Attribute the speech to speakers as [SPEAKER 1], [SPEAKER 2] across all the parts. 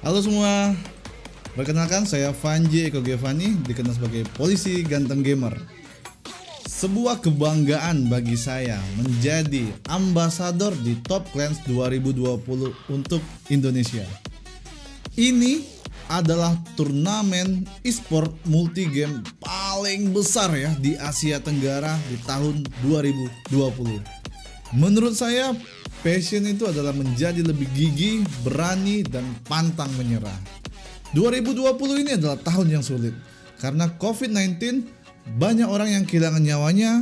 [SPEAKER 1] Halo semua, perkenalkan saya Vanji Eko Giovanni, dikenal sebagai polisi ganteng gamer. Sebuah kebanggaan bagi saya menjadi ambasador di Top Clans 2020 untuk Indonesia. Ini adalah turnamen e-sport multi-game paling besar ya di Asia Tenggara di tahun 2020. Menurut saya, passion itu adalah menjadi lebih gigih, berani, dan pantang menyerah. 2020 ini adalah tahun yang sulit karena COVID-19, banyak orang yang kehilangan nyawanya,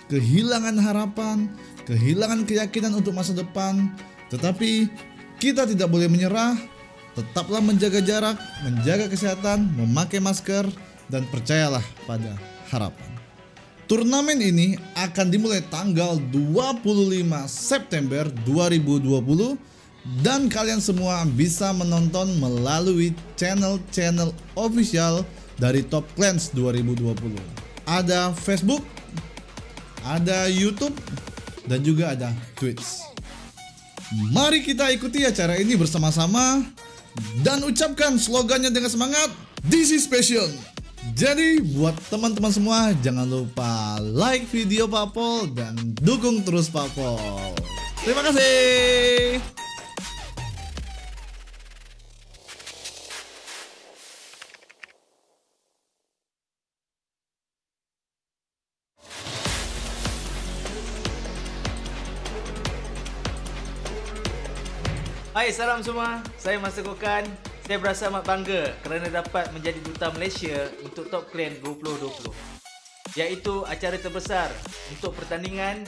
[SPEAKER 1] kehilangan harapan, kehilangan keyakinan untuk masa depan. Tetapi kita tidak boleh menyerah, tetaplah menjaga jarak, menjaga kesehatan, memakai masker, dan percayalah pada harapan. Turnamen ini akan dimulai tanggal 25 September 2020 dan kalian semua bisa menonton melalui channel-channel official dari Top Clans 2020. Ada Facebook, ada YouTube, dan juga ada Twitch. Mari kita ikuti acara ini bersama-sama dan ucapkan slogannya dengan semangat, "This is passion." Jadi buat teman-teman semua, jangan lupa like video Papol dan dukung terus Papol. Terima kasih.
[SPEAKER 2] Hai, salam semua. Saya Master Kokan. Saya berasa amat bangga kerana dapat menjadi duta Malaysia untuk Top Clan 2020, iaitu acara terbesar untuk pertandingan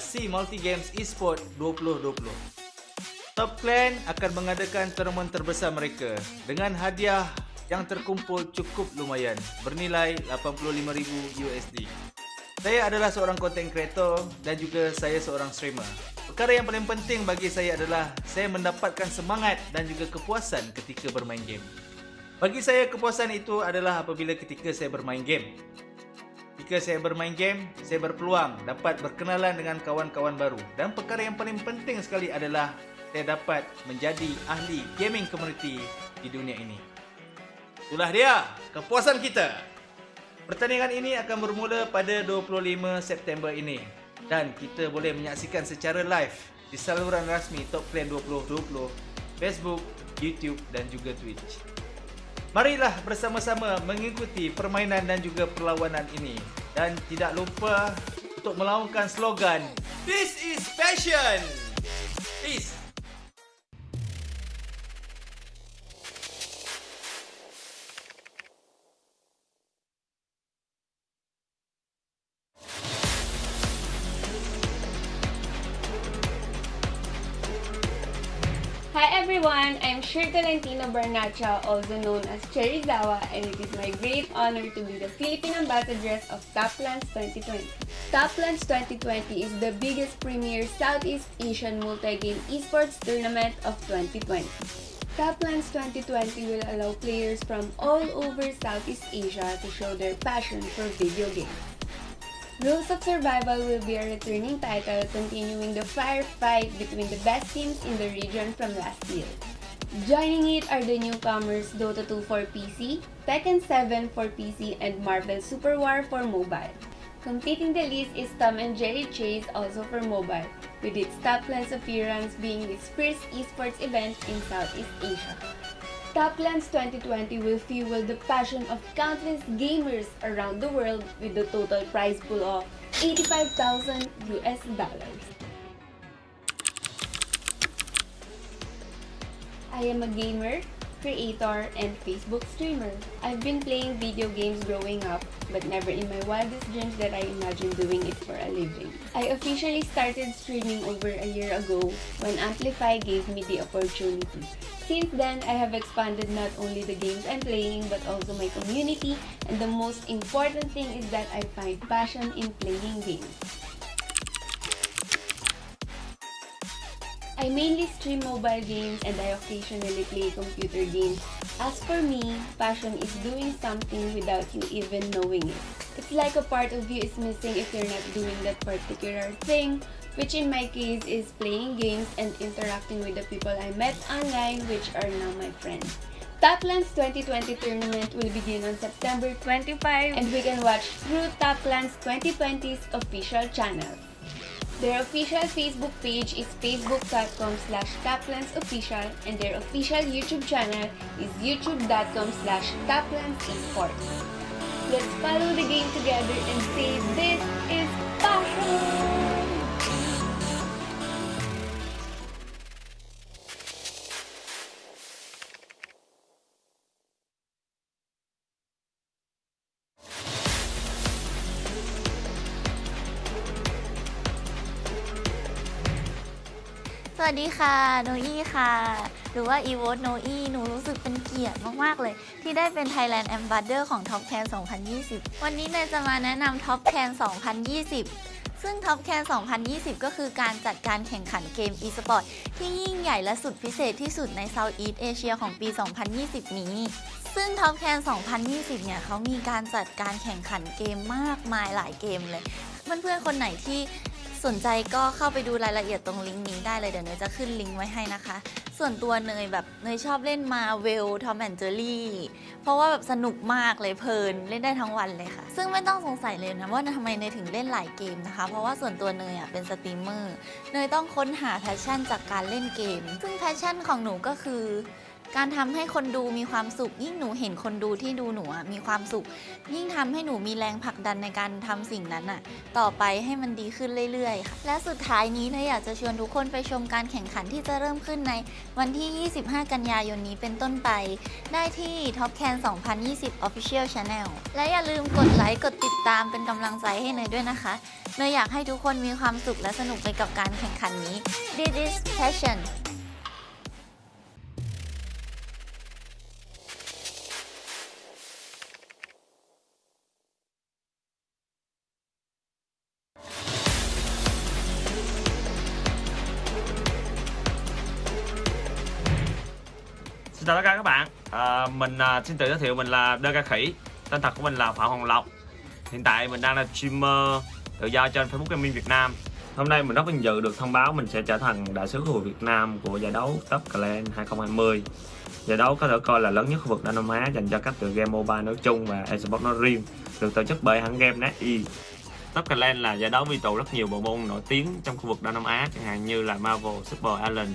[SPEAKER 2] SEA Multi Games Esport 2020. Top Clan akan mengadakan tournament terbesar mereka dengan hadiah yang terkumpul cukup lumayan bernilai $85,000 USD. Saya adalah seorang content creator dan juga saya seorang streamer. Perkara yang paling penting bagi saya adalah saya mendapatkan semangat dan juga kepuasan ketika bermain game. Bagi saya, kepuasan itu adalah apabila ketika saya bermain game. Ketika saya bermain game, saya berpeluang dapat berkenalan dengan kawan-kawan baru. Dan perkara yang paling penting sekali adalah saya dapat menjadi ahli gaming community di dunia ini. Itulah dia kepuasan kita. Pertandingan ini akan bermula pada 25 September ini. Dan kita boleh menyaksikan secara live di saluran rasmi Top Clan 2020, Facebook, YouTube dan juga Twitch. Marilah bersama-sama mengikuti permainan dan juga perlawanan ini. Dan tidak lupa untuk melaungkan slogan, "This is passion!" Peace!
[SPEAKER 3] Hi everyone, I'm Shir Tolentino Barnacha, also known as Cherizawa, and it is my great honor to be the Philippine Ambassadress of Top Clans 2020. Top Clans 2020 is the biggest premier Southeast Asian multi-game esports tournament of 2020. Top Clans 2020 will allow players from all over Southeast Asia to show their passion for video games. Rules of Survival will be a returning title, continuing the firefight between the best teams in the region from last year. Joining it are the newcomers Dota 2 for PC, Tekken 7 for PC, and Marvel Super War for mobile. Completing the list is Tom and Jerry Chase, also for mobile, with its Top Clans appearance being its first esports event in Southeast Asia. Top Clans 2020 will fuel the passion of countless gamers around the world with the total prize pool of $85,000. I am a gamer, creator, and Facebook streamer. I've been playing video games growing up, but never in my wildest dreams that I imagined doing it for a living. I officially started streaming over a year ago when Amplify gave me the opportunity. Since then, I have expanded not only the games I'm playing but also my community, and the most important thing is that I find passion in playing games. I mainly stream mobile games and I occasionally play computer games. As for me, passion is doing something without you even knowing it. It's like a part of you is missing if you're not doing that particular thing, which in my case is playing games and interacting with the people I met online, which are now my friends. Taplands 2020 tournament will begin on September 25 and we can watch through Taplands 2020's official channel. Their official Facebook page is facebook.com/taplandsofficial and their official YouTube channel is youtube.com/taplandsesports. Let's follow the game together and say this is passion!
[SPEAKER 4] สวัสดีค่ะโนอี้ค่ะหรือว่า Evote โนอี้หนูรู้สึกเป็นเกียรติมากๆเลยที่ได้เป็น Thailand Ambassador ของ Top Can 2020 วันนี้เนยจะมาแนะนำ Top Can 2020 ซึ่ง Top Can 2020 ก็คือการจัดการแข่งขันเกม e-sport ที่ยิ่งใหญ่และสุดพิเศษที่สุดใน Southeast Asia ของปี 2020 นี้ซึ่ง Top Can 2020 เนี่ยเขามีการจัดการแข่งขันเกมมากมายหลายเกมเลยเพื่อนๆคนไหนที่สนใจก็เข้าไปดูรายละเอียดตรงลิงก์นี้ได้เลยเดี๋ยวเนยจะขึ้นลิงก์ไว้ให้นะคะส่วนตัวเนยชอบเล่นมาเวลทอมแอนด์เจอรี่เพราะว่าแบบสนุกมากเลยเพลินเล่นได้ทั้งวันเลยค่ะซึ่งไม่ต้องสงสัยเลยนะว่าทำไมเนยถึงเล่นหลายเกมนะคะเพราะว่าส่วนตัวเนยเป็นสตรีมเมอร์เนยต้องค้นหาแพชชั่นจากการเล่นเกมซึ่งแพชชั่นของหนูก็คือการทำให้คนดูมีความสุขยิ่งหนูเห็นคนดูที่ดูหนูมีความสุขยิ่งทำให้หนูมีแรงผลักดันในการทำสิ่งนั้นต่อไปให้มันดีขึ้นเรื่อยๆค่ะและสุดท้ายนี้อยากจะชวนทุกคนไปชมการแข่งขันที่จะเริ่มขึ้นในวันที่ 25 กันยายนนี้เป็นต้นไปได้ที่ Top Can 2020 Official Channel และอย่าลืมกดไลค์กดติดตามเป็นกำลังใจให้เนยด้วยนะคะเนยอยากให้ทุกคนมีความสุขและสนุกไปกับการแข่งขันนี้ This is passion
[SPEAKER 5] Xin chào tất cả các bạn, mình xin tự giới thiệu mình là Đơ Ca Khỉ. Tên thật của mình là Phạm Hoàng Lộc. Hiện tại mình đang là streamer tự do trên Facebook Gaming Việt Nam. Hôm nay mình rất vinh dự được thông báo mình sẽ trở thành đại sứ khu vực Việt Nam của giải đấu Top Clan 2020. Giải đấu có thể coi là lớn nhất khu vực Đông Nam Á dành cho các tựa game mobile nói chung và esports nói riêng, được tổ chức bởi hãng game SEA. Top Clan là giải đấu quy tụ rất nhiều bộ môn nổi tiếng trong khu vực Đông Nam Á, chẳng hạn như là Marvel, Super Alien,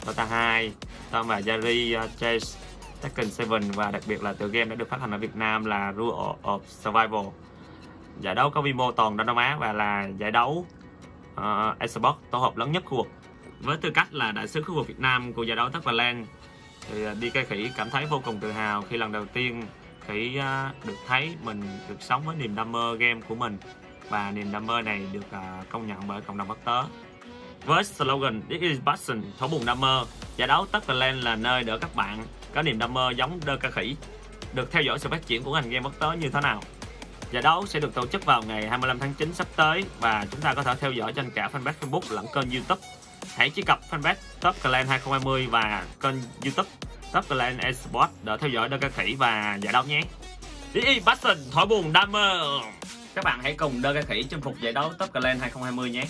[SPEAKER 5] Dota 2, Tom và Jerry, Chase, Tekken 7 và đặc biệt là tựa game đã được phát hành ở Việt Nam là Rule of Survival. Giải đấu có quy mô toàn Đông Nam Á và là giải đấu esports tổ hợp lớn nhất khu vực. Với tư cách là đại sứ khu vực Việt Nam của giải đấu Top Clan thì DK Khỉ cảm thấy vô cùng tự hào khi lần đầu tiên Khỉ được thấy mình được sống với niềm đam mê game của mình và niềm đam mê này được công nhận bởi cộng đồng quốc tế. Với slogan This is passion, thấu bùn đam mê, giải đấu Top Clan là nơi để các bạn có niềm đam mê giống Đơ Ca Khỉ được theo dõi sự phát triển của ngành game quốc tế như thế nào. Giải đấu sẽ được tổ chức vào ngày 25 tháng 9 sắp tới và chúng ta có thể theo dõi trên cả fanpage Facebook lẫn kênh YouTube. Hãy truy cập fanpage Top Clan 2020 và kênh YouTube Top Clan Esports để theo dõi Đơ Ca Khỉ và giải đấu nhé. This is passion, thổi bùn đam mê. Các bạn hãy cùng Đơ Ca Khỉ chinh phục giải đấu Top Clan 2020 nhé.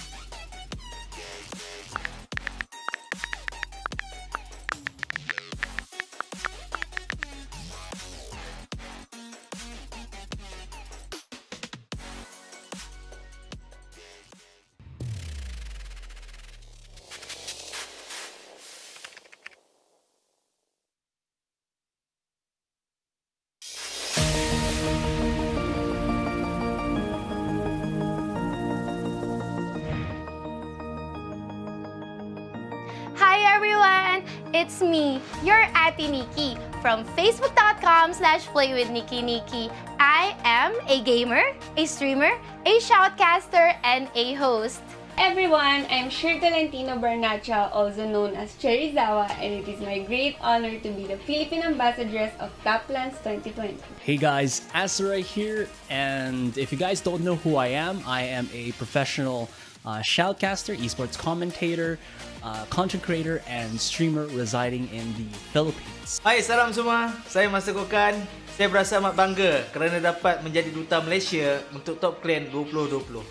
[SPEAKER 3] Hi everyone!
[SPEAKER 6] It's me, your Ate Nikki, from facebook.com/playwithnikki. I am a gamer, a streamer, a shoutcaster, and a host.
[SPEAKER 3] Everyone, I'm Shir Tolentino Barnacha, also known as Cherizawa, and it is my great honor to be the Philippine Ambassadress of Taplands 2020.
[SPEAKER 7] Hey guys, Azra here, and if you guys don't know who I am a professional shoutcaster, esports commentator, content creator, and streamer residing in the Philippines.
[SPEAKER 2] Hai, salam semua. Saya Master Kokan. Saya berasa amat bangga kerana dapat menjadi duta Malaysia untuk Top Clan 2020.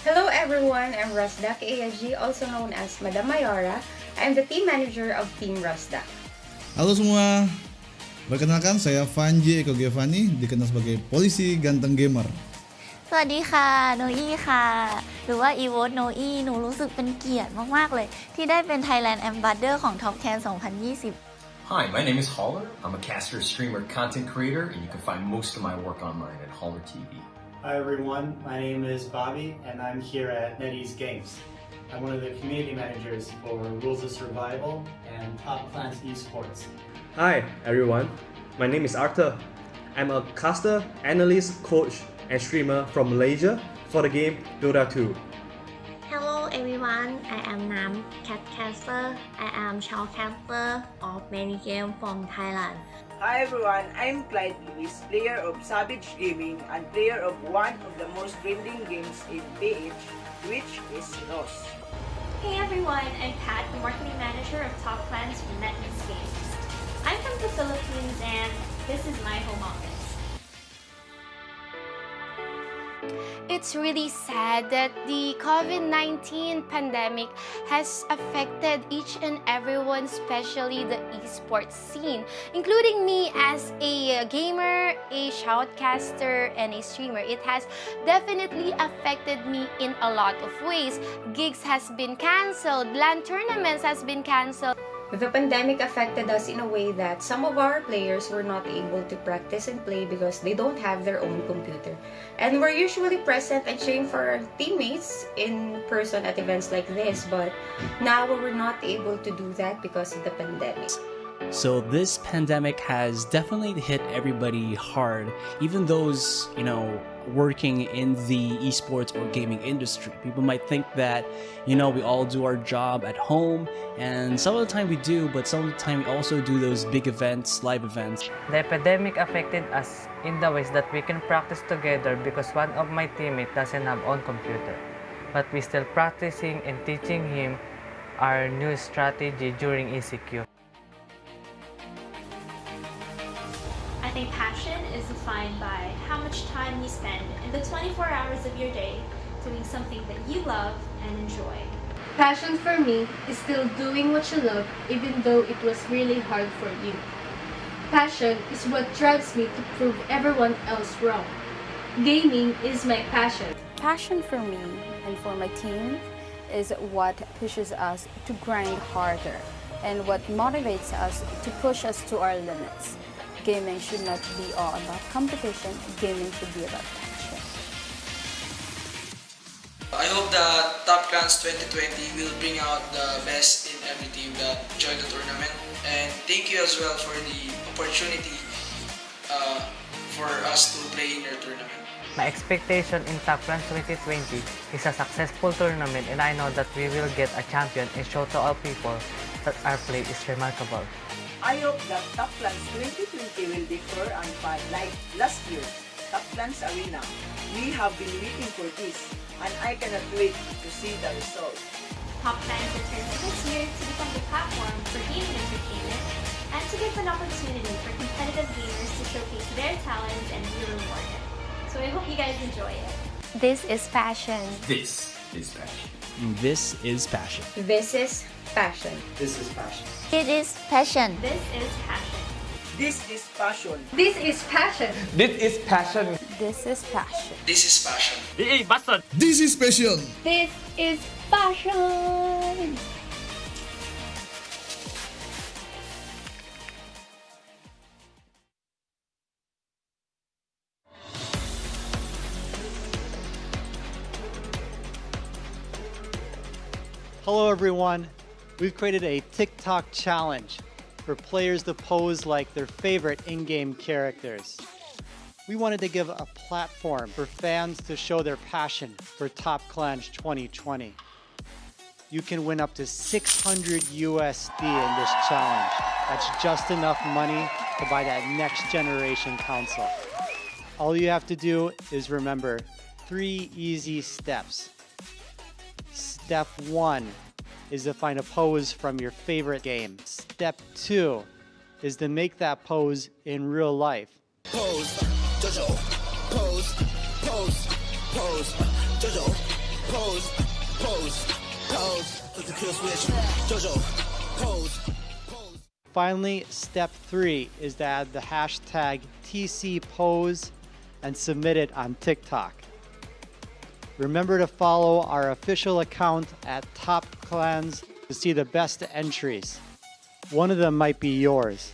[SPEAKER 8] Hello everyone, I'm Rosdak ASG, also known as Madam Mayora. I'm the team manager of Team Rosdak.
[SPEAKER 1] Halo semua, perkenalkan saya Vanji Eko Giovanni, dikenal sebagai polisi ganteng gamer.
[SPEAKER 4] สวัสดีค่ะโนอี้ค่ะ หรือว่า e v o t e โนอี้หนูรู้สึกเป็นเกียรติมากๆเลยที่ได้เป็น Thailand Ambassador ของ Top Can 2020
[SPEAKER 9] Hi, my name is Holler. I'm a caster, streamer, content creator, and you can find most of my work online at Holler TV.
[SPEAKER 10] Hi everyone, my name is Bobby and I'm here at NetEase Games. I'm one of the community managers for Rules of Survival and Top Clans Esports.
[SPEAKER 11] Hi everyone, my name is Arthur. I'm a caster, analyst, coach, and streamer from Malaysia for the game Dota 2.
[SPEAKER 12] Hello everyone, I am Nam, Catcaster. I am shoutcaster of many games from Thailand.
[SPEAKER 13] Hi everyone, I'm Clyde Lewis, player of Savage Gaming and player of one of the most trending games in PH, which is ROS.
[SPEAKER 14] Hey everyone, I'm Pat, the marketing manager of Top Clans from NetEase Games. I'm from the Philippines and this is my home office.
[SPEAKER 6] It's really sad that the COVID-19 pandemic has affected each and everyone, especially the esports scene, including me as a gamer, a shoutcaster, and a streamer. It has definitely affected me in a lot of ways. Gigs has been cancelled, LAN tournaments has been cancelled.
[SPEAKER 8] The pandemic affected us in a way that some of our players were not able to practice and play because they don't have their own computer. And we're usually present and cheering for our teammates in person at events like this, but now we're not able to do that because of the pandemic.
[SPEAKER 7] So this pandemic has definitely hit everybody hard, even those, working in the esports or gaming industry. People might think that, we all do our job at home, and some of the time we do, but some of the time we also do those big events, live events.
[SPEAKER 15] The epidemic affected us in the ways that we can practice together because one of my teammates doesn't have own computer. But we still practicing and teaching him our new strategy during ECQ.
[SPEAKER 14] I think passion is defined by how much time you spend in the 24 hours of your day doing something that you love and enjoy.
[SPEAKER 3] Passion for me is still doing what you love even though it was really hard for you. Passion is what drives me to prove everyone else wrong. Gaming is my passion.
[SPEAKER 16] Passion for me and for my team is what pushes us to grind harder and what motivates us to push us to our limits. Gaming should not be all about competition. Gaming should be about passion.
[SPEAKER 17] I hope that Top Clans 2020 will bring out the best in every team that join the tournament. And thank you as well for the opportunity for us to play in your tournament.
[SPEAKER 15] My expectation in Top Clans 2020 is a successful tournament, and I know that we will get a champion and show to all people that our play is remarkable.
[SPEAKER 13] I hope that Top Clans 2020 will be fair and fun like last year, Top Clans Arena. We have been waiting for this, and I cannot wait to see the result.
[SPEAKER 14] Top Clans returns this year to become the platform for gaming entertainment and to give an opportunity for competitive gamers to showcase their talents and be rewarded. So I hope you guys enjoy it.
[SPEAKER 6] This is passion.
[SPEAKER 9] This is passion.
[SPEAKER 7] This is passion.
[SPEAKER 8] This is passion.
[SPEAKER 10] This is passion.
[SPEAKER 4] It is passion.
[SPEAKER 14] This is passion.
[SPEAKER 13] This is passion.
[SPEAKER 3] This is passion.
[SPEAKER 11] This is passion.
[SPEAKER 16] This is passion.
[SPEAKER 17] This is passion.
[SPEAKER 7] Hey, bastard!
[SPEAKER 1] This is passion.
[SPEAKER 3] This is passion.
[SPEAKER 18] Hello everyone. We've created a TikTok challenge
[SPEAKER 10] for players to pose like their favorite in-game characters. We wanted to give a platform for fans to show their passion for Top Clans 2020. You can win up to 600 USD in this challenge. That's just enough money to buy that next generation console. All you have to do is remember 3 easy steps. Step 1 is to find a pose from your favorite game. Step 2 is to make that pose in real life.
[SPEAKER 18] Pose, Jojo, pose, pose, pose, Jojo, pose, pose, pose, flip the kill switch, Jojo, pose.
[SPEAKER 10] Finally, step 3 is to add the hashtag TCPose and submit it on TikTok. Remember to follow our official account at Top Clans to see the best entries. One of them might be yours.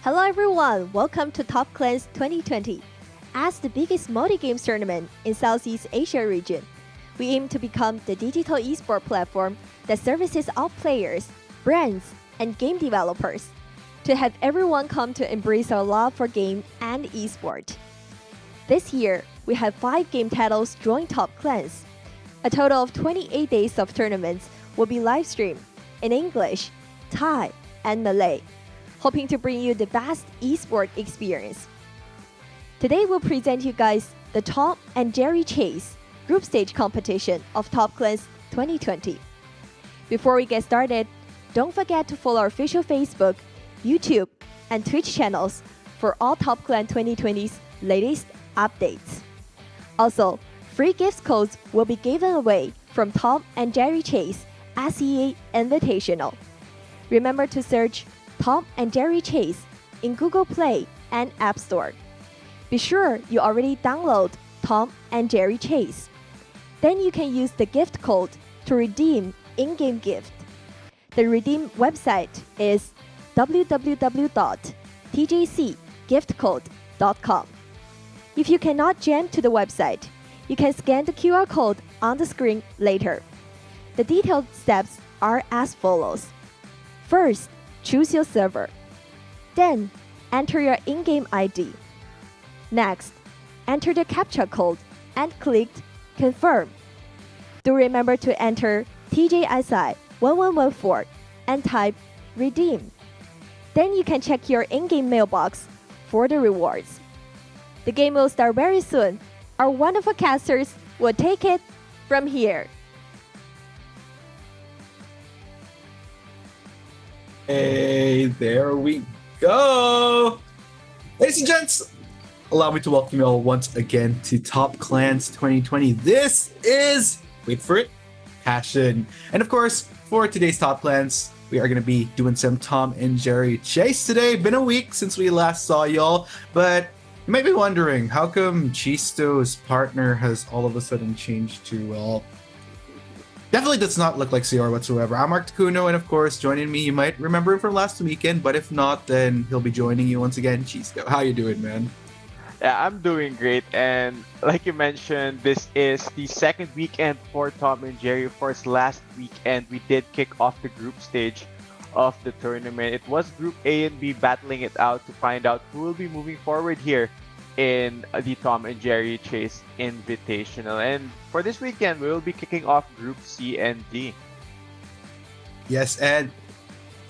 [SPEAKER 19] Hello everyone, welcome to Top Clans 2020. As the biggest multi-games tournament in Southeast Asia region, we aim to become the digital esport platform that services all players, brands, and game developers to have everyone come to embrace our love for game and esport. This year, we have 5 game titles join Top Clans. A total of 28 days of tournaments will be live streamed in English, Thai, and Malay, hoping to bring you the best esport experience. Today we'll present you guys the Tom and Jerry Chase group stage competition of Top Clans 2020. Before we get started, don't forget to follow our official Facebook, YouTube, and Twitch channels for all Top Clan 2020's latest updates. Also, free gift codes will be given away from Tom and Jerry Chase SEA Invitational. Remember to search Tom and Jerry Chase in Google Play and App Store. Be sure you already download Tom and Jerry Chase. Then you can use the gift code to redeem in-game gift. The redeem website is www.tcpose.com. tjcgiftcode.com. If you cannot jump to the website, you can scan the QR code on the screen later. The detailed steps are as follows. First, choose your server. Then, enter your in-game ID. Next, enter the captcha code and click Confirm. Do remember to enter TJSI 1114 and type Redeem. Then you can check your in-game mailbox for the rewards. The game will start very soon. Our wonderful casters will take it from here.
[SPEAKER 20] Hey, there we go! Ladies and gents, allow me to welcome you all once again to Top Clans 2020. This is, wait for it, Passion. And of course, for today's Top Clans, we are going to be doing some Tom and Jerry Chase today. Been a week since we last saw y'all, but you might be wondering, how come Chisto's partner has all of a sudden changed to, well, definitely does not look like CR whatsoever. I'm Mark Takuno, and of course, joining me, you might remember him from last weekend, but if not, then he'll be joining you once again. Chisto, how you doing, man?
[SPEAKER 21] Yeah, I'm doing great, and like you mentioned, this is the second weekend for Tom and Jerry. Of course, last weekend we did kick off the group stage of the tournament. It was Group A and B battling it out to find out who will be moving forward here in the Tom and Jerry Chase Invitational. And for this weekend, we will be kicking off Group C and D.
[SPEAKER 20] Yes, and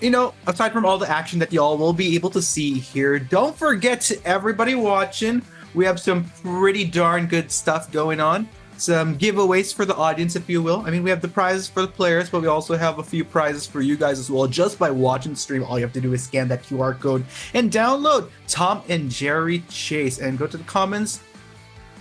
[SPEAKER 20] you know, aside from all the action that y'all will be able to see here, don't forget to everybody watching, we have some pretty darn good stuff going on. Some giveaways for the audience, if you will. I mean, we have the prizes for the players, but we also have a few prizes for you guys as well. Just by watching the stream, all you have to do is scan that QR code and download Tom and Jerry Chase and go to the comments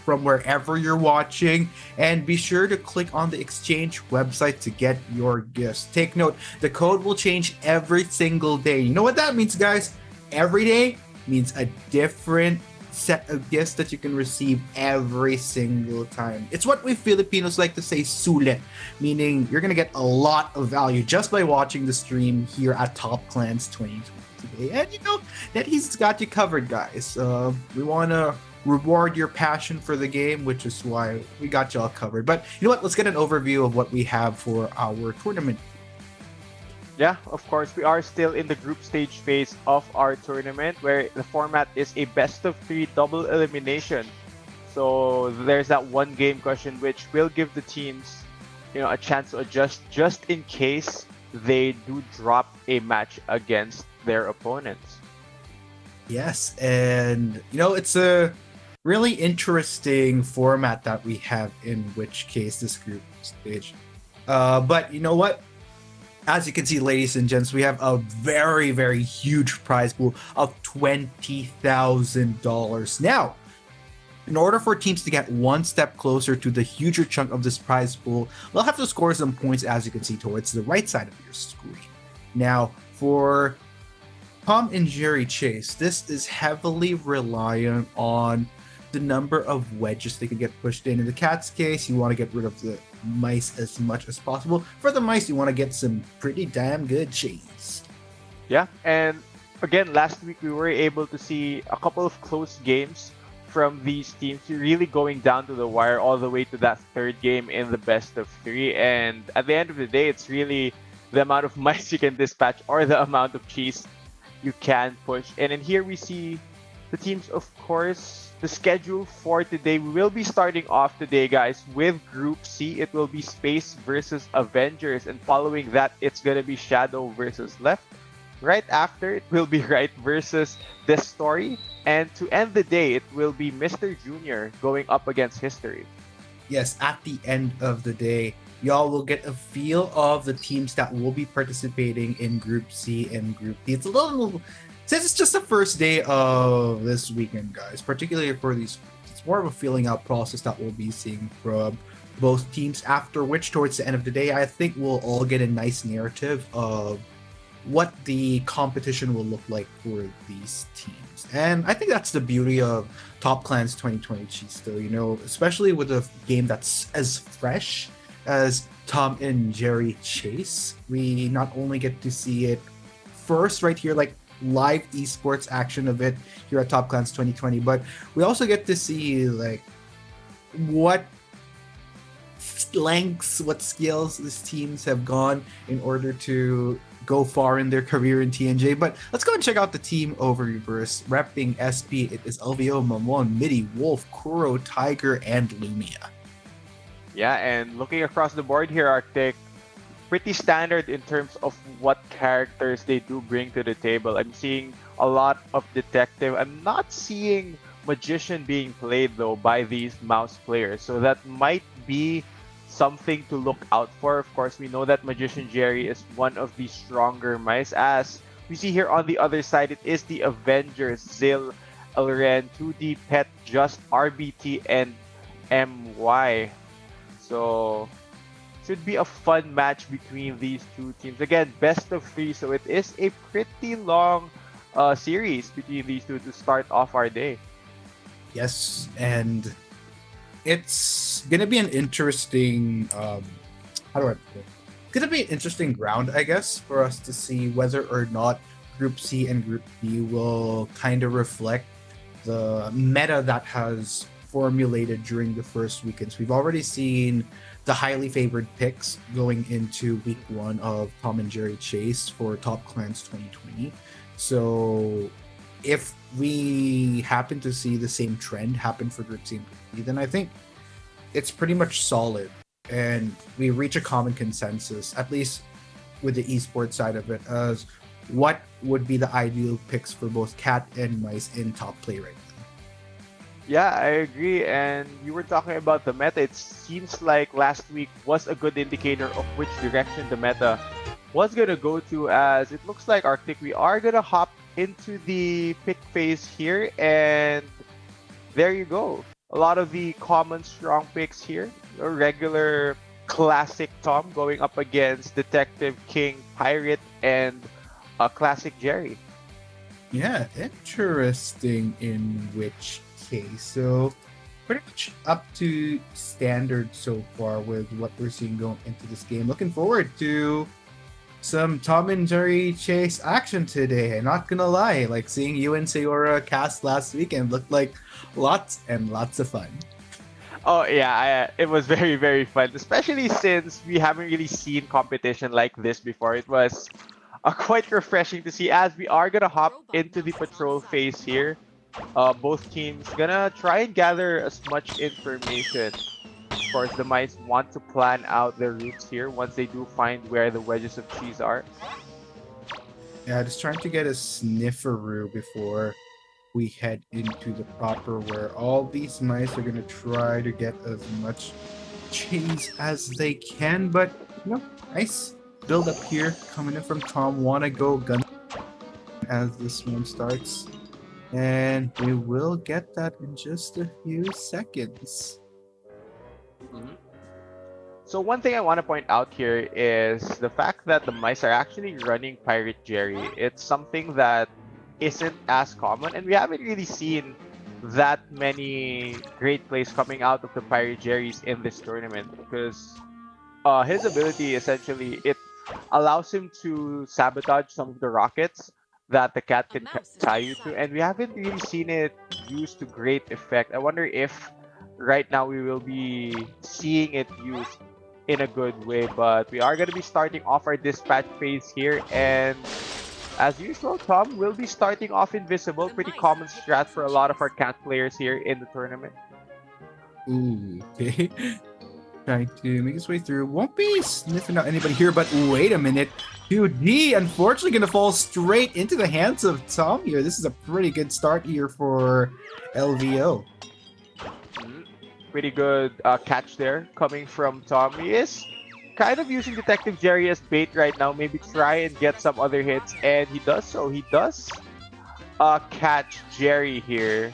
[SPEAKER 20] from wherever you're watching, and be sure to click on the exchange website to get your gifts. Take note, the code will change every single day. You know what that means, guys? Every day means a different set of gifts that you can receive every single time. It's what we Filipinos like to say, sulit, meaning you're gonna get a lot of value just by watching the stream here at Top Clans 2020 today. And you know that he's got you covered, guys. We want to reward your passion for the game, which is why we got y'all covered. But you know what? Let's get an overview of what we have for our tournament.
[SPEAKER 21] Yeah, of course, we are still in the group stage phase of our tournament, where the format is a best of 3 double elimination. So there's that one game question which will give the teams, you know, a chance to adjust just in case they do drop a match against their opponents.
[SPEAKER 20] Yes, and you know, it's a really interesting format that we have, in which case this group stage. But you know what? As you can see, ladies and gents, we have a very, very huge prize pool of $20,000. Now, in order for teams to get one step closer to the huger chunk of this prize pool, they'll have to score some points, as you can see, towards the right side of your screen. Now, for Tom and Jerry Chase, this is heavily reliant on the number of wedges they can get pushed in. In the cat's case, you want to get rid of the mice as much as possible. For the mice, you want to get some pretty damn good cheese.
[SPEAKER 21] Yeah, and again, last week we were able to see a couple of close games from these teams, really going down to the wire all the way to that third game in the best of 3. And at the end of the day, it's really the amount of mice you can dispatch or the amount of cheese you can push. And in here we see the teams, of course. The schedule for today, we will be starting off today, guys, with Group C. It will be Space versus Avengers, and following that, it's gonna be Shadow versus Left. Right after, it will be Right versus The Story, and to end the day, it will be Mr. Junior going up against History.
[SPEAKER 20] Yes, at the end of the day, y'all will get a feel of the teams that will be participating in Group C and Group D. It's a little, since it's just the first day of this weekend, guys, particularly for these, it's more of a feeling out process that we'll be seeing from both teams, after which, towards the end of the day, I think we'll all get a nice narrative of what the competition will look like for these teams. And I think that's the beauty of Top Clans 2020 Chisto, you know, especially with a game that's as fresh as Tom and Jerry Chase. We not only get to see it first right here, like live esports action of it here at Top Clans 2020. But we also get to see like what lengths, what skills these teams have gone in order to go far in their career in TNJ. But let's go and check out the team overview first. Repping SP, it is LVO, Mamon, Midi, Wolf, Kuro, Tiger, and Lumia.
[SPEAKER 21] Yeah, and looking across the board here, Arctic, pretty standard in terms of what characters they do bring to the table. I'm seeing a lot of detective. I'm not seeing magician being played though by these mouse players, so that might be something to look out for. Of course, we know that Magician Jerry is one of the stronger mice. As we see here on the other side, it is the Avengers, Zil, Elren, 2D, Pet, Just, RBT, and MY. So, should be a fun match between these two teams. Again, best of 3, so it is a pretty long series between these two to start off our day.
[SPEAKER 20] Yes, and it's gonna be an interesting how do I put it? It's gonna be an interesting ground, I guess, for us to see whether or not Group C and Group B will kind of reflect the meta that has formulated during the first weekends. We've already seen the highly favored picks going into week 1 of Tom and Jerry Chase for Top Clans 2020. So if we happen to see the same trend happen for Group C and Group B, then I think it's pretty much solid and we reach a common consensus, at least with the esports side of it, as what would be the ideal picks for both cat and mice in top play right now.
[SPEAKER 21] Yeah, I agree. And you were talking about the meta. It seems like last week was a good indicator of which direction the meta was going to go to, as it looks like, Arctic, we are going to hop into the pick phase here, and there you go. A lot of the common strong picks here. A regular classic Tom going up against Detective, King, Pirate, and a classic Jerry.
[SPEAKER 20] Yeah, interesting in which case. So pretty much up to standard so far with what we're seeing going into this game. Looking forward to some Tom and Jerry Chase action today. Not gonna lie, like seeing you and Sayora cast last weekend looked like lots and lots of fun.
[SPEAKER 21] Oh yeah, it was very, very fun, especially since we haven't really seen competition like this before. It was quite refreshing to see, as we are gonna hop into the patrol phase here. Both teams gonna try and gather as much information. Of course, the mice want to plan out their routes here once they do find where the wedges of cheese are.
[SPEAKER 20] Yeah, just trying to get a snifferoo before we head into the proper, where all these mice are gonna try to get as much cheese as they can. But nice build up here coming in from Tom. Wanna go gun as this one starts, and we will get that in just a few seconds.
[SPEAKER 21] So one thing I want to point out here is the fact that the mice are actually running Pirate Jerry. It's something that isn't as common, and we haven't really seen that many great plays coming out of the Pirate Jerrys in this tournament, because his ability, essentially, it allows him to sabotage some of the rockets that the cat can tie you to, and we haven't really seen it used to great effect. I wonder if right now we will be seeing it used in a good way, but we are going to be starting off our dispatch phase here, and as usual, Tom will be starting off invisible. Pretty common strat for a lot of our cat players here in the tournament.
[SPEAKER 20] Ooh, okay. Trying to make his way through. Won't be sniffing out anybody here, but wait a minute. 2D, unfortunately, going to fall straight into the hands of Tom here. This is a pretty good start here for LVO.
[SPEAKER 21] Pretty good catch there coming from Tom. He is kind of using Detective Jerry as bait right now. Maybe try and get some other hits, and he does so. He does catch Jerry here.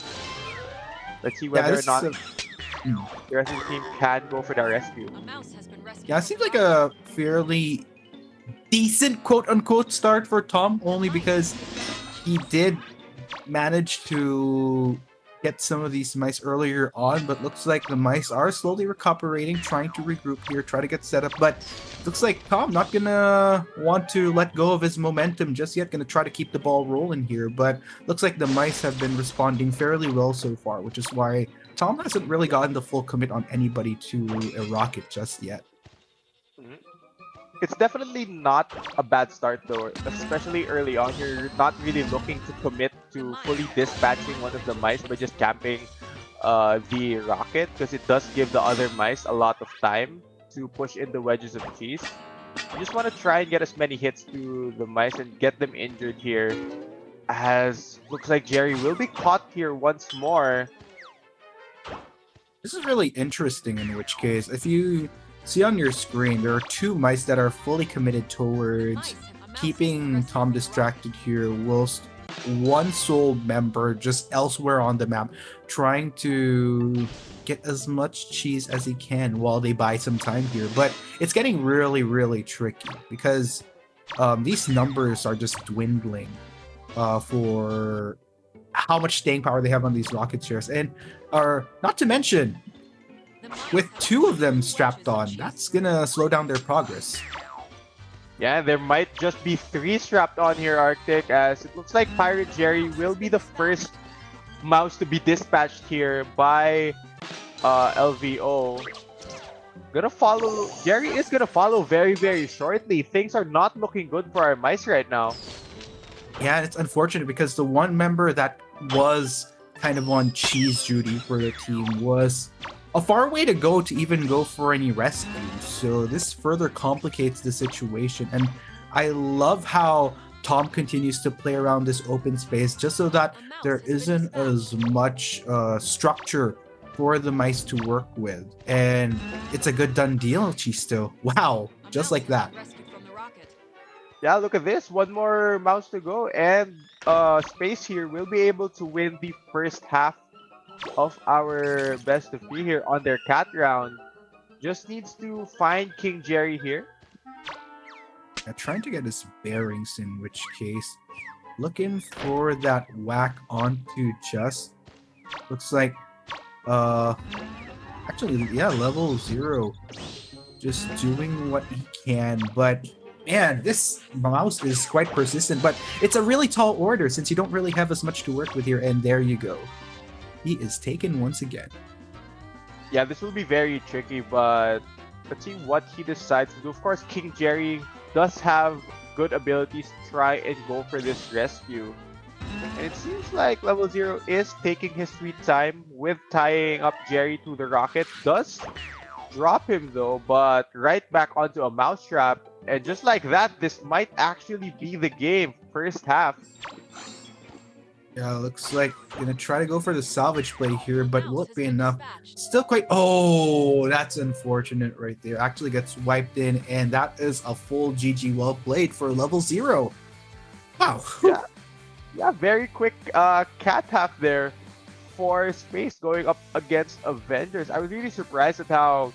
[SPEAKER 21] Let's see whether or not the rest of the team can go for the rescue.
[SPEAKER 20] Yeah, it seems like a fairly decent quote-unquote start for Tom, only because he did manage to get some of these mice earlier on, but looks like the mice are slowly recuperating, trying to regroup here, try to get set up, but looks like Tom not gonna want to let go of his momentum just yet, gonna try to keep the ball rolling here, but looks like the mice have been responding fairly well so far, which is why Tom hasn't really gotten the full commit on anybody to a rocket just yet.
[SPEAKER 21] It's definitely not a bad start though, especially early on. You're not really looking to commit to fully dispatching one of the mice by just camping the rocket, because it does give the other mice a lot of time to push in the wedges of cheese. You just want to try and get as many hits to the mice and get them injured here, as looks like Jerry will be caught here once more.
[SPEAKER 20] This is really interesting, in which case, if you see on your screen, there are two mice that are fully committed towards keeping Tom distracted here, whilst one sole member just elsewhere on the map trying to get as much cheese as he can while they buy some time here. But it's getting really, really tricky because these numbers are just dwindling for how much staying power they have on these rocket shares, and are not to mention with two of them strapped on, that's gonna slow down their progress.
[SPEAKER 21] Yeah, there might just be 3 strapped on here, Arctic, as it looks like Pirate Jerry will be the first mouse to be dispatched here by LVO. Jerry is gonna follow very, very shortly. Things are not looking good for our mice right now.
[SPEAKER 20] Yeah, it's unfortunate because the one member that was kind of on cheese duty for the team was a far way to go to even go for any rescue. So this further complicates the situation. And I love how Tom continues to play around this open space just so that there isn't as much structure for the mice to work with. And it's a good done deal, Chisto. Wow, just like that.
[SPEAKER 21] Yeah, look at this. One more mouse to go, and Space here will be able to win the first half of our best of 3 here on their cat round. Just needs to find King Jerry here.
[SPEAKER 20] Trying to get his bearings, in which case looking for that whack onto just looks like actually, yeah, level 0 just doing what he can, but man, this mouse is quite persistent, but it's a really tall order since you don't really have as much to work with here, and there you go. He is taken once again.
[SPEAKER 21] Yeah, this will be very tricky, but let's see what he decides to do. Of course, King Jerry does have good abilities to try and go for this rescue. And it seems like level 0 is taking his sweet time with tying up Jerry to the rocket. Does drop him though, but right back onto a mousetrap. And just like that, this might actually be the game. First half.
[SPEAKER 20] Yeah, looks like gonna try to go for the salvage play here, but will it be enough? Still quite. Oh, that's unfortunate right there. Actually gets wiped in, and that is a full GG. Well played for level 0. Wow.
[SPEAKER 21] Yeah, very quick cat half there for Space going up against Avengers. I was really surprised at how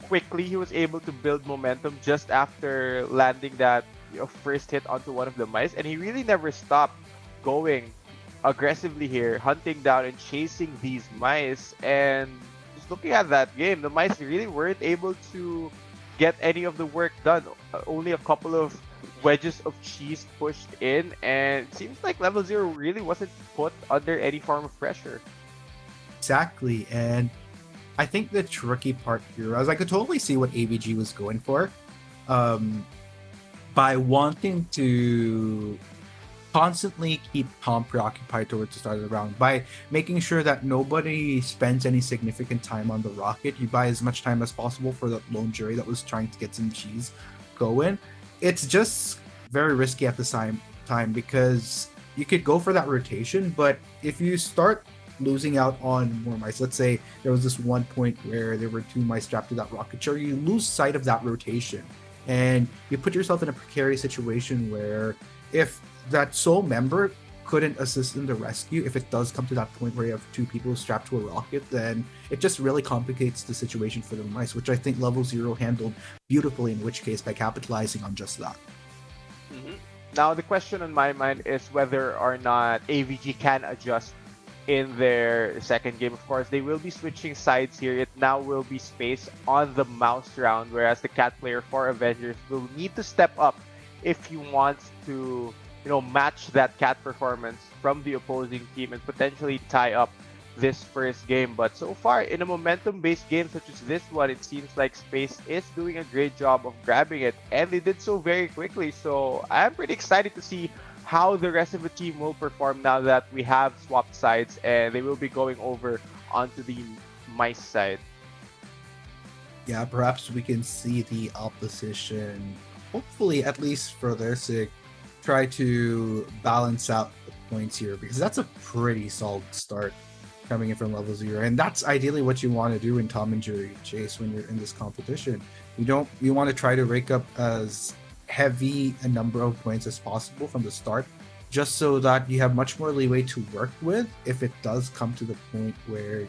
[SPEAKER 21] quickly he was able to build momentum just after landing that first hit onto one of the mice, and he really never stopped going aggressively here, hunting down and chasing these mice. And just looking at that game, the mice really weren't able to get any of the work done. Only a couple of wedges of cheese pushed in, and it seems like level 0 really wasn't put under any form of pressure.
[SPEAKER 20] Exactly, and I think the tricky part here is I could totally see what AVG was going for by wanting to constantly keep Tom preoccupied towards the start of the round by making sure that nobody spends any significant time on the rocket. You buy as much time as possible for the lone jury that was trying to get some cheese going. It's just very risky at the same time because you could go for that rotation, but if you start losing out on more mice, let's say there was this one point where there were 2 mice strapped to that rocket chair, you lose sight of that rotation and you put yourself in a precarious situation where if that sole member couldn't assist in the rescue, if it does come to that point where you have 2 people strapped to a rocket, then it just really complicates the situation for the mice, which I think level 0 handled beautifully, in which case by capitalizing on just that.
[SPEAKER 21] Now the question on my mind is whether or not AVG can adjust in their second game. Of course, they will be switching sides here. It now will be space on the mouse round, whereas the cat player for Avengers will need to step up if he wants to, match that cat performance from the opposing team and potentially tie up this first game. But so far, in a momentum-based game such as this one, it seems like Space is doing a great job of grabbing it, and they did so very quickly. So I'm pretty excited to see how the rest of the team will perform now that we have swapped sides and they will be going over onto the mice side.
[SPEAKER 20] Yeah, perhaps we can see the opposition, hopefully, at least for their sake, try to balance out the points here, because that's a pretty solid start coming in from level 0, and that's ideally what you want to do in Tom and Jerry Chase when you're in this competition. You want to try to rake up as heavy a number of points as possible from the start, just so that you have much more leeway to work with if it does come to the point where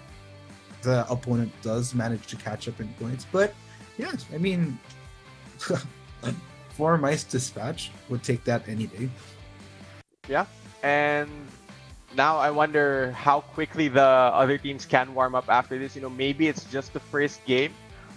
[SPEAKER 20] the opponent does manage to catch up in points. But yes, I mean, 4 mice dispatch would take that any day.
[SPEAKER 21] Yeah, and now I wonder how quickly the other teams can warm up after this. Maybe it's just the first game,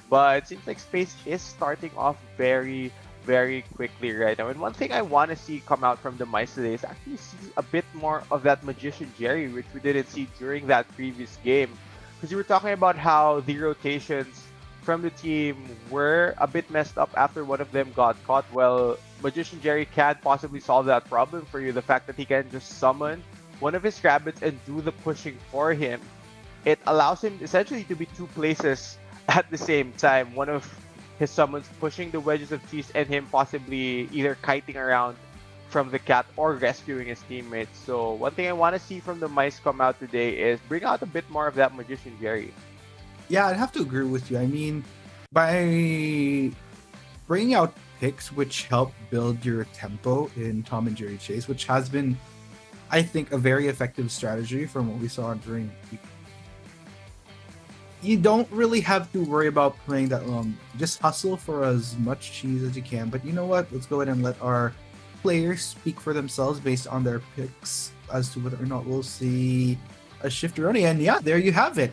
[SPEAKER 21] but it seems like Space is starting off very, very quickly right now. And one thing I want to see come out from the mice today is actually see a bit more of that Magician Jerry, which we didn't see during that previous game. Because you were talking about how the rotations from the team were a bit messed up after one of them got caught. Well, Magician Jerry can possibly solve that problem for you. The fact that he can just summon one of his rabbits and do the pushing for him, it allows him essentially to be 2 places at the same time. One of his summons pushing the wedges of cheese and him possibly either kiting around from the cat or rescuing his teammates. So one thing I want to see from the mice come out today is bring out a bit more of that Magician Jerry.
[SPEAKER 20] Yeah, I'd have to agree with you. I mean, by bringing out picks which help build your tempo in Tom and Jerry Chase, which has been, I think, a very effective strategy from what we saw during the week. You don't really have to worry about playing that long. Just hustle for as much cheese as you can. But you know what? Let's go ahead and let our players speak for themselves based on their picks as to whether or not we'll see a shift early. And yeah, there you have it.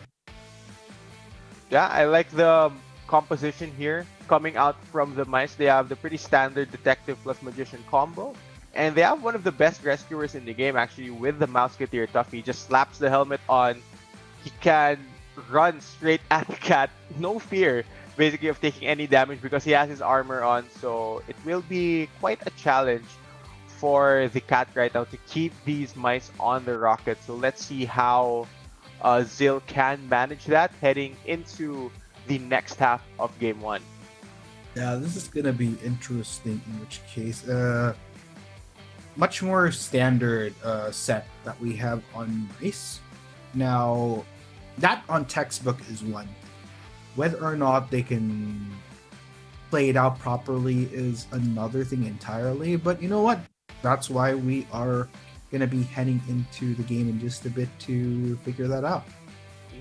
[SPEAKER 21] Yeah, I like the composition here coming out from the mice. They have the pretty standard detective plus magician combo. And they have one of the best rescuers in the game actually with the Mouseketeer Tuffy. Just slaps the helmet on. He can run straight at the cat. No fear basically of taking any damage because he has his armor on. So it will be quite a challenge for the cat right now to keep these mice on the rocket. So let's see how Zil can manage that heading into the next half of game 1.
[SPEAKER 20] Yeah, this is gonna be interesting, in which case much more standard set that we have on mice. Now that on textbook is one. Whether or not they can play it out properly is another thing entirely. But you know what? That's why we are going to be heading into the game in just a bit to figure that out.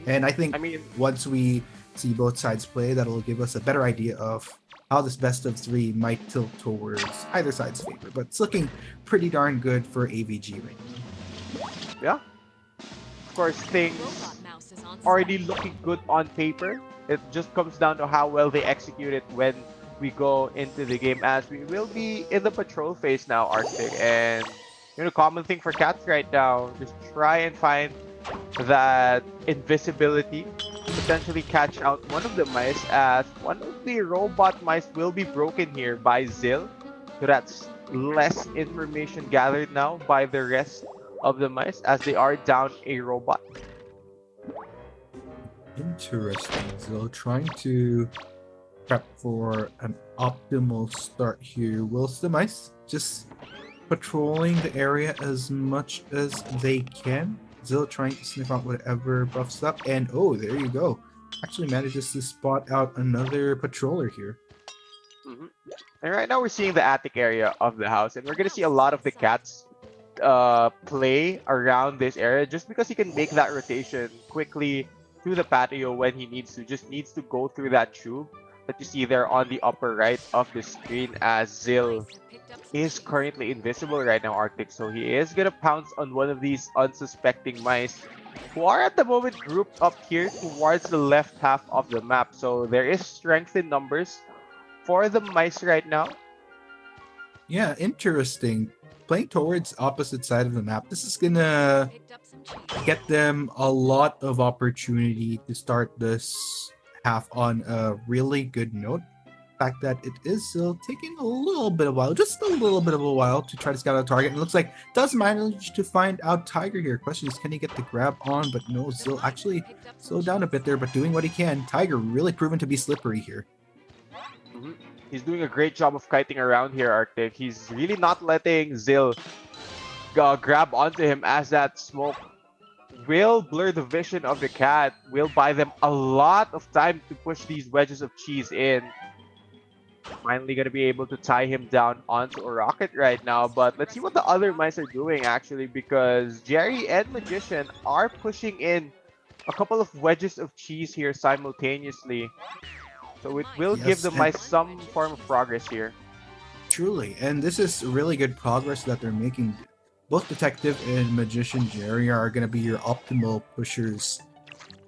[SPEAKER 20] And I think once we see both sides play, that'll give us a better idea of how this best of 3 might tilt towards either side's favor. But it's looking pretty darn good for AVG right now.
[SPEAKER 21] Yeah. Of course, things already looking good on paper. It just comes down to how well they execute it when we go into the game, as we will be in the patrol phase now, Arctic. And common thing for cats right now, just try and find that invisibility to potentially catch out one of the mice, as one of the robot mice will be broken here by Zil. So that's less information gathered now by the rest of the mice as they are down a robot.
[SPEAKER 20] Interesting. So trying to prep for an optimal start here. Whilst the mice just patrolling the area as much as they can. Zil trying to sniff out whatever buffs up. And oh, there you go. Actually manages to spot out another patroller here.
[SPEAKER 21] Mm-hmm. And right now we're seeing the attic area of the house. And we're going to see a lot of the cats play around this area just because he can make that rotation quickly through the patio when he needs to. Just needs to go through that tube that you see there on the upper right of the screen, as Zill is currently invisible right now, Arctic. So he is gonna pounce on one of these unsuspecting mice who are at the moment grouped up here towards the left half of the map. So there is strength in numbers for the mice right now.
[SPEAKER 20] Yeah, interesting. Playing towards opposite side of the map, this is gonna get them a lot of opportunity to start this half on a really good note. The fact that it is still taking a little bit of a while, just a little bit of a while to try to scout out target. And it looks like does manage to find out Tiger here. Question is, can he get the grab on? But no, Zill actually slowed down a bit there, but doing what he can. Tiger really proven to be slippery here.
[SPEAKER 21] He's doing a great job of kiting around here, Arctic. He's really not letting Zill grab onto him, as that smoke will blur the vision of the cat, will buy them a lot of time to push these wedges of cheese in. Finally gonna be able to tie him down onto a rocket right now, but let's see what the other mice are doing actually, because Jerry and Magician are pushing in a couple of wedges of cheese here simultaneously. So it will give the mice some form of progress here.
[SPEAKER 20] Truly, and this is really good progress that they're making. Both Detective and Magician Jerry are going to be your optimal pushers,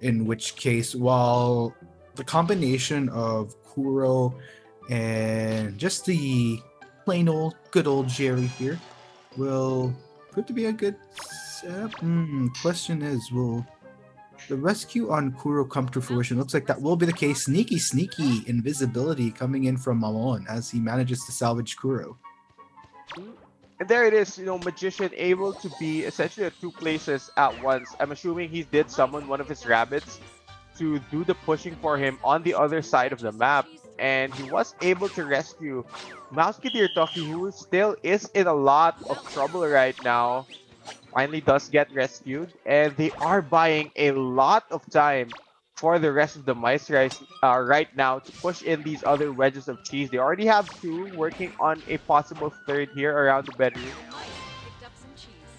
[SPEAKER 20] in which case, while the combination of Kuro and just the plain old, good old Jerry here will prove to be a good setup. Question is, will the rescue on Kuro come to fruition? Looks like that will be the case. Sneaky invisibility coming in from Malone as he manages to salvage Kuro.
[SPEAKER 21] And there it is, Magician able to be essentially at two places at once. I'm assuming he did summon one of his rabbits to do the pushing for him on the other side of the map. And he was able to rescue Mouseketeer Toffee, who still is in a lot of trouble right now. Finally does get rescued, and they are buying a lot of time for the rest of the mice right now to push in these other wedges of cheese. They already have two, working on a possible third here around the bedroom.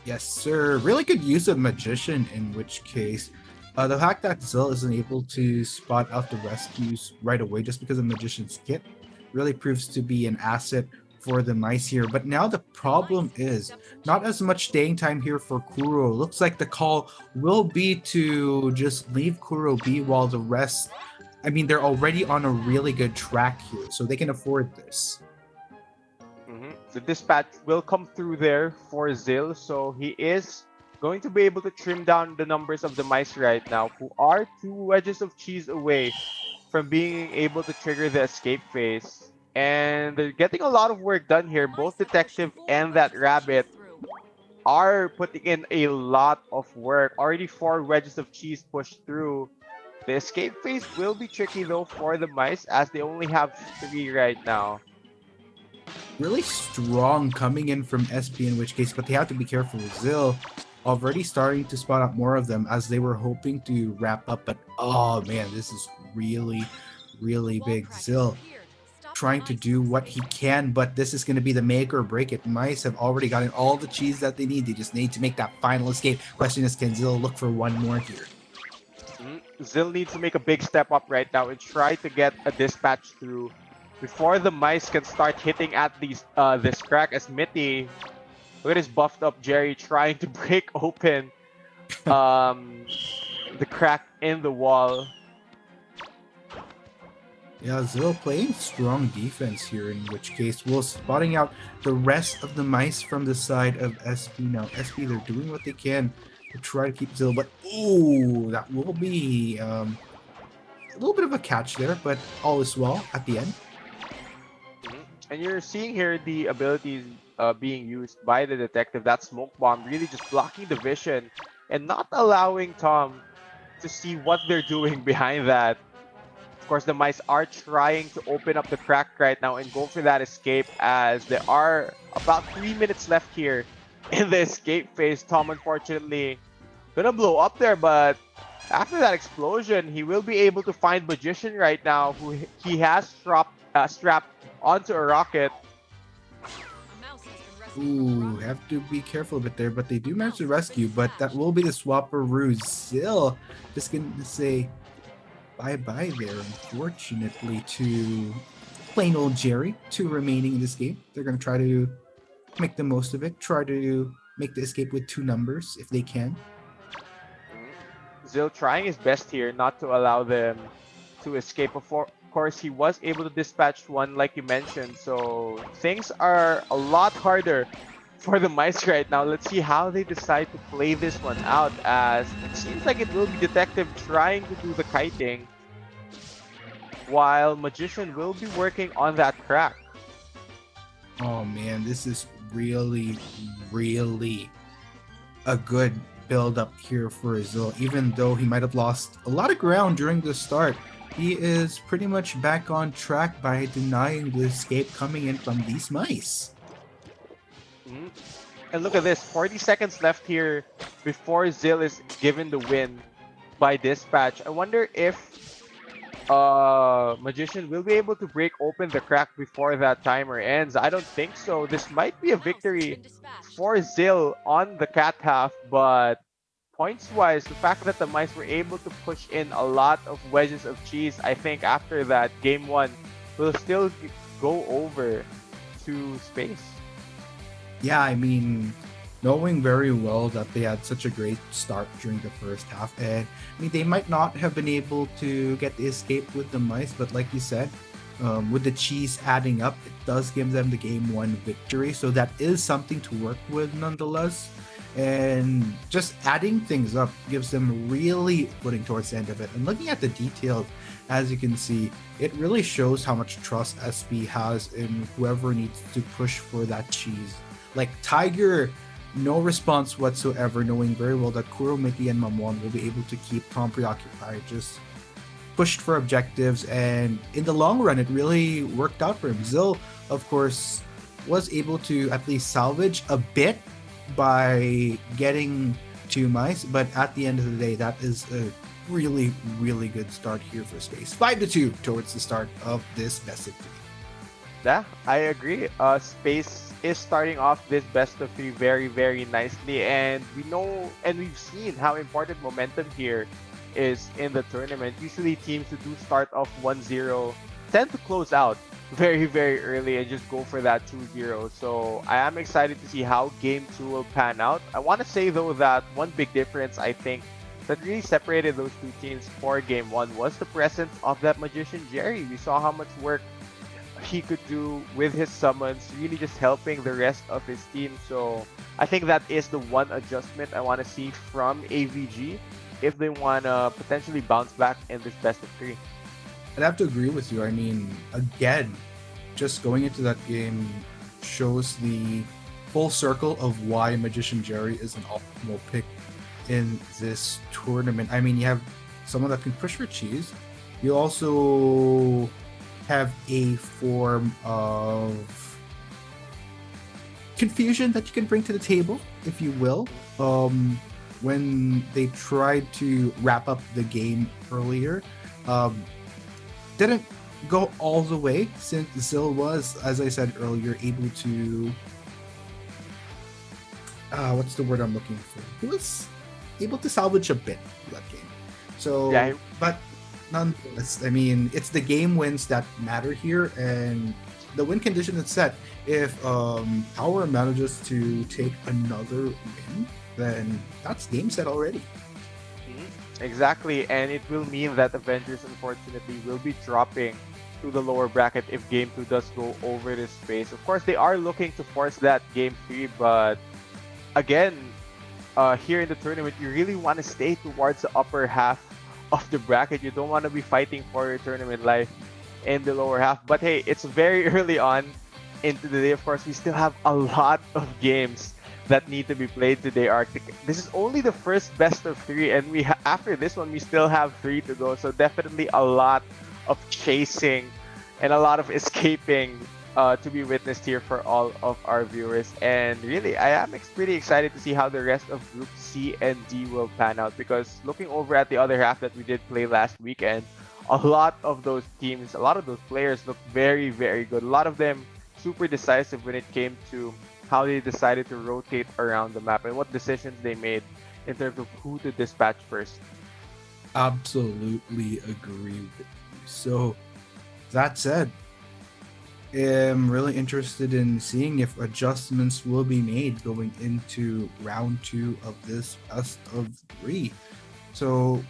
[SPEAKER 20] Yes, sir. Really good use of Magician, in which case, the fact that Zill isn't able to spot out the rescues right away just because of Magician's kit really proves to be an asset for the mice here. But now the problem is not as much staying time here for Kuro. Looks like the call will be to just leave Kuro be while the rest, they're already on a really good track here, so they can afford this.
[SPEAKER 21] The dispatch will come through there for Zill, so he is going to be able to trim down the numbers of the mice right now, who are two wedges of cheese away from being able to trigger the escape phase. And they're getting a lot of work done here. Both Detective and that rabbit are putting in a lot of work. Already 4 wedges of cheese pushed through. The escape phase will be tricky though for the mice, as they only have 3 right now.
[SPEAKER 20] Really strong coming in from SP, in which case, but they have to be careful. Zill already starting to spot out more of them as they were hoping to wrap up, but oh man, this is really big. Zill trying to do what he can, but this is going to be the make or break it. Mice have already gotten all the cheese that they need. They just need to make that final escape. Question is, can Zill look for one more here?
[SPEAKER 21] Zill needs to make a big step up right now and try to get a dispatch through before the mice can start hitting at these this crack, as Mitty, look at his buffed up Jerry trying to break open the crack in the wall.
[SPEAKER 20] Yeah, Zill playing strong defense here, in which case we're spotting out the rest of the mice from the side of SP. Now, SP, they're doing what they can to try to keep Zill, but ooh, that will be a little bit of a catch there, but all is well at the end.
[SPEAKER 21] And you're seeing here the abilities being used by the detective. That smoke bomb really just blocking the vision and not allowing Tom to see what they're doing behind that. Of course, the mice are trying to open up the crack right now and go for that escape, as there are about 3 minutes left here in the escape phase. Tom, unfortunately, gonna blow up there, but after that explosion, he will be able to find Magician right now, who he has strapped onto a rocket.
[SPEAKER 20] Ooh, have to be careful a bit there, but they do manage to rescue, but that will be the swapperoo. Zill just gonna say, bye-bye there, unfortunately, to plain old Jerry, 2 remaining in this game. They're going to try to make the most of it, try to make the escape with 2 numbers if they can.
[SPEAKER 21] Zill trying his best here not to allow them to escape. Of course, he was able to dispatch one like you mentioned, so things are a lot harder for the mice right now. Let's see how they decide to play this one out, as it seems like it will be Detective trying to do the kiting, while Magician will be working on that crack.
[SPEAKER 20] Oh man, this is really, really a good build up here for Azul. Even though he might have lost a lot of ground during the start, he is pretty much back on track by denying the escape coming in from these mice.
[SPEAKER 21] And look at this, 40 seconds left here before Zill is given the win by dispatch. I wonder if Magician will be able to break open the crack before that timer ends. I don't think so. This might be a victory for Zill on the cat half, but points-wise, the fact that the mice were able to push in a lot of wedges of cheese, I think after that, game 1 will still go over to space.
[SPEAKER 20] Yeah, I mean, knowing very well that they had such a great start during the first half, and I mean, they might not have been able to get the escape with the mice, but like you said, with the cheese adding up, it does give them the game 1 victory, so that is something to work with nonetheless. And just adding things up gives them really footing towards the end of it. And looking at the details, as you can see, it really shows how much trust SB has in whoever needs to push for that cheese. Like Tiger, no response whatsoever, knowing very well that Kuro, Mickey, and Mamon will be able to keep Tom preoccupied, just pushed for objectives, and in the long run, it really worked out for him. Zill, of course, was able to at least salvage a bit by getting 2 mice, but at the end of the day, that is a really, really good start here for Space. 5-2 towards the start of this best of 3.
[SPEAKER 21] Yeah, I agree. Space is starting off this best of 3 very, very nicely, and we know and we've seen how important momentum here is in the tournament. Usually teams who do start off 1-0 tend to close out very, very early and just go for that 2-0. So I am excited to see how game 2 will pan out. I want to say though that one big difference I think that really separated those 2 teams for game 1 was the presence of that Magician Jerry. We saw how much work he could do with his summons, really just helping the rest of his team. So I think that is the one adjustment I want to see from AVG if they want to potentially bounce back in this best of 3.
[SPEAKER 20] I'd have to agree with you. I mean, again, just going into that game shows the full circle of why Magician Jerry is an optimal pick in this tournament. I mean, you have someone that can push for cheese. You also have a form of confusion that you can bring to the table, if you will. When they tried to wrap up the game earlier, didn't go all the way, since Zill was, as I said earlier, able to what's the word I'm looking for? He was able to salvage a bit of that game. So,
[SPEAKER 21] yeah,
[SPEAKER 20] but nonetheless, I mean, it's the game wins that matter here, and the win condition is set. If Power manages to take another win, then that's game set already.
[SPEAKER 21] Exactly, and it will mean that Avengers unfortunately will be dropping to the lower bracket if game 2 does go over this space. Of course, they are looking to force that game 3, but again, here in the tournament, you really want to stay towards the upper half of the bracket. You don't want to be fighting for your tournament life in the lower half. But hey, it's very early on into the day. Of course, we still have a lot of games that need to be played today, Arctic. This is only the first best of 3, and we after this one, we still have 3 to go. So definitely a lot of chasing and a lot of escaping to be witnessed here for all of our viewers. And really, I am pretty excited to see how the rest of Group C and D will pan out, because looking over at the other half that we did play last weekend, a lot of those teams, a lot of those players look very, very good. A lot of them super decisive when it came to how they decided to rotate around the map and what decisions they made in terms of who to dispatch first.
[SPEAKER 20] absolutely agree with you. So, that said, am really interested in seeing if adjustments will be made going into round 2 of this best of 3. So,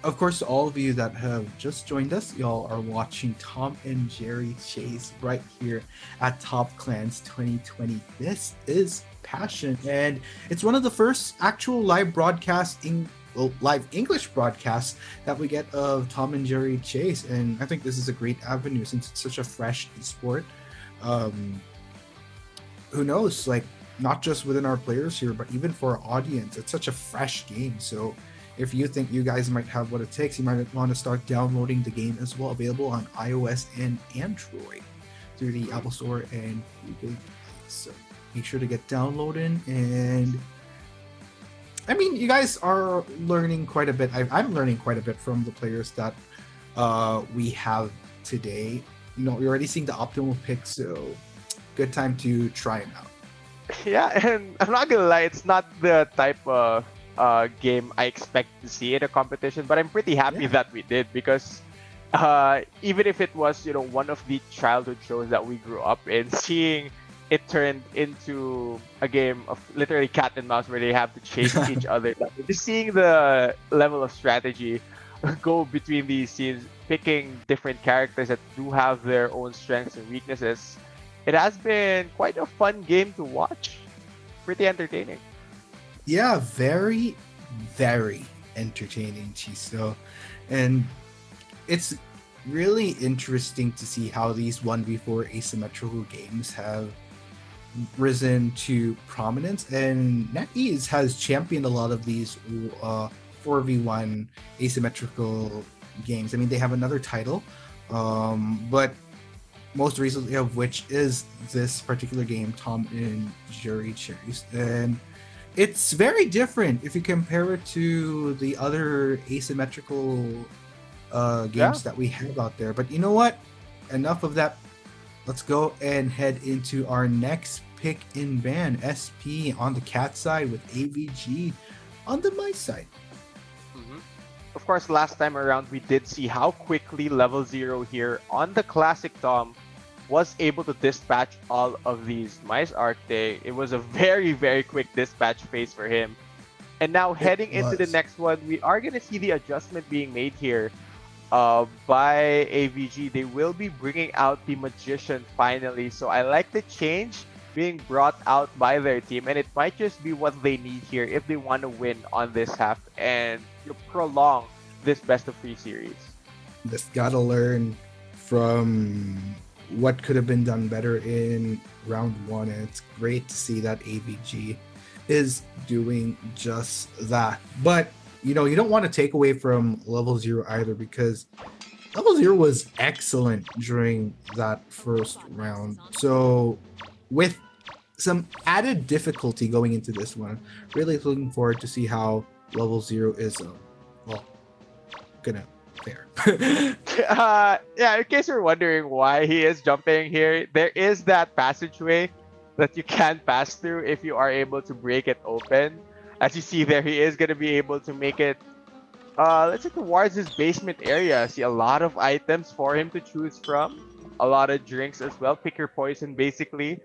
[SPEAKER 20] of course, to all of you that have just joined us, y'all are watching Tom and Jerry Chase right here at Top Clans 2020. This is Passion, and it's one of the first actual live live English broadcasts that we get of Tom and Jerry Chase, and I think this is a great avenue since it's such a fresh sport. Who knows, like, not just within our players here, but even for our audience, it's such a fresh game. So if you think you guys might have what it takes, you might want to start downloading the game as well, available on iOS and Android through the Apple Store and Google Play. So make sure to get downloaded. And I mean, you guys are learning quite a bit. I'm learning quite a bit from the players that we have today. You know, you're already seeing the optimal pick, so good time to try them out.
[SPEAKER 21] Yeah, and I'm not gonna lie, it's not the type of game I expect to see in a competition, but I'm pretty happy that we did, because even if it was, you know, one of the childhood shows that we grew up in, seeing it turned into a game of literally cat and mouse where they have to chase each other, just seeing the level of strategy go between these scenes, picking different characters that do have their own strengths and weaknesses, it has been quite a fun game to watch. Pretty entertaining.
[SPEAKER 20] Yeah, very, very entertaining, Chiso. And it's really interesting to see how these 1v4 asymmetrical games have risen to prominence. And NetEase has championed a lot of these 4v1 asymmetrical games. I mean, they have another title, but most recently of which is this particular game, Tom and Jerry Chase. And it's very different if you compare it to the other asymmetrical games that we have out there. But you know what? Enough of that. Let's go and head into our next pick in ban. SP on the cat side with AVG on the mice side.
[SPEAKER 21] Of course, last time around, we did see how quickly Level 0 here on the classic Tom was able to dispatch all of these mice Arctic. It was a very, very quick dispatch phase for him. And now heading into the next one, we are going to see the adjustment being made here by AVG. They will be bringing out the Magician finally. So I like the change being brought out by their team, and it might just be what they need here if they want to win on this half and prolong this best of 3 series.
[SPEAKER 20] Just gotta learn from what could have been done better in round 1, and it's great to see that AVG is doing just that. But you know, you don't want to take away from Level 0 either, because Level 0 was excellent during that first round. So with some added difficulty going into this one, really looking forward to see how Level 0 is gonna fare.
[SPEAKER 21] Yeah, in case you're wondering why he is jumping here, there is that passageway that you can pass through if you are able to break it open. As you see there, he is going to be able to make it, let's say, towards his basement area. See a lot of items for him to choose from, a lot of drinks as well. Pick your poison, basically.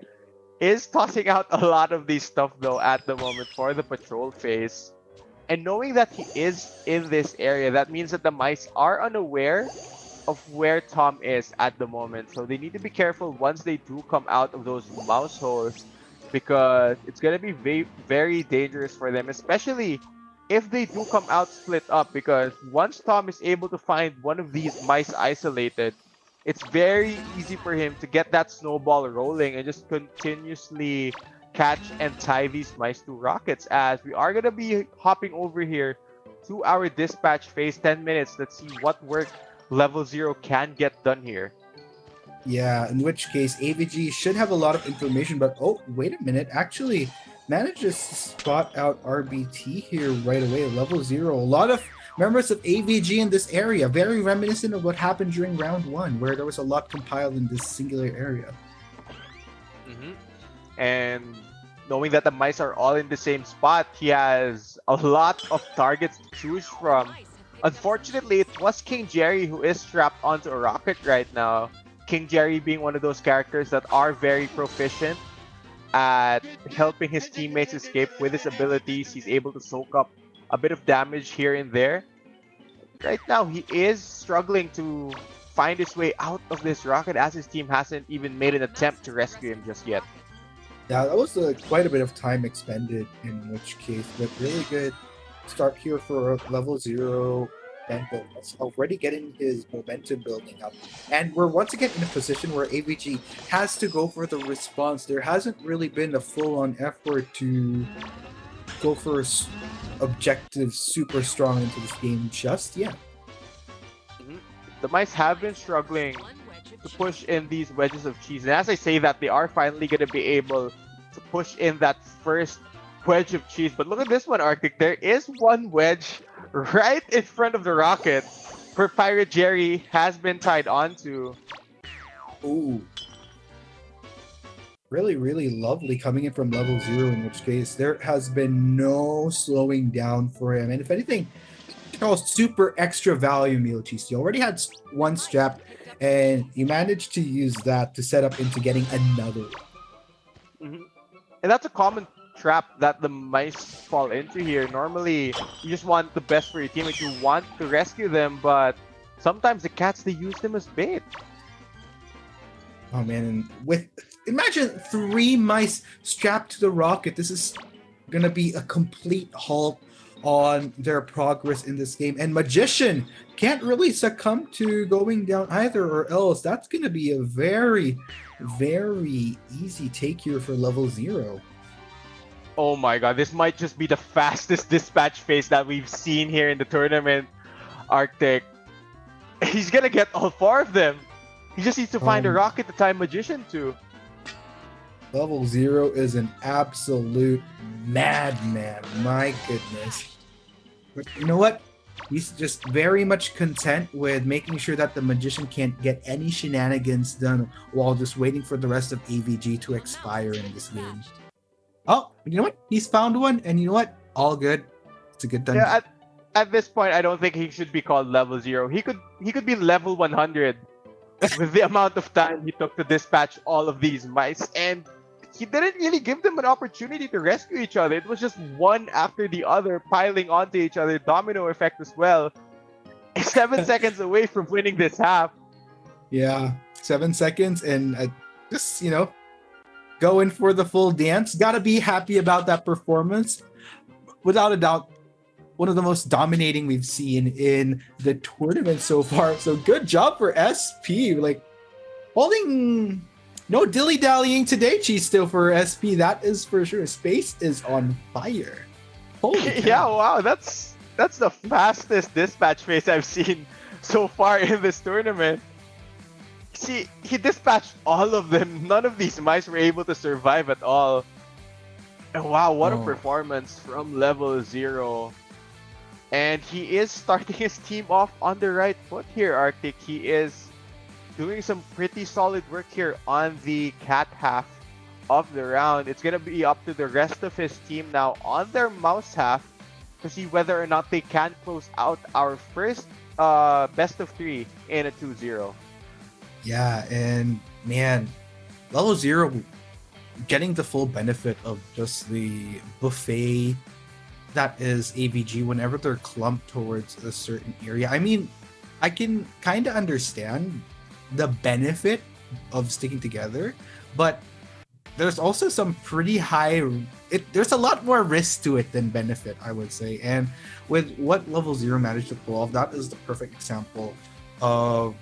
[SPEAKER 21] Is tossing out a lot of these stuff though at the moment for the patrol phase. And knowing that he is in this area, that means that the mice are unaware of where Tom is at the moment. So they need to be careful once they do come out of those mouse holes, because it's going to be very dangerous for them, especially if they do come out split up, because once Tom is able to find one of these mice isolated, it's very easy for him to get that snowball rolling and just continuously catch and tie these mice to rockets. As we are going to be hopping over here to our dispatch phase, 10 minutes. Let's see what work Level 0 can get done here.
[SPEAKER 20] Yeah, in which case AVG should have a lot of information, but oh, wait a minute, actually manages to spot out RBT here right away. Level 0, a lot of members of AVG in this area, very reminiscent of what happened during round 1, where there was a lot compiled in this singular area.
[SPEAKER 21] And knowing that the mice are all in the same spot, he has a lot of targets to choose from. Unfortunately, it was King Jerry who is strapped onto a rocket right now. King Jerry being one of those characters that are very proficient at helping his teammates escape with his abilities. He's able to soak up a bit of damage here and there. Right now, he is struggling to find his way out of this rocket as his team hasn't even made an attempt to rescue him just yet.
[SPEAKER 5] Yeah, that was quite a bit of time expended in which case, but really good start here for level 0. Bengal that's already getting his momentum building up. And we're once again in a position where AVG has to go for the response. There hasn't really been a full-on effort to go for objectives super strong into this game just yet.
[SPEAKER 21] The mice have been struggling to push in these wedges of cheese. And as I say that, they are finally going to be able to push in that first wedge of cheese. But look at this one, Arctic. There is one wedge right in front of the rocket where Pirate Jerry has been tied onto.
[SPEAKER 5] Ooh. Really, really lovely coming in from level 0, in which case there has been no slowing down for him. And if anything, super extra value meal cheese. You already had one strap, and you managed to use that to set up into getting another one.
[SPEAKER 21] And that's a common trap that the mice fall into here. Normally, you just want the best for your teammate. You want to rescue them, but sometimes the cats, they use them as bait.
[SPEAKER 5] Oh man, and imagine 3 mice strapped to the rocket. This is gonna be a complete halt on their progress in this game. And Magician can't really succumb to going down either, or else that's gonna be a very, very easy take here for level 0.
[SPEAKER 21] Oh my god, this might just be the fastest dispatch phase that we've seen here in the tournament, Arctic. He's gonna get all 4 of them. He just needs to find a rocket to tie Magician to.
[SPEAKER 5] Level 0 is an absolute madman. My goodness. But you know what? He's just very much content with making sure that the Magician can't get any shenanigans done while just waiting for the rest of AVG to expire in this game. Oh, you know what? He's found one, and you know what? All good. It's a good done.
[SPEAKER 21] Yeah, at this point, I don't think he should be called level 0. He could be level 100 with the amount of time he took to dispatch all of these mice, and he didn't really give them an opportunity to rescue each other. It was just one after the other piling onto each other, domino effect as well. 7 seconds away from winning this half.
[SPEAKER 5] Yeah, 7 seconds, and just, going for the full dance. Gotta be happy about that performance. Without a doubt, one of the most dominating we've seen in the tournament so far. So good job for SP. Like, holding no dilly-dallying today, Cheese, still for SP. That is for sure. Space is on fire. Holy
[SPEAKER 21] Yeah, wow, that's the fastest dispatch phase I've seen so far in this tournament. See, he dispatched all of them. None of these mice were able to survive at all. And wow, what a performance from level 0. And he is starting his team off on the right foot here, Arctic. He is doing some pretty solid work here on the cat half of the round. It's going to be up to the rest of his team now on their mouse half to see whether or not they can close out our first best of 3 in a 2-0.
[SPEAKER 5] Yeah, and man, level 0 getting the full benefit of just the buffet that is AVG whenever they're clumped towards a certain area. I mean, I can kind of understand the benefit of sticking together, but there's also some pretty high there's a lot more risk to it than benefit, I would say. And with what level 0 managed to pull off, that is the perfect example of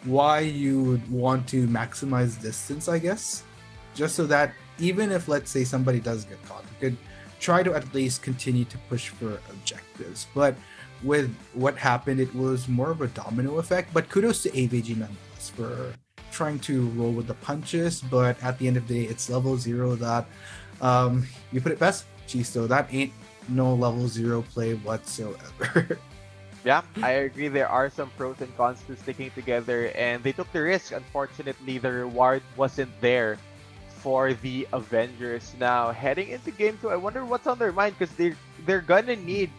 [SPEAKER 5] why you would want to maximize distance, I guess, just so that even if, let's say, somebody does get caught, you could try to at least continue to push for objectives. But with what happened, it was more of a domino effect. But kudos to AVG nonetheless for trying to roll with the punches. But at the end of the day, it's level 0 that you put it best, Chisto. That ain't no level 0 play whatsoever.
[SPEAKER 21] Yeah, I agree. There are some pros and cons to sticking together, and they took the risk. Unfortunately, the reward wasn't there for the Avengers. Now, heading into Game 2, I wonder what's on their mind, because they're gonna need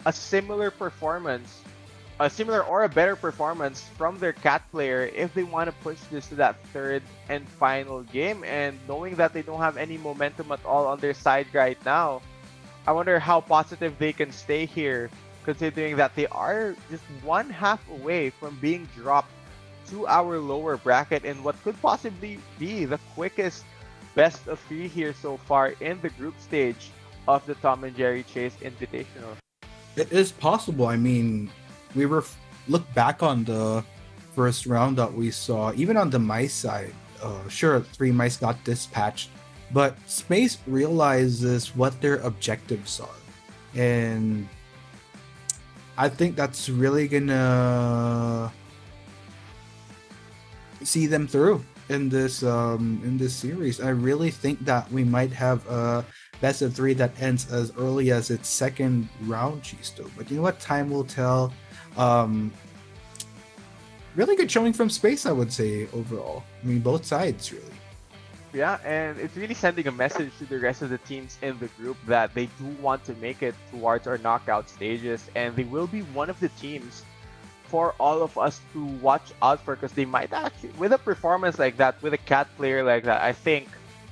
[SPEAKER 21] a similar performance a similar or a better performance from their cat player if they want to push this to that third and final game. And knowing that they don't have any momentum at all on their side right now, I wonder how positive they can stay here, considering that they are just one half away from being dropped to our lower bracket in what could possibly be the quickest best of 3 here so far in the group stage of the Tom and Jerry Chase Invitational.
[SPEAKER 5] It is possible. I mean, we were look back on the first round that we saw, even on the mice side. Sure, 3 mice got dispatched, but Space realizes what their objectives are, and I think that's really gonna see them through in this series. I really think that we might have a best of 3 that ends as early as its second round, Chisto. But you know what? Time will tell. Really good showing from Space, I would say, overall. I mean, both sides, really.
[SPEAKER 21] Yeah, and it's really sending a message to the rest of the teams in the group that they do want to make it towards our knockout stages, and they will be one of the teams for all of us to watch out for, because they might actually, with a performance like that, with a cat player like that, I think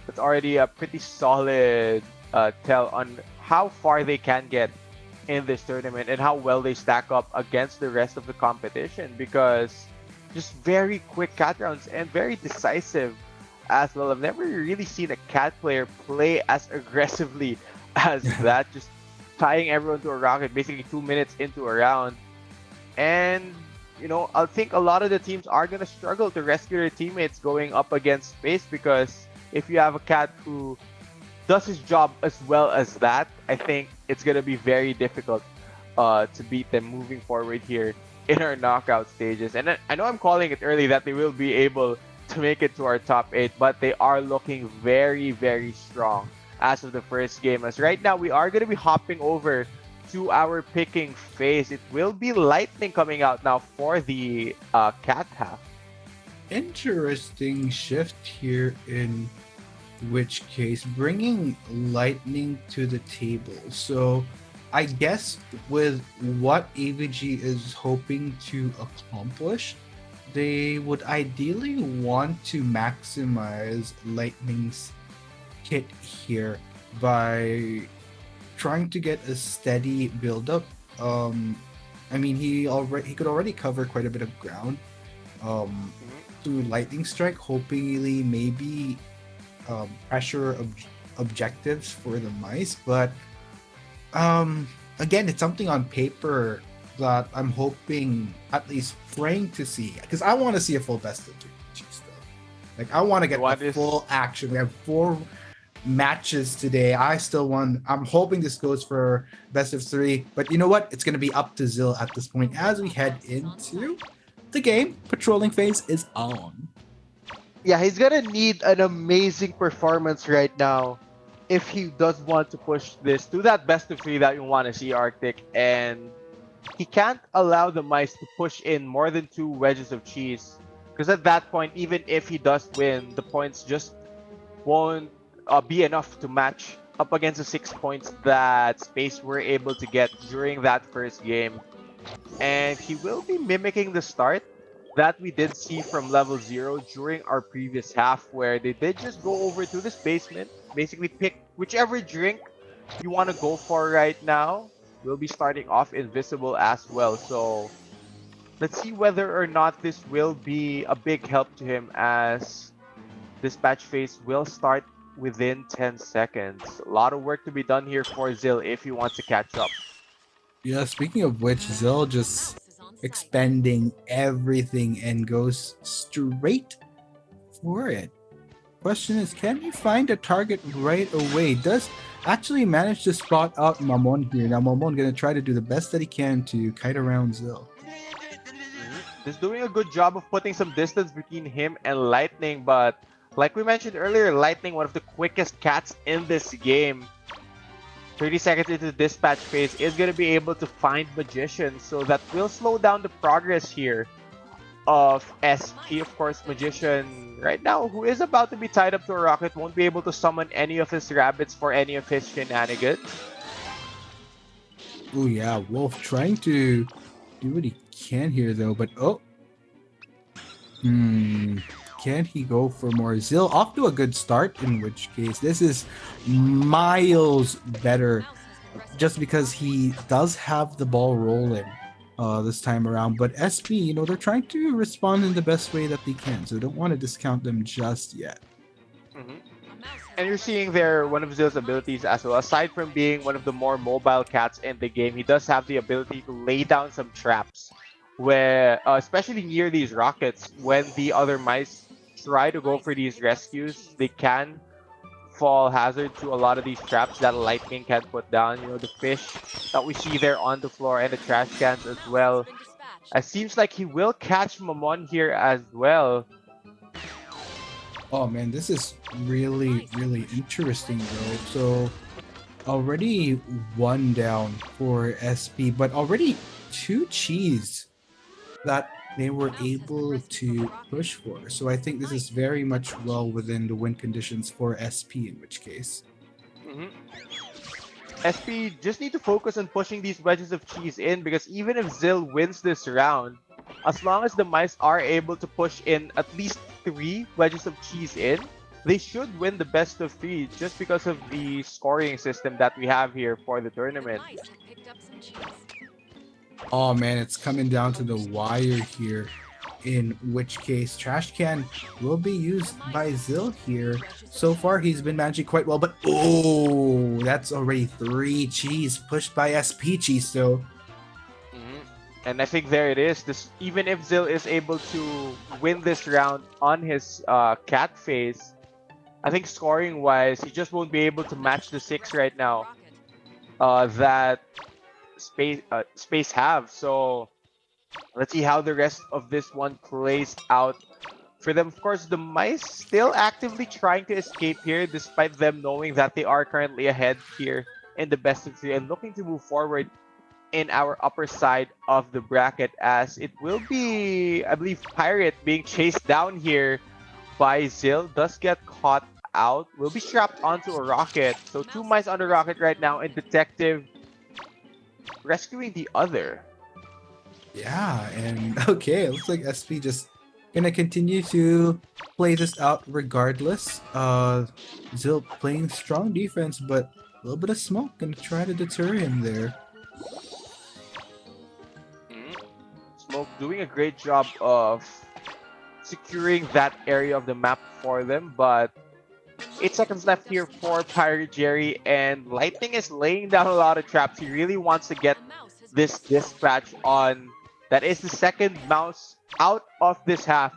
[SPEAKER 21] it's already a pretty solid tell on how far they can get in this tournament and how well they stack up against the rest of the competition, because just very quick cat rounds and very decisive as well. I've never really seen a cat player play as aggressively as that, just tying everyone to a rocket basically 2 minutes into a round. And, you know, I think a lot of the teams are going to struggle to rescue their teammates going up against Space, because if you have a cat who does his job as well as that, I think it's going to be very difficult to beat them moving forward here in our knockout stages. And I know I'm calling it early that they will be able to make it to our top 8, but they are looking very, very strong as of the first game. As right now, we are going to be hopping over to our picking phase. It will be Lightning coming out now for the cat half.
[SPEAKER 5] Interesting shift here, in which case bringing Lightning to the table. So I guess with what AVG is hoping to accomplish, they would ideally want to maximize Lightning's kit here by trying to get a steady build-up. I mean, he could already cover quite a bit of ground through Lightning Strike, hopefully maybe pressure objectives for the mice. But again, it's something on paper that I'm hoping, at least praying to see, because I want to see a full best of 3. Like, I want to get the full action. We have 4 matches today. I'm hoping this goes for best of 3, but you know what? It's going to be up to Zill at this point as we head into the game. Patrolling phase is on.
[SPEAKER 21] Yeah, he's gonna need an amazing performance right now if he does want to push this to that best of 3 that you want to see, Arctic. And he can't allow the mice to push in more than 2 wedges of cheese, because at that point, even if he does win, the points just won't be enough to match up against the 6 points that Space were able to get during that first game. And he will be mimicking the start that we did see from level 0 during our previous half, where they did just go over to this basement, basically pick whichever drink you want to go for right now. We'll be starting off invisible as well, so let's see whether or not this will be a big help to him, as dispatch phase will start within 10 seconds. A lot of work to be done here for Zill if he wants to catch up.
[SPEAKER 5] Yeah, speaking of which, Zill just expending everything and goes straight for it. Question is, can he find a target right away? Does actually manage to spot out Mamon here. Now Mamon gonna try to do the best that he can to kite around Zill.
[SPEAKER 21] He's doing a good job of putting some distance between him and Lightning, but like we mentioned earlier, Lightning, one of the quickest cats in this game. 30 seconds into the dispatch phase, is going to be able to find Magician, so that will slow down the progress here of SP. Of course, Magician right now, who is about to be tied up to a rocket, won't be able to summon any of his rabbits for any of his shenanigans.
[SPEAKER 5] Oh yeah, Wolf trying to do what he
[SPEAKER 20] can here though, but can he go for more? Zill off to a good start, in which case this is miles better just because he does have the ball rolling this time around. But SP, they're trying to respond in the best way that they can, so don't want to discount them just yet.
[SPEAKER 21] And you're seeing there one of Zill's abilities as well. Aside from being one of the more mobile cats in the game, he does have the ability to lay down some traps, where especially near these rockets, when the other mice try to go for these rescues, they can fall hazard to a lot of these traps that lightning can put down. The fish that we see there on the floor and the trash cans as well. It seems like he will catch Mamon here as well.
[SPEAKER 20] Oh man, this is really, really interesting though. So already one down for SP, but already 2 cheese that they were able to push for. So I think this is very much well within the win conditions for SP, in which case.
[SPEAKER 21] SP just need to focus on pushing these wedges of cheese in, because even if Zill wins this round, as long as the mice are able to push in at least 3 wedges of cheese in, they should win the best of 3 just because of the scoring system that we have here for the tournament.
[SPEAKER 20] Oh man, it's coming down to the wire here, in which case Trash Can will be used by Zill here. So far he's been managing quite well, but that's already 3 cheese pushed by SP cheese though.
[SPEAKER 21] And I think there it is. Even if Zill is able to win this round on his cat phase, I think scoring wise, he just won't be able to match the 6 right now that space have. So let's see how the rest of this one plays out for them. Of course, the mice still actively trying to escape here, despite them knowing that they are currently ahead here in the best of 3 and looking to move forward in our upper side of the bracket, as it will be, I believe, Pirate being chased down here by Zill, does get caught out, will be strapped onto a rocket. So 2 mice on the rocket right now, and Detective rescuing the other.
[SPEAKER 20] Yeah, and okay, it looks like SP just gonna continue to play this out regardless. Zill playing strong defense, but a little bit of smoke gonna try to deter him there.
[SPEAKER 21] Smoke doing a great job of securing that area of the map for them, but 8 seconds left here for Pirate Jerry, and Lightning is laying down a lot of traps. He really wants to get this dispatch on. That is the second mouse out of this half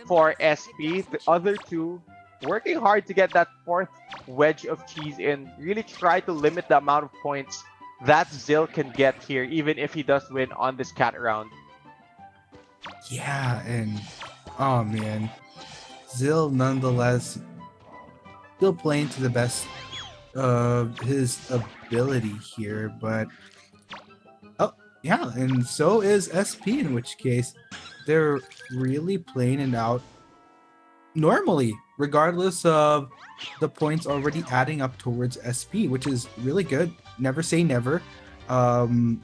[SPEAKER 21] for SP. The other 2 working hard to get that 4th wedge of cheese in. Really try to limit the amount of points that Zill can get here, even if he does win on this cat round.
[SPEAKER 20] Yeah, and oh man, Zill nonetheless still playing to the best of his ability here, but yeah, and so is SP, in which case they're really playing it out normally, regardless of the points already adding up towards SP, which is really good. Never say never. Zill,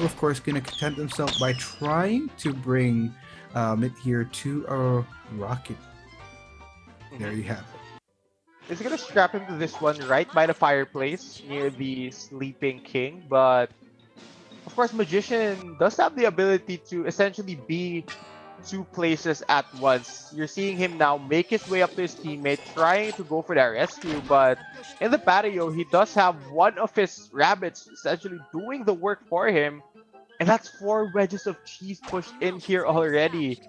[SPEAKER 20] of course, going to content himself by trying to bring it here to a rocket. There you have it.
[SPEAKER 21] He's going to strap him to this one right by the fireplace near the Sleeping King, but of course, Magician does have the ability to essentially be 2 places at once. You're seeing him now make his way up to his teammate, trying to go for that rescue, but in the patio, he does have one of his rabbits essentially doing the work for him, and that's 4 wedges of cheese pushed in here already.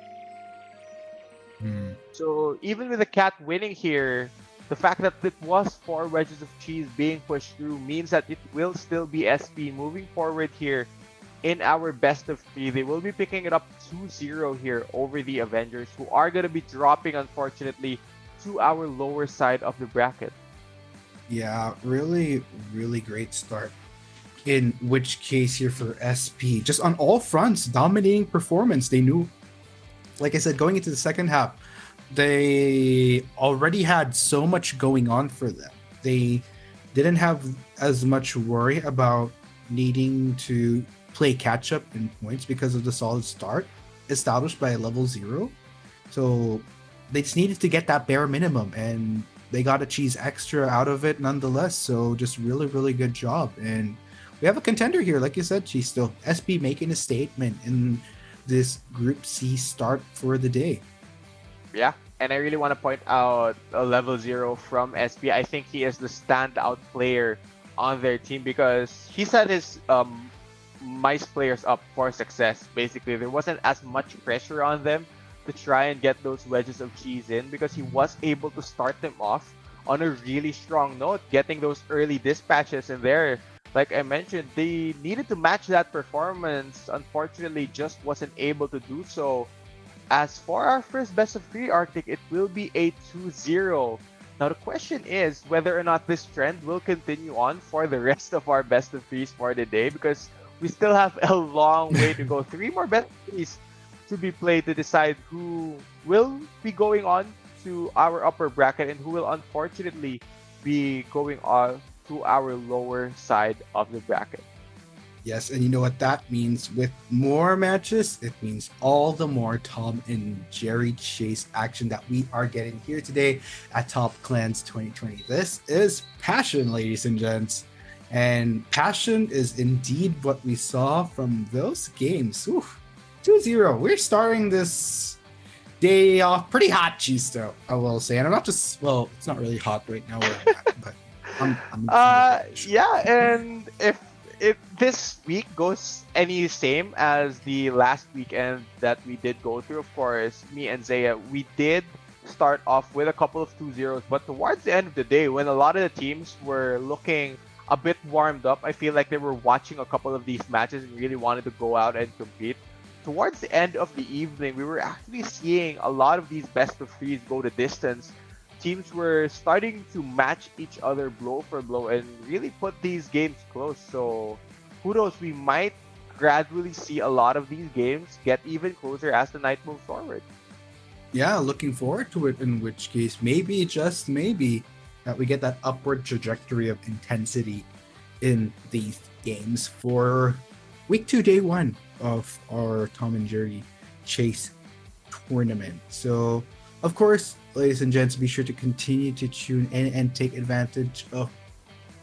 [SPEAKER 21] So even with the cat winning here, the fact that it was 4 wedges of cheese being pushed through means that it will still be SP moving forward here in our best of 3. They will be picking it up 2-0 here over the Avengers, who are going to be dropping, unfortunately, to our lower side of the bracket.
[SPEAKER 20] Yeah, really, really great start. In which case here for SP, just on all fronts, dominating performance. They knew, like I said, going into the second half, they already had so much going on for them. They didn't have as much worry about needing to
[SPEAKER 5] play catch up in points because of the solid start established by level 0. So they just needed to get that bare minimum, and they got a cheese extra out of it nonetheless. So just really, really good job. And we have a contender here, like you said, Chisto. SB making a statement in this Group C start for the day.
[SPEAKER 21] Yeah, and I really want to point out a level 0 from SB. I think he is the standout player on their team because he set his mice players up for success. Basically, there wasn't as much pressure on them to try and get those wedges of cheese in because he was able to start them off on a really strong note, getting those early dispatches in there. Like I mentioned, they needed to match that performance. Unfortunately, just wasn't able to do so. As for our first best of 3 Arctic, it will be a 2-0. Now the question is whether or not this trend will continue on for the rest of our best of 3s for the day, because we still have a long way to go. 3 more best of 3s to be played to decide who will be going on to our upper bracket and who will unfortunately be going on to our lower side of the bracket.
[SPEAKER 5] Yes, and you know what that means? With more matches, it means all the more Tom and Jerry Chase action that we are getting here today at Top Clans 2020. This is passion, ladies and gents. And passion is indeed what we saw from those games. Oof, 2-0. We're starting this day off pretty hot, Chisto, I will say. And I'm not just, well, it's not really hot right now where I'm at, but
[SPEAKER 21] yeah, and if this week goes any same as the last weekend that we did go through, of course, me and Zaya, we did start off with a couple of 2-0s, but towards the end of the day, when a lot of the teams were looking a bit warmed up, I feel like they were watching a couple of these matches and really wanted to go out and compete. Towards the end of the evening, we were actually seeing a lot of these best of 3s go the distance. Teams were starting to match each other blow for blow and really put these games close. So who knows, we might gradually see a lot of these games get even closer as the night moves forward.
[SPEAKER 5] Yeah, looking forward to it, in which case, maybe, just maybe, that we get that upward trajectory of intensity in these games for week 2, day 1 of our Tom and Jerry Chase tournament. So, of course, ladies and gents, be sure to continue to tune in and take advantage of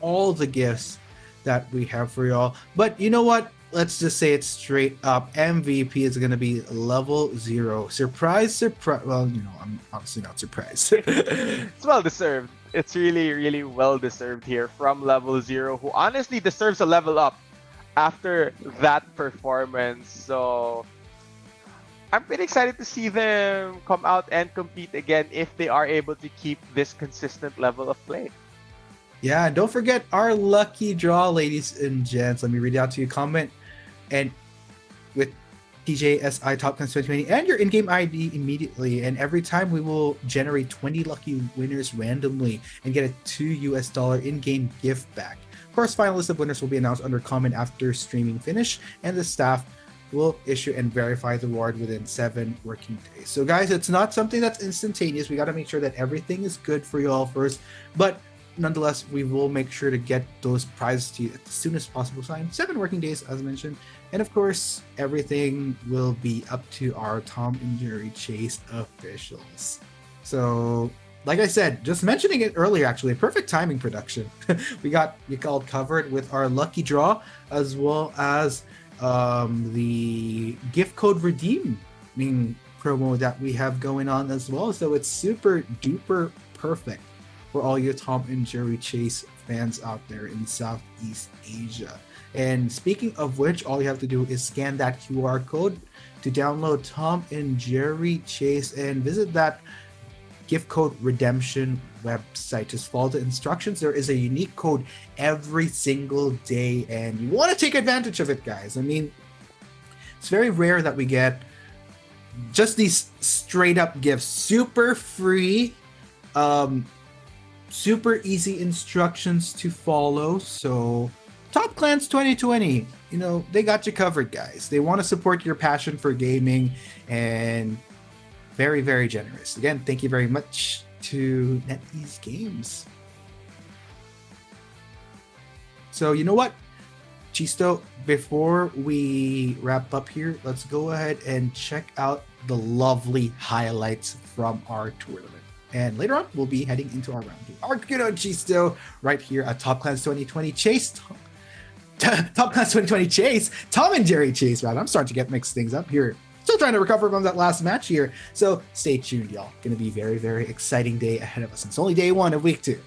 [SPEAKER 5] all the gifts that we have for y'all. But you know what? Let's just say it straight up. MVP is going to be level 0. Surprise, surprise. Well, you know, I'm obviously not surprised.
[SPEAKER 21] It's well deserved. It's really, really well deserved here from level 0, who honestly deserves a level up after that performance. So I'm pretty excited to see them come out and compete again if they are able to keep this consistent level of play.
[SPEAKER 5] Yeah, don't forget our lucky draw, ladies and gents. Let me read out to you comment and with TJSI Top Clans 2020 and your in-game ID immediately. And every time we will generate 20 lucky winners randomly and get a $2 in-game gift back. Of course, final list of winners will be announced under comment after streaming finish, and the staff will issue and verify the reward within 7 working days. So guys, it's not something that's instantaneous. We got to make sure that everything is good for you all first, but nonetheless, we will make sure to get those prizes to you as soon as possible. So in 7 working days, as mentioned. And of course, everything will be up to our Tom and Jerry Chase officials. So, like I said, just mentioning it earlier, actually, perfect timing production. we got all covered with our lucky draw, as well as the gift code redeeming promo that we have going on as well. So it's super duper perfect for all you Tom and Jerry Chase fans out there in Southeast Asia. And speaking of which, all you have to do is scan that QR code to download Tom and Jerry Chase and visit that gift code redemption website. Just follow the instructions. There is a unique code every single day, and you want to take advantage of it, guys. I mean, it's very rare that we get just these straight up gifts, super free, super easy instructions to follow. So Top Clans 2020, you know, they got you covered, guys. They want to support your passion for gaming, and very, very generous. Again, thank you very much to NetEase Games. So you know what? Chisto, before we wrap up here, let's go ahead and check out the lovely highlights from our tournament. And later on, we'll be heading into our round 2. Arcuno Chisto right here at Top Clans 2020 Chase. Top Clans 2020 Chase. Tom and Jerry Chase, rather. I'm starting to get mixed things up here. Still trying to recover from that last match here. So stay tuned, y'all. Going to be very, very exciting day ahead of us. It's only day 1 of week 2.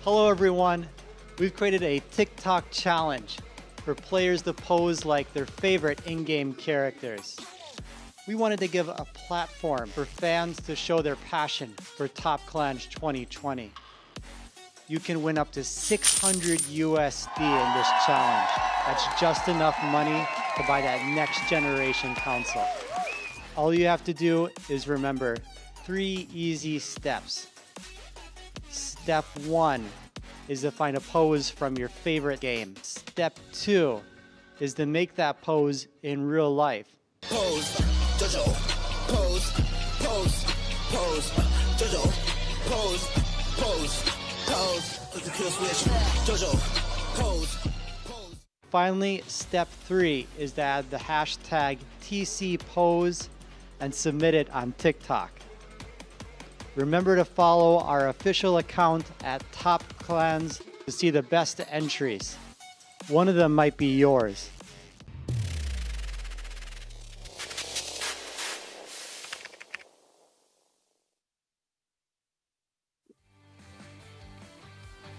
[SPEAKER 10] Hello everyone. We've created a TikTok challenge for players to pose like their favorite in-game characters. We wanted to give a platform for fans to show their passion for Top Clans 2020. You can win up to 600 USD in this challenge. That's just enough money to buy that next generation console. All you have to do is remember 3 easy steps. Step 1 is to find a pose from your favorite game. Step 2 is to make that pose in real life.
[SPEAKER 18] Pose, Jojo, pose, pose, pose, Jojo, pose, pose, pose, click the kill switch, Jojo, pose.
[SPEAKER 10] Finally, step 3 is to add the hashtag TCPose and submit it on TikTok. Remember to follow our official account at Top Clans to see the best entries. One of them might be yours.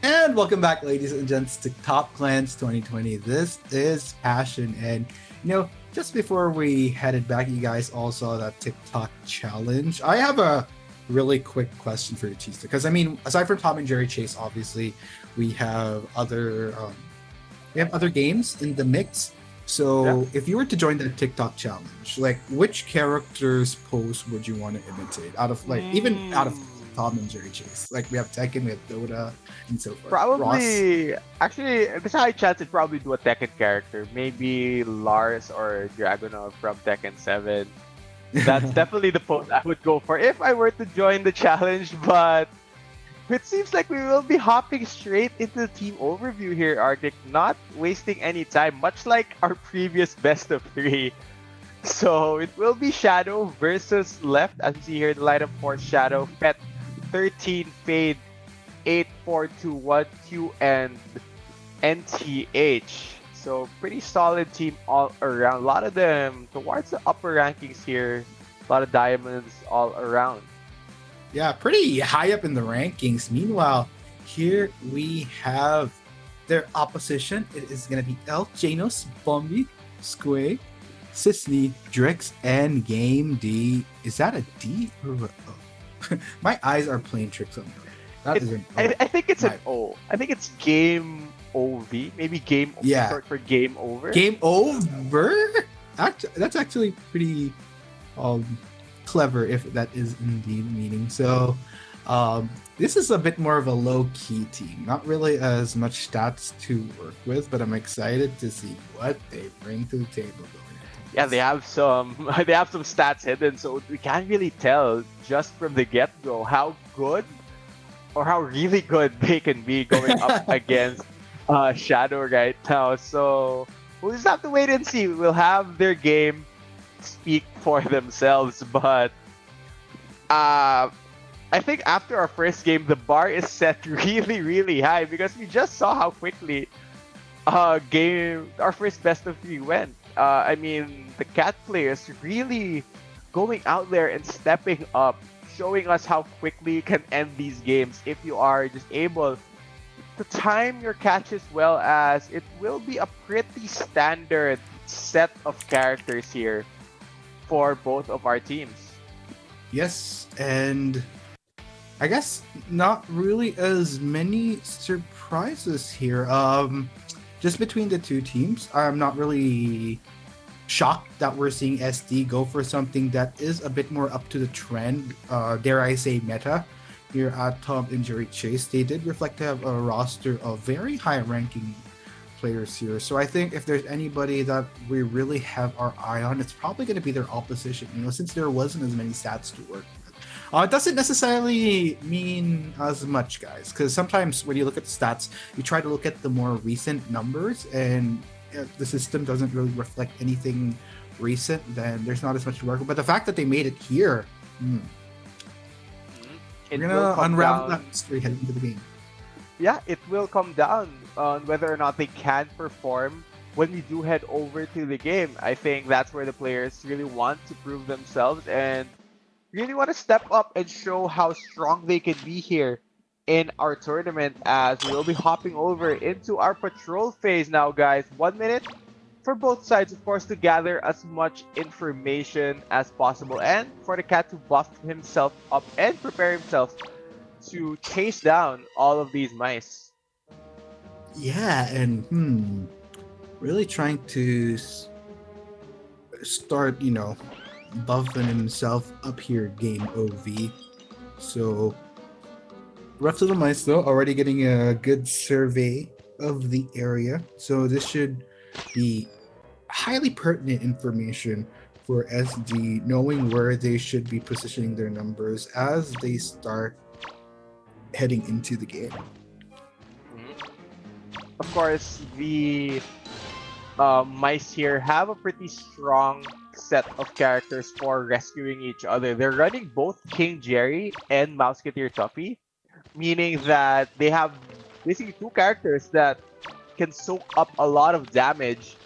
[SPEAKER 5] And welcome back, ladies and gents, to Top Clans 2020. This is Passion. And, just before we headed back, you guys all saw that TikTok challenge. I have a really quick question for you, Chista. Because I mean, aside from Tom and Jerry Chase, obviously, we have other games in the mix. So if you were to join that TikTok challenge, like which character's pose would you want to imitate? Out of like even out of Tom and Jerry Chase, like we have Tekken, we have Dota, and so forth.
[SPEAKER 21] Probably, actually, there's a high chance I'd probably do a Tekken character. Maybe Lars or Dragunov from Tekken 7. That's definitely the pose I would go for if I were to join the challenge, but it seems like we will be hopping straight into the team overview here, Arctic, not wasting any time, much like our previous best of 3. So it will be Shadow versus Left, as you see here, the lineup for Shadow, Pet, 13, Fade, 8, 4, 2, 1, Q, and NTH. So pretty solid team all around. A lot of them towards the upper rankings here. A lot of diamonds all around.
[SPEAKER 5] Yeah, pretty high up in the rankings. Meanwhile, here we have their opposition. It is going to be El Janos, Bombi, Squay, Sisney, Drix, and Game D. Is that a D or a O? My eyes are playing tricks on me. That is an O.
[SPEAKER 21] I think it's an O. I think it's Game OV. Maybe Game short for Game Over.
[SPEAKER 5] Game Over? That's actually pretty clever if that is indeed meaning. So this is a bit more of a low-key team. Not really as much stats to work with, but I'm excited to see what they bring to the table.
[SPEAKER 21] Yeah, they have some stats hidden, so we can't really tell just from the get-go how good or how really good they can be going up against Shadow right now. So we'll just have to wait and see. We'll have their game speak for themselves, but I think after our first game, the bar is set really, really high because we just saw how quickly our first best of 3 went. I mean, the Cat players really going out there and stepping up, showing us how quickly you can end these games if you are just able to time your catches well, as it will be a pretty standard set of characters here for both of our teams.
[SPEAKER 5] Yes, and I guess not really as many surprises here. Just between the two teams, I'm not really shocked that we're seeing SD go for something that is a bit more up to the trend, dare I say meta, here at Tom and Jerry Chase. They did reflect to have a roster of very high-ranking players here. So I think if there's anybody that we really have our eye on, it's probably going to be their opposition, since there wasn't as many stats to work with. It doesn't necessarily mean as much, guys, because sometimes when you look at the stats, you try to look at the more recent numbers, and if the system doesn't really reflect anything recent, then there's not as much to work with. But the fact that they made it here, we're going to unravel that mystery heading into the game.
[SPEAKER 21] Yeah, it will come down on whether or not they can perform when we do head over to the game. I think that's where the players really want to prove themselves and really want to step up and show how strong they can be here in our tournament, as we'll be hopping over into our patrol phase now, guys. 1 minute for both sides, of course, to gather as much information as possible, and for the Cat to buff himself up and prepare himself to chase down all of these mice.
[SPEAKER 5] Yeah, and really trying to start, buffing himself up here, game OV. So rest of the mice though already getting a good survey of the area, so this should be highly pertinent information for SD, knowing where they should be positioning their numbers as they start heading into the game.
[SPEAKER 21] Of course, the mice here have a pretty strong set of characters for rescuing each other. They're running both King Jerry and Mouseketeer Tuffy, meaning that they have basically 2 characters that can soak up a lot of damage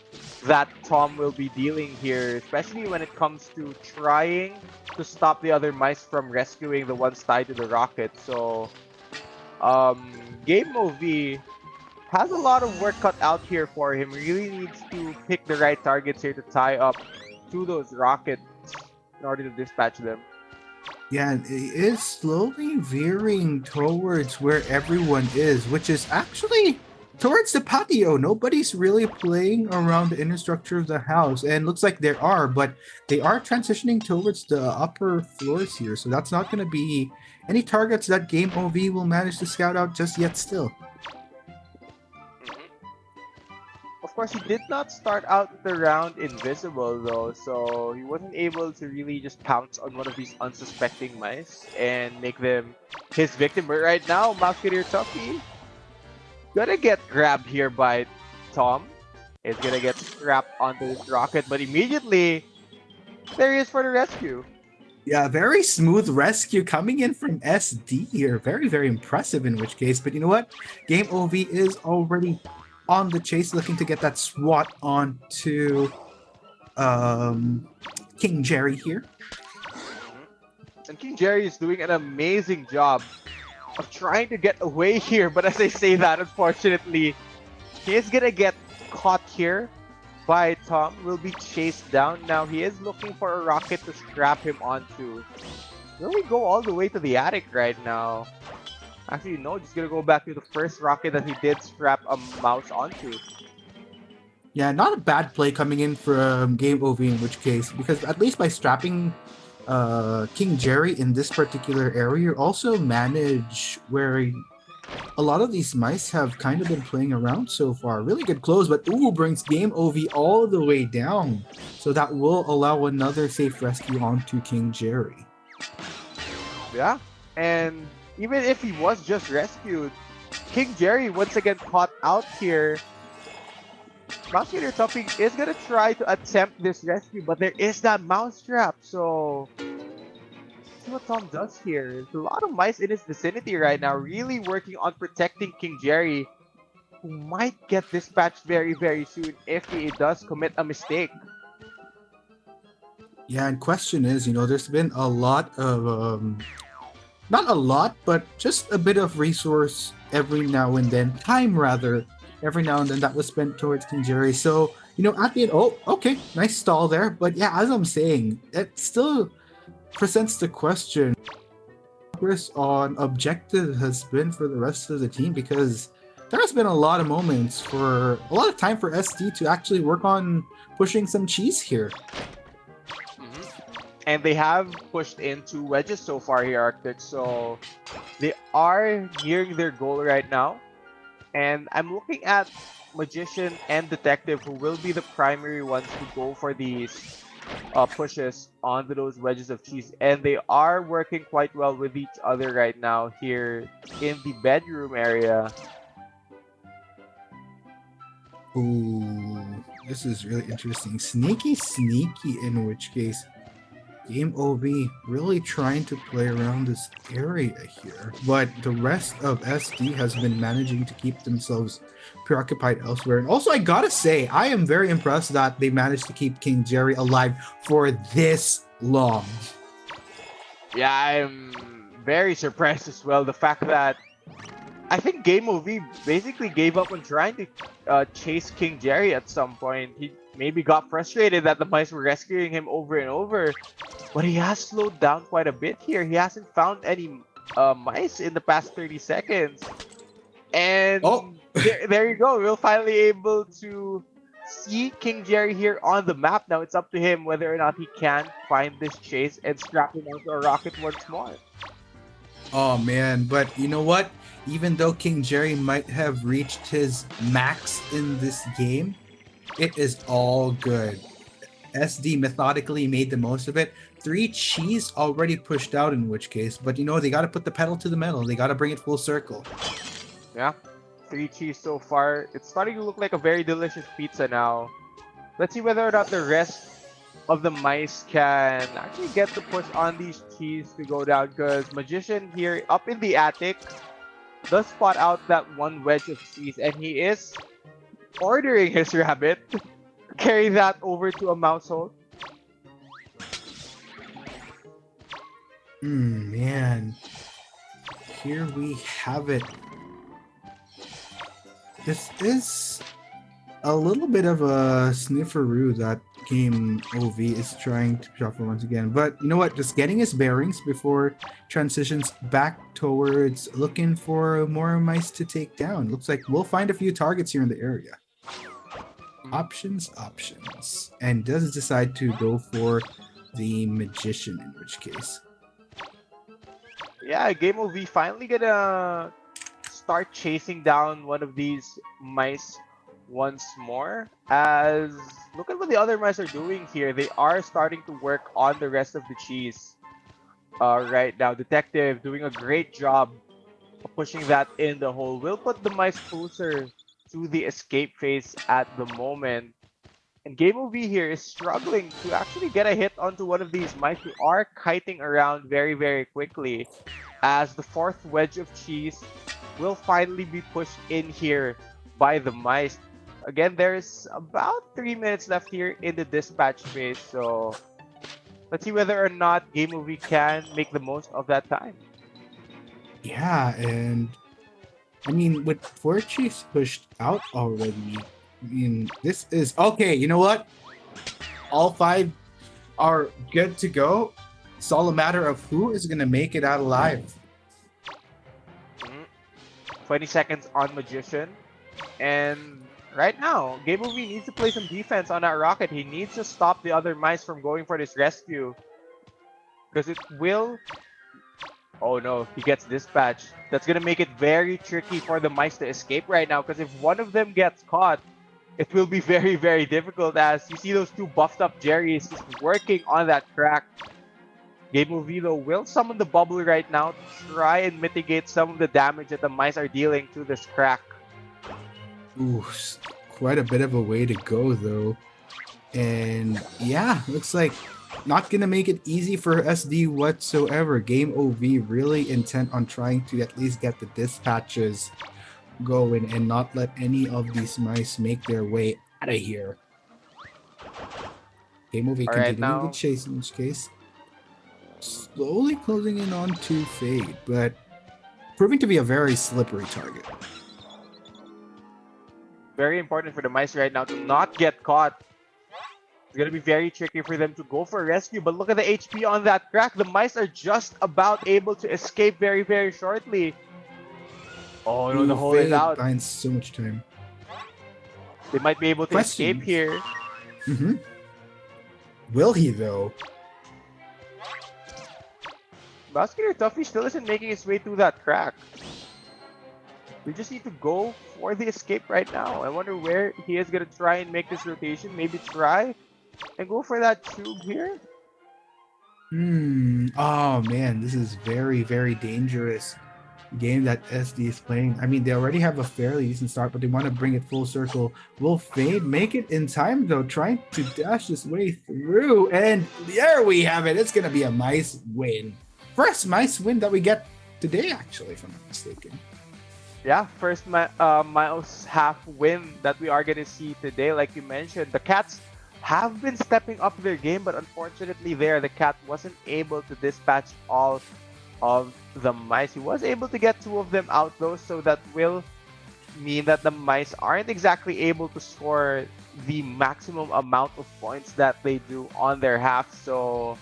[SPEAKER 21] that Tom will be dealing here, especially when it comes to trying to stop the other mice from rescuing the ones tied to the rocket. So Game OV has a lot of work cut out here for him. Really needs to pick the right targets here to tie up to those rockets in order to dispatch them.
[SPEAKER 20] Yeah, and it is slowly veering towards where everyone is, which is actually towards the patio. Nobody's really playing around the inner structure of the house, and looks like there are, but they are transitioning towards the upper floors here. So that's not going to be any targets that Game OV will manage to scout out just yet still.
[SPEAKER 21] Of course, he did not start out the round invisible though, so he wasn't able to really just pounce on one of these unsuspecting mice and make them his victim. But right now, Musketeer Tuffy gonna get grabbed here by Tom. Is gonna get strapped onto this rocket, but immediately there he is for the rescue.
[SPEAKER 20] Yeah, very smooth rescue coming in from SD here. Very, very impressive in which case. But you know what? Game OV is already on the chase looking to get that SWAT onto King Jerry here.
[SPEAKER 21] And King Jerry is doing an amazing job of trying to get away here. But as I say that, unfortunately, he is gonna get caught here by Tom. Will be chased down. Now he is looking for a rocket to strap him onto. Will we go all the way to the attic right now? Actually, no, just gonna go back to the first rocket that he did strap a mouse onto.
[SPEAKER 20] Yeah, not a bad play coming in from Game OV in which case, because at least by strapping King Jerry in this particular area, you also manage where a lot of these mice have kind of been playing around so far. Really good close, but ooh, brings Game OV all the way down. So that will allow another safe rescue onto King Jerry.
[SPEAKER 21] Yeah, and even if he was just rescued, King Jerry once again caught out here. Musketeer Tuffy is gonna try to attempt this rescue, but there is that mouse trap, so see what Tom does here. There's a lot of mice in his vicinity right now, really working on protecting King Jerry, who might get dispatched very, very soon if he does commit a mistake.
[SPEAKER 20] Yeah, and question is, there's been a lot of, not a lot, but just a bit of resource every now and then, time rather, every now and then that was spent towards King Jerry. So, at the end, oh, okay, nice stall there. But yeah, as I'm saying, it still presents the question progress on objective has been for the rest of the team, because there has been a lot of moments for a lot of time for SD to actually work on pushing some cheese here.
[SPEAKER 21] And they have pushed in 2 wedges so far here, Arctic, so they are nearing their goal right now. And I'm looking at Magician and Detective, who will be the primary ones to go for these pushes onto those wedges of cheese. And they are working quite well with each other right now here in the bedroom area.
[SPEAKER 20] Ooh, this is really interesting. Sneaky in which case. Game OV really trying to play around this area here, but the rest of SD has been managing to keep themselves preoccupied elsewhere. And also, I gotta say, I am very impressed that they managed to keep King Jerry alive for this long.
[SPEAKER 21] Yeah, I'm very surprised as well. The fact that I think Game OV basically gave up on trying to chase King Jerry at some point. He maybe got frustrated that the mice were rescuing him over and over. But he has slowed down quite a bit here. He hasn't found any mice in the past 30 seconds. And there you go. We're finally able to see King Jerry here on the map. Now it's up to him whether or not he can find this chase and strap him onto a rocket once more.
[SPEAKER 20] Oh man, but you know what? Even though King Jerry might have reached his max in this game, it is all good. SD methodically made the most of it. 3 cheese already pushed out in which case, but they got to put the pedal to the metal. They got to bring it full circle.
[SPEAKER 21] Yeah, 3 cheese so far. It's starting to look like a very delicious pizza now. Let's see whether or not the rest of the mice can actually get the push on these cheese to go down, because Magician here up in the attic does spot out that 1 wedge of cheese, and he is ordering his rabbit to carry that over to a mouse hole.
[SPEAKER 20] Man, here we have it. This is a little bit of a snifferoo that Game OV is trying to shuffle once again. But you know what? Just getting his bearings before transitions back towards looking for more mice to take down. Looks like we'll find a few targets here in the area. Options. And does decide to go for the magician, in which case.
[SPEAKER 21] Yeah, Game OV finally gonna start chasing down one of these mice once more. As look at what the other mice are doing here. They are starting to work on the rest of the cheese right now. Detective doing a great job of pushing that in the hole. Will put the mice closer to the escape phase at the moment. And Game OV here is struggling to actually get a hit onto one of these mice who are kiting around very, very quickly, as the fourth wedge of cheese will finally be pushed in here by the mice. Again, there's about 3 minutes left here in the dispatch phase, so let's see whether or not Game OV can make the most of that time.
[SPEAKER 20] Yeah, and I mean, with 4 cheese pushed out already, I mean, this is okay. You know what? All 5 are good to go. It's all a matter of who is going to make it out alive.
[SPEAKER 21] 20 seconds on Magician. And right now, Game OV needs to play some defense on that rocket. He needs to stop the other mice from going for this rescue. Because it will... Oh no, he gets dispatched. That's going to make it very tricky for the mice to escape right now. Because if one of them gets caught, it will be very, very difficult, as you see those 2 buffed up Jerrys just working on that crack. Game OV though will summon the bubble right now to try and mitigate some of the damage that the mice are dealing to this crack.
[SPEAKER 20] Ooh, quite a bit of a way to go though. And yeah, looks like not gonna make it easy for SD whatsoever. Game OV really intent on trying to at least get the dispatches going and not let any of these mice make their way out of here. Game OV continuing the chase in this case. Slowly closing in on to Fade, but proving to be a very slippery target.
[SPEAKER 21] Very important for the mice right now to not get caught. It's going to be very tricky for them to go for a rescue, but look at the HP on that crack. The mice are just about able to escape very, very shortly. Oh no, the hole is out.
[SPEAKER 20] Finds so much time.
[SPEAKER 21] They might be able to escape here.
[SPEAKER 20] Will he though?
[SPEAKER 21] Muscular Tuffy still isn't making his way through that crack. We just need to go for the escape right now. I wonder where he is going to try and make this rotation. Maybe try and go for that tube here.
[SPEAKER 20] Oh man, this is very, very dangerous game that SD is playing. I mean, they already have a fairly decent start, but they want to bring it full circle. Will Fade make it in time though, trying to dash his way through? And there we have it. It's going to be a nice win. First nice win that we get today, actually, if I'm not mistaken.
[SPEAKER 21] Yeah, first Miles half win that we are going to see today. Like you mentioned, the Cats have been stepping up their game, but unfortunately there, the Cat wasn't able to dispatch all of the mice. He was able to get 2 of them out though, so that will mean that the mice aren't exactly able to score the maximum amount of points that they do on their half. So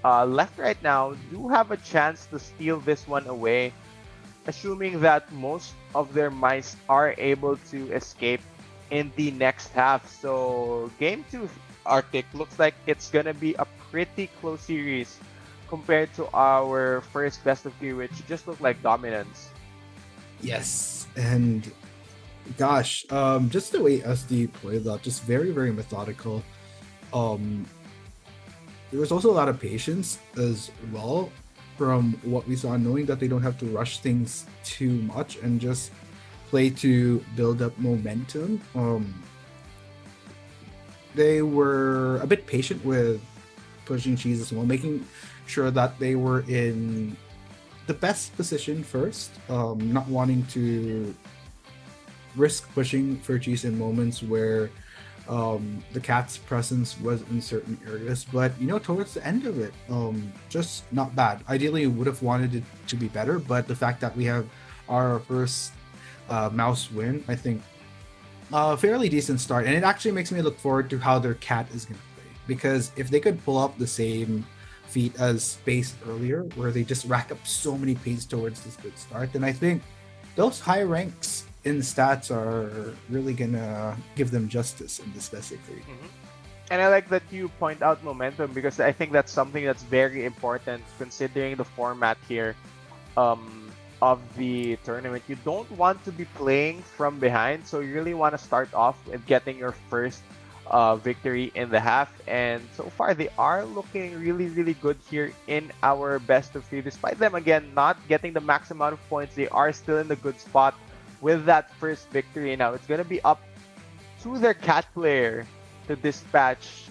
[SPEAKER 21] left right now do have a chance to steal this one away, assuming that most of their mice are able to escape in the next half. So game 2 Arctic looks like it's gonna be a pretty close series compared to our first best of 3, which just looked like dominance.
[SPEAKER 20] Yes, and gosh, just the way SD played that, just very, very methodical. There was also a lot of patience as well from what we saw, knowing that they don't have to rush things too much and just play to build up momentum. They were a bit patient with pushing cheese as well, making sure that they were in the best position first, not wanting to risk pushing for cheese in moments where the Cat's presence was in certain areas. But you know, towards the end of it, just not bad. Ideally would have wanted it to be better, but the fact that we have our first mouse win, I think
[SPEAKER 5] a fairly decent start, and it actually makes me look forward to how their cat is going to play. Because if they could pull up the same feat as Space earlier, where they just rack up so many points towards this good start, then I think those high ranks in stats are really gonna give them justice in this best of 3.
[SPEAKER 21] And I like that you point out momentum, because I think that's something that's very important considering the format here of the tournament. You don't want to be playing from behind, so you really want to start off with getting your first victory in the half. And so far, they are looking really, really good here in our best of 3. Despite them, again, not getting the max amount of points, they are still in the good spot with that first victory. Now, it's going to be up to their cat player to dispatch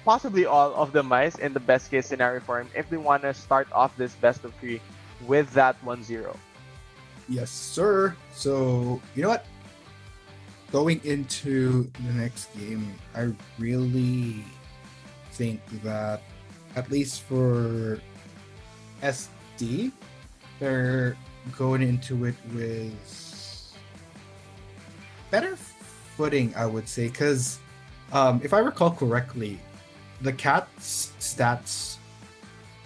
[SPEAKER 21] possibly all of the mice in the best case scenario for him if they want to start off this best of 3 with that 1-0.
[SPEAKER 5] Yes, sir. So, you know what? Going into the next game, I really think that, at least for SD, they're going into it with better footing, I would say, because if I recall correctly, the Cats' stats,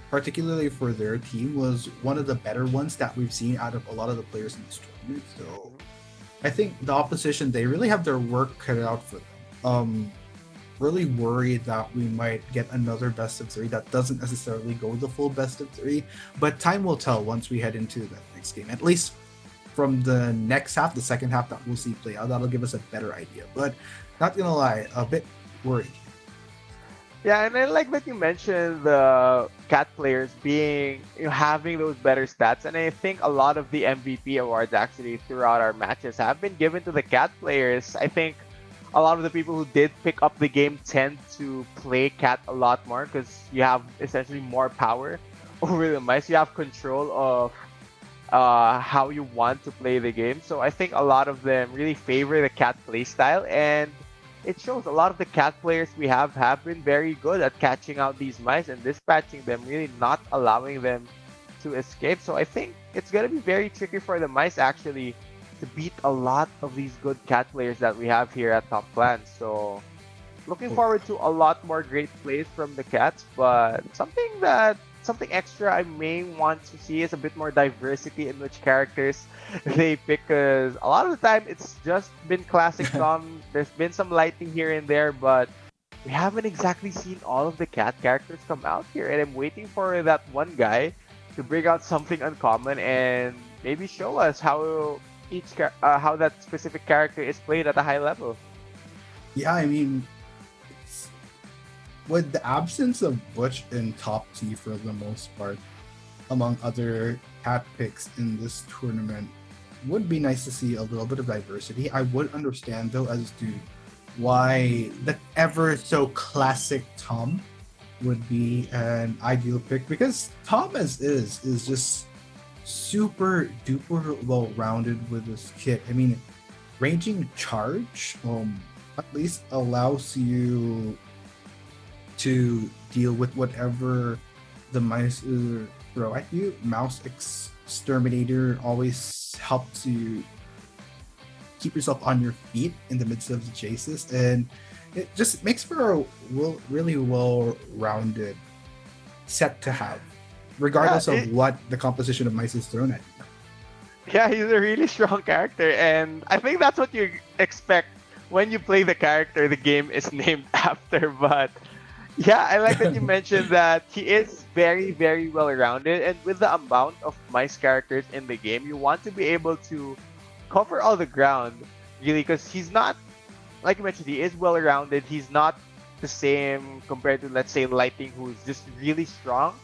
[SPEAKER 5] particularly for their team, was one of the better ones that we've seen out of a lot of the players in this tournament. So I think the opposition, they really have their work cut out for them. Really worried that we might get another best of 3 that doesn't necessarily go the full best of 3, but time will tell once we head into that next game. At least from the next half, the second half that we'll see play out, that'll give us a better idea. But not gonna lie, a bit worried.
[SPEAKER 21] Yeah, and I like that you mentioned the cat players having those better stats, and I think a lot of the MVP awards actually throughout our matches have been given to the cat players. I think a lot of the people who did pick up the game tend to play cat a lot more because you have essentially more power over the mice. You have control of how you want to play the game. So I think a lot of them really favor the cat playstyle, and it shows. A lot of the cat players we have been very good at catching out these mice and dispatching them, really not allowing them to escape. So I think it's going to be very tricky for the mice actually to beat a lot of these good cat players that we have here at Top Clans. So looking forward to a lot more great plays from the cats, but something extra I may want to see is a bit more diversity in which characters they pick, because a lot of the time it's just been classic Tom. There's been some lighting here and there, but we haven't exactly seen all of the cat characters come out here, and I'm waiting for that one guy to bring out something uncommon and maybe show us how how that specific character is played at a high level.
[SPEAKER 5] Yeah, I mean, with the absence of Butch in top T for the most part, among other cat picks in this tournament, would be nice to see a little bit of diversity. I would understand though as to why the ever so classic Tom would be an ideal pick, because Tom as is just super duper well rounded with this kit. I mean, ranging charge at least allows you to deal with whatever the mice throw at you. Mouse Exterminator always helps you keep yourself on your feet in the midst of the chases, and it just makes for a really well-rounded set to have, regardless of what the composition of mice is thrown at you.
[SPEAKER 21] Yeah, he's a really strong character, and I think that's what you expect when you play the character the game is named after. But yeah, I like that you mentioned that he is very, very well-rounded, and with the amount of mice characters in the game, you want to be able to cover all the ground, really, because he's not, like you mentioned, he is well-rounded. He's not the same compared to, let's say, Lighting, who's just really strong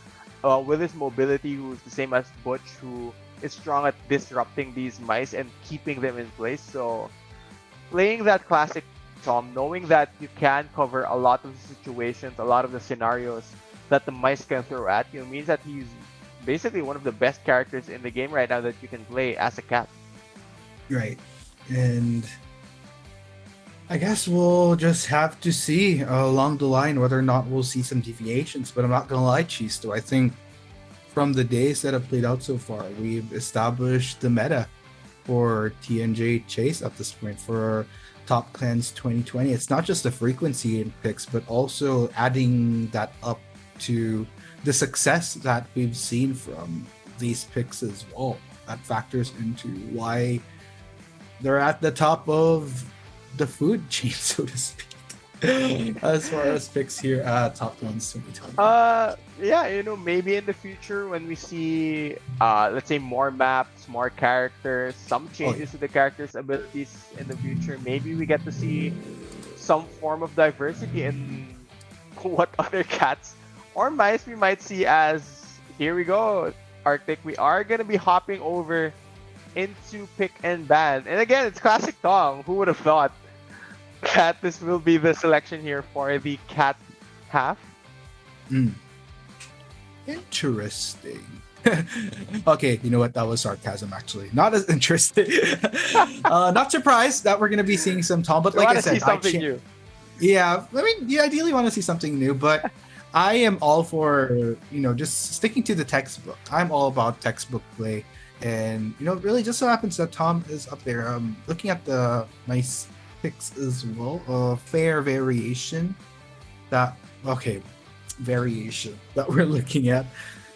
[SPEAKER 21] with his mobility, who's the same as Butch, who is strong at disrupting these mice and keeping them in place. So playing that classic Tom, knowing that you can cover a lot of the situations, a lot of the scenarios that the mice can throw at you, means that he's basically one of the best characters in the game right now that you can play as a cat.
[SPEAKER 5] Right. And I guess we'll just have to see along the line whether or not we'll see some deviations. But I'm not going to lie, Chisto, I think from the days that have played out so far, we've established the meta for TNJ Chase at this point for Top Clans 2020. It's not just the frequency in picks, but also adding that up to the success that we've seen from these picks as well. That factors into why they're at the top of the food chain, so to speak. As far as picks here at Top Clans 2020.
[SPEAKER 21] Yeah, maybe in the future when we see let's say more maps, more characters, some changes to the characters' abilities in the future, maybe we get to see some form of diversity in what other cats or mice we might see. As here we go, Arctic, we are gonna be hopping over into pick and ban. And again, it's classic Tom. Who would have thought that this will be the selection here for the cat half?
[SPEAKER 5] Interesting. Okay, you know what? That was sarcasm, actually. Not as interesting. Not surprised that we're going to be seeing some Tom, but like I said,
[SPEAKER 21] see something new.
[SPEAKER 5] Yeah, I mean, you ideally want to see something new, but I am all for, just sticking to the textbook. I'm all about textbook play. And, really just so happens that Tom is up there. Looking at the nice picks as well, fair variation that we're looking at,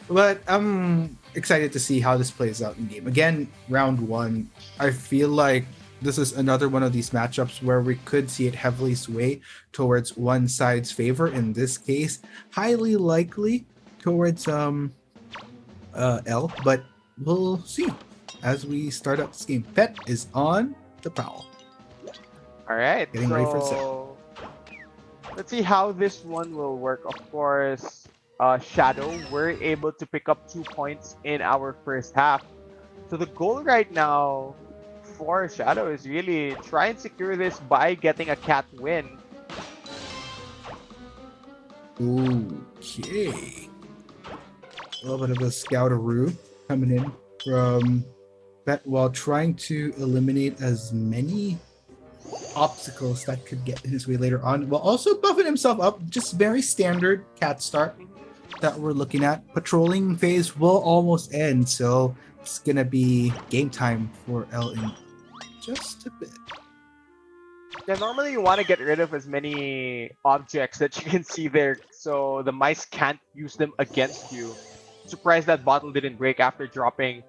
[SPEAKER 5] but I'm excited to see how this plays out in game. Again, round one, I feel like this is another one of these matchups where we could see it heavily sway towards one side's favor. In this case, highly likely towards L, but we'll see as we start up this game. Pet is on the prowl.
[SPEAKER 21] All right,
[SPEAKER 5] Getting ready for set.
[SPEAKER 21] Let's see how this one will work. Of course, Shadow, we're able to pick up 2 points in our first half. So the goal right now for Shadow is really try and secure this by getting a cat win.
[SPEAKER 5] Okay. A little bit of a scoutaroo coming in from Bet while trying to eliminate as many obstacles that could get in his way later on, while also buffing himself up. Just very standard cat start that we're looking at. Patrolling phase will almost end, so it's gonna be game time for L in just a bit.
[SPEAKER 21] Yeah, normally you want to get rid of as many objects that you can see there so the mice can't use them against you. Surprised that bottle didn't break after dropping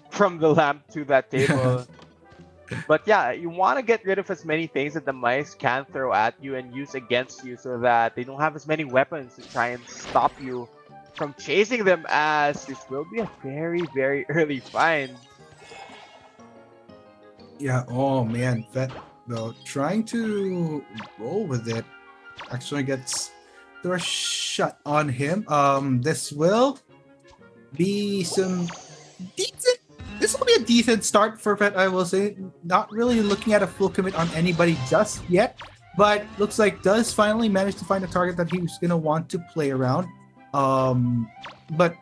[SPEAKER 21] from the lamp to that table. But yeah, you want to get rid of as many things that the mice can throw at you and use against you so that they don't have as many weapons to try and stop you from chasing them, as this will be a very, very early find.
[SPEAKER 5] Yeah, oh man, Vet though trying to roll with it actually gets the shut on him. This will be some decent. This will be a decent start for Vet, I will say. Not really looking at a full commit on anybody just yet, but looks like does finally manage to find a target that he was gonna want to play around. But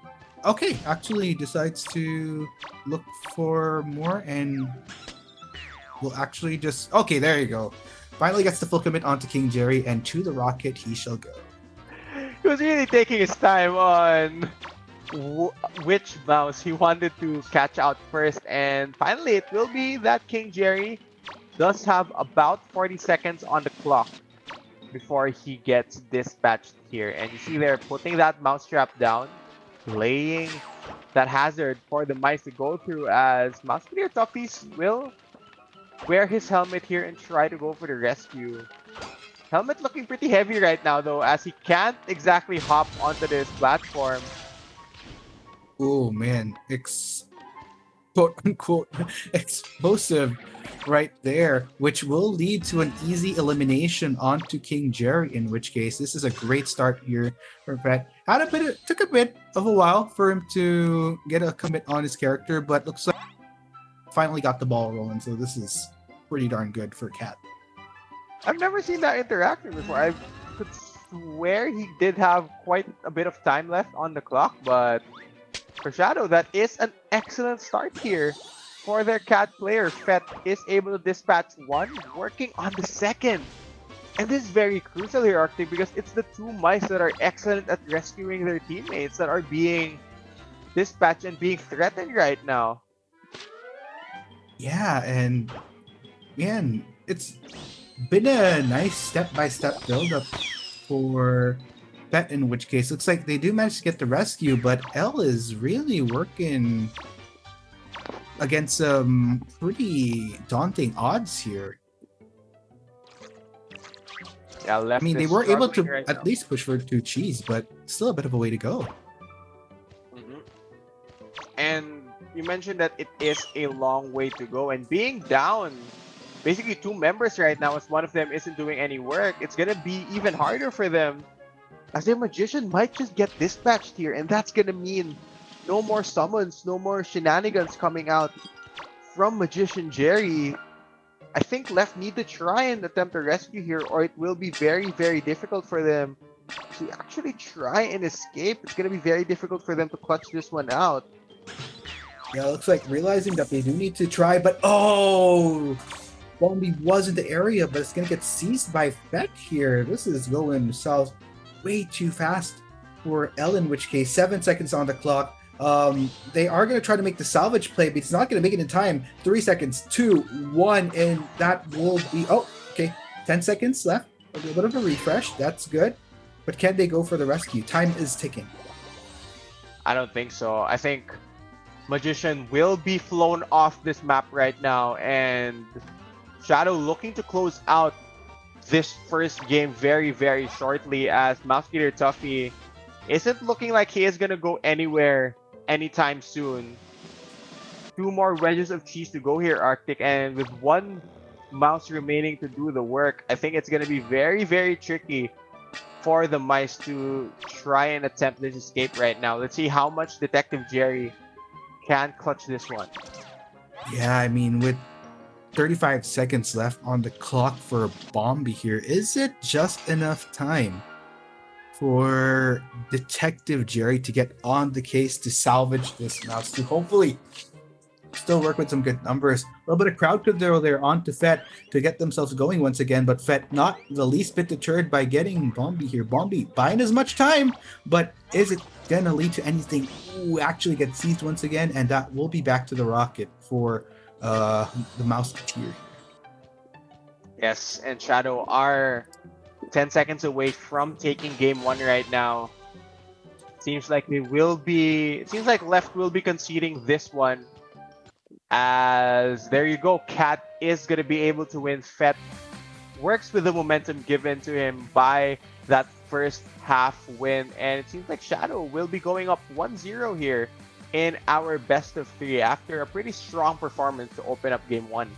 [SPEAKER 5] okay, actually decides to look for more and will actually just okay. There you go. Finally gets the full commit onto King Jerry, and to the rocket he shall go.
[SPEAKER 21] He was really taking his time on which mouse he wanted to catch out first, and finally it will be that King Jerry does have about 40 seconds on the clock before he gets dispatched here. And you see they're putting that mousetrap down, laying that hazard for the mice to go through, as Mouseketeer Toughies will wear his helmet here and try to go for the rescue. Helmet looking pretty heavy right now though, as he can't exactly hop onto this platform.
[SPEAKER 5] Oh man, quote unquote explosive right there, which will lead to an easy elimination onto King Jerry, in which case this is a great start here for Pet. Took a bit of a while for him to get a commit on his character, but looks like finally got the ball rolling, so this is pretty darn good for Cat.
[SPEAKER 21] I've never seen that interaction before. I could swear he did have quite a bit of time left on the clock, but for Shadow, that is an excellent start here for their cat player. Fet is able to dispatch one, working on the second. And this is very crucial here, Arctic, because it's the two mice that are excellent at rescuing their teammates that are being dispatched and being threatened right now.
[SPEAKER 20] Yeah, and man, it's been a nice step-by-step build-up for Bet, in which case looks like they do manage to get the rescue, but L is really working against some pretty daunting odds here.
[SPEAKER 21] Yeah,
[SPEAKER 20] I
[SPEAKER 21] left
[SPEAKER 20] mean, they
[SPEAKER 21] is
[SPEAKER 20] were able
[SPEAKER 21] struggling
[SPEAKER 20] to
[SPEAKER 21] right
[SPEAKER 20] at
[SPEAKER 21] now.
[SPEAKER 20] least push for 2 cheese, but still a bit of a way to go.
[SPEAKER 21] Mhm. And you mentioned that it is a long way to go, and being down basically two members right now, as one of them isn't doing any work, it's gonna be even harder for them, as their magician might just get dispatched here, and that's gonna mean no more summons, no more shenanigans coming out from Magician Jerry. I think Left need to try and attempt a rescue here, or it will be very, very difficult for them to actually try and escape. It's gonna be very difficult for them to clutch this one out.
[SPEAKER 20] Yeah, it looks like realizing that they do need to try, but oh, Bombi was in the area, but it's gonna get seized by Feck here. This is going south way too fast for L, in which case 7 seconds on the clock. They are gonna try to make the salvage play, but it's not gonna make it in time. 3 seconds, 2, 1, and that will be okay. 10 seconds left. A little bit of a refresh. That's good. But can they go for the rescue? Time is ticking.
[SPEAKER 21] I don't think so. I think Magician will be flown off this map right now, and Shadow looking to close out this first game very, very shortly, as Mousekeeter Tuffy isn't looking like he is going to go anywhere anytime soon. Two more wedges of cheese to go here, Arctic, and with one mouse remaining to do the work, I think it's going to be very, very tricky for the mice to try and attempt this escape right now. Let's see how much Detective Jerry can clutch this one.
[SPEAKER 20] Yeah, I mean, with 35 seconds left on the clock for Bombi here, is it just enough time for Detective Jerry to get on the case to salvage this mouse, to hopefully still work with some good numbers? A little bit of crowd control there onto Fett to get themselves going once again, but Fett not the least bit deterred by getting Bombi here. Bombi buying as much time, but is it gonna lead to anything? Ooh, actually gets seized once again, and that will be back to the rocket for the Mouseketeer.
[SPEAKER 21] Yes, and Shadow are 10 seconds away from taking game one right now. Seems like Left will be conceding this one, as there you go, Cat is going to be able to win. Fett works with the momentum given to him by that first half win, and it seems like Shadow will be going up 1-0 here in our best of three after a pretty strong performance to open up game one.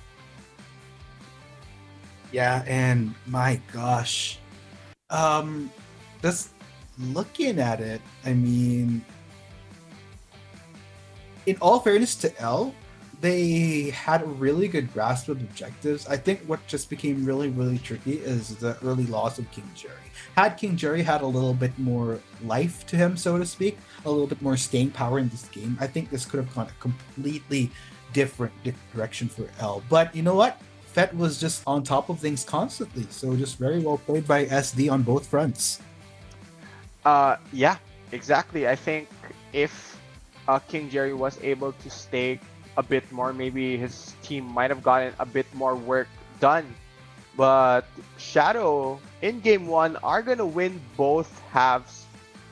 [SPEAKER 20] Yeah, and my gosh, just looking at it, I mean, in all fairness to L, they had a really good grasp of objectives. I think what just became really, really tricky is the early loss of King Jerry. Had King Jerry had a little bit more life to him, so to speak, a little bit more staying power in this game, I think this could have gone a completely different direction for L. But you know what? Fett was just on top of things constantly, so just very well played by SD on both fronts.
[SPEAKER 21] Yeah, exactly. I think if King Jerry was able to stay a bit more, maybe his team might have gotten a bit more work done. But Shadow in game one are gonna win both halves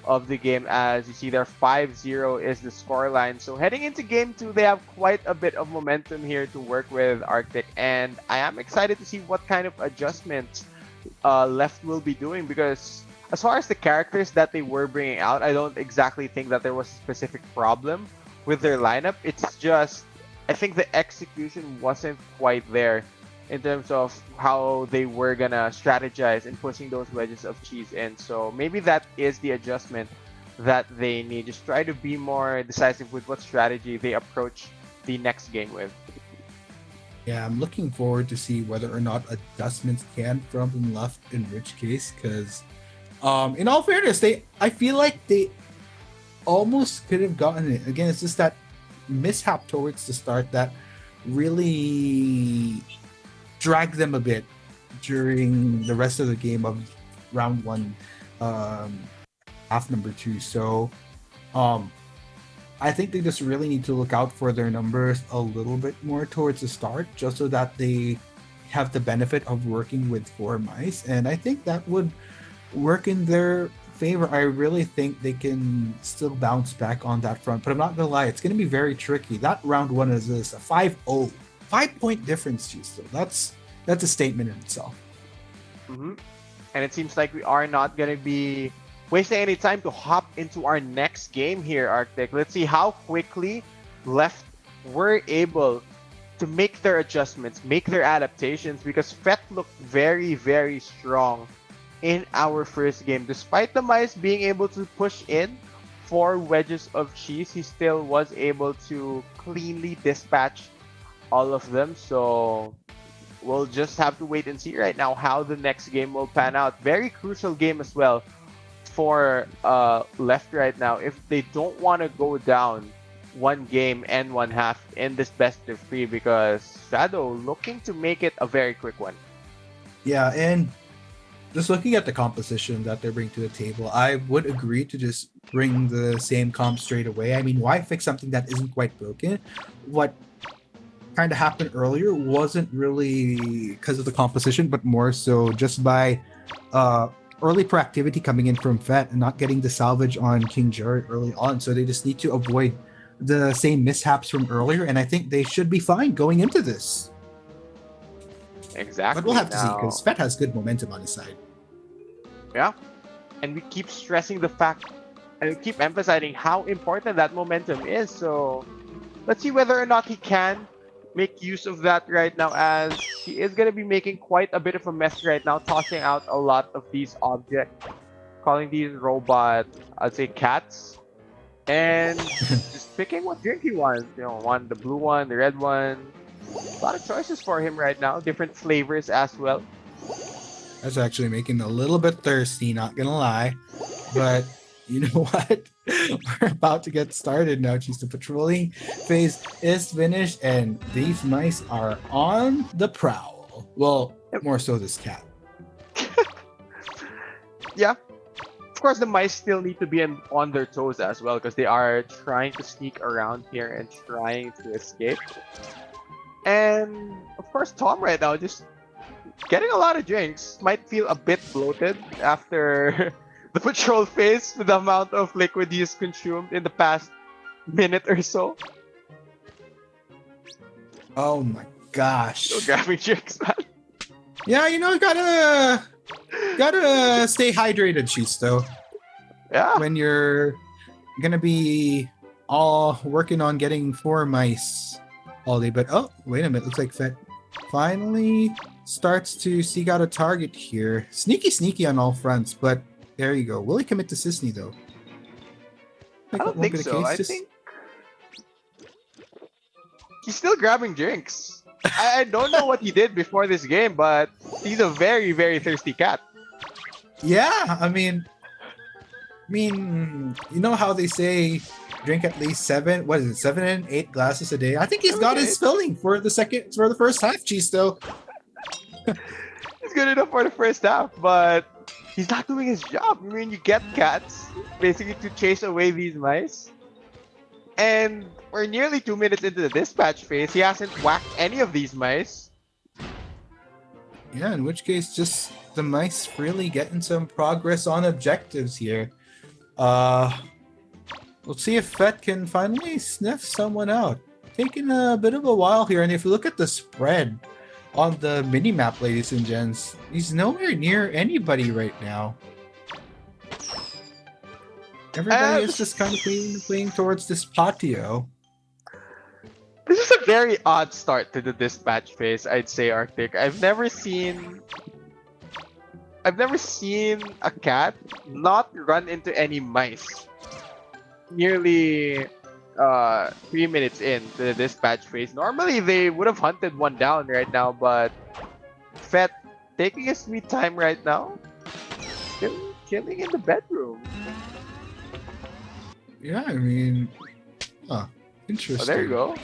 [SPEAKER 21] of the game, as you see there 5-0 is the scoreline. So heading into game two, they have quite a bit of momentum here to work with Arctic, and I am excited to see what kind of adjustments Left will be doing, because as far as the characters that they were bringing out, I don't exactly think that there was a specific problem with their lineup. It's just, I think the execution wasn't quite there in terms of how they were gonna strategize in pushing those wedges of cheese in. So maybe that is the adjustment that they need. Just try to be more decisive with what strategy they approach the next game with.
[SPEAKER 20] Yeah, I'm looking forward to see whether or not adjustments can from Left, in which case, because in all fairness, I feel like they almost could have gotten it. Again, it's just that mishap towards the start that really dragged them a bit during the rest of the game of round one, half number two. So
[SPEAKER 5] I think they just really need to look out for their numbers a little bit more towards the start, just so that they have the benefit of working with 4 mice. And I think that would work in their favor. I really think they can still bounce back on that front. But I'm not gonna lie, it's gonna be very tricky. That round one is this a 5-0. 5-point difference, Chisto. That's a statement in itself.
[SPEAKER 21] And it seems like we are not going to be wasting any time to hop into our next game here, Arctic. Let's see how quickly Left were able to make their adjustments, make their adaptations, because Fett looked very, very strong in our first game. Despite the mice being able to push in 4 wedges of cheese, he still was able to cleanly dispatch all of them. So we'll just have to wait and see right now how the next game will pan out. Very crucial game as well for Left right now if they don't want to go down 1 game and 1/2 in this best of 3, because Shadow looking to make it a very quick one.
[SPEAKER 5] Yeah, and just looking at the composition that they're bringing to the table, I would agree to just bring the same comp straight away. I mean, why fix something that isn't quite broken? What kind of happened earlier wasn't really because of the composition, but more so just by early proactivity coming in from Fett and not getting the salvage on King Jared early on. So they just need to avoid the same mishaps from earlier, and I think they should be fine going into this.
[SPEAKER 21] Exactly.
[SPEAKER 5] But we'll have to see, because Fett has good momentum on his side.
[SPEAKER 21] Yeah. And we keep stressing the fact and we keep emphasizing how important that momentum is. So let's see whether or not he can make use of that right now, as he is going to be making quite a bit of a mess right now, tossing out a lot of these objects, calling these robot, I'd say cats, and just picking what drink he wants. You know, the blue one, the red one. A lot of choices for him right now, different flavors as well.
[SPEAKER 5] That's actually making me a little bit thirsty, not gonna lie. But you know what? We're about to get started now. Just the patrolling phase is finished, and these mice are on the prowl. Well, more so this cat.
[SPEAKER 21] Yeah. Of course, the mice still need to be on their toes as well, because they are trying to sneak around here and trying to escape. And of course, Tom right now just getting a lot of drinks. Might feel a bit bloated after the patrol phase with the amount of liquid he's consumed in the past minute or so.
[SPEAKER 5] Oh my gosh.
[SPEAKER 21] Still grabbing drinks, man.
[SPEAKER 5] Yeah, you know, gotta stay hydrated, Chisto.
[SPEAKER 21] Yeah.
[SPEAKER 5] When you're gonna be all working on getting 4 mice all day. But oh, wait a minute, looks like Fett finally starts to seek out a target here. Sneaky on all fronts, but there you go. Will he commit to Sisney though?
[SPEAKER 21] I don't think so. I think he's still grabbing drinks. I don't know what he did before this game, but he's a very, very thirsty cat.
[SPEAKER 5] Yeah, I mean, you know how they say drink at least 7 and 8 glasses a day? I think he's got his filling for the first half, Chisto.
[SPEAKER 21] It's good enough for the first half, but he's not doing his job. I mean, you get cats basically to chase away these mice. And we're nearly 2 minutes into the dispatch phase. He hasn't whacked any of these mice.
[SPEAKER 5] Yeah, in which case, just the mice really getting some progress on objectives here. Let's see if Fett can finally sniff someone out. Taking a bit of a while here, and if you look at the spread on the mini-map, ladies and gents, he's nowhere near anybody right now. Everybody is just kind of playing towards this patio.
[SPEAKER 21] This is a very odd start to the dispatch phase, I'd say, Arctic. I've never seen a cat not run into any mice. Nearly 3 minutes in to the dispatch phase. Normally they would have hunted one down right now, but Fett taking his sweet time right now. Still chilling in the bedroom.
[SPEAKER 5] Yeah, I mean, interesting.
[SPEAKER 21] Oh, there you go.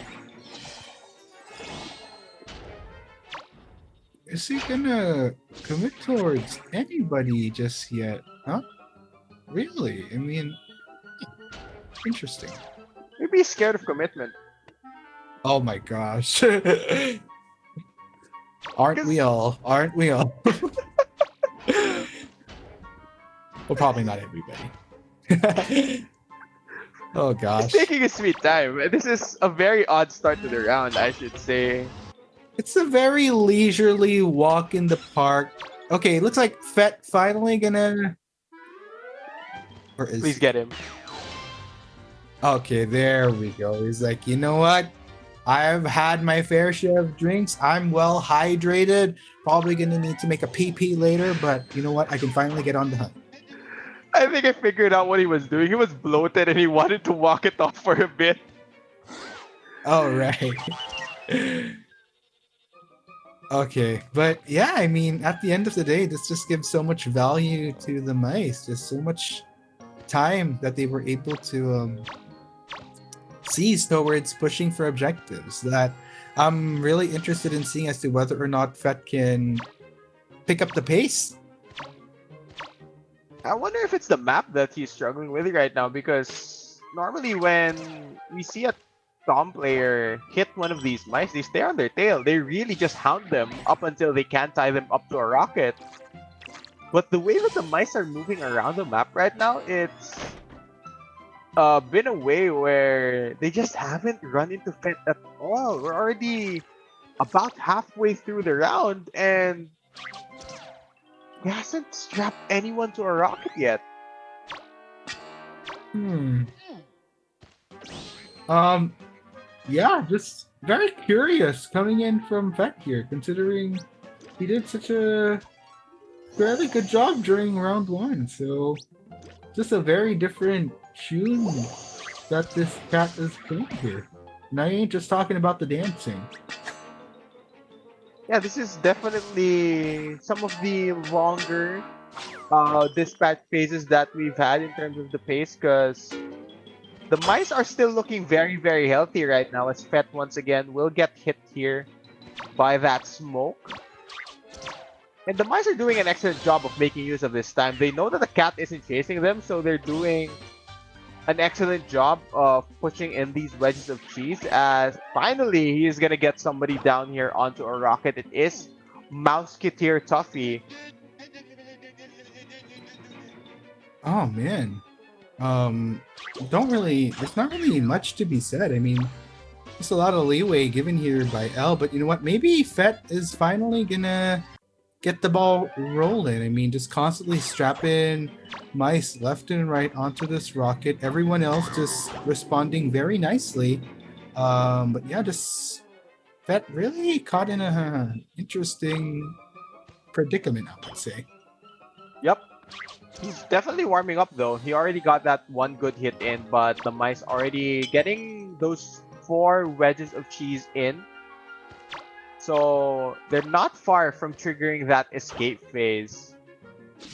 [SPEAKER 5] Is he gonna commit towards anybody just yet? Huh? Really? I mean, interesting.
[SPEAKER 21] Maybe he's scared of commitment.
[SPEAKER 5] Oh my gosh. Aren't we all? Aren't we all? Well, probably not everybody. Oh
[SPEAKER 21] He's
[SPEAKER 5] gosh.
[SPEAKER 21] taking his sweet time. This is a very odd start to the round, I should say.
[SPEAKER 5] It's a very leisurely walk in the park. Okay, looks like Fett finally gonna... Or is...
[SPEAKER 21] Please get him.
[SPEAKER 5] Okay, there we go. He's like, you know what? I've had my fair share of drinks. I'm well hydrated. Probably gonna need to make a pee later, but you know what? I can finally get on the hunt.
[SPEAKER 21] I think I figured out what he was doing. He was bloated and he wanted to walk it off for a bit.
[SPEAKER 5] Oh, right. Okay, but yeah, I mean, at the end of the day, this just gives so much value to the mice. Just so much time that they were able to seize towards pushing for objectives that I'm really interested in seeing as to whether or not Fett can pick up the pace.
[SPEAKER 21] I wonder if it's the map that he's struggling with right now, because normally when we see a Tom player hit one of these mice, they stay on their tail. They really just hound them up until they can't tie them up to a rocket. But the way that the mice are moving around the map right now, it's been a way where they just haven't run into Fett at all. We're already about halfway through the round and he hasn't strapped anyone to a rocket yet.
[SPEAKER 5] Yeah, just very curious coming in from Fett here, considering he did such a fairly good job during round one. So, just a very different tune that this cat is playing here. And I ain't just talking about the dancing.
[SPEAKER 21] Yeah, this is definitely some of the longer dispatch phases that we've had in terms of the pace, because the mice are still looking very, very healthy right now, as Fett once again will get hit here by that smoke. And the mice are doing an excellent job of making use of this time. They know that the cat isn't chasing them, so they're doing an excellent job of pushing in these wedges of cheese, as finally he's gonna get somebody down here onto a rocket. It is Mouseketeer Tuffy.
[SPEAKER 5] Oh man. There's not really much to be said. I mean, there's a lot of leeway given here by L, but you know what? Maybe Fett is finally gonna get the ball rolling. I mean, just constantly strapping mice left and right onto this rocket. Everyone else just responding very nicely. But yeah, just Fett really caught in a interesting predicament, I would say.
[SPEAKER 21] Yep. He's definitely warming up though. He already got that one good hit in, but the mice already getting those 4 wedges of cheese in. So they're not far from triggering that escape phase.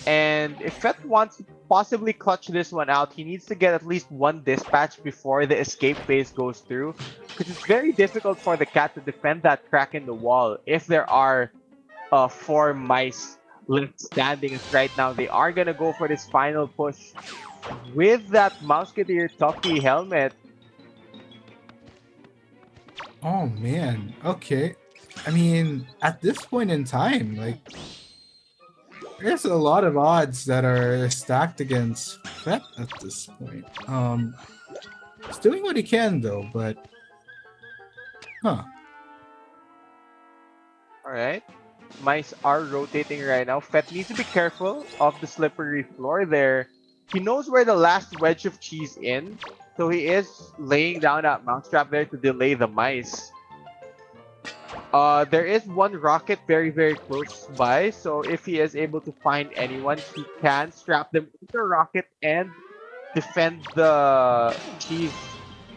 [SPEAKER 21] And if Fett wants to possibly clutch this one out, he needs to get at least one dispatch before the escape phase goes through. Because it's very difficult for the cat to defend that crack in the wall if there are 4 mice left standing. Right now, they are going to go for this final push with that Mouseketeer Tuffy helmet.
[SPEAKER 5] Oh man, okay. I mean, at this point in time, like, there's a lot of odds that are stacked against Fett at this point. He's doing what he can though, but
[SPEAKER 21] Alright. Mice are rotating right now. Fett needs to be careful of the slippery floor there. He knows where the last wedge of cheese in, so he is laying down that mousetrap there to delay the mice. There is one rocket very, very close by, so if he is able to find anyone, he can strap them into a rocket and defend the cheese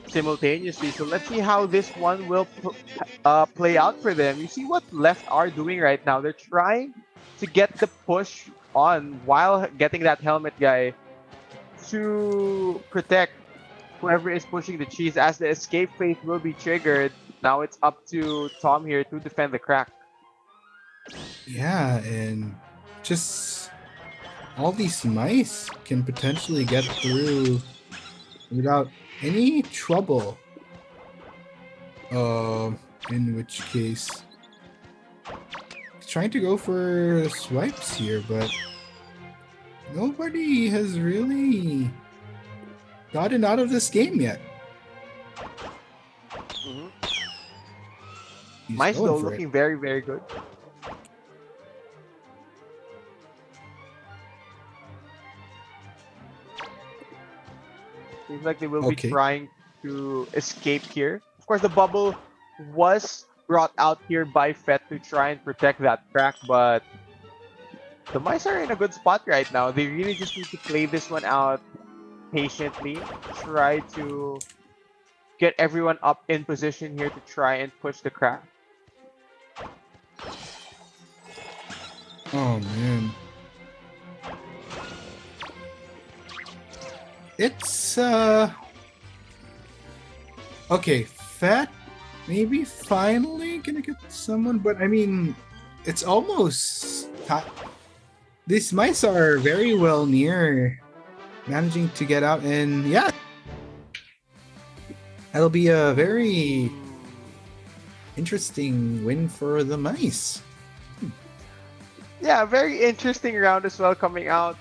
[SPEAKER 21] simultaneously. So let's see how this one will play out for them. You see what left are doing right now. They're trying to get the push on while getting that helmet guy to protect whoever is pushing the cheese, as the escape phase will be triggered. Now it's up to Tom here to defend the crack.
[SPEAKER 5] yeah, and just all these mice can potentially get through without
[SPEAKER 20] any trouble. In which case, trying to go for swipes here, but nobody has really gotten out of this game yet.
[SPEAKER 21] Mice
[SPEAKER 20] going
[SPEAKER 21] though
[SPEAKER 20] for
[SPEAKER 21] looking very, very good. Seems like they will be
[SPEAKER 20] Okay.
[SPEAKER 21] trying to escape here. Of course, the bubble was brought out here by Fett to try and protect that crack, but the mice are in a good spot right now. They really just need to play this one out patiently, try to get everyone up in position here to try and push the crack.
[SPEAKER 20] Oh man. It's okay, Fat maybe finally gonna get someone, but I mean it's almost these mice are very well near managing to get out, and yeah, that'll be a very interesting win for the mice.
[SPEAKER 21] Yeah, very interesting round as well coming out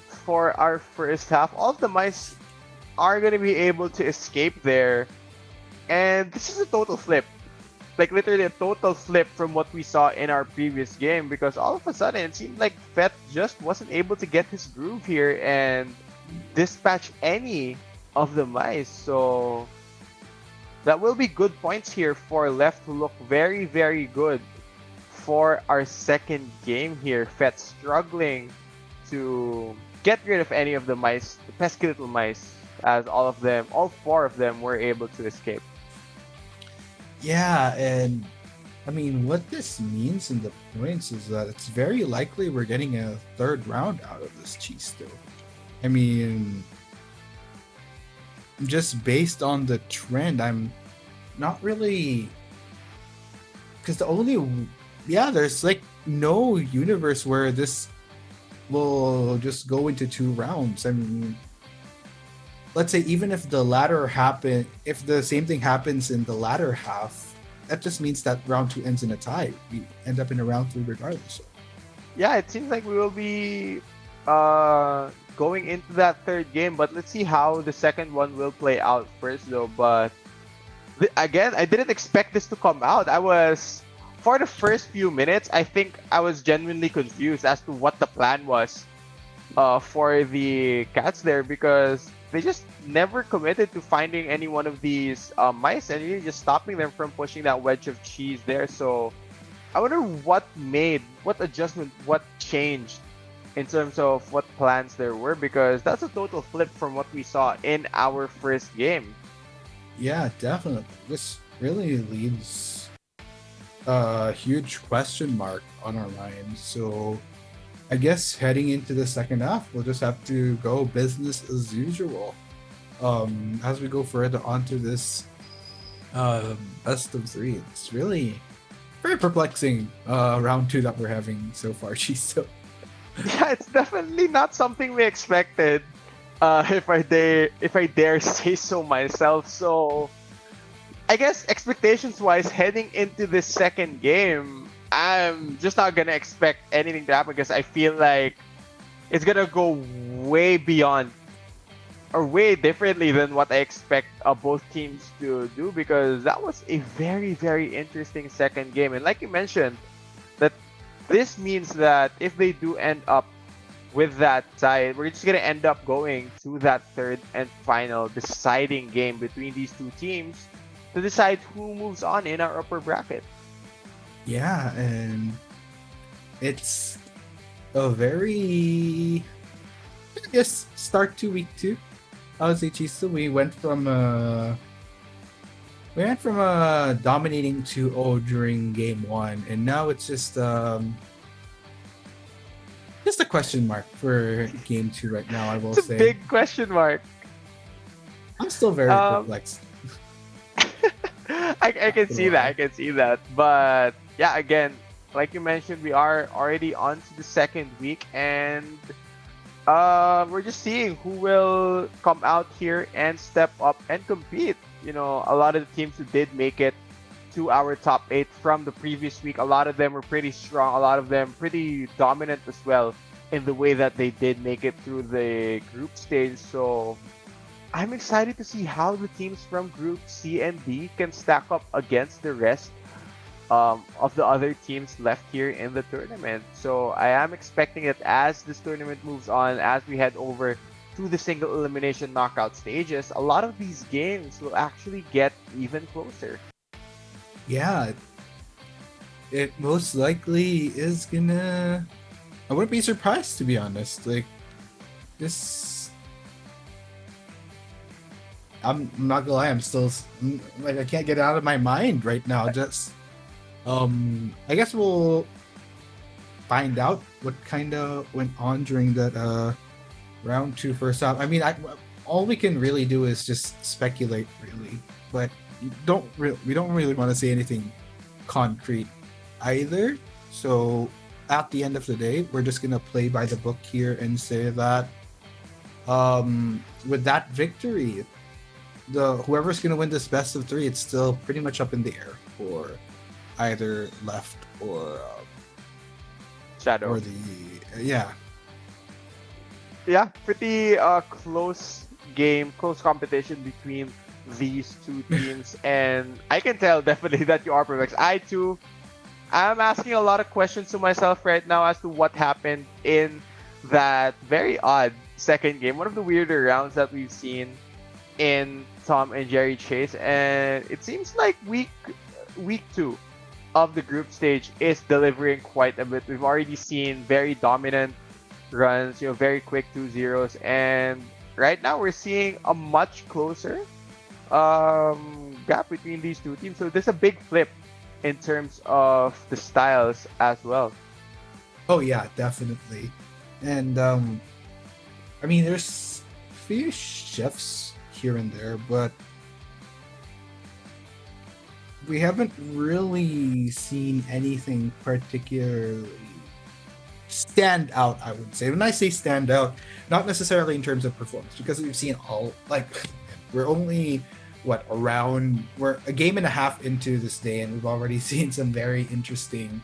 [SPEAKER 21] for our first half. All of the mice are going to be able to escape there. And this is a total flip. Like literally a total flip from what we saw in our previous game, because all of a sudden it seemed like Fett just wasn't able to get his groove here and dispatch any of the mice. So that will be good points here for Left to look very, very good for our second game here. Fett struggling to get rid of any of the mice, the pesky little mice, as all 4 of them were able to escape.
[SPEAKER 20] Yeah, and I mean what this means in the points is that it's very likely we're getting a third round out of this cheese still. I mean, just based on the trend, I'm not really, because there's like no universe where this will just go into 2 rounds. I mean, let's say even if if the same thing happens in the latter half, that just means that round 2 ends in a tie. We end up in a round 3 regardless.
[SPEAKER 21] Yeah, it seems like we will be going into that third game, but let's see how the second one will play out first though. But again, I didn't expect this to come out. For the first few minutes, I think I was genuinely confused as to what the plan was for the cats there, because they just never committed to finding any one of these mice and really just stopping them from pushing that wedge of cheese there. So I wonder what adjustment, what changed in terms of what plans there were, because that's a total flip from what we saw in our first game.
[SPEAKER 20] Yeah, definitely. This really leaves a huge question mark on our minds. So I guess heading into the second half, we'll just have to go business as usual. As we go further onto this best of 3, it's really very perplexing round 2 that we're having so far, Chiso.
[SPEAKER 21] Yeah, it's definitely not something we expected. If I dare say so myself. So I guess expectations-wise, heading into this second game, I'm just not gonna expect anything to happen, because I feel like it's gonna go way beyond or way differently than what I expect both teams to do, because that was a very, very interesting second game. And like you mentioned, that this means that if they do end up with that tie, we're just gonna end up going to that third and final deciding game between these two teams to decide who moves on in our upper bracket.
[SPEAKER 20] Yeah, and it's a very, I guess, start to week 2. I would say, Chisa, we went from dominating 2-0 during game 1, and now it's just a question mark for game 2 right now. I will say,
[SPEAKER 21] big question mark.
[SPEAKER 20] I'm still very perplexed.
[SPEAKER 21] I can see that. I can see that. But yeah, again, like you mentioned, we are already on to the second week, and we're just seeing who will come out here and step up and compete. A lot of the teams who did make it to our top eight from the previous week, a lot of them were pretty strong, a lot of them pretty dominant as well in the way that they did make it through the group stage. So I'm excited to see how the teams from Group C and D can stack up against the rest of the other teams left here in the tournament. So I am expecting that as this tournament moves on, as we head over to the single elimination knockout stages, a lot of these games will actually get even closer.
[SPEAKER 20] Yeah, it most likely is gonna. I wouldn't be surprised, to be honest. Like, this. I'm not gonna lie, I'm still like, I can't get it out of my mind right now. Just I guess we'll find out what kind of went on during that round 2 first half. I mean, all we can really do is just speculate, really, but we don't really want to say anything concrete either. So at the end of the day, we're just gonna play by the book here and say that with that victory, whoever's gonna win this best of 3, it's still pretty much up in the air for either left or
[SPEAKER 21] Shadow.
[SPEAKER 20] or the
[SPEAKER 21] Yeah, pretty close game, close competition between these two teams, and I can tell definitely that you are perfect. I too am asking a lot of questions to myself right now as to what happened in that very odd second game, one of the weirder rounds that we've seen in Tom and Jerry Chase, and it seems like week 2 of the group stage is delivering quite a bit. We've already seen very dominant runs, very quick 2-0s, and right now we're seeing a much closer gap between these two teams. So there's a big flip in terms of the styles as well.
[SPEAKER 20] Oh yeah, definitely. And I mean, there's a few shifts here and there, but we haven't really seen anything particularly stand out, I would say. When I say stand out, not necessarily in terms of performance, because we've seen all, like, we're only we're a game and a half into this day, and we've already seen some very interesting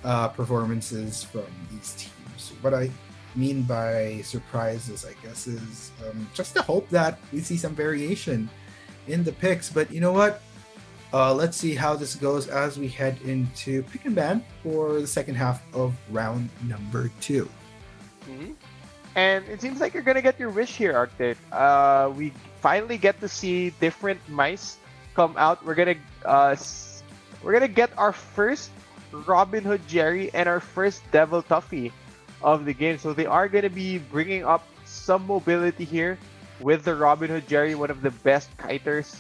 [SPEAKER 20] performances from these teams. What I mean by surprises, I guess, is just to hope that we see some variation in the picks. But you know what? Let's see how this goes as we head into pick and ban for the second half of round number 2.
[SPEAKER 21] Mm-hmm. And it seems like you're gonna get your wish here, Arctic. We finally get to see different mice come out. We're gonna get our first Robin Hood Jerry and our first Devil Tuffy of the game. So they are gonna be bringing up some mobility here with the Robin Hood Jerry, one of the best kiters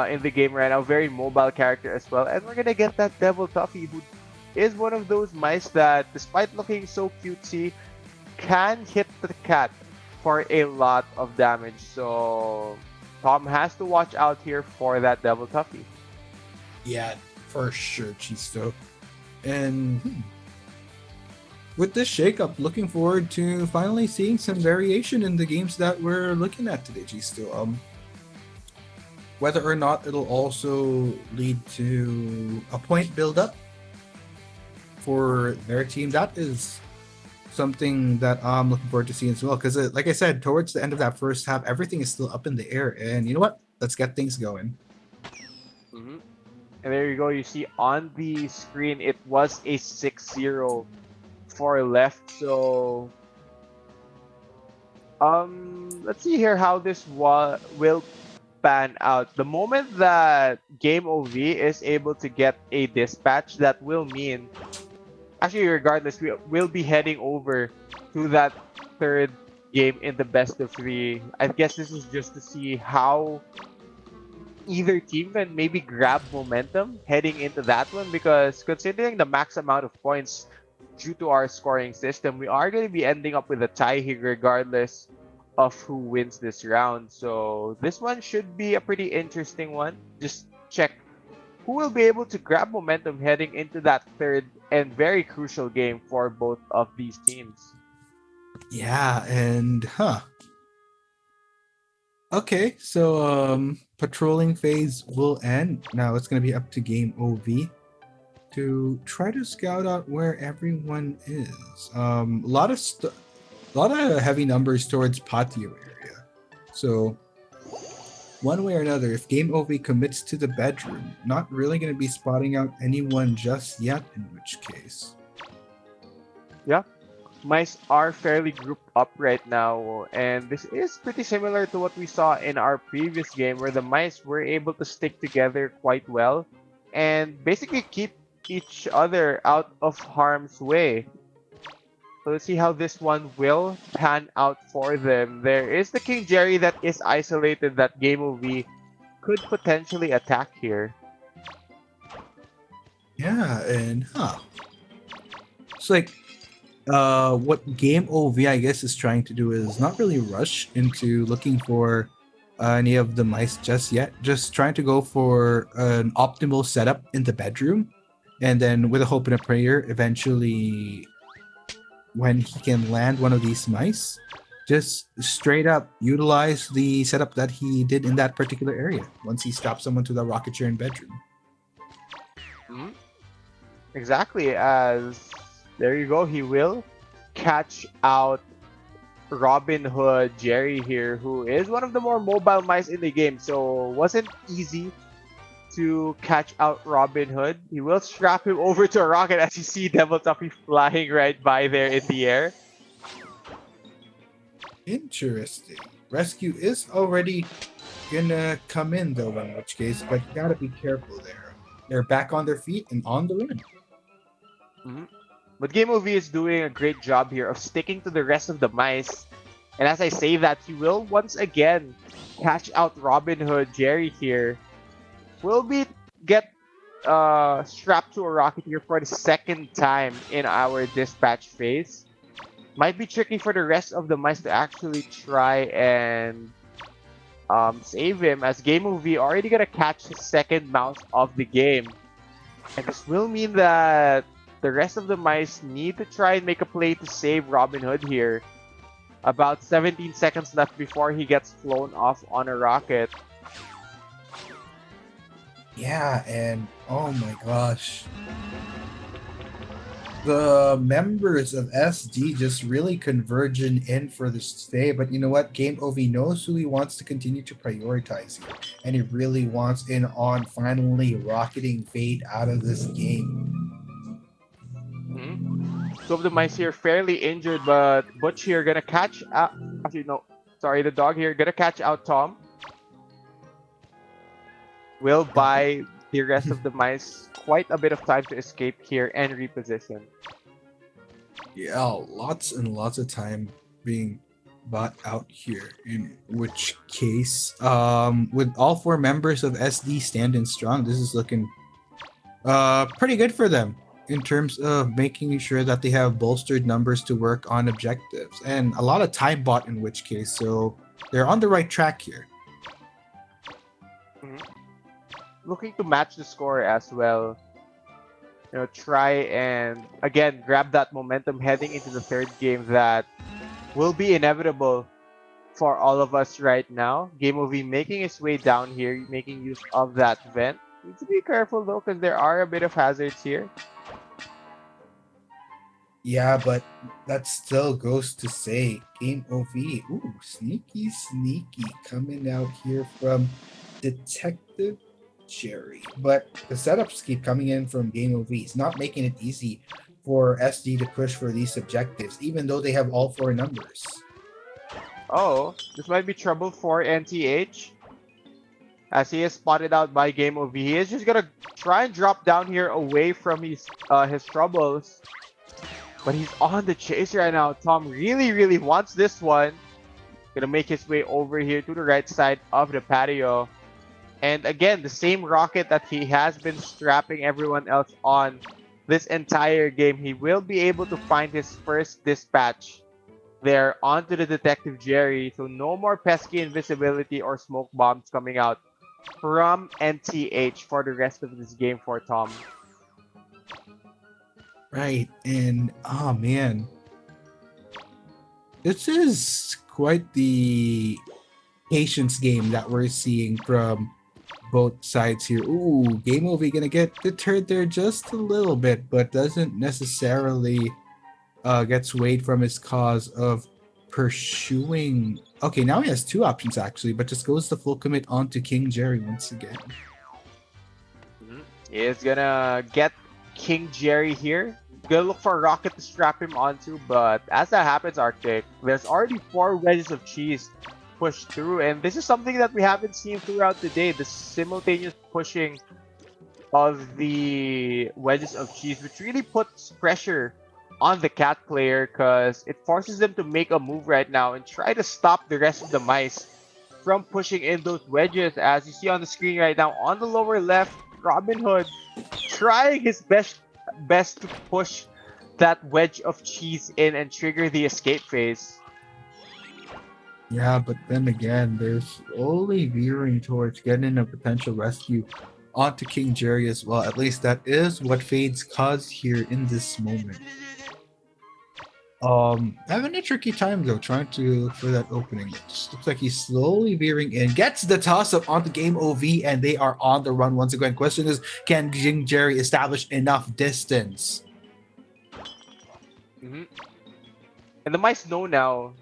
[SPEAKER 21] in the game right now, very mobile character as well. And we're gonna get that Devil Tuffy, who is one of those mice that, despite looking so cutesy, can hit the cat for a lot of damage. So Tom has to watch out here for that Devil Tuffy.
[SPEAKER 20] Yeah, for sure, Chisto. And with this shakeup, looking forward to finally seeing some variation in the games that we're looking at today, Chisto. Whether or not it'll also lead to a point build-up for their team, that is something that I'm looking forward to seeing as well. Because, like I said, towards the end of that first half, everything is still up in the air. And you know what? Let's get things going.
[SPEAKER 21] Mm-hmm. And there you go. You see on the screen, it was a 6-0 for left. So, let's see here how this will pan out. The moment that Game OV is able to get a dispatch, that will mean, actually, regardless, we'll be heading over to that third game in the best of 3. I guess this is just to see how either team can maybe grab momentum heading into that one, because considering the max amount of points due to our scoring system, we are going to be ending up with a tie here regardless of who wins this round. So this one should be a pretty interesting one. Just check who will be able to grab momentum heading into that third and very crucial game for both of these teams.
[SPEAKER 20] Yeah, and Okay, so patrolling phase will end. Now it's gonna be up to Game OV to try to scout out where everyone is. A lot of heavy numbers towards patio area. So one way or another, if Game OV commits to the bedroom, not really gonna be spotting out anyone just yet. In which case,
[SPEAKER 21] Yeah, mice are fairly grouped up right now, and this is pretty similar to what we saw in our previous game where the mice were able to stick together quite well and basically keep each other out of harm's way. So let's see how this one will pan out for them. There is the King Jerry that is isolated that Game OV could potentially attack here.
[SPEAKER 20] yeah, and it's like what Game OV I guess is trying to do is not really rush into looking for any of the mice just yet. Just trying to go for an optimal setup in the bedroom, and then with a hope and a prayer, eventually, when he can land one of these mice, just straight up utilize the setup that he did in that particular area. Once he straps someone to the rocket chair in bedroom.
[SPEAKER 21] Mhm. Exactly, as there you go, he will catch out Robin Hood Jerry here, who is one of the more mobile mice in the game, so wasn't easy to catch out Robin Hood. He will strap him over to a rocket as you see Devil Tuffy flying right by there in the air.
[SPEAKER 20] Interesting. Rescue is already gonna come in though, in which case, but you gotta be careful there. They're back on their feet and on the run.
[SPEAKER 21] Mhm. But Game OV is doing a great job here of sticking to the rest of the mice. And as I say that, he will once again catch out Robin Hood Jerry here. Will be get strapped to a rocket here for the second time in our dispatch phase. Might be tricky for the rest of the mice to actually try and save him, as Game OV already gonna catch his second mouse of the game. And this will mean that the rest of the mice need to try and make a play to save Robin Hood here. About 17 seconds left before he gets flown off on a rocket.
[SPEAKER 20] Yeah, and oh my gosh. The members of SD just really converging in for this stay, but you know what? Game OV knows who he wants to continue to prioritize here, and he really wants in on finally rocketing Fate out of this game.
[SPEAKER 21] Two of the mice here fairly injured, but Butch here gonna catch out. Actually, no. Sorry, the dog here gonna catch out Tom. Will buy the rest of the mice quite a bit of time to escape here and reposition.
[SPEAKER 20] Yeah, lots and lots of time being bought out here. In which case, with all four members of SD standing strong, this is looking pretty good for them in terms of making sure that they have bolstered numbers to work on objectives and a lot of time bought. In which case, so they're on the right track here.
[SPEAKER 21] Looking to match the score as well. You know, try and again grab that momentum heading into the third game that will be inevitable for all of us right now. Game OV making its way down here, making use of that vent. Need to be careful though, because there are a bit of hazards here.
[SPEAKER 20] Yeah, but that still goes to say Game OV. Ooh, sneaky, sneaky coming out here from Detective Jerry. But the setups keep coming in from Game OV. It's not making it easy for SD to push for these objectives, even though they have all four numbers.
[SPEAKER 21] Oh, this might be trouble for NTH. As he is spotted out by Game OV. He is just gonna try and drop down here away from his troubles. But he's on the chase right now. Tom really wants this one. Gonna make his way over here to the right side of the patio. And again, the same rocket that he has been strapping everyone else on this entire game. He will be able to find his first dispatch there onto the Detective Jerry. So no more pesky invisibility or smoke bombs coming out from NTH for the rest of this game for Tom.
[SPEAKER 20] Right, and oh man. This is quite the patience game that we're seeing from both sides here. Ooh, Game Over gonna get deterred there just a little bit, but doesn't necessarily get swayed from his cause of pursuing. Okay, now he has two options actually, but just goes the full commit onto King Jerry once again.
[SPEAKER 21] Is gonna get King Jerry here. Gonna look for a rocket to strap him onto, but as that happens, Arctic, there's already 4 wedges of cheese pushed through, and this is something that we haven't seen throughout the day, the simultaneous pushing of the wedges of cheese, which really puts pressure on the cat player because it forces them to make a move right now and try to stop the rest of the mice from pushing in those wedges. As you see on the screen right now, on the lower left, Robin Hood trying his best to push that wedge of cheese in and trigger the escape phase.
[SPEAKER 20] Yeah, but then again, they're slowly veering towards getting a potential rescue onto King Jerry as well. At least that is what Fade's cause here in this moment. Having a tricky time though, trying to look for that opening. It just looks like he's slowly veering in, gets the toss up onto Game OV, and they are on the run once again. Question is, can King Jerry establish enough distance?
[SPEAKER 21] And the mice know now.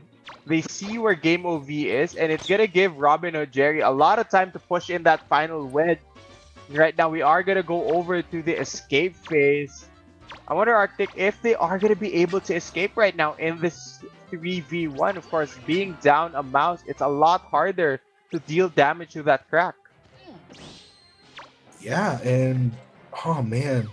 [SPEAKER 21] They see where Game OV is, and it's gonna give Robin or Jerry a lot of time to push in that final wedge. Right now, we are gonna go over to the escape phase. I wonder, Arctic, if they are gonna be able to escape right now in this 3v1. Of course, being down a mouse, it's a lot harder to deal damage to that crack.
[SPEAKER 20] Yeah, and oh man,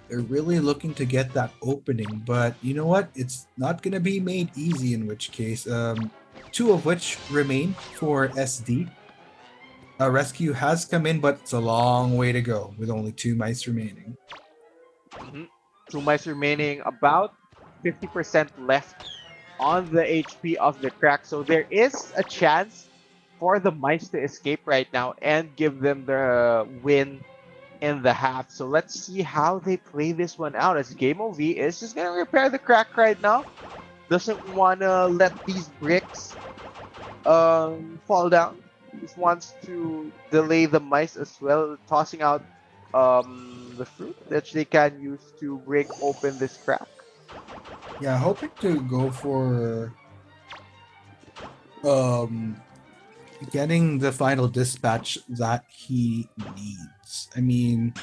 [SPEAKER 20] they're really looking to get that opening, but you know what? It's not gonna be made easy. In which case, 2 of which remain for SD. A rescue has come in, but it's a long way to go with only 2 mice remaining.
[SPEAKER 21] 2 mice remaining, about 50% left on the HP of the crack, so there is a chance for the mice to escape right now and give them the win in the half. So let's see how they play this one out, as Game OV is just gonna repair the crack right now. Doesn't wanna let these bricks fall down. Just wants to delay the mice as well, tossing out the fruit that they can use to break open this crack.
[SPEAKER 20] Yeah, hoping to go for getting the final dispatch that he needs. I mean,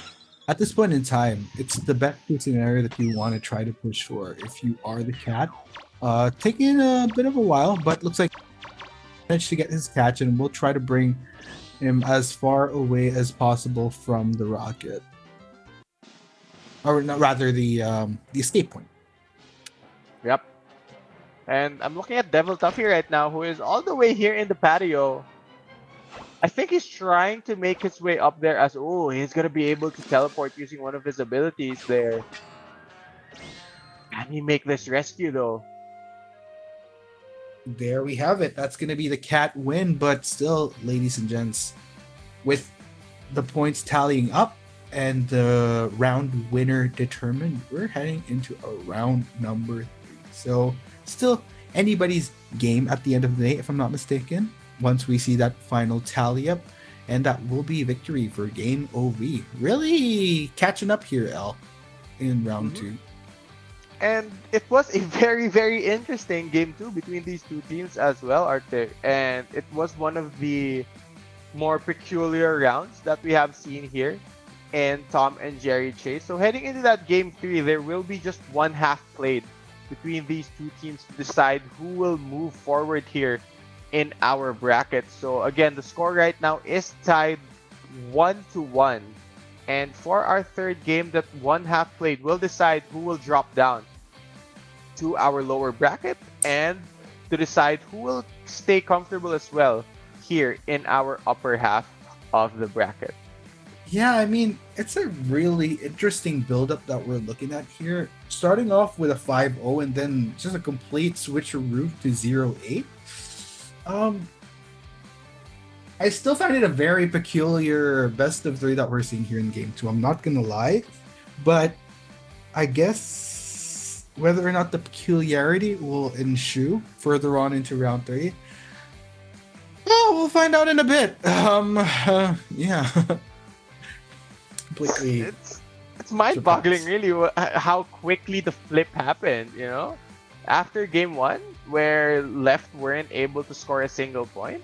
[SPEAKER 20] at this point in time, it's the best case scenario that you want to try to push for if you are the cat. Taking a bit of a while, but looks like managed to get his catch, and we'll try to bring him as far away as possible from the rocket, or not, rather the escape point.
[SPEAKER 21] Yep. And I'm looking at Devil Tuffy right now, who is all the way here in the patio. I think he's trying to make his way up there as, oh, he's going to be able to teleport using one of his abilities there. Can he make this rescue though?
[SPEAKER 20] There we have it. That's going to be the cat win, but still, ladies and gents, with the points tallying up and the round winner determined, we're heading into a round number 3. So still anybody's game at the end of the day, if I'm not mistaken, once we see that final tally up, and that will be victory for Game OV. Really catching up here, L, in round 2.
[SPEAKER 21] And it was a very, very interesting game too between these two teams as well, Arctic. And it was one of the more peculiar rounds that we have seen here in Tom and Jerry Chase. So heading into that game 3, there will be just one half played between these two teams to decide who will move forward here in our bracket. So again, the score right now is tied 1-1. And for our third game, that one half played will decide who will drop down to our lower bracket and to decide who will stay comfortable as well here in our upper half of the bracket.
[SPEAKER 20] Yeah, I mean, it's a really interesting build-up that we're looking at here. Starting off with a 5-0 and then just a complete switcheroo to 0-8. I still find it a very peculiar best of 3 that we're seeing here in game 2. I'm not gonna lie, but I guess whether or not the peculiarity will ensue further on into round 3, oh, we'll find out in a bit. Yeah. Completely.
[SPEAKER 21] It's mind-boggling, really, how quickly the flip happened. You know, after game 1, where left weren't able to score a single point,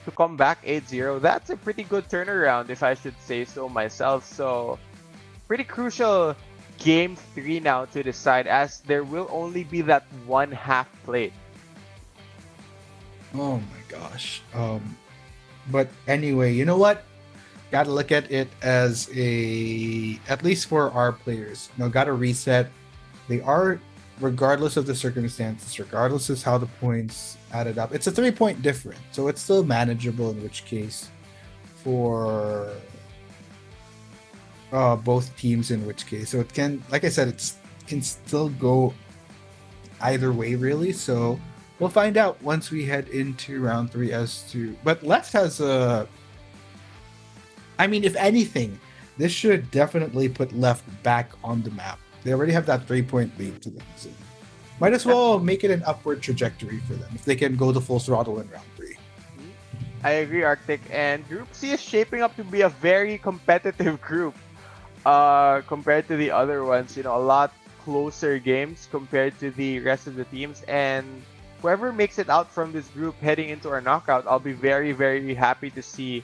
[SPEAKER 21] to come back 8-0, that's a pretty good turnaround, if I should say so myself. So, pretty crucial game 3 now to decide, as there will only be that one half played.
[SPEAKER 20] Oh my gosh. But anyway, you know what? Gotta look at it as at least for our players, gotta reset. They are, regardless of the circumstances, regardless of how the points added up, it's a 3-point difference, so it's still manageable, in which case for both teams, in which case. So it can, like I said, it can still go either way, really. So we'll find out once we head into round 3 as to. But left has if anything, this should definitely put left back on the map. They already have that 3-point lead to them, so might as well make it an upward trajectory for them if they can go the full throttle in round 3.
[SPEAKER 21] I agree, Arctic. And Group C is shaping up to be a very competitive group compared to the other ones. You know, a lot closer games compared to the rest of the teams. And whoever makes it out from this group heading into our knockout, I'll be very, very happy to see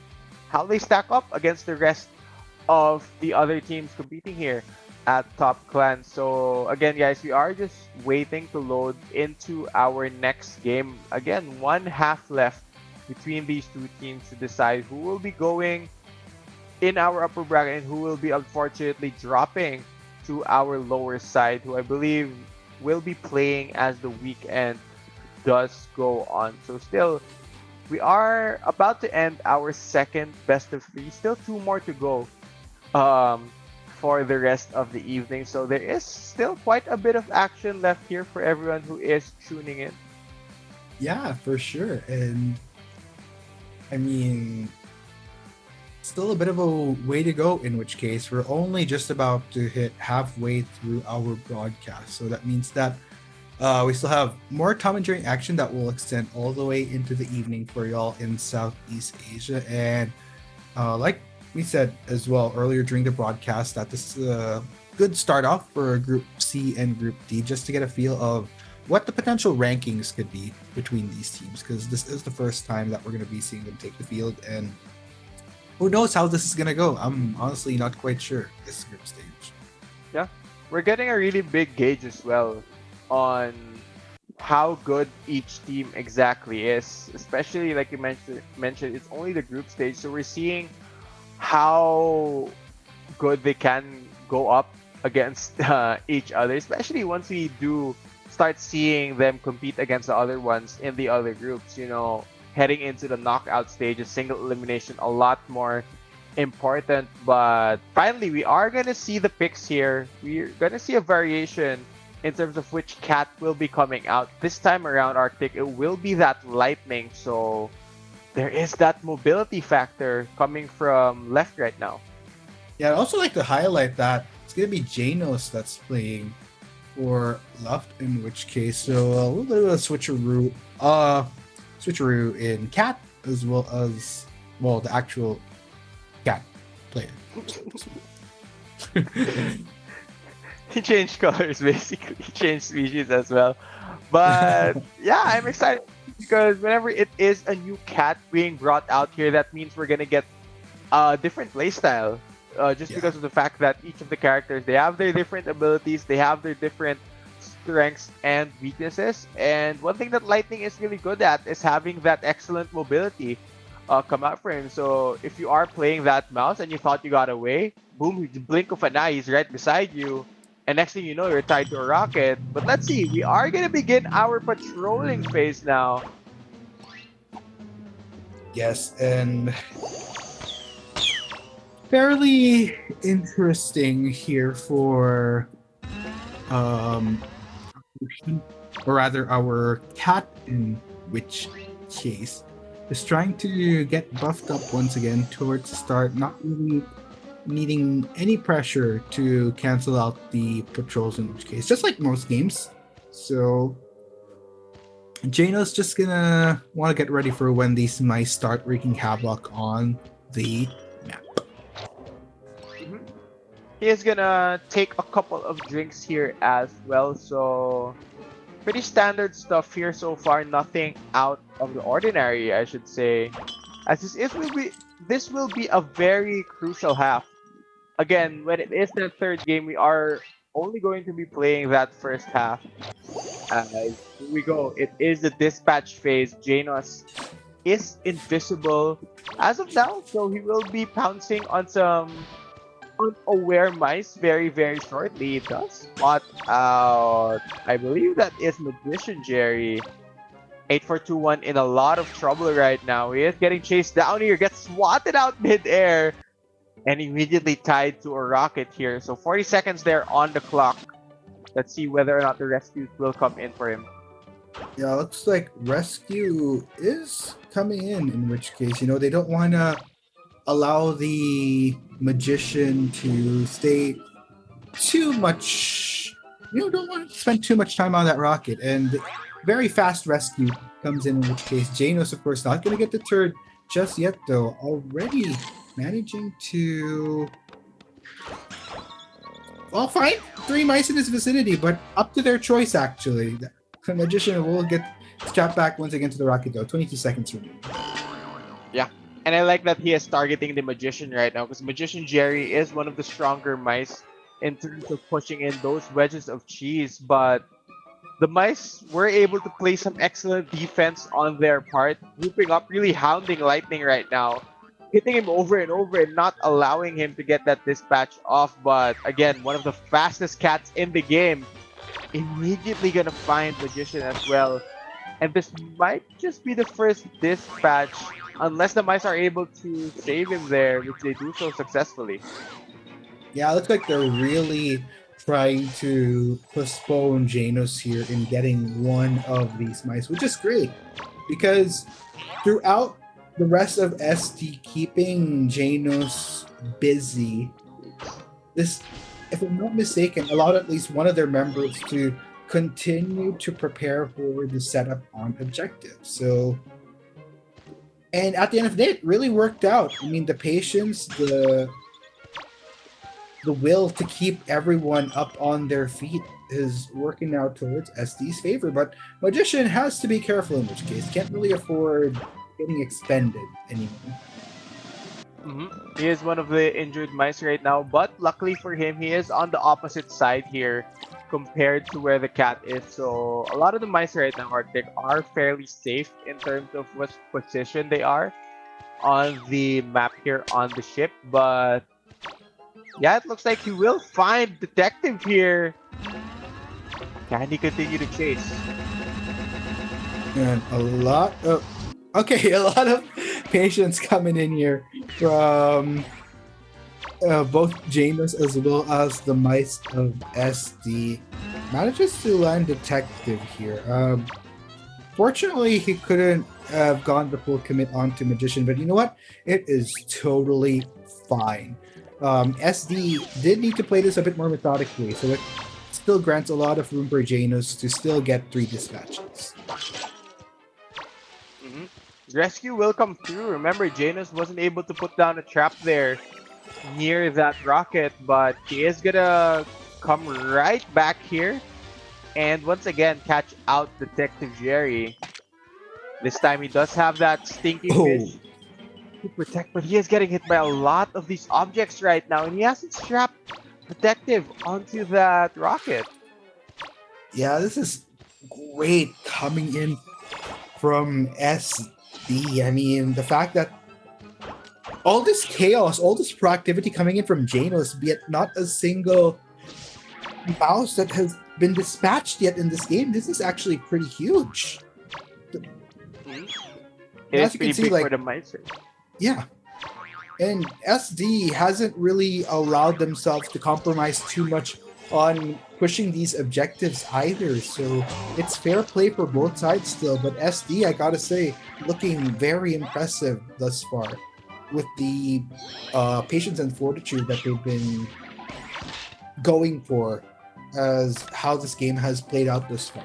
[SPEAKER 21] how they stack up against the rest of the other teams competing here at Top Clan. So again, guys, we are just waiting to load into our next game. Again, one half left between these two teams to decide who will be going in our upper bracket and who will be unfortunately dropping to our lower side, who I believe will be playing as the weekend does go on. So still, we are about to end our second best of 3. Still 2 more to go for the rest of the evening. So there is still quite a bit of action left here for everyone who is tuning in.
[SPEAKER 20] Yeah, for sure. And still a bit of a way to go, in which case we're only just about to hit halfway through our broadcast. So that means that we still have more commentary action that will extend all the way into the evening for y'all in Southeast Asia. And like we said as well earlier during the broadcast, that this is a good start off for Group C and Group D, just to get a feel of what the potential rankings could be between these teams, because this is the first time that we're going to be seeing them take the field, and who knows how this is going to go. I'm honestly not quite sure this group stage.
[SPEAKER 21] Yeah, we're getting a really big gauge as well on how good each team exactly is, especially like you mentioned, it's only the group stage, so we're seeing how good they can go up against each other, especially once we do start seeing them compete against the other ones in the other groups. You know, heading into the knockout stage, a single elimination a lot more important. But finally, we are gonna see the picks here. We're gonna see a variation in terms of which cat will be coming out. This time around, Arctic, it will be that Lightning, so there is that mobility factor coming from left right now.
[SPEAKER 20] Yeah, I'd also like to highlight that it's going to be Janos that's playing for left, in which case, so a little bit of a switcheroo in cat, as well as, well, the actual cat player.
[SPEAKER 21] He changed colors, basically. He changed species as well. But yeah, I'm excited because whenever it is a new cat being brought out here, that means we're gonna get a different playstyle. Because of the fact that each of the characters, they have their different abilities, they have their different strengths and weaknesses. And one thing that Lightning is really good at is having that excellent mobility come out for him. So if you are playing that mouse and you thought you got away, boom, you blink of an eye, he's right beside you. And next thing you know, you're tied to a rocket. But let's see, we are going to begin our patrolling phase now.
[SPEAKER 20] Yes, and fairly interesting here for or rather our cat, in which case is trying to get buffed up once again towards the start. Not really needing any pressure to cancel out the patrols in which case, just like most games. So Jano's just gonna want to get ready for when these mice start wreaking havoc on the map.
[SPEAKER 21] He is gonna take a couple of drinks here as well, so pretty standard stuff here so far, nothing out of the ordinary, I should say. As this will be a very crucial half. Again, when it is the third game, we are only going to be playing that first half. Here we go. It is the dispatch phase. Janos is invisible as of now, so he will be pouncing on some unaware mice very, very shortly. It does spot out. I believe that is Magician Jerry. 8421 in a lot of trouble right now. He is getting chased down here, gets swatted out midair, and immediately tied to a rocket here. So 40 seconds there on the clock. Let's see whether or not the rescues will come in for him.
[SPEAKER 20] Yeah, looks like rescue is coming in which case, they don't want to allow the magician to stay too much, don't want to spend too much time on that rocket. And very fast rescue comes in which case, Janos, of course, not going to get deterred just yet, though. Already managing to, find 3 mice in his vicinity, but up to their choice, actually. The magician will get strapped back once again to the rocket, though. 22 seconds remaining.
[SPEAKER 21] Yeah. And I like that he is targeting the Magician right now, because Magician Jerry is one of the stronger mice in terms of pushing in those wedges of cheese, but the mice were able to play some excellent defense on their part, grouping up, really hounding Lightning right now, hitting him over and over and not allowing him to get that dispatch off. But again, one of the fastest cats in the game, immediately gonna find Magician as well. And this might just be the first dispatch, unless the mice are able to save him there, which they do so successfully.
[SPEAKER 20] Yeah, it looks like they're really trying to postpone Janos here in getting one of these mice, which is great, because throughout the rest of SD keeping Janos busy, this, if I'm not mistaken, allowed at least one of their members to continue to prepare for the setup on objective. So, and at the end of the day, it really worked out. I mean, the patience, the will to keep everyone up on their feet is working out towards SD's favor. But Magician has to be careful in which case. Can't really afford getting expended anymore.
[SPEAKER 21] He is one of the injured mice right now, but luckily for him, he is on the opposite side here compared to where the cat is. So a lot of the mice right now are fairly safe in terms of what position they are on the map here on the ship. But yeah, it looks like he will find Detective here. Can he continue to chase?
[SPEAKER 20] And a lot of patience coming in here from both Janos as well as the mice of SD. Manages to land Detective here. Fortunately, he couldn't have gone the full commit onto Magician, but you know what? It is totally fine. SD did need to play this a bit more methodically, so it still grants a lot of room for Janos to still get 3 dispatches.
[SPEAKER 21] Rescue will come through. Remember, Janos wasn't able to put down a trap there near that rocket, but he is gonna come right back here and once again catch out Detective Jerry. This time he does have that stinky fish to protect, but he is getting hit by a lot of these objects right now, and he hasn't strapped Detective onto that rocket.
[SPEAKER 20] Yeah, this is great coming in from SD. I mean, the fact that all this chaos, all this proactivity coming in from Janos, yet not a single mouse that has been dispatched yet in this game, this is actually pretty huge.
[SPEAKER 21] It is pretty big for the mice.
[SPEAKER 20] Yeah. And SD hasn't really allowed themselves to compromise too much on pushing these objectives either. So it's fair play for both sides still. But SD, I gotta say, looking very impressive thus far. with the patience and fortitude that they've been going for as how this game has played out this far.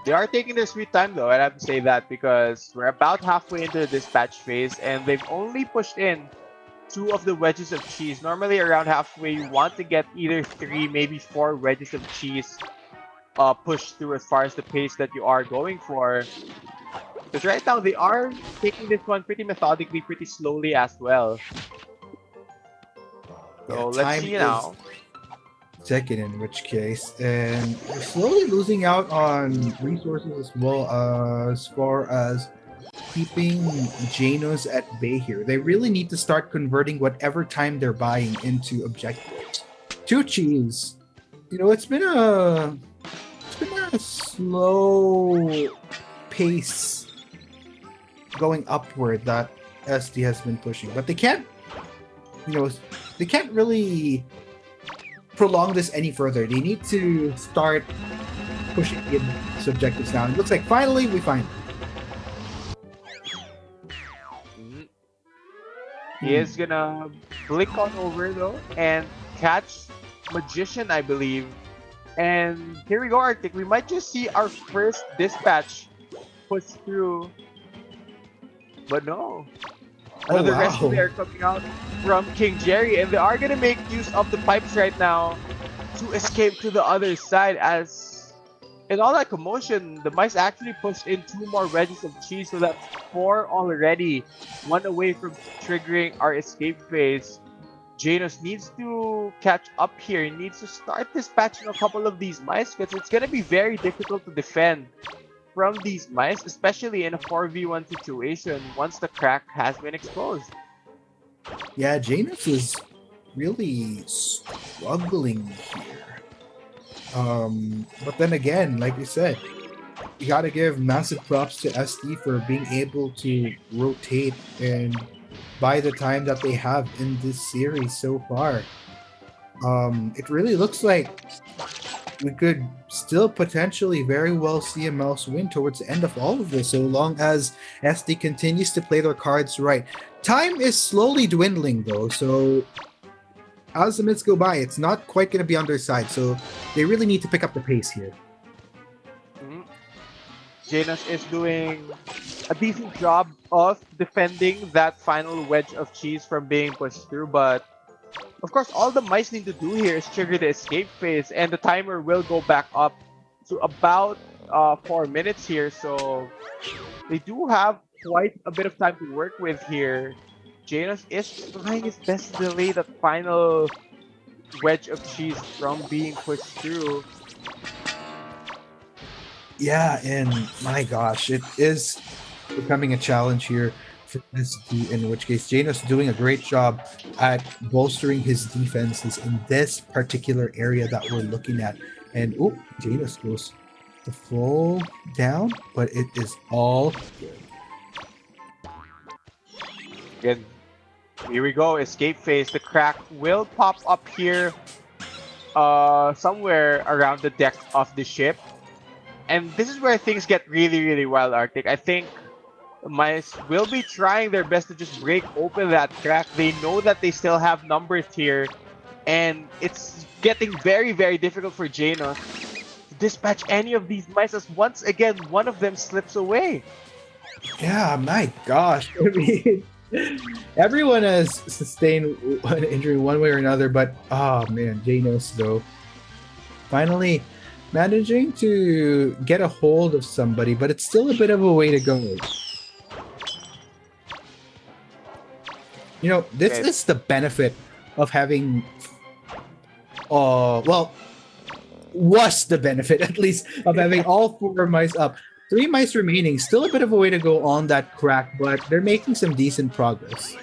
[SPEAKER 21] They are taking their sweet time though, and I have to say that because we're about halfway into the dispatch phase and they've only pushed in 2 of the wedges of cheese. Normally around halfway you want to get either 3, maybe 4 wedges of cheese pushed through as far as the pace that you are going for. Because right now they are taking this one pretty methodically, pretty slowly as well. So let's see now.
[SPEAKER 20] Second, in which case, and we're slowly losing out on resources as well as far as keeping Janos at bay here. They really need to start converting whatever time they're buying into objectives. 2 cheese. You know, it's been a slow pace going upward that SD has been pushing, but they can't really prolong this any further. They need to start pushing in objectives now. It looks like finally we find it.
[SPEAKER 21] He is gonna blink on over though and catch Magician, I believe. And here we go, Arctic. We might just see our first dispatch push through. But no. Another rescue there coming out from King Jerry, and they are gonna make use of the pipes right now to escape to the other side. As in all that commotion, the mice actually pushed in 2 more wedges of cheese, so that's 4 already, 1 away from triggering our escape phase. Janos needs to catch up here. He needs to start dispatching a couple of these mice because it's gonna be very difficult to defend from these mice, especially in a 4v1 situation once the crack has been exposed.
[SPEAKER 20] Yeah, Janos is really struggling here. But then again, like you said, you gotta give massive props to SD for being able to rotate and buy the time that they have in this series so far. It really looks like we could still potentially very well see a mouse win towards the end of all of this, so long as SD continues to play their cards right. Time is slowly dwindling though, so as the minutes go by, it's not quite going to be on their side, so they really need to pick up the pace here.
[SPEAKER 21] Janos is doing a decent job of defending that final wedge of cheese from being pushed through, but of course, all the mice need to do here is trigger the escape phase, and the timer will go back up to about 4 minutes here. So they do have quite a bit of time to work with here. Janos is trying his best to delay that final wedge of cheese from being pushed through.
[SPEAKER 20] Yeah, and my gosh, it is becoming a challenge here for SD, in which case Janos doing a great job at bolstering his defenses in this particular area that we're looking at. And Janos goes to fall down, but it is all good.
[SPEAKER 21] Again, here we go, escape phase. The crack will pop up here somewhere around the deck of the ship. And this is where things get really, really wild, Arctic. I think mice will be trying their best to just break open that crack. They know that they still have numbers here, and it's getting very, very difficult for Janos to dispatch any of these mice as once again one of them slips away.
[SPEAKER 20] Yeah, my gosh. I mean, everyone has sustained an injury one way or another, but oh man, Janos though finally managing to get a hold of somebody, but it's still a bit of a way to go. You know, this is the benefit of having was the benefit at least of having all 4 mice up. 3 mice remaining, still a bit of a way to go on that crack, but they're making some decent progress.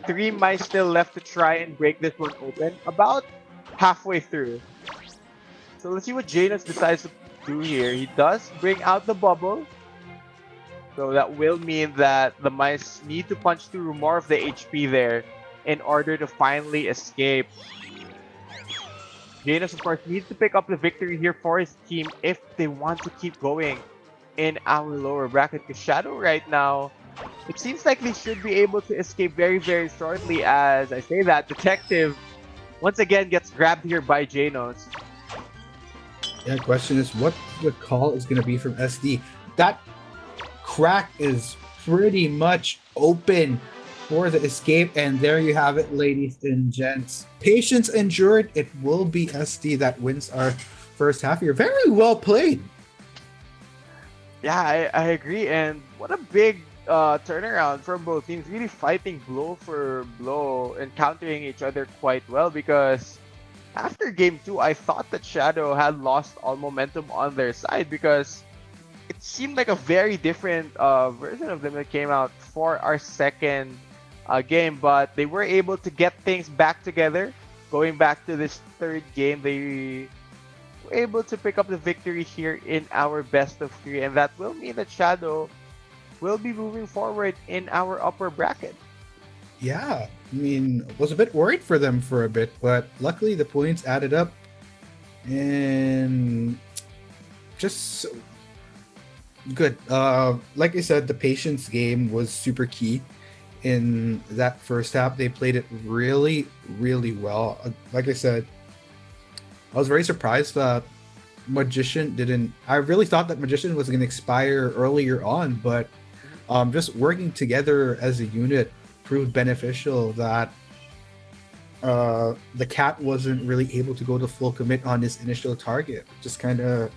[SPEAKER 21] 3 mice still left to try and break this one open, about halfway through. So let's see what Janos decides to do here. He does bring out the bubble, so that will mean that the mice need to punch through more of the HP there in order to finally escape. Janos, of course, needs to pick up the victory here for his team if they want to keep going. in our lower bracket. Because Shadow right now, it seems like they should be able to escape very, very shortly. As I say that, Detective once again gets grabbed here by Janos.
[SPEAKER 5] Yeah, question is what the call is going to be from SD. That crack is pretty much open for the escape, and there you have it, ladies and gents. Patience endured. It will be SD that wins our first half here. Very well played.
[SPEAKER 21] Yeah, I agree. And what a big turnaround from both teams. Really fighting blow for blow and countering each other quite well, because after game 2, I thought that Shadow had lost all momentum on their side, because it seemed like a very different version of them that came out for our second game, but they were able to get things back together. Going back to this third game, they were able to pick up the victory here in our best of 3, and that will mean that Shadow will be moving forward in our upper bracket.
[SPEAKER 5] Yeah, I mean, was a bit worried for them for a bit, but luckily the points added up, and just good. Like I said, the patience game was super key in that first half. They played it really, really well. Like I said, I was very surprised that Magician didn't. I really thought that Magician was going to expire earlier on, but just working together as a unit proved beneficial. That the cat wasn't really able to go to full commit on his initial target. Just kind of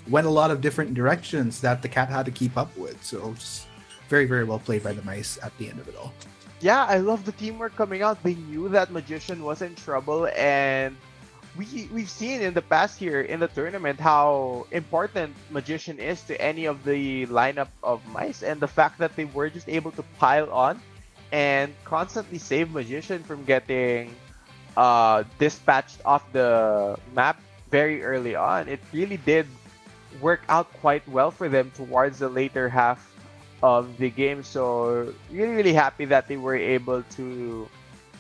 [SPEAKER 5] went a lot of different directions that the cat had to keep up with. So just very, very well played by the mice at the end of it all.
[SPEAKER 21] Yeah, I love the teamwork coming out. They knew that Magician was in trouble, and we've seen in the past here in the tournament how important Magician is to any of the lineup of mice, and the fact that they were just able to pile on and constantly save Magician from getting dispatched off the map very early on. It really did work out quite well for them towards the later half of the game. So really, really happy that they were able to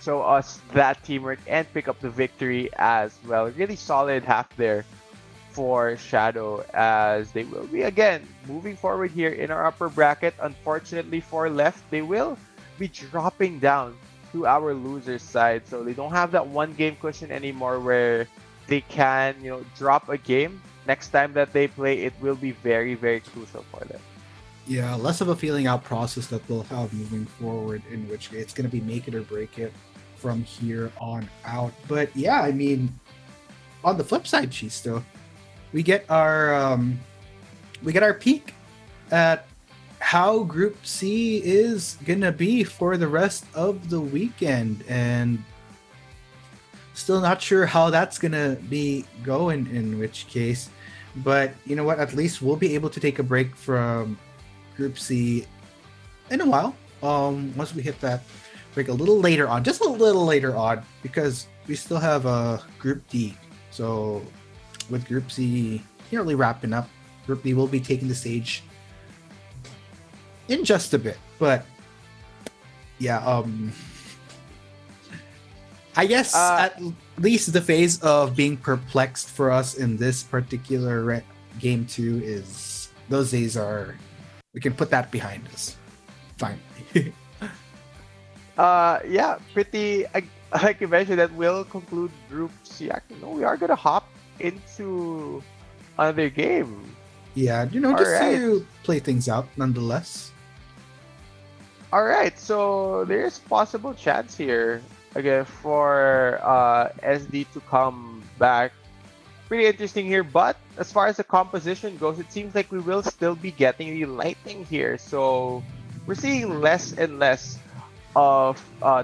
[SPEAKER 21] show us that teamwork and pick up the victory as well. Really solid half there for Shadow, as they will be again moving forward here in our upper bracket. Unfortunately for Left, they will be dropping down to our loser side, so they don't have that one game cushion anymore where they can, drop a game. Next time that they play, it will be very, very crucial for them.
[SPEAKER 5] Yeah, less of a feeling out process that they'll have moving forward, in which it's going to be make it or break it from here on out. But yeah, I mean, on the flip side, Chisto, we get our peek at how Group C is gonna be for the rest of the weekend, and still not sure how that's gonna be going, in which case, but you know what, at least we'll be able to take a break from Group C in a while, once we hit that break a little later on, just a little later on, because we still have a Group D. So with Group C nearly wrapping up, Group D will be taking the stage in just a bit. But yeah, I guess at least the phase of being perplexed for us in this particular game 2 is, those days are, we can put that behind us. Fine.
[SPEAKER 21] Yeah, pretty, like you mentioned, that will conclude Group C. Actually, no, we are gonna hop into another game.
[SPEAKER 5] Yeah, just to play things out nonetheless.
[SPEAKER 21] Alright, so there's possible chance here again for SD to come back. Pretty interesting here, but as far as the composition goes, it seems like we will still be getting the Lightning here. So we're seeing less and less of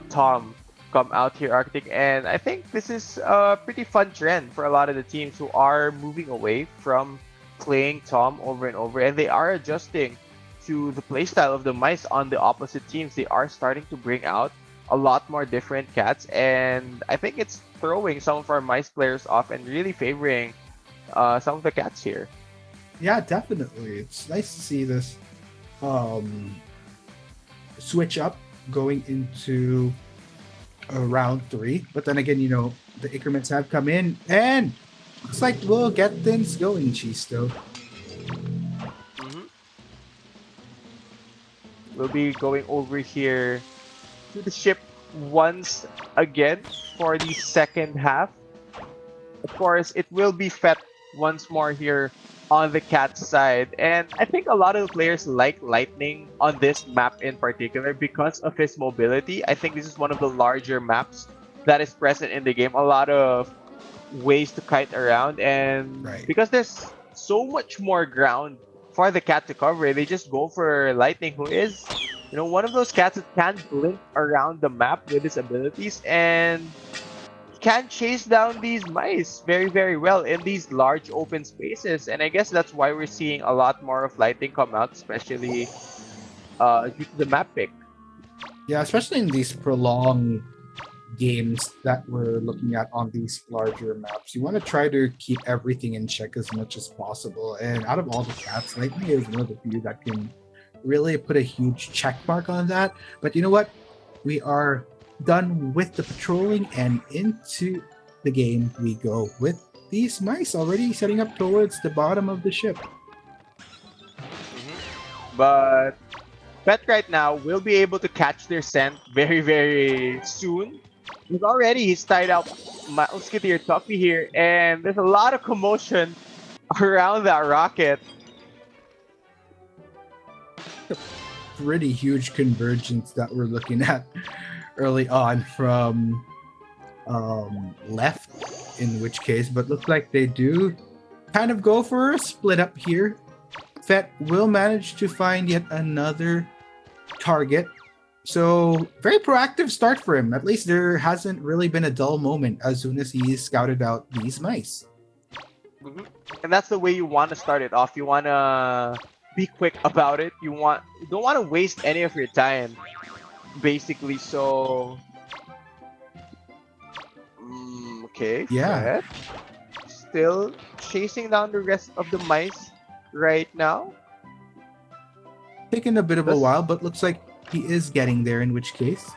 [SPEAKER 21] Tom come out here, Arctic, and I think this is a pretty fun trend for a lot of the teams who are moving away from playing Tom over and over, and they are adjusting to the playstyle of the mice on the opposite teams. They are starting to bring out a lot more different cats, and I think it's throwing some of our mice players off and really favoring some of the cats here.
[SPEAKER 5] Yeah, definitely. It's nice to see this switch up going into round 3. But then again, the increments have come in, and looks like we'll get things going, Chisto.
[SPEAKER 21] We'll be going over here to the ship once again for the second half. Of course, it will be Fett once more here on the cat side. And I think a lot of the players like Lightning on this map in particular because of his mobility. I think this is one of the larger maps that is present in the game. A lot of ways to kite around, and because there's so much more ground for the cat to cover, they just go for Lightning, who is, one of those cats that can blink around the map with his abilities and can chase down these mice very, very well in these large open spaces. And I guess that's why we're seeing a lot more of Lightning come out, especially due to the map pick.
[SPEAKER 5] Yeah, especially in these prolonged games that we're looking at on these larger maps. You want to try to keep everything in check as much as possible. And out of all the cats, Lightning is one of the few that can really put a huge check mark on that. But you know what? We are done with the patrolling, and into the game we go with these mice already setting up towards the bottom of the ship.
[SPEAKER 21] But Pet right now will be able to catch their scent very, very soon. He's tied out Musketeer Tuffy here, and there's a lot of commotion around that rocket.
[SPEAKER 5] Pretty huge convergence that we're looking at early on from left, in which case, but looks like they do kind of go for a split up here. Fett will manage to find yet another target. So very proactive start for him. At least there hasn't really been a dull moment as soon as he scouted out these mice.
[SPEAKER 21] And that's the way you want to start it off. You want to be quick about it. You don't want to waste any of your time, basically. So okay,
[SPEAKER 5] yeah.
[SPEAKER 21] Fett still chasing down the rest of the mice right now.
[SPEAKER 5] Taking a bit of a while, but looks like he is getting there, in which case.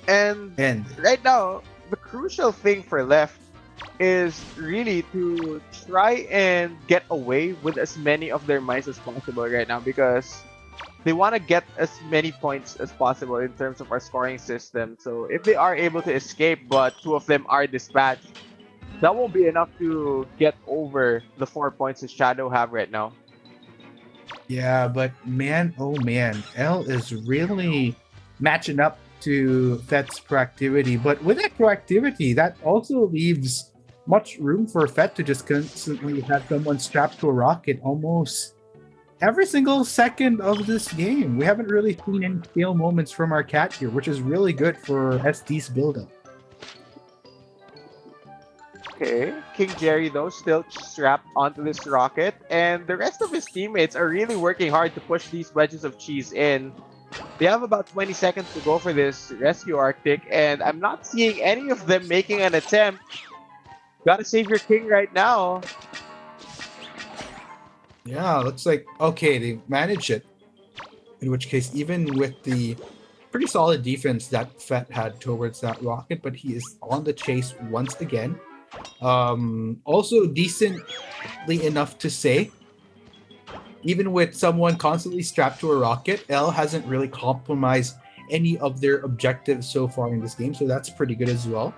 [SPEAKER 21] And right now, the crucial thing for left is really to try and get away with as many of their mice as possible right now, because they want to get as many points as possible in terms of our scoring system. So if they are able to escape, but two of them are dispatched, that won't be enough to get over the 4 points that Shadow have right now.
[SPEAKER 5] Yeah, but man, oh man, L is really matching up to Fett's proactivity. But with that proactivity, that also leaves much room for Fett to just constantly have someone strapped to a rocket almost every single second of this game. We haven't really seen any fail moments from our cat here, which is really good for SD's build-up.
[SPEAKER 21] Okay, King Jerry though still strapped onto this rocket, and the rest of his teammates are really working hard to push these wedges of cheese in. They have about 20 seconds to go for this rescue Arctic, and I'm not seeing any of them making an attempt. Gotta save your king right now.
[SPEAKER 5] Yeah, looks like, okay, they manage it. In which case, even with the pretty solid defense that Fett had towards that rocket, but he is on the chase once again. Also decently enough to say, even with someone constantly strapped to a rocket, L hasn't really compromised any of their objectives so far in this game, so that's pretty good as well.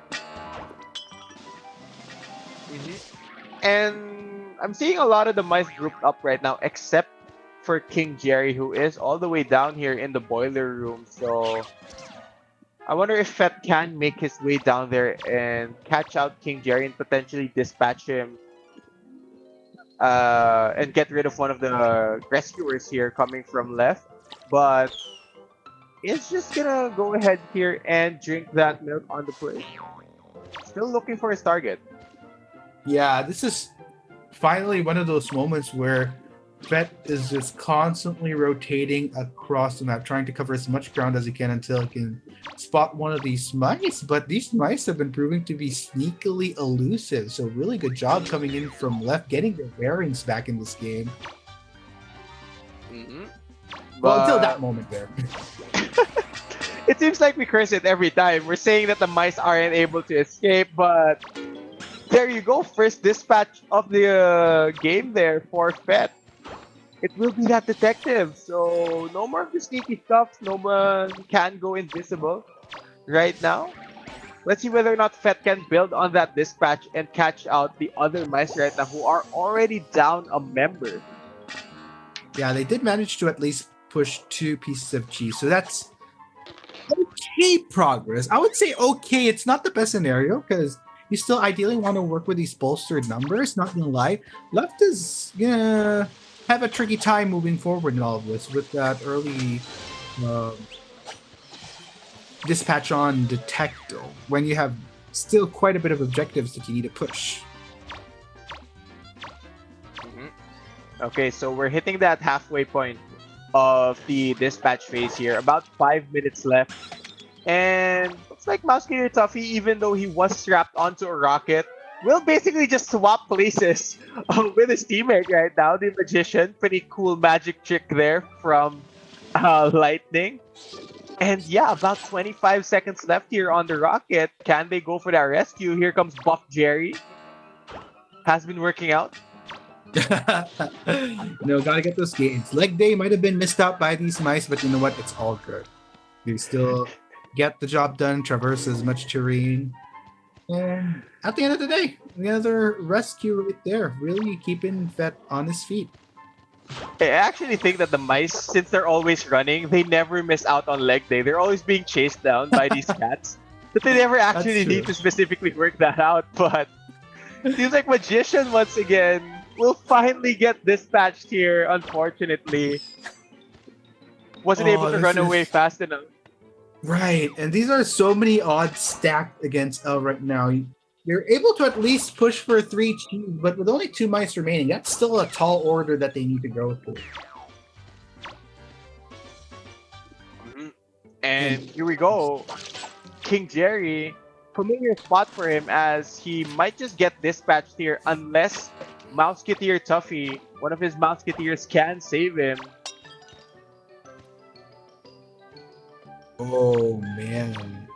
[SPEAKER 21] And I'm seeing a lot of the mice grouped up right now, except for King Jerry, who is all the way down here in the boiler room. So I wonder if Fett can make his way down there and catch out King Jerry and potentially dispatch him and get rid of one of the rescuers here coming from left. But it's just gonna go ahead here and drink that milk on the plate. Still looking for his target.
[SPEAKER 5] Yeah, this is finally one of those moments where Fett is just constantly rotating across the map, trying to cover as much ground as he can until he can spot one of these mice. But these mice have been proving to be sneakily elusive. So really good job coming in from left, getting their bearings back in this game. Well, until that moment there.
[SPEAKER 21] It seems like we curse it every time. We're saying that the mice aren't able to escape, but there you go. First dispatch of the game there for Fett. it will be that detective. So no more of the sneaky stuff. No one can go invisible right now. Let's see whether or not Fett can build on that dispatch and catch out the other mice right now who are already down a member.
[SPEAKER 5] Yeah, they did manage to at least push 2 pieces of cheese, so that's okay progress. I would say okay. It's not the best scenario because you still ideally want to work with these bolstered numbers. Not gonna lie, left is gonna have a tricky time moving forward in all of this with that early dispatch on detect when you have still quite a bit of objectives that you need to push.
[SPEAKER 21] Okay, so we're hitting that halfway point of the dispatch phase here. About 5 minutes left. And looks like Musketeer Tuffy, even though he was strapped onto a rocket, will basically just swap places with his teammate right now, the Magician. Pretty cool magic trick there from Lightning. And yeah, about 25 seconds left here on the rocket. Can they go for that rescue? Here comes Buff Jerry. Has been working out.
[SPEAKER 5] Gotta get those gains. Leg day might have been missed out by these mice, but you know what? It's all good. You still get the job done, traverse as much terrain. And at the end of the day, another rescue right there. Really keeping Fett on his feet.
[SPEAKER 21] I actually think that the mice, since they're always running, they never miss out on leg day. They're always being chased down by these cats. But they never actually need to specifically work that out. But it seems like Magician, once again, will finally get dispatched here, unfortunately. Wasn't able to run away fast enough.
[SPEAKER 5] Right, and these are so many odds stacked against L right now. You're able to at least push for 3 cheese, but with only 2 mice remaining, that's still a tall order that they need to go through.
[SPEAKER 21] And here we go. King Jerry, familiar spot for him as he might just get dispatched here unless Mouseketeer Tuffy, one of his Mouseketeers, can save him.
[SPEAKER 5] Oh man.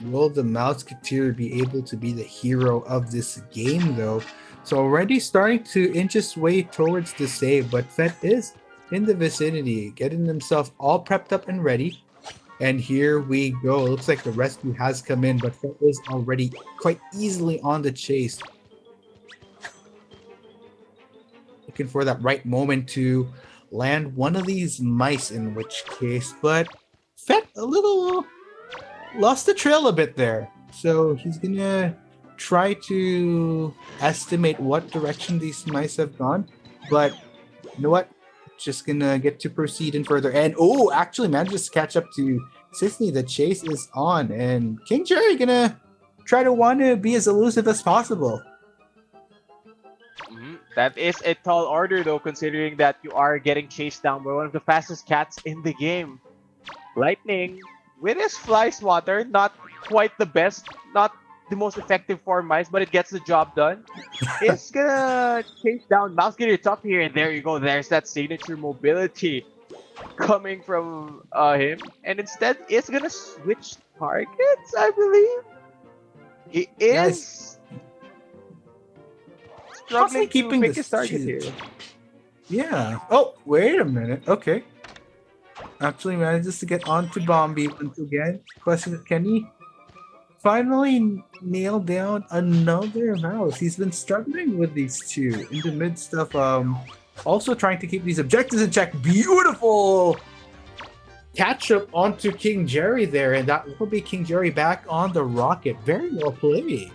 [SPEAKER 5] Will the Mouseketeer be able to be the hero of this game though? So already starting to inch his way towards the save, but Fett is in the vicinity, getting himself all prepped up and ready. And here we go. Looks like the rescue has come in, but Fett is already quite easily on the chase. Looking for that right moment to land one of these mice, in which case, but Fett a little lost the trail a bit there. So he's gonna try to estimate what direction these mice have gone. But you know what? Just gonna get to proceed in further. And actually manages to catch up to Sisney. The chase is on, and King Jerry gonna try to want to be as elusive as possible.
[SPEAKER 21] That is a tall order though, considering that you are getting chased down by one of the fastest cats in the game. Lightning, with his fly swatter, not quite the best, not the most effective for mice, but it gets the job done. It's gonna chase down Mouseketeer Tuffy here, and there you go. There's that signature mobility coming from him, and instead it's gonna switch targets, I believe. He is struggling to pick his target here.
[SPEAKER 5] Yeah. Oh, wait a minute. Okay. Actually manages to get onto Bombi once again. Question is, can he finally nail down another mouse? He's been struggling with these two in the midst of also trying to keep these objectives in check. Beautiful catch up onto King Jerry there, and that will be King Jerry back on the rocket. Very well played.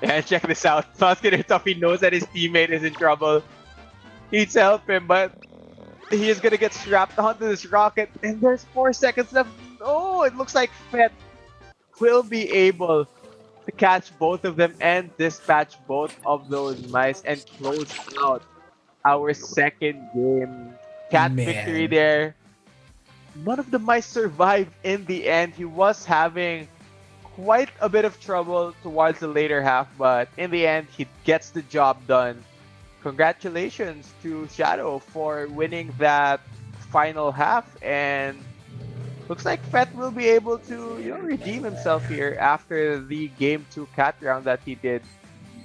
[SPEAKER 21] Yeah, check this out. Mouseketeer Tuffy knows that his teammate is in trouble. He needs to help him, but he is gonna get strapped onto this rocket, and there's 4 seconds left. Oh, it looks like Fett will be able to catch both of them and dispatch both of those mice and close out our second game. Cat victory there. None of the mice survived in the end. He was having quite a bit of trouble towards the later half, but in the end, he gets the job done. Congratulations to Shadow for winning that final half, and looks like Fett will be able to redeem himself here after the game 2 cat round that he did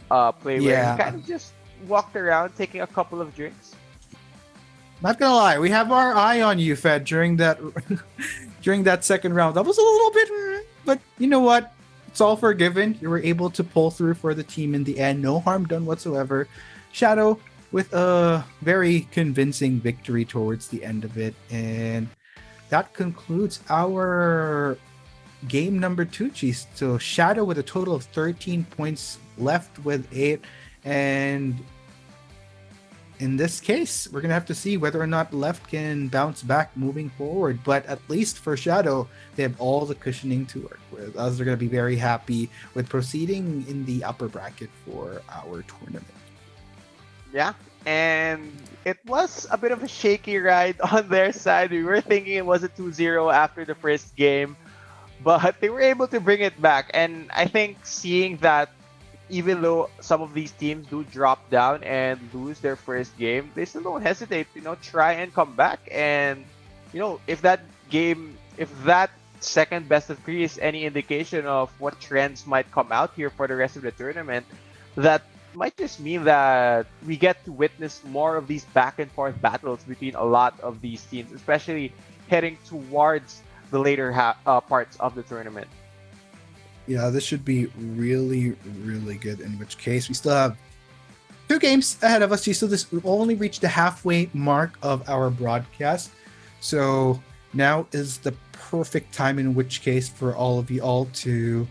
[SPEAKER 21] play where he kind of just walked around taking a couple of drinks?
[SPEAKER 5] Not gonna lie, we have our eye on you, Fed, during that during that second round. That was a little bit, but you know what? It's all forgiven. You were able to pull through for the team in the end. No harm done whatsoever. Shadow with a very convincing victory towards the end of it, and that concludes our game number 2, Cheese. So Shadow with a total of 13 points, left with 8, and in this case, we're gonna have to see whether or not left can bounce back moving forward. But at least for Shadow, they have all the cushioning to work with. Us are gonna be very happy with proceeding in the upper bracket for our tournament.
[SPEAKER 21] Yeah, and it was a bit of a shaky ride on their side. We were thinking it was a 2-0 after the first game, but they were able to bring it back. And I think seeing that even though some of these teams do drop down and lose their first game, they still don't hesitate to, try and come back. And, if that second best of 3 is any indication of what trends might come out here for the rest of the tournament, that might just mean that we get to witness more of these back and forth battles between a lot of these teams, especially heading towards the later parts of the tournament.
[SPEAKER 5] Yeah, this should be really, really good. In which case, we still have 2 games ahead of us. So we've only reached the halfway mark of our broadcast. So now is the perfect time, in which case, for all of you all to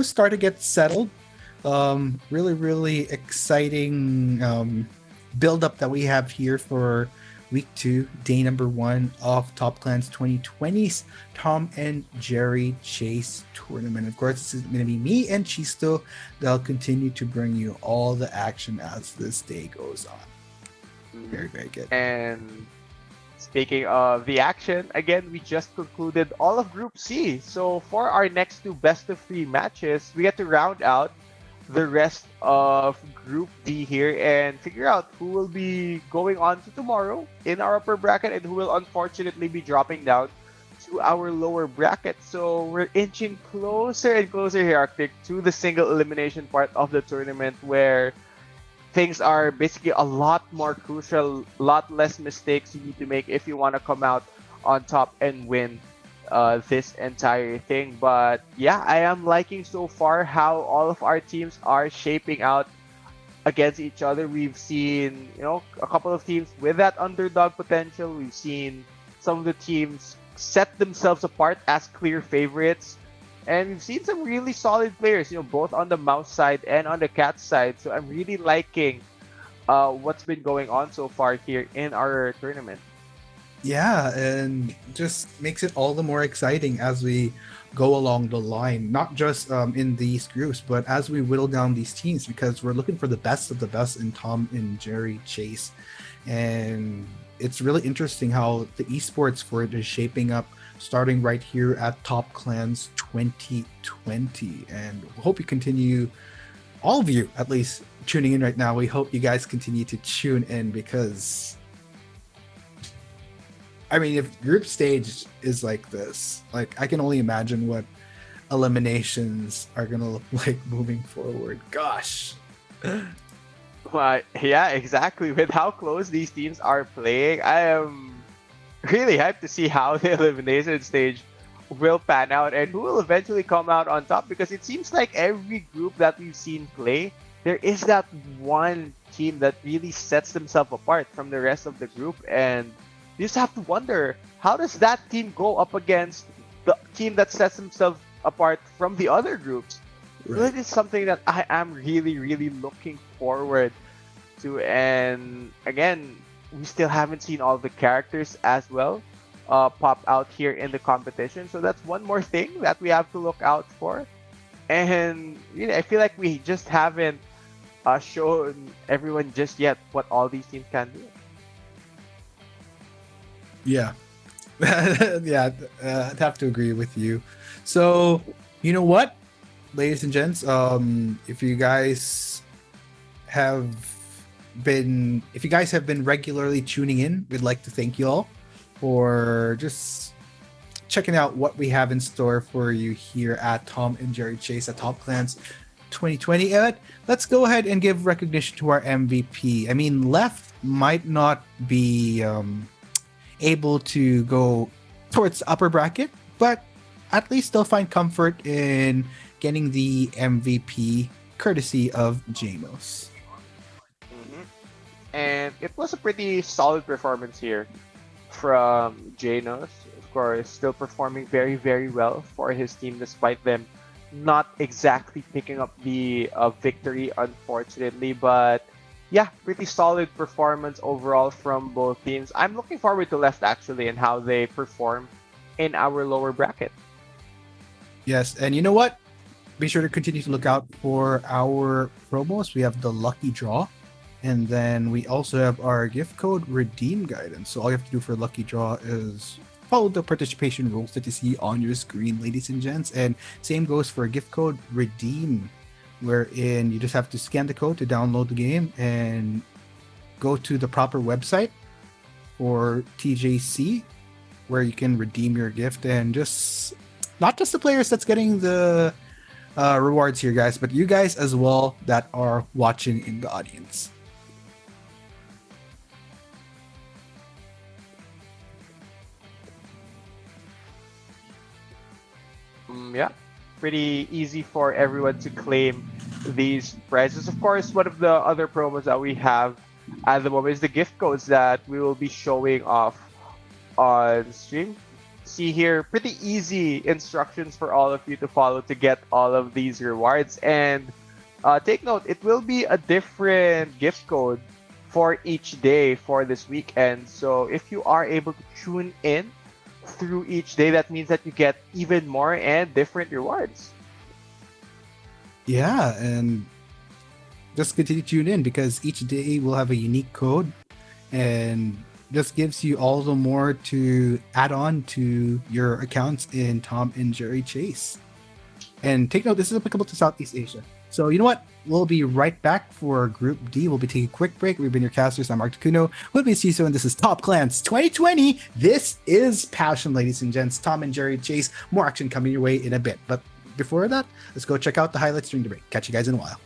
[SPEAKER 5] start to get settled. Really, really exciting build up that we have here for week 2, day number 1 of Top Clans 2020's Tom and Jerry Chase tournament. Of course, this is going to be me and Chisto. They'll continue to bring you all the action as this day goes on. Very, very good.
[SPEAKER 21] And speaking of the action, again, we just concluded all of Group C. So for our next 2 best of 3 matches, we get to round out the rest of Group D here and figure out who will be going on to tomorrow in our upper bracket and who will unfortunately be dropping down to our lower bracket. So we're inching closer and closer here, Arctic, to the single elimination part of the tournament, where things are basically a lot more crucial, a lot less mistakes you need to make if you want to come out on top and win this entire thing. But yeah, I am liking so far how all of our teams are shaping out against each other. We've seen a couple of teams with that underdog potential. We've seen some of the teams set themselves apart as clear favorites, and we've seen some really solid players, both on the mouse side and on the cat side. So I'm really liking what's been going on so far here in our tournament.
[SPEAKER 5] Yeah, and just makes it all the more exciting as we go along the line, not just in these groups, but as we whittle down these teams, because we're looking for the best of the best in Tom and Jerry Chase. And it's really interesting how the esports for it is shaping up, starting right here at Top Clans 2020. And we hope you continue, all of you at least tuning in right now, we hope you guys continue to tune in, because if group stage is like this, I can only imagine what eliminations are gonna look like moving forward. Gosh.
[SPEAKER 21] Well, yeah, exactly. With how close these teams are playing, I am really hyped to see how the elimination stage will pan out and who will eventually come out on top, because it seems like every group that we've seen play, there is that one team that really sets themselves apart from the rest of the group, and you just have to wonder, how does that team go up against the team that sets themselves apart from the other groups? Right. So that is something that I am really, really looking forward to. And again, we still haven't seen all the characters as well pop out here in the competition. So that's one more thing that we have to look out for. And I feel like we just haven't shown everyone just yet what all these teams can do.
[SPEAKER 5] Yeah. Yeah, I'd have to agree with you. So, you know what, ladies and gents, if you guys have been regularly tuning in, we'd like to thank you all for just checking out what we have in store for you here at Tom and Jerry Chase at Top Clans 2020. Let's go ahead and give recognition to our MVP. I mean, Left might not be able to go towards the upper bracket, but at least they'll find comfort in getting the MVP courtesy of Janos.
[SPEAKER 21] And it was a pretty solid performance here from Janos. Of course, still performing very, very well for his team despite them not exactly picking up the victory, unfortunately. But yeah, pretty solid performance overall from both teams. I'm looking forward to Left actually and how they perform in our lower bracket.
[SPEAKER 5] Yes, and you know what? Be sure to continue to look out for our promos. We have the lucky draw, and then we also have our gift code redeem guidance. So all you have to do for lucky draw is follow the participation rules that you see on your screen, ladies and gents. And same goes for gift code redeem, wherein you just have to scan the code to download the game and go to the proper website for TJC, where you can redeem your gift. And just not just the players that's getting the rewards here, guys, but you guys as well that are watching in the audience.
[SPEAKER 21] Yeah, pretty easy for everyone to claim these prizes. Of course, one of the other promos that we have at the moment is the gift codes that we will be showing off on stream. See here, pretty easy instructions for all of you to follow to get all of these rewards. And take note, it will be a different gift code for each day for this weekend. So if you are able to tune in through each day, that means that you get even more and different rewards.
[SPEAKER 5] Yeah, and just continue to tune in because each day will have a unique code and just gives you all the more to add on to your accounts in Tom and Jerry Chase. And take note, this is applicable to Southeast Asia. So you know what? We'll be right back for Group D. We'll be taking a quick break. We've been your casters. I'm Mark Takuno. With me is Ciso, and this is Top Clans 2020. This is Passion, ladies and gents. Tom and Jerry Chase. More action coming your way in a bit. But before that, let's go check out the highlights during the break. Catch you guys in a while.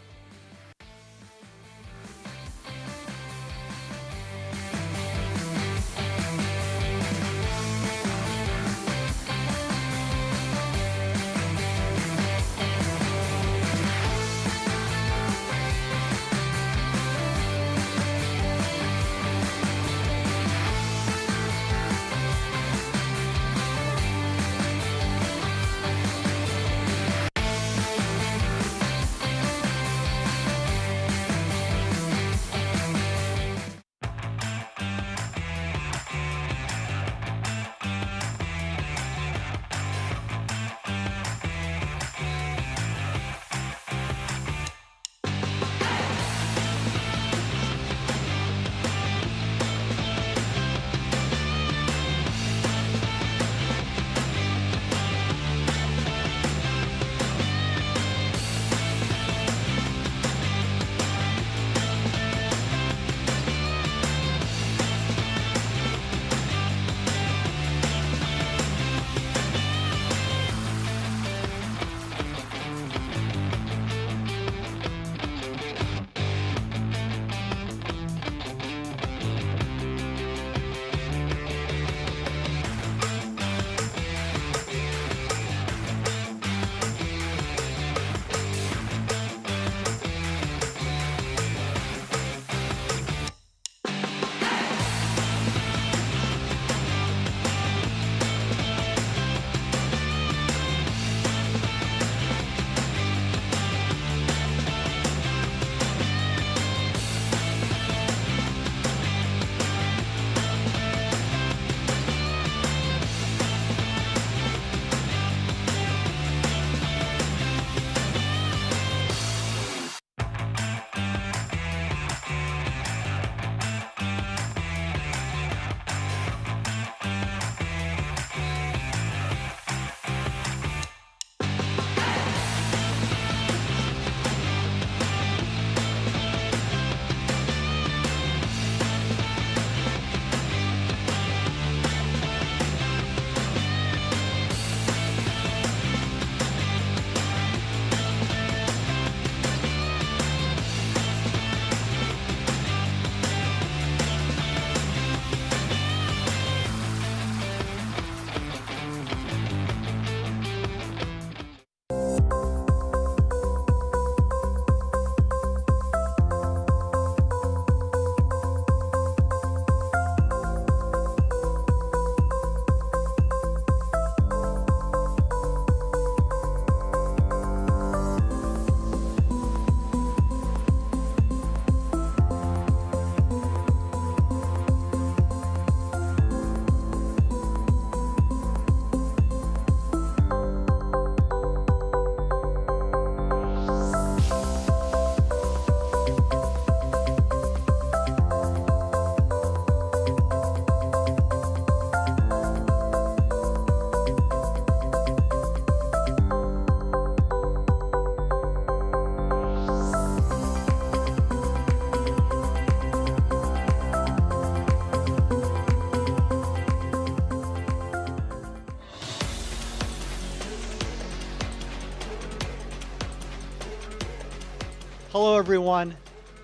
[SPEAKER 10] Hello everyone.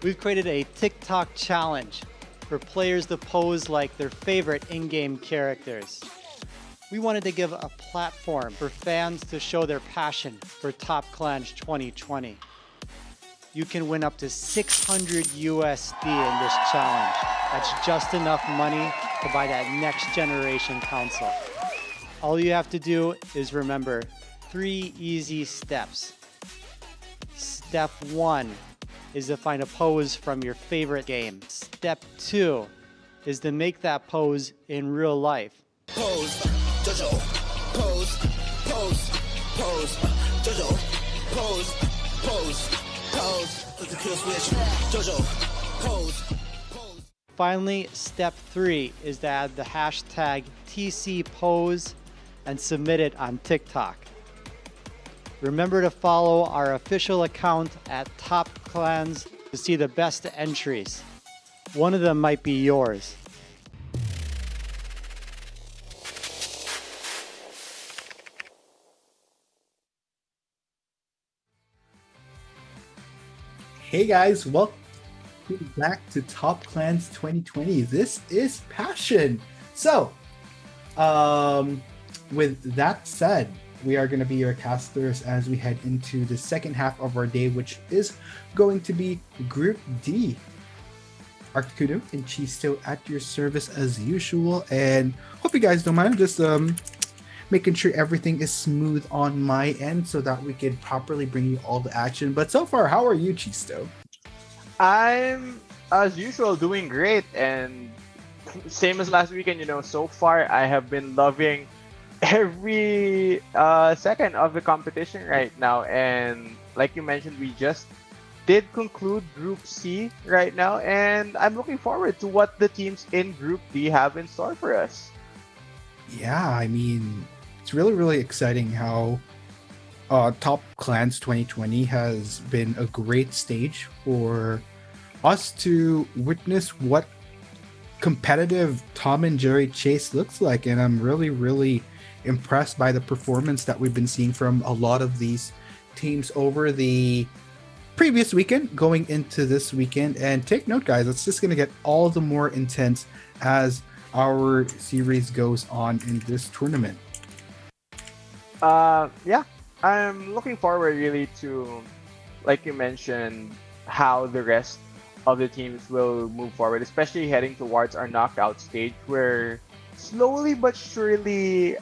[SPEAKER 10] We've created a TikTok challenge for players to pose like their favorite in-game characters. We wanted to give a platform for fans to show their passion for Top Clans 2020. You can win up to 600 USD in this challenge. That's just enough money to buy that next generation console. All you have to do is remember 3 easy steps. Step 1 is to find a pose from your favorite game. Step 2 is to make that pose in real life.
[SPEAKER 18] Pose, Jojo, pose, pose, pose, Jojo, pose, pose, pose, click the kill switch, Jojo, pose.
[SPEAKER 10] Finally, step 3 is to add the hashtag TCPose and submit it on TikTok. Remember to follow our official account at Top Clans to see the best entries. One of them might be yours.
[SPEAKER 20] Hey guys, welcome back to Top Clans 2020. This is Passion. So, with that said, we are going to be your casters as we head into the second half of our day, which is going to be Group D. Articuno and Chisto at your service as usual, and hope you guys don't mind. Just making sure everything is smooth on my end so that we can properly bring you all the action. But so far, how are you, Chisto?
[SPEAKER 21] I'm, as usual, doing great, and same as last weekend, so far I have been loving every second of the competition right now. And like you mentioned, we just did conclude Group C right now, and I'm looking forward to what the teams in Group D have in store for us.
[SPEAKER 20] Yeah, I mean, it's really, really exciting how Top Clans 2020 has been a great stage for us to witness what competitive Tom and Jerry chase looks like. And I'm really, really impressed by the performance that we've been seeing from a lot of these teams over the previous weekend going into this weekend. And take note, guys, it's just going to get all the more intense as our series goes on in this tournament.
[SPEAKER 21] Yeah, I'm looking forward really to, like you mentioned, how the rest of the teams will move forward, especially heading towards our knockout stage. We're slowly but surely,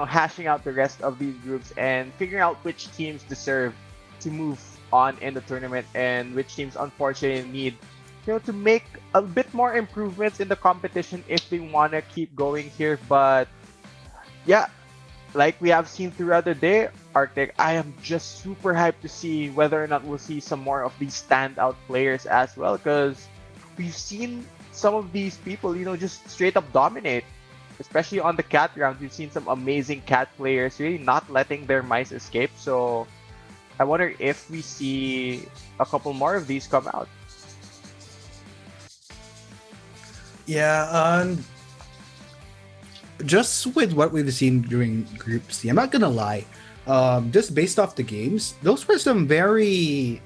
[SPEAKER 21] hashing out the rest of these groups and figuring out which teams deserve to move on in the tournament and which teams unfortunately need to make a bit more improvements in the competition if they want to keep going here. But yeah, like we have seen throughout the day, Arctic, I am just super hyped to see whether or not we'll see some more of these standout players as well, because we've seen some of these people, just straight up dominate. Especially on the cat round, we've seen some amazing cat players really not letting their mice escape. So I wonder if we see a couple more of these come out.
[SPEAKER 20] Yeah, just with what we've seen during Group C, I'm not gonna lie, just based off the games, those were some very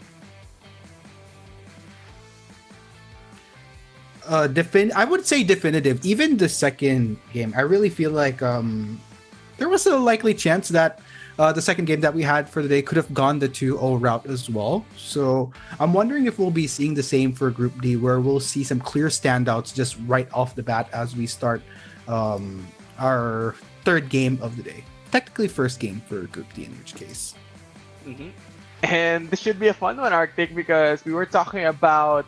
[SPEAKER 20] I would say definitive. Even the second game, I really feel like there was a likely chance that the second game that we had for the day could have gone the 2-0 route as well. So I'm wondering if we'll be seeing the same for Group D, where we'll see some clear standouts just right off the bat as we start our third game of the day. Technically first game for Group D in which case.
[SPEAKER 21] Mm-hmm. And this should be a fun one, Arctic, because we were talking about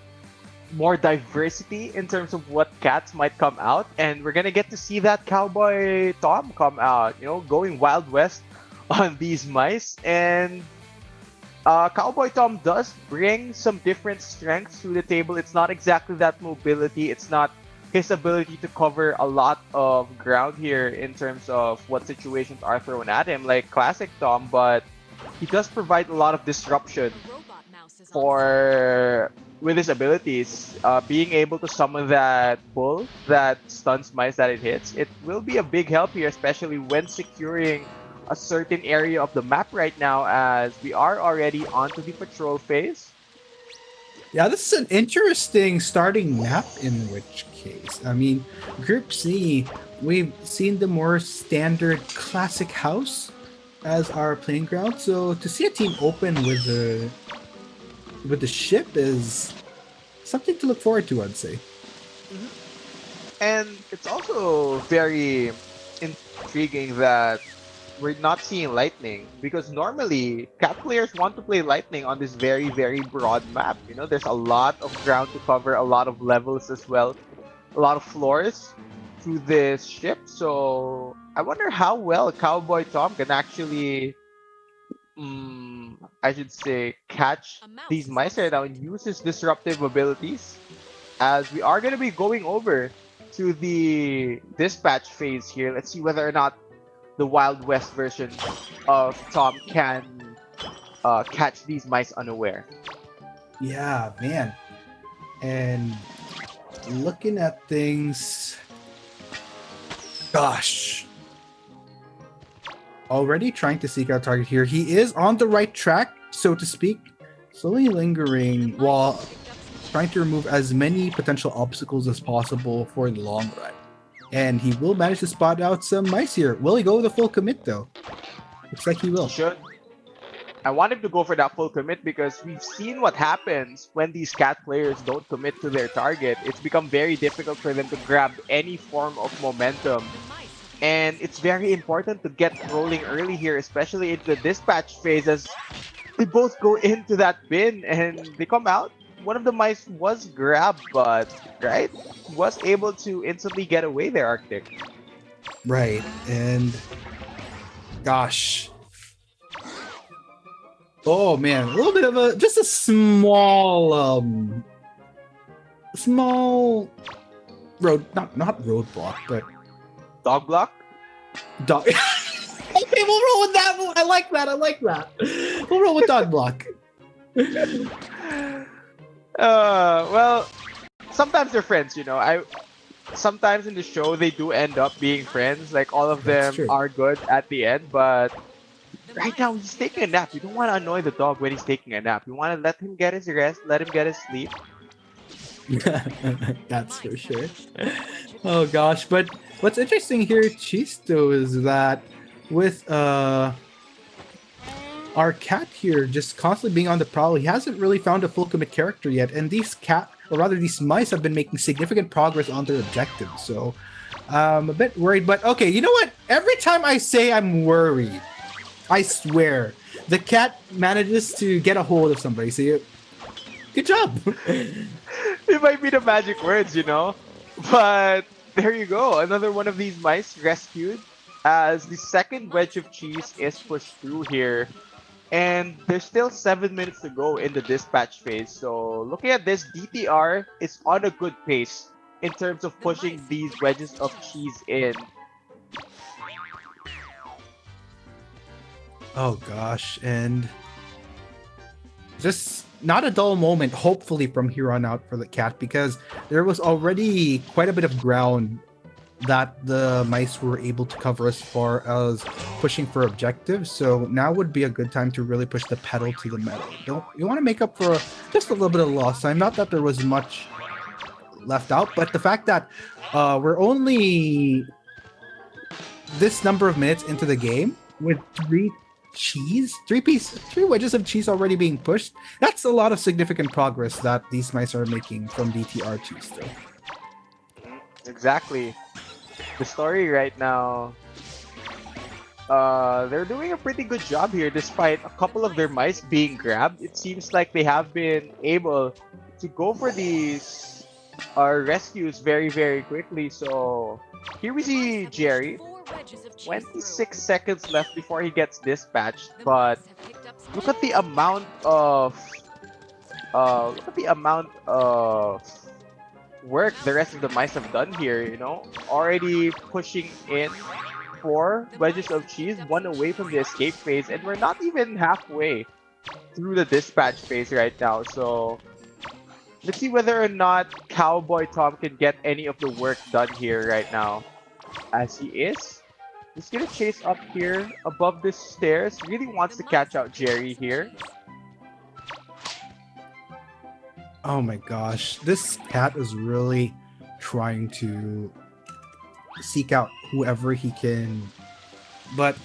[SPEAKER 21] more diversity in terms of what cats might come out, and we're gonna get to see that Cowboy Tom come out, going Wild West on these mice. And Cowboy Tom does bring some different strengths to the table. It's not exactly that mobility, it's not his ability to cover a lot of ground here in terms of what situations are thrown at him like classic Tom, but he does provide a lot of disruption with his abilities. Being able to summon that bull that stuns mice that it hits, it will be a big help here, especially when securing a certain area of the map right now, as we are already onto the patrol phase.
[SPEAKER 20] Yeah, this is an interesting starting map in which case. I mean, Group C, we've seen the more standard classic house as our playing ground. So to see a team open with the ship is something to look forward to, I'd say.
[SPEAKER 21] And it's also very intriguing that we're not seeing lightning because normally cat players want to play lightning on this very very broad map. You know, there's a lot of ground to cover, a lot of levels as well, a lot of floors through this ship. So I wonder how well Cowboy Tom can actually, I should say, catch these mice right now and use his disruptive abilities. As we are going to be going over to the dispatch phase here. Let's see whether or not the Wild West version of Tom can catch these mice unaware.
[SPEAKER 20] Yeah, man. And looking at things, gosh, already trying to seek out target here. He is on the right track, so to speak, slowly lingering while trying to remove as many potential obstacles as possible for the long run. And he will manage to spot out some mice here. Will he go with a full commit though? Looks like he will.
[SPEAKER 21] Should. I want him to go for that full commit because we've seen what happens when these cat players don't commit to their target. It's become very difficult for them to grab any form of momentum. And it's very important to get rolling early here, especially in the dispatch phase as they both go into that bin and they come out. One of the mice was grabbed, but, right? Was able to instantly get away there, Arctic.
[SPEAKER 20] Right, and gosh. Oh man, a little bit of just a small not roadblock, but
[SPEAKER 21] dog block?
[SPEAKER 20] Dog. Okay, we'll roll with that. I like that. We'll roll with dog block.
[SPEAKER 21] Well, sometimes they're friends, you know. Sometimes in the show they do end up being friends. Like all of them are good at the end, but right now he's taking a nap. You don't want to annoy the dog when he's taking a nap. You want to let him get his rest, let him get his sleep.
[SPEAKER 20] That's for sure. Oh gosh, but what's interesting here, Chisto, is that with our cat here just constantly being on the prowl, he hasn't really found a full commit character yet, and these these mice have been making significant progress on their objectives. So I'm a bit worried, but okay, you know what? Every time I say I'm worried, I swear the cat manages to get a hold of somebody. So good job.
[SPEAKER 21] It might be the magic words, you know, but there you go. Another one of these mice rescued as the second wedge of cheese is pushed through here. And there's still 7 minutes to go in the dispatch phase. So looking at this, DTR is on a good pace in terms of pushing these wedges of cheese in.
[SPEAKER 20] Oh gosh, and just not a dull moment, hopefully, from here on out for the cat, because there was already quite a bit of ground that the mice were able to cover as far as pushing for objectives. So now would be a good time to really push the pedal to the metal. You want to make up for just a little bit of lost time. Not that there was much left out, but the fact that we're only this number of minutes into the game with three wedges of cheese already being pushed, that's a lot of significant progress that these mice are making from DTR cheese still.
[SPEAKER 21] Exactly. The story right now, they're doing a pretty good job here despite a couple of their mice being grabbed. It seems like they have been able to go for these rescues very, very quickly. So here we see Jerry. 26 seconds left before he gets dispatched, but look at the amount of work the rest of the mice have done here, you know, already pushing in 4 wedges of cheese, 1 away from the escape phase, and we're not even halfway through the dispatch phase right now. So let's see whether or not Cowboy Tom can get any of the work done here right now, as he is. He's gonna chase up here above the stairs. Really wants to catch out Jerry here.
[SPEAKER 20] Oh my gosh, this cat is really trying to seek out whoever he can, but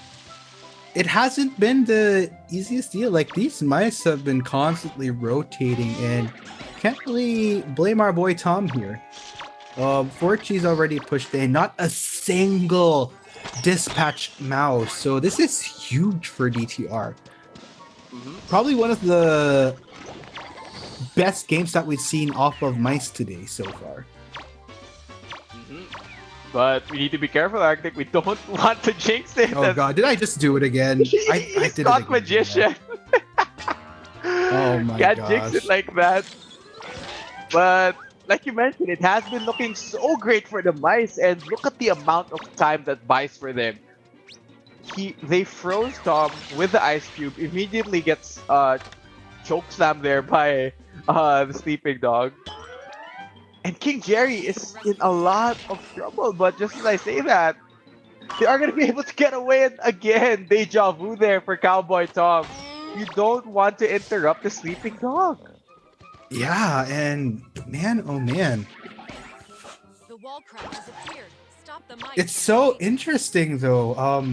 [SPEAKER 20] it hasn't been the easiest deal. Like, these mice have been constantly rotating, and can't really blame our boy Tom here. Forchi's already pushed in, not a single dispatch mouse, so this is huge for DTR. Probably one of the best games that we've seen off of mice today so far.
[SPEAKER 21] But we need to be careful, Arctic. We don't want to jinx it.
[SPEAKER 20] Oh god, did I just do it again? I
[SPEAKER 21] He's
[SPEAKER 20] did
[SPEAKER 21] got
[SPEAKER 20] it again.
[SPEAKER 21] magician.
[SPEAKER 20] Oh my
[SPEAKER 21] Can't
[SPEAKER 20] gosh.
[SPEAKER 21] jinx it like that. But like you mentioned, it has been looking so great for the mice, and look at the amount of time that buys for them. They froze Tom with the ice cube, immediately gets chokeslammed there by the sleeping dog. And King Jerry is in a lot of trouble, but just as I say that, they are going to be able to get away, and again, deja vu there for Cowboy Tom. You don't want to interrupt the sleeping dog.
[SPEAKER 20] Yeah, and man, oh man. It's so interesting though.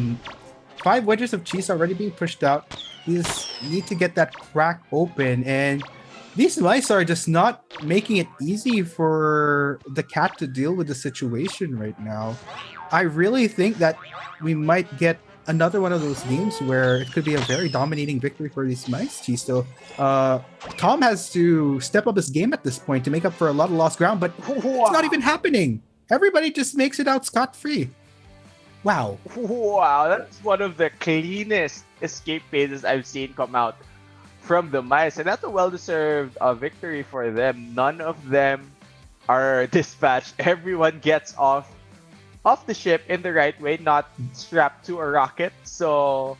[SPEAKER 20] 5 wedges of cheese already being pushed out. You just need to get that crack open, and these mice are just not making it easy for the cat to deal with the situation right now. I really think that we might get another one of those games where it could be a very dominating victory for these mice, Chisto. Tom has to step up his game at this point to make up for a lot of lost ground, but it's not even happening. Everybody just makes it out scot-free. Wow.
[SPEAKER 21] Wow, that's one of the cleanest escape phases I've seen come out from the mice, and that's a well-deserved victory for them. None of them are dispatched. Everyone gets off the ship in the right way, not strapped to a rocket. So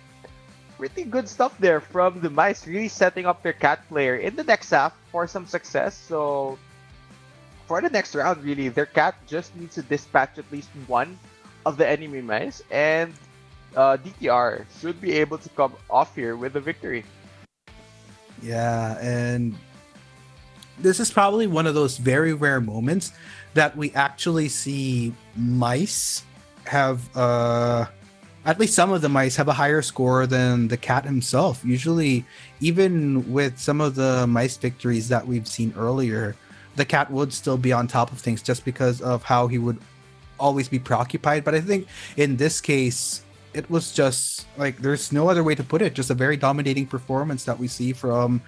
[SPEAKER 21] pretty good stuff there from the mice, really setting up their cat player in the next half for some success. So for the next round, really, their cat just needs to dispatch at least one of the enemy mice, and DTR should be able to come off here with a victory.
[SPEAKER 20] Yeah, and this is probably one of those very rare moments that we actually see mice have, at least some of the mice have a higher score than the cat himself. Usually, even with some of the mice victories that we've seen earlier, the cat would still be on top of things just because of how he would always be preoccupied. But I think in this case, it was just like, there's no other way to put it, just a very dominating performance that we see from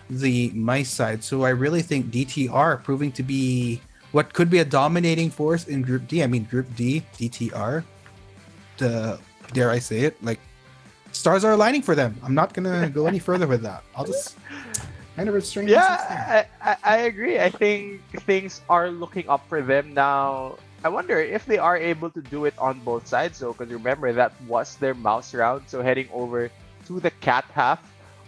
[SPEAKER 20] the mice side. So I really think DTR proving to be what could be a dominating force in Group D. I mean, Group D, DTR, dare I say it, like, stars are aligning for them. I'm not gonna go any further with that. I'll just kind of restrain myself there.
[SPEAKER 21] I agree. I think things are looking up for them now. I wonder if they are able to do it on both sides, though, because remember, that was their mouse round. So heading over to the cat half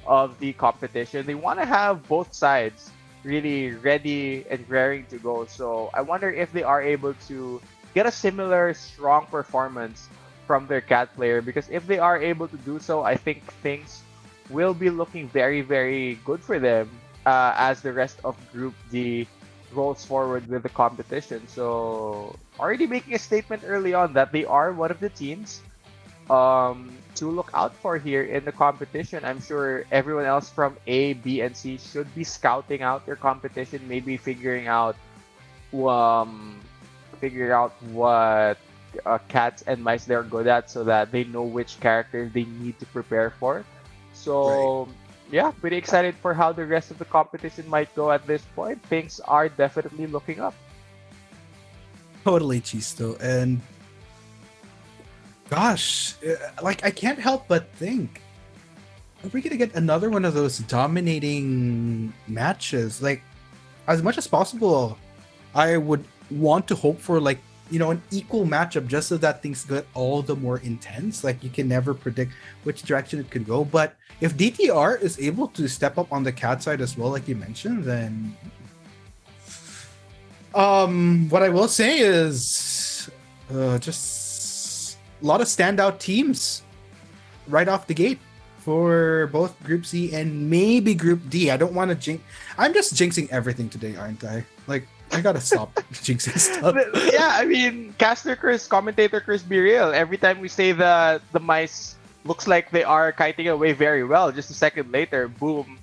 [SPEAKER 21] of the competition, they want to have both sides really ready and raring to go. So I wonder if they are able to get a similar strong performance from their cat player, because if they are able to do so, I think things will be looking very, very good for them as the rest of Group D rolls forward with the competition. So already making a statement early on that they are one of the teams to look out for here in the competition. I'm sure everyone else from A, B, and C should be scouting out their competition, maybe figuring out what cats and mice they're good at, so that they know which characters they need to prepare for. So yeah, pretty excited for how the rest of the competition might go at this point. Things are definitely looking up.
[SPEAKER 20] Totally, Chisto. And gosh, like, I can't help but think, are we gonna get another one of those dominating matches? Like, as much as possible, I would want to hope for, like, you know, an equal matchup, just so that things get all the more intense. Like, you can never predict which direction it could go. But if DTR is able to step up on the cat side as well, like you mentioned, then what I will say is just a lot of standout teams right off the gate for both Group C and maybe Group D. I don't want to jinx. I'm just jinxing everything today, aren't I? Like, I gotta stop jinxing stuff.
[SPEAKER 21] Yeah, I mean, caster Chris, commentator Chris, be real. Every time we say that the mice looks like they are kiting away very well, just a second later, boom,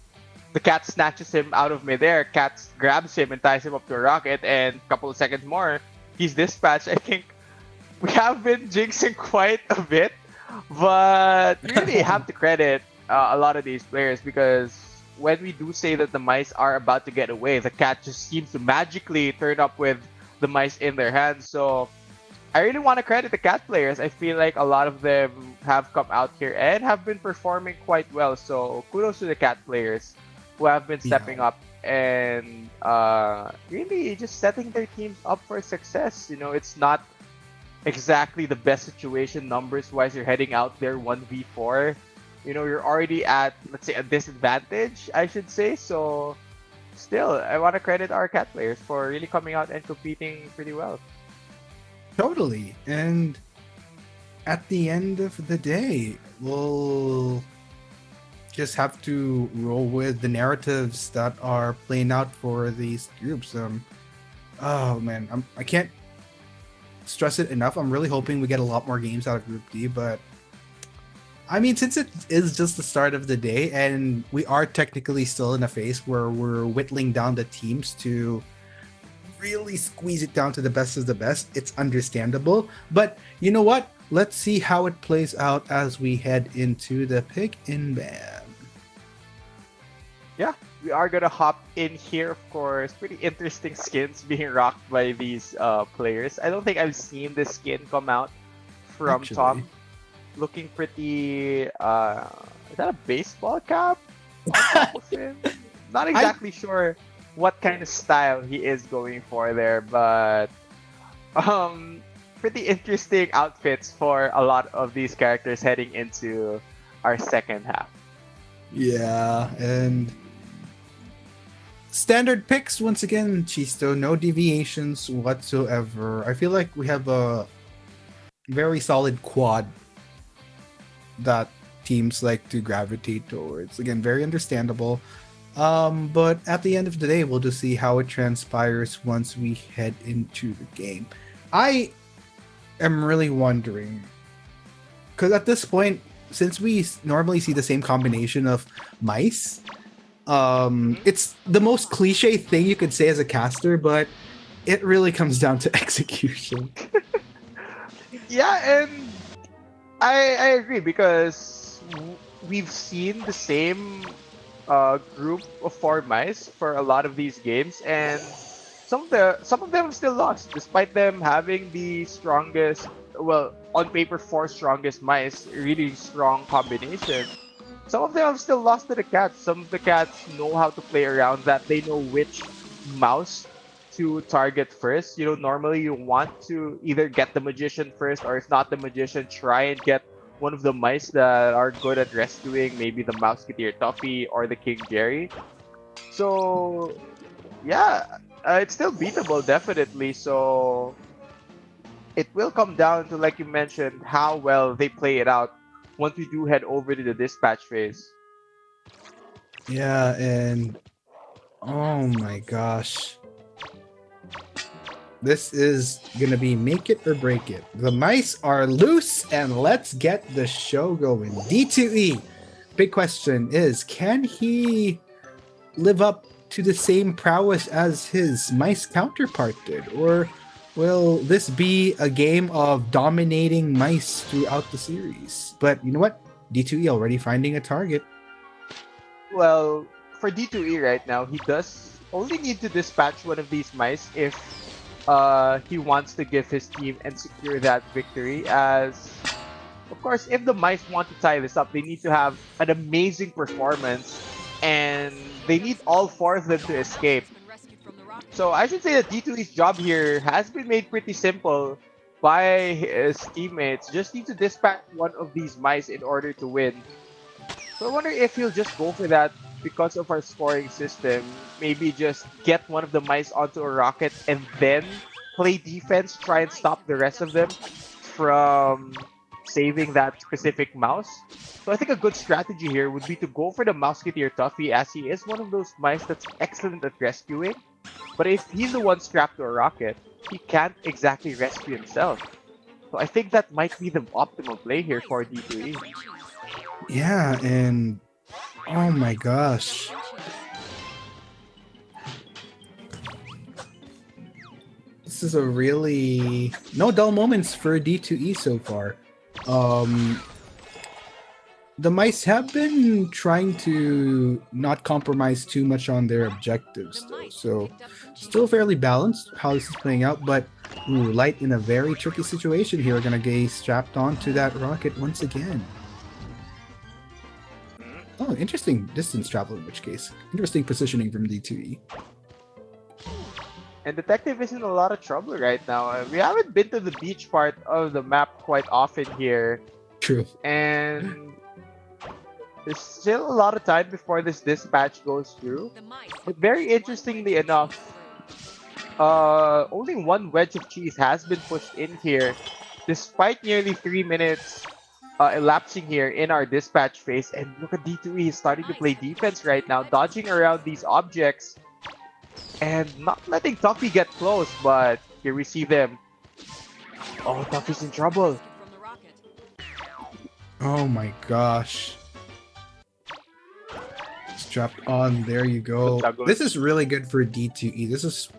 [SPEAKER 21] the cat snatches him out of midair. Cat grabs him and ties him up to a rocket, and a couple of seconds more, he's dispatched. I think we have been jinxing quite a bit, but really have to credit a lot of these players, because when we do say that the mice are about to get away, the cat just seems to magically turn up with the mice in their hands. So I really want to credit the cat players. I feel like a lot of them have come out here and have been performing quite well. So kudos to the cat players who have been stepping up and really just setting their teams up for success. You know, it's not exactly the best situation numbers wise. You're heading out there 1v4. You know, you're already at, let's say, a disadvantage, I should say. So still, I want to credit our cat players for really coming out and competing pretty well.
[SPEAKER 20] Totally. And at the end of the day, we'll just have to roll with the narratives that are playing out for these groups. Oh man, I can't stress it enough. I'm really hoping we get a lot more games out of Group D, but I mean, since it is just the start of the day and we are technically still in a phase where we're whittling down the teams to really squeeze it down to the best of the best, it's understandable. But you know what? Let's see how it plays out as we head into the pick and ban.
[SPEAKER 21] Yeah, we are gonna hop in here, of course. Pretty interesting skins being rocked by these players. I don't think I've seen this skin come out from top. Looking pretty is that a baseball cap on top of him? Not exactly sure what kind of style he is going for there, but pretty interesting outfits for a lot of these characters heading into our second half.
[SPEAKER 20] Yeah, and standard picks once again, Chisto, no deviations whatsoever. I feel like we have a very solid quad that teams like to gravitate towards. Again, very understandable. But at the end of the day, we'll just see how it transpires once we head into the game. I am really wondering, because at this point, since we normally see the same combination of mice, it's the most cliche thing you could say as a caster, but it really comes down to execution.
[SPEAKER 21] Yeah, and I agree, because we've seen the same group of 4 mice for a lot of these games, and some of them have still lost, despite them having the strongest, well, on paper 4 strongest mice, really strong combination. Some of them have still lost to the cats. Some of the cats know how to play around that. They know which mouse to target first. You know, normally you want to either get the magician first, or if not the magician, try and get one of the mice that are good at rescuing, maybe the Mouseketeer Tuffy or the King Jerry. So yeah, it's still beatable, definitely. So it will come down to, like you mentioned, how well they play it out once we do head over to the dispatch phase.
[SPEAKER 20] Yeah, and oh my gosh. This is gonna be make it or break it. The mice are loose, and let's get the show going. D2E. Big question is, can he live up to the same prowess as his mice counterpart did? Or will this be a game of dominating mice throughout the series? But you know what? D2E already finding a target.
[SPEAKER 21] Well, for D2E right now, he does only need to dispatch one of these mice if he wants to give his team and secure that victory. As, of course, if the mice want to tie this up, they need to have an amazing performance, and they need all 4 of them to escape. So I should say that D2E's job here has been made pretty simple by his teammates. Just need to dispatch one of these mice in order to win. So I wonder if he'll just go for that because of our scoring system. Maybe just get one of the mice onto a rocket and then play defense, try and stop the rest of them from saving that specific mouse. So I think a good strategy here would be to go for the Mouseketeer Tuffy, as he is one of those mice that's excellent at rescuing. But if he's the one strapped to a rocket, he can't exactly rescue himself. So I think that might be the optimal play here for D2E.
[SPEAKER 20] Yeah, and oh my gosh. This is a really no dull moments for D2E so far. The mice have been trying to not compromise too much on their objectives, though. So, still fairly balanced how this is playing out. But Light in a very tricky situation here. Gonna get strapped onto that rocket once again. Oh, interesting distance travel in which case. Interesting positioning from D2E.
[SPEAKER 21] And Detective is in a lot of trouble right now. We haven't been to the beach part of the map quite often here.
[SPEAKER 20] True.
[SPEAKER 21] And there's still a lot of time before this dispatch goes through. But very interestingly enough, only one wedge of cheese has been pushed in here, despite nearly 3 minutes elapsing here in our dispatch phase. And look at D2E, he's starting to play defense right now, dodging around these objects and not letting Tuffy get close. But here we see them. Oh, Tuffy's in trouble.
[SPEAKER 20] Oh my gosh. Strapped on, there you go. This is really good for D2E. This is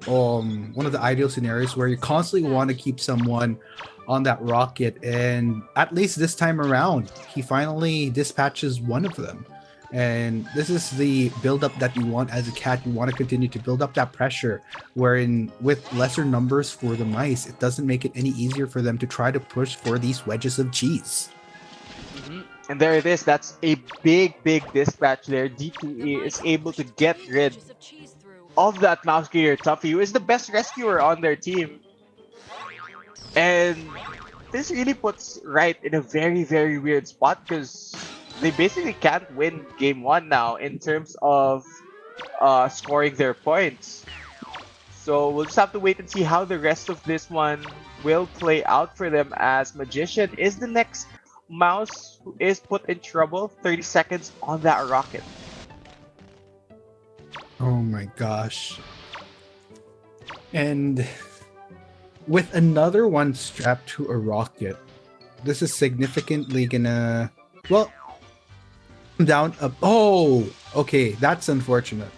[SPEAKER 20] one of the ideal scenarios where you constantly want to keep someone on that rocket, and at least this time around he finally dispatches one of them. And this is the build-up that you want as a cat. You want to continue to build up that pressure, wherein with lesser numbers for the mice, it doesn't make it any easier for them to try to push for these wedges of cheese.
[SPEAKER 21] And there it is. That's a big dispatch there. D2E is able to get rid of that mouse gear Tuffy, who is the best rescuer on their team. And this really puts Right in a very weird spot, because they basically can't win game 1 now in terms of scoring their points. So we'll just have to wait and see how the rest of this one will play out for them, as Magician is the next mouse who is put in trouble. 30 seconds on that rocket.
[SPEAKER 20] Oh my gosh. And with another one strapped to a rocket, this is significantly gonna, well, down up. Oh, okay, that's unfortunate.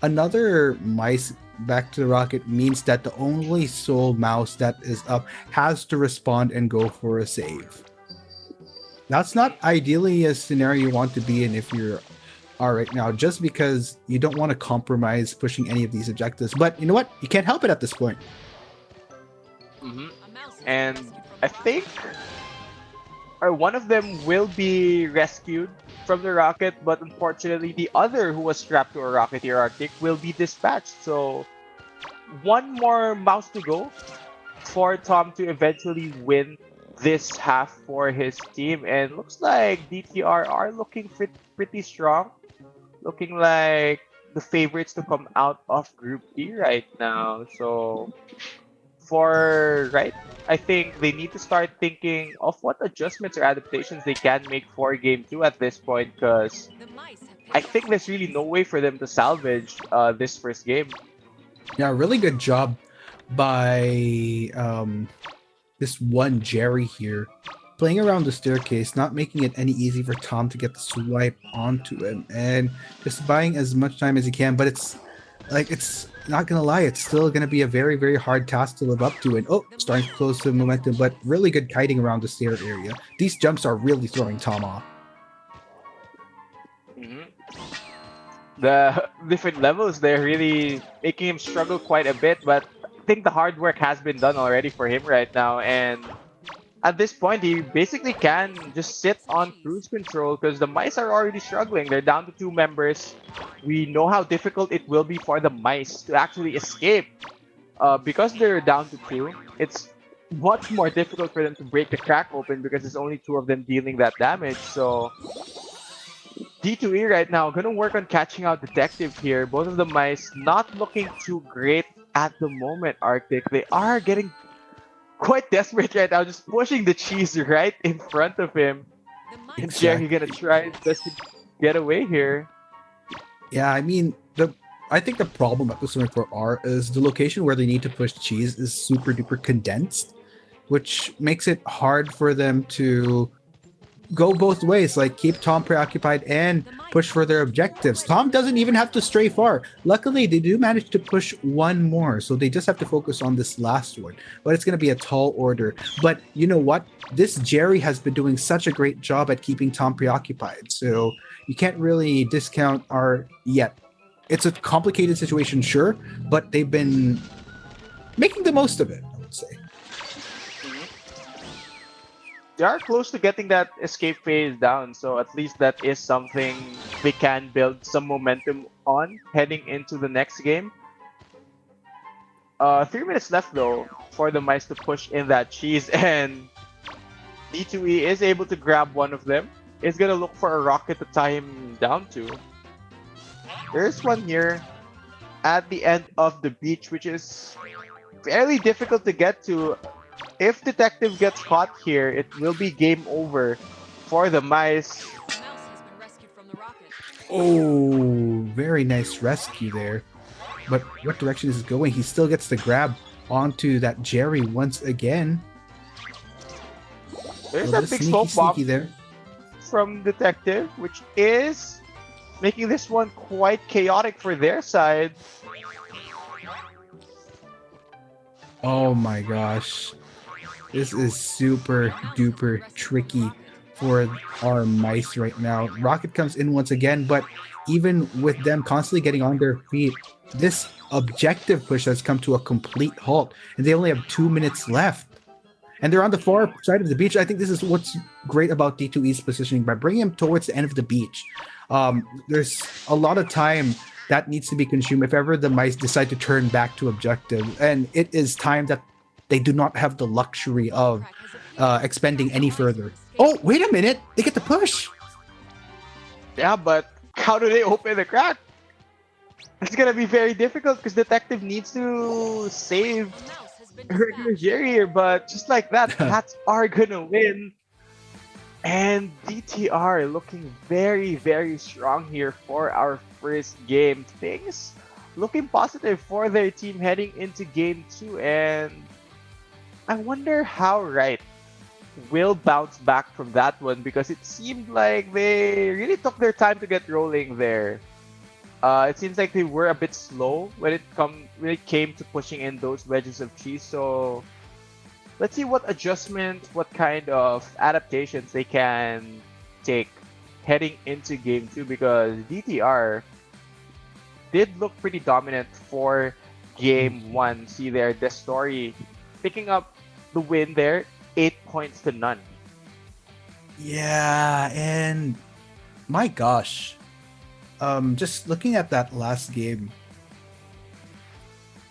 [SPEAKER 20] Another mice back to the rocket means that the only sole mouse that is up has to respond and go for a save. That's not ideally a scenario you want to be in if you're right now, just because you don't want to compromise pushing any of these objectives. But you know what? You can't help it at this point.
[SPEAKER 21] And I think one of them will be rescued from the rocket, but unfortunately the other who was strapped to a rocket here, Arctic, will be dispatched. So one more mouse to go for Tom to eventually win this half for his team. And looks like DTR are looking pretty strong. Looking like the favorites to come out of Group D right now. So for Right, I think they need to start thinking of what adjustments or adaptations they can make for Game 2 at this point, because I think there's really no way for them to salvage this first game.
[SPEAKER 20] Yeah, really good job by this one Jerry here, playing around the staircase, not making it any easy for Tom to get the swipe onto him, and just buying as much time as he can. But it's not gonna lie, it's still gonna be a very hard task to live up to. And oh, starting to close the momentum, but really good kiting around the stair area. These jumps are really throwing Tom off.
[SPEAKER 21] The different levels, they're really making him struggle quite a bit, but I think the hard work has been done already for him right now. And at this point, he basically can just sit on cruise control, because the mice are already struggling. They're down to 2 members. We know how difficult it will be for the mice to actually escape. Because they're down to 2, it's much more difficult for them to break the crack open, because there's only 2 of them dealing that damage. So D2E right now gonna work on catching out Detective here. Both of the mice not looking too great at the moment, Arctic. They are getting quite desperate right now, just pushing the cheese right in front of him. And Jerry gonna try just to get away here.
[SPEAKER 5] Yeah, I mean I think the problem at this point for R is the location where they need to push cheese is super duper condensed, which makes it hard for them to go both ways, like keep Tom preoccupied and push for their objectives. Tom doesn't even have to stray far. Luckily, they do manage to push one more, so they just have to focus on this last one. But it's going to be a tall order. But you know what? This Jerry has been doing such a great job at keeping Tom preoccupied, so you can't really discount R yet. It's a complicated situation, sure, but they've been making the most of it, I would say.
[SPEAKER 21] They are close to getting that escape phase down, so at least that is something they can build some momentum on heading into the next game. 3 minutes left though for the mice to push in that cheese, and D2E is able to grab one of them. It's gonna look for a rocket to tie him down to. There's one here at the end of the beach, which is fairly difficult to get to. If Detective gets caught here, it will be game over for the mice.
[SPEAKER 5] Oh, very nice rescue there. But what direction is it going? He still gets the grab onto that Jerry once again.
[SPEAKER 21] There's
[SPEAKER 5] a
[SPEAKER 21] that big
[SPEAKER 5] sneaky,
[SPEAKER 21] smoke bomb
[SPEAKER 5] sneaky there.
[SPEAKER 21] from Detective, which is making this one quite chaotic for their side.
[SPEAKER 5] Oh my gosh. This is super duper tricky for our mice right now. Rocket comes in once again, but even with them constantly getting on their feet, this objective push has come to a complete halt, and they only have 2 minutes left. And they're on the far side of the beach. I think this is what's great about D2E's positioning. By bringing him towards the end of the beach, there's a lot of time that needs to be consumed if ever the mice decide to turn back to objective. And it is time that they do not have the luxury of expending any further. Oh, wait a minute. They get the push.
[SPEAKER 21] Yeah, but how do they open the crack? It's gonna be very difficult because Detective needs to save regular Jerry here, but just like that, Cats are gonna win. And DTR looking very, very strong here for our first game. Things looking positive for their team heading into game 2, and I wonder how Wright will bounce back from that one, because it seemed like they really took their time to get rolling there. It seems like they were a bit slow when it came to pushing in those wedges of cheese. So let's see what adjustment, what kind of adaptations they can take heading into game 2, because DTR did look pretty dominant for game 1. See there, the story picking up the win there, 8 points to none.
[SPEAKER 5] Yeah, and my gosh. Just looking at that last game,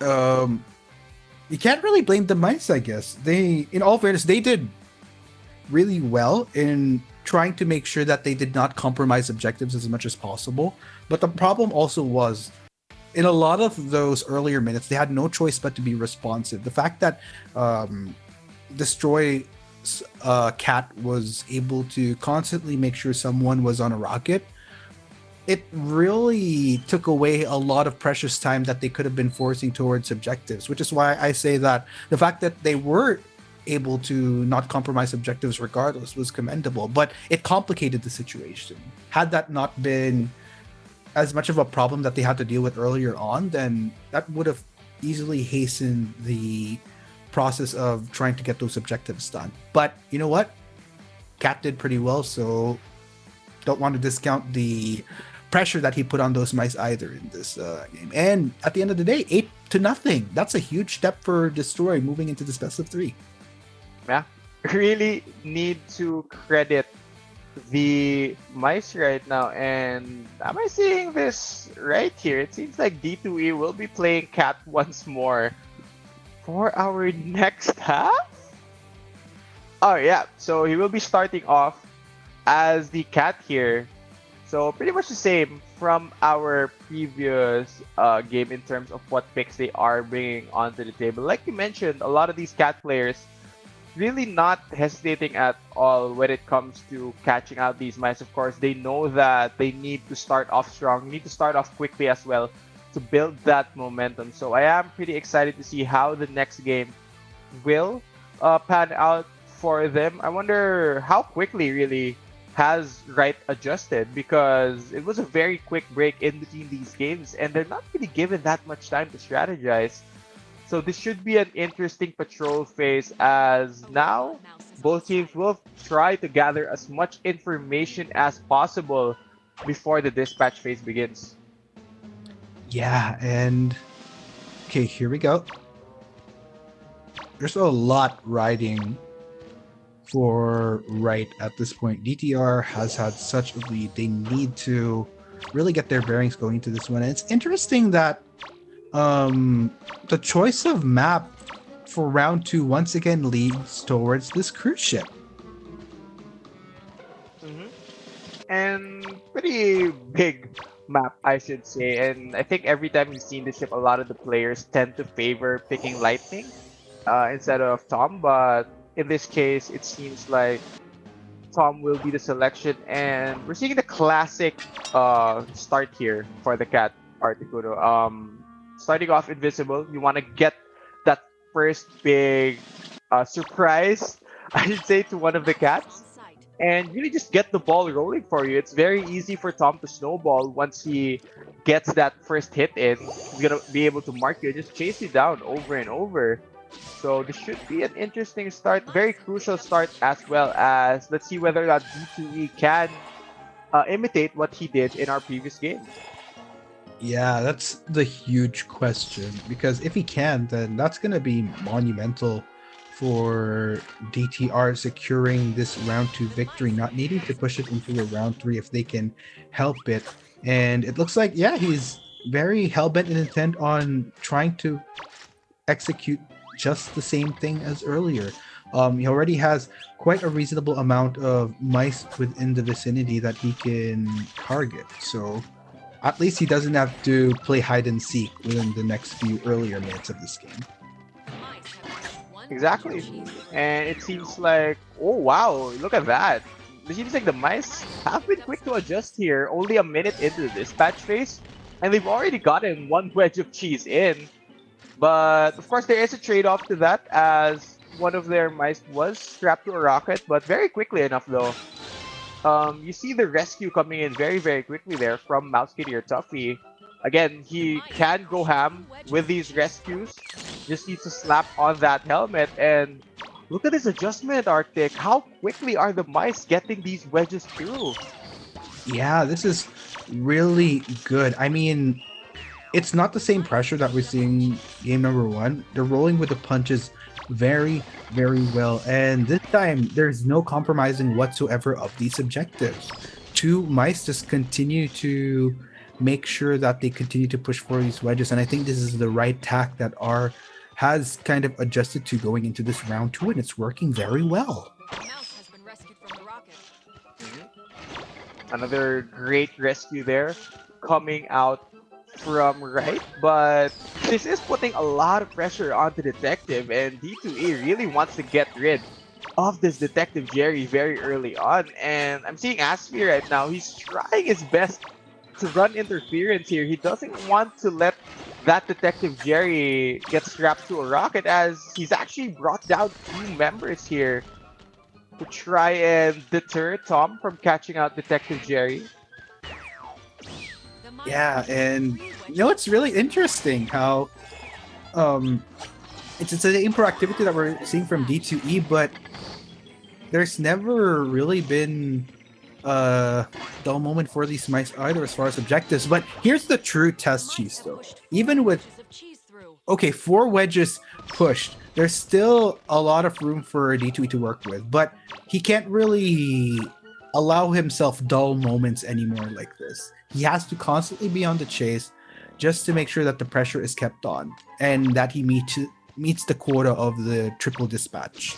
[SPEAKER 5] you can't really blame the mice, I guess. They, in all fairness, they did really well in trying to make sure that they did not compromise objectives as much as possible. But the problem also was, in a lot of those earlier minutes, they had no choice but to be responsive. The fact that Destroy Cat was able to constantly make sure someone was on a rocket, it really took away a lot of precious time that they could have been forcing towards objectives, which is why I say that the fact that they were able to not compromise objectives regardless was commendable, but it complicated the situation. Had that not been as much of a problem that they had to deal with earlier on, then that would have easily hastened the process of trying to get those objectives done. But you know what? Cat did pretty well, so don't want to discount the pressure that he put on those mice either in this game. And at the end of the day, 8-0. That's a huge step for Destroy moving into this best of 3.
[SPEAKER 21] Yeah, really need to credit the mice right now. And am I seeing this right here? It seems like D2E will be playing Cat once more for our next half. Oh yeah, so he will be starting off as the Cat here. So pretty much the same from our previous game in terms of what picks they are bringing onto the table. Like you mentioned, a lot of these Cat players really not hesitating at all when it comes to catching out these mice. Of course, they know that they need to start off strong, need to start off quickly as well to build that momentum. So I am pretty excited to see how the next game will pan out for them. I wonder how quickly really has Wright adjusted, because it was a very quick break in between these games and they're not really given that much time to strategize. So this should be an interesting patrol phase, as now both teams will try to gather as much information as possible before the dispatch phase begins.
[SPEAKER 20] Yeah, and okay, here we go. There's a lot riding for Wright at this point. DTR has had such a lead. They need to really get their bearings going into this one. And it's interesting that the choice of map for round 2 once again leads towards this cruise ship.
[SPEAKER 21] And pretty big map, I should say. And I think every time we've seen this ship, a lot of the players tend to favor picking Lightning instead of Tom. But in this case, it seems like Tom will be the selection. And we're seeing the classic start here for the Cat Articuno. Starting off invisible, you want to get that first big surprise, I should say, to one of the cats, and really just get the ball rolling for you. It's very easy for Tom to snowball once he gets that first hit in. He's gonna be able to mark you and just chase you down over and over. So this should be an interesting start, very crucial start, as well as let's see whether that D2E can imitate what he did in our previous game.
[SPEAKER 20] Yeah, that's the huge question, because if he can, then that's going to be monumental for DTR securing this round 2 victory, not needing to push it into a round 3 if they can help it. And it looks like, yeah, he's very hell-bent and intent on trying to execute just the same thing as earlier. He already has quite a reasonable amount of mice within the vicinity that he can target, so at least he doesn't have to play hide and seek within the next few earlier minutes of this game.
[SPEAKER 21] Exactly. And it seems like, oh wow, look at that. It seems like the mice have been quick to adjust here, only a minute into the dispatch phase, and they've already gotten one wedge of cheese in. But of course there is a trade-off to that, as one of their mice was strapped to a rocket, but very quickly enough though. You see the rescue coming in very, very quickly there from Mouse Kitty or Tuffy. Again, he can go ham with these rescues. Just needs to slap on that helmet. And look at this adjustment, Arctic. How quickly are the mice getting these wedges through?
[SPEAKER 20] Yeah, this is really good. I mean, it's not the same pressure that we're seeing game number 1. They're rolling with the punches very, very well. And this time, there's no compromising whatsoever of these objectives. 2 mice just continue to make sure that they continue to push for these wedges. And I think this is the right tack that R has kind of adjusted to going into this round 2, and it's working very well.
[SPEAKER 21] Another great rescue there coming out from Wright, but this is putting a lot of pressure on the detective, and D2E really wants to get rid of this detective Jerry very early on. And I'm seeing Aspie right now, he's trying his best to run interference here. He doesn't want to let that detective Jerry get strapped to a rocket, as he's actually brought down 2 members here to try and deter Tom from catching out detective Jerry.
[SPEAKER 20] Yeah, and it's really interesting how it's the same proactivity that we're seeing from D2E, but there's never really been a dull moment for these mice either as far as objectives. But here's the true test, Cheese, though. Even with 4 wedges pushed, there's still a lot of room for D2E to work with, but he can't really allow himself dull moments anymore like this. He has to constantly be on the chase just to make sure that the pressure is kept on and that he meets the quota of the triple dispatch.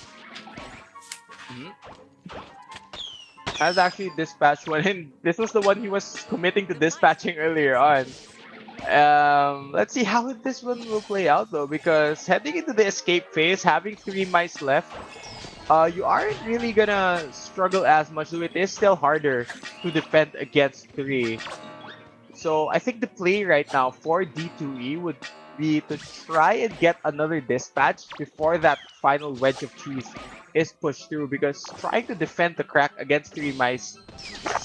[SPEAKER 21] I was actually dispatched one, and this was the one he was committing to dispatching earlier on. Let's see how this one will play out though, because heading into the escape phase, having 3 mice left, you aren't really gonna struggle as much, though it is still harder to defend against 3. So I think the play right now for D2E would be to try and get another dispatch before that final wedge of cheese is pushed through, because trying to defend the crack against 3 mice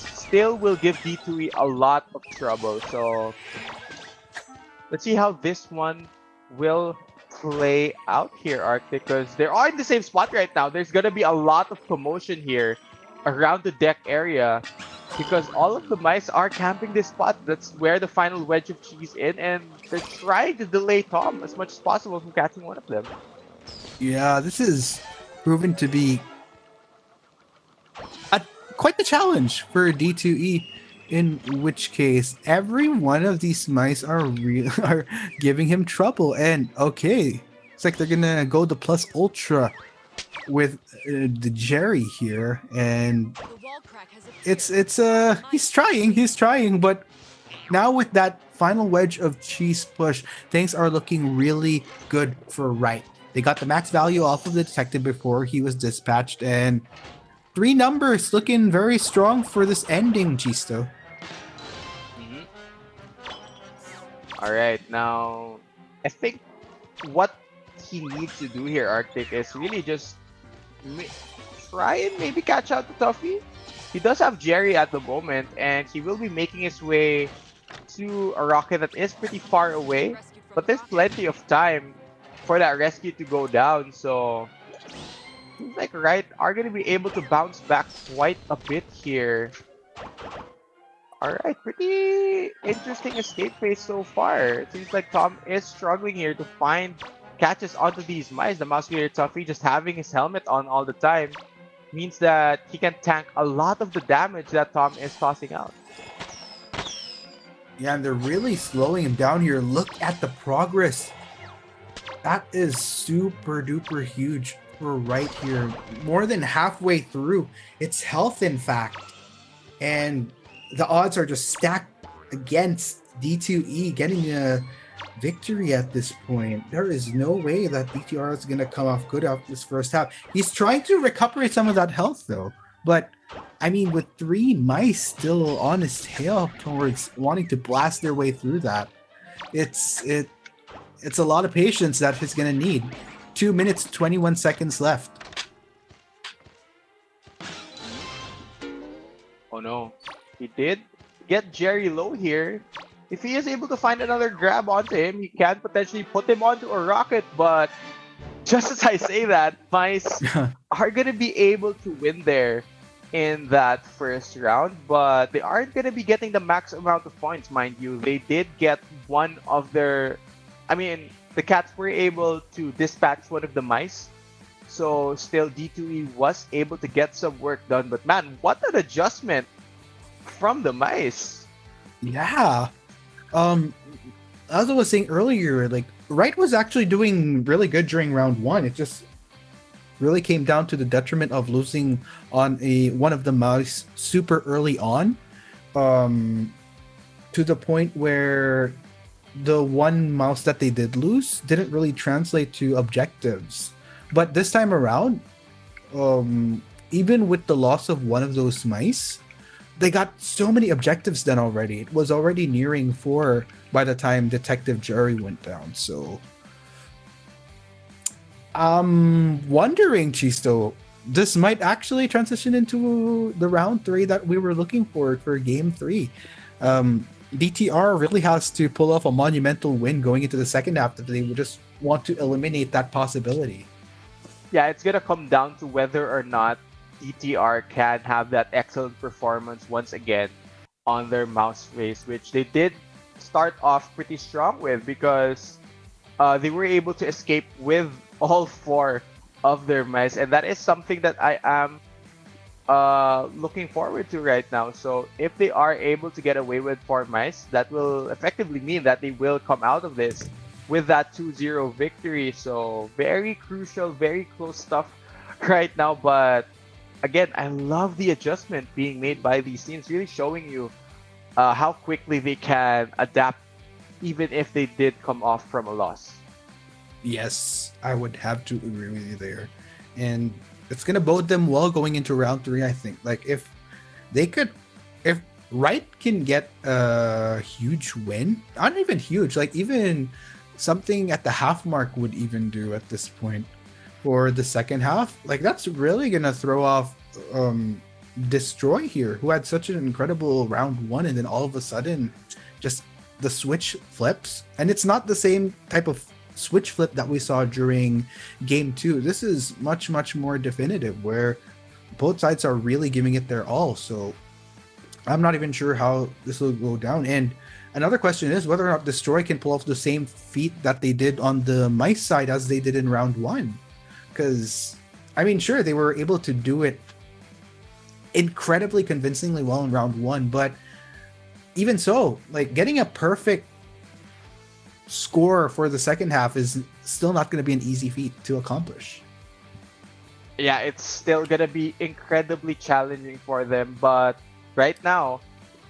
[SPEAKER 21] still will give D2E a lot of trouble. So let's see how this one will play out here, Arctic, because they're all in the same spot right now. There's gonna be a lot of commotion here around the deck area because all of the mice are camping this spot. That's where the final wedge of cheese in, and they're trying to delay Tom as much as possible from catching one of them.
[SPEAKER 20] Yeah, this is proven to be quite the challenge for D2E. In which case, every one of these mice are are giving him trouble. And okay, it's like they're gonna go the plus ultra with the Jerry here, and it's he's trying, but now with that final wedge of cheese push, things are looking really good for Right. They got the max value off of the detective before he was dispatched, and 3 numbers looking very strong for this ending, Gisto.
[SPEAKER 21] All right, now I think what he needs to do here, Arctic, is really just try and maybe catch out the Tuffy. He does have Jerry at the moment, and he will be making his way to a rocket that is pretty far away, but there's plenty of time for that rescue to go down. So seems like Right are going to be able to bounce back quite a bit here. Alright, pretty interesting escape phase so far. It seems like Tom is struggling here to find catches onto these mice. The Mouse Leader Tuffy just having his helmet on all the time means that he can tank a lot of the damage that Tom is tossing out.
[SPEAKER 20] Yeah, and they're really slowing him down here. Look at the progress. That is super duper huge for Right here. More than halfway through. It's health, in fact. And the odds are just stacked against D2E getting a victory at this point. There is no way that DTR is going to come off good out this first half. He's trying to recuperate some of that health, though. But, I mean, with 3 mice still on his tail towards wanting to blast their way through that, it's a lot of patience that he's going to need. 2 minutes, 21 seconds left.
[SPEAKER 21] Oh no. He did get Jerry low here. If he is able to find another grab onto him, he can potentially put him onto a rocket, but just as I say that, mice are going to be able to win there in that first round, but they aren't going to be getting the max amount of points, mind you. They did get one of their... I mean, the cats were able to dispatch one of the mice, so still D2E was able to get some work done, but man, what an adjustment from the mice.
[SPEAKER 20] Yeah. As I was saying earlier, like Right was actually doing really good during round 1. It just really came down to the detriment of losing on one of the mice super early on, to the point where the one mouse that they did lose didn't really translate to objectives. But this time around, even with the loss of one of those mice, they got so many objectives done already. It was already nearing 4 by the time Detective Jerry went down. So I'm wondering, Chisto, this might actually transition into the round 3 that we were looking for game 3. DTR really has to pull off a monumental win going into the second half if they would just want to eliminate that possibility.
[SPEAKER 21] Yeah, it's gonna come down to whether or not DTR can have that excellent performance once again on their mouse race, which they did start off pretty strong with, because they were able to escape with all 4 of their mice, and that is something that I am looking forward to right now. So if they are able to get away with 4 mice, that will effectively mean that they will come out of this with that 2-0 victory. So very crucial, very close stuff right now, but again, I love the adjustment being made by these teams, really showing you how quickly they can adapt even if they did come off from a loss.
[SPEAKER 20] Yes, I would have to agree with you there. And it's gonna bode them well going into round 3. I think, like, if Wright can get a huge win, not even huge, like even something at the half mark would even do at this point for the second half. Like, that's really gonna throw off Destroy here, who had such an incredible round 1, and then all of a sudden, just the switch flips, and it's not the same type of switch flip that we saw during game 2. This is much more definitive, where both sides are really giving it their all. So I'm not even sure how this will go down. And another question is whether or not Destroy can pull off the same feat that they did on the mice side as they did in round 1. Because, I mean, sure, they were able to do it incredibly convincingly well in round 1, but even so, like, getting a perfect score for the second half is still not going to be an easy feat to accomplish.
[SPEAKER 21] Yeah, it's still gonna be incredibly challenging for them. But right now,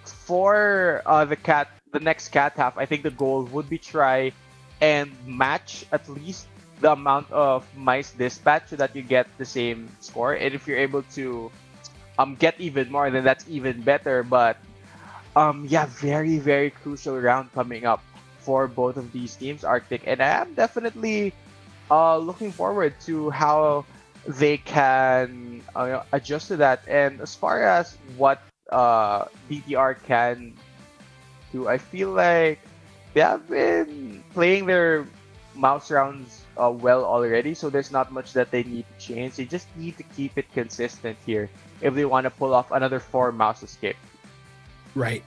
[SPEAKER 21] for the next cat half, I think the goal would be try and match at least the amount of mice dispatch so that you get the same score. And if you're able to get even more, then that's even better. But yeah, very crucial round coming up for both of these teams, Arctic, and I am definitely looking forward to how they can adjust to that. And as far as what DTR can do, I feel like they have been playing their mouse rounds well already, so there's not much that they need to change. They just need to keep it consistent here if they want to pull off another 4 mouse escape.
[SPEAKER 20] Right.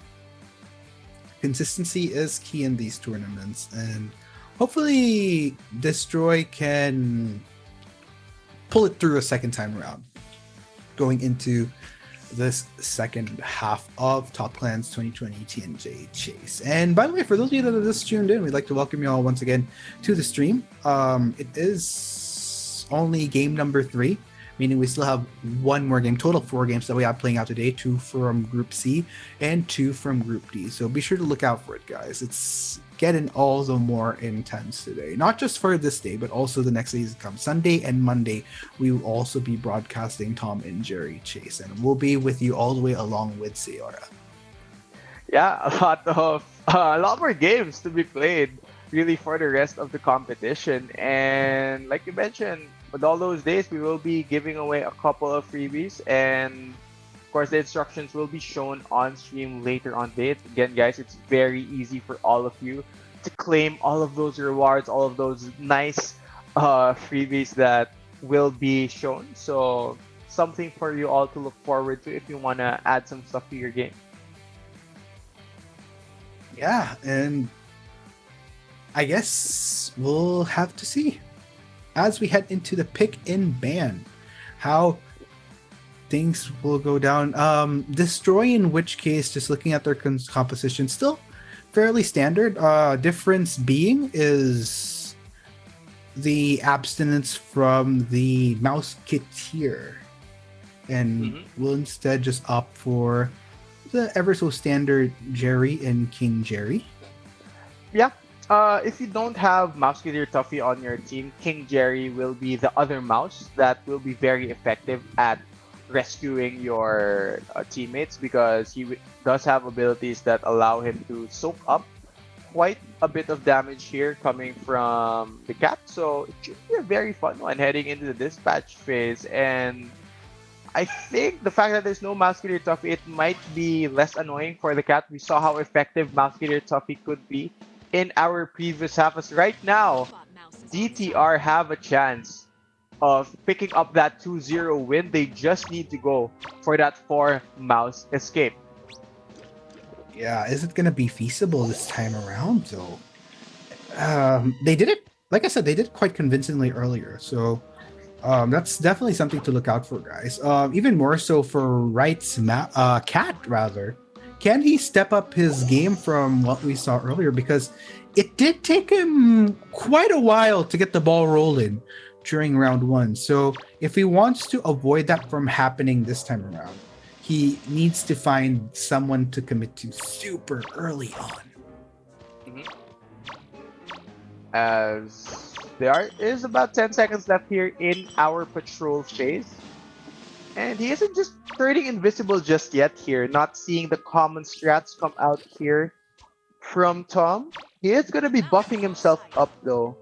[SPEAKER 20] Consistency is key in these tournaments, and hopefully Destroy can pull it through a second time around going into this second half of Top Clans 2020 TNJ Chase. And by the way, for those of you that are just tuned in, we'd like to welcome you all once again to the stream. It is only game number 3, meaning we still have one more game, total 4 games that we have playing out today, 2 from Group C and 2 from Group D. So be sure to look out for it, guys. It's getting all the more intense today, not just for this day, but also the next days to come. Sunday and Monday, we will also be broadcasting Tom and Jerry Chase, and we'll be with you all the way along with Seora.
[SPEAKER 21] Yeah, a lot more games to be played really for the rest of the competition. And like you mentioned, with all those days, we will be giving away a couple of freebies, and of course the instructions will be shown on stream later on date. Again, guys, it's very easy for all of you to claim all of those rewards, all of those nice freebies that will be shown. So something for you all to look forward to if you want to add some stuff to your game.
[SPEAKER 20] Yeah, and I guess we'll have to see as we head into the pick and ban how things will go down. Destroy, in which case, just looking at their composition, still fairly standard. Difference being is the abstinence from the Mouseketeer, and we'll instead just opt for the ever so standard Jerry and King Jerry.
[SPEAKER 21] Yeah. If you don't have Mouseketeer Tuffy on your team, King Jerry will be the other mouse that will be very effective at rescuing your teammates, because he does have abilities that allow him to soak up quite a bit of damage here coming from the cat. So it should be a very fun one heading into the dispatch phase. And I think the fact that there's no Mouseketeer Tuffy, it might be less annoying for the cat. We saw how effective Mouseketeer Tuffy could be in our previous half, as right now DTR have a chance of picking up that 2-0 win. They just need to go for that 4 mouse escape.
[SPEAKER 20] Yeah, is it gonna be feasible this time around though? They did it, like I said, they did it quite convincingly earlier, so that's definitely something to look out for, guys. Even more so for Wright's cat, rather. Can he step up his game from what we saw earlier? Because it did take him quite a while to get the ball rolling during round 1. So if he wants to avoid that from happening this time around, he needs to find someone to commit to super early on.
[SPEAKER 21] As There is about 10 seconds left here in our patrol phase. And he isn't just turning invisible just yet here, not seeing the common strats come out here from Tom. He is going to be buffing himself up though.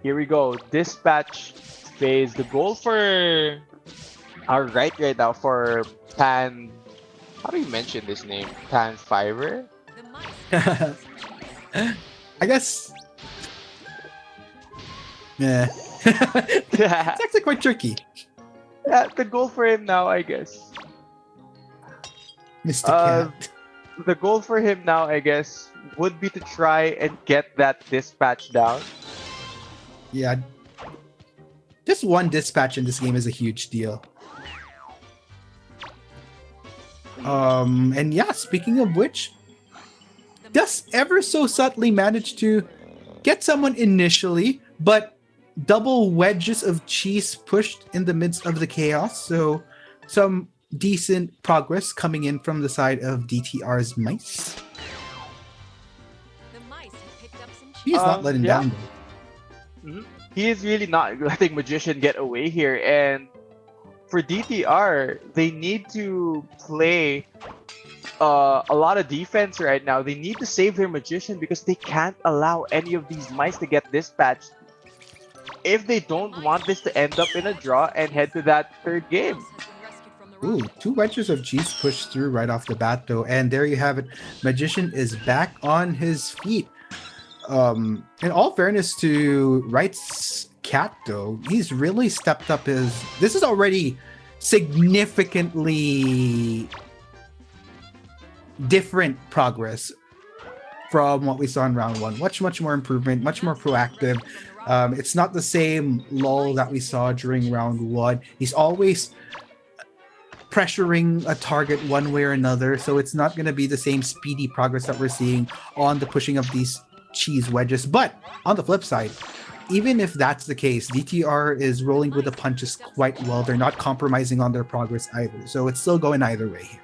[SPEAKER 21] Here we go. Dispatch phase. The goal for our right now for Pan. How do you mention this name? Pan Fiber?
[SPEAKER 20] I guess. Yeah. It's actually quite tricky.
[SPEAKER 21] Yeah, the goal for him now, I guess.
[SPEAKER 20] Mr. Cat.
[SPEAKER 21] The goal for him now, I guess, would be to try and get that dispatch down.
[SPEAKER 20] Yeah. Just one dispatch in this game is a huge deal. And yeah, speaking of which, just ever so subtly managed to get someone initially, but double wedges of cheese pushed in the midst of the chaos. So some decent progress coming in from the side of DTR's mice. He's not letting down though.
[SPEAKER 21] Mm-hmm. He is really not letting Magician get away here, and for DTR, they need to play a lot of defense right now. They need to save their Magician because they can't allow any of these mice to get dispatched if they don't want this to end up in a draw and head to that third game.
[SPEAKER 20] Ooh, 2 wedges of cheese pushed through right off the bat though, and there you have it. Magician is back on his feet. In all fairness to Wright's cat though, he's really stepped up his. This is already significantly different progress from what we saw in round 1. Much more improvement, much more proactive. It's not the same lull that we saw during round 1. He's always pressuring a target one way or another, so it's not going to be the same speedy progress that we're seeing on the pushing of these cheese wedges. But on the flip side, even if that's the case, DTR is rolling with the punches quite well. They're not compromising on their progress either, so it's still going either way here.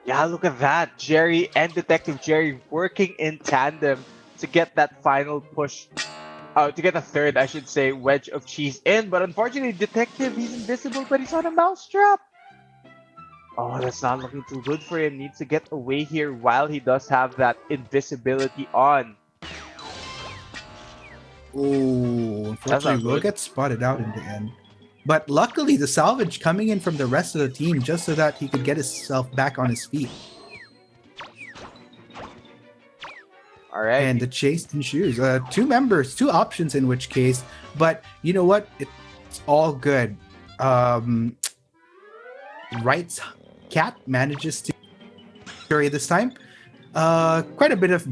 [SPEAKER 21] Yeah, look at that. Jerry and Detective Jerry working in tandem to get that final push. To get a third, I should say, wedge of cheese in. But unfortunately, Detective, he's invisible, but he's on a mousetrap. Oh, that's not looking too good for him. Needs to get away here while he does have that invisibility on.
[SPEAKER 20] Oh, unfortunately, we'll get spotted out in the end. But luckily, the salvage coming in from the rest of the team just so that he could get himself back on his feet.
[SPEAKER 21] All right.
[SPEAKER 20] And the chase ensues. 2 members, 2 options in which case. But you know what? It's all good. Wright's cat manages to carry this time. Quite a bit of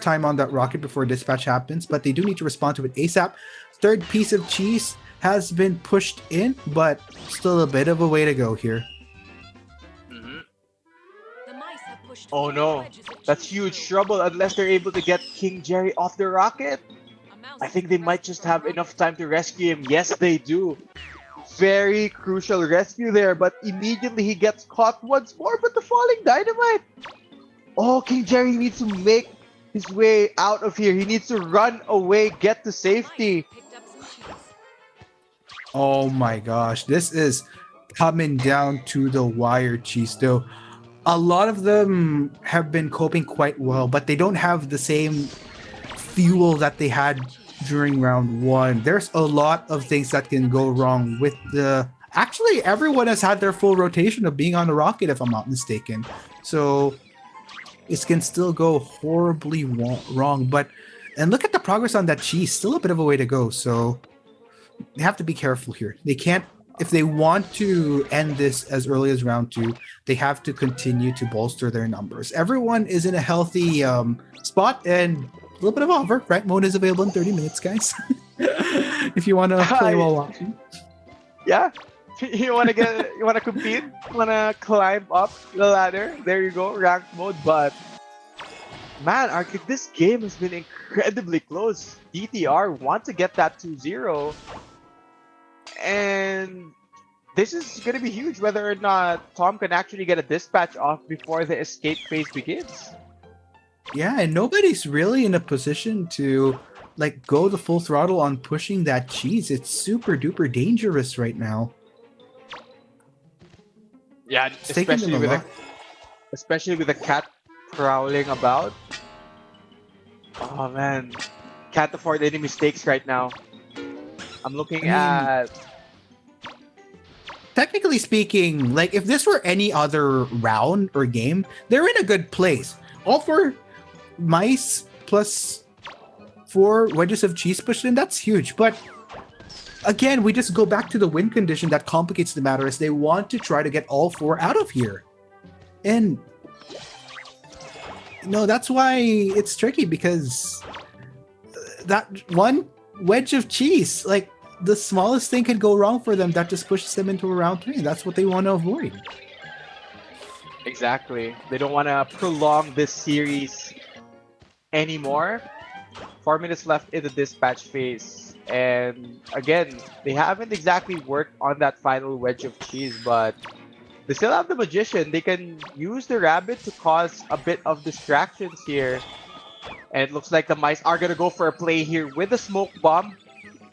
[SPEAKER 20] time on that rocket before dispatch happens, but they do need to respond to it ASAP. Third piece of cheese has been pushed in, but still a bit of a way to go here.
[SPEAKER 21] Oh no, that's huge trouble unless they're able to get King Jerry off the rocket. I think they might just have enough time to rescue him. Yes, they do. Very crucial rescue there, but immediately he gets caught once more with the falling dynamite. Oh, King Jerry needs to make his way out of here. He needs to run away, get to safety.
[SPEAKER 20] Oh my gosh, this is coming down to the wire, cheese though. A lot of them have been coping quite well, but they don't have the same fuel that they had during round 1. There's a lot of things that can go wrong with the... Actually, everyone has had their full rotation of being on the rocket, if I'm not mistaken. So it can still go horribly wrong. But and look at the progress on that cheese. Still a bit of a way to go. So they have to be careful here. They can't... If they want to end this as early as round 2, they have to continue to bolster their numbers. Everyone is in a healthy spot, and a little bit of offer. Rank mode is available in 30 minutes, guys. If you want to play while watching.
[SPEAKER 21] Yeah, you want to compete, you want to climb up the ladder. There you go, rank mode. But man, Arctic, this game has been incredibly close. DTR want to get that 2-0. And this is going to be huge, whether or not Tom can actually get a dispatch off before the escape phase begins.
[SPEAKER 20] Yeah, and nobody's really in a position to like go the full throttle on pushing that cheese. It's super duper dangerous right now.
[SPEAKER 21] Yeah,
[SPEAKER 20] It's taking them a lot.
[SPEAKER 21] especially with the cat prowling about. Oh man, can't afford any mistakes right now. I'm looking at.
[SPEAKER 20] Technically speaking, like if this were any other round or game, they're in a good place. All 4 mice plus 4 wedges of cheese pushed in, that's huge. But again, we just go back to the win condition that complicates the matter as they want to try to get all 4 out of here. And that's why it's tricky because that one wedge of cheese, like the smallest thing can go wrong for them. That just pushes them into a round 3. That's what they want to avoid.
[SPEAKER 21] Exactly. They don't want to prolong this series anymore. 4 minutes left in the dispatch phase. And again, they haven't exactly worked on that final wedge of cheese, but they still have the magician. They can use the rabbit to cause a bit of distractions here. And it looks like the mice are going to go for a play here with the smoke bomb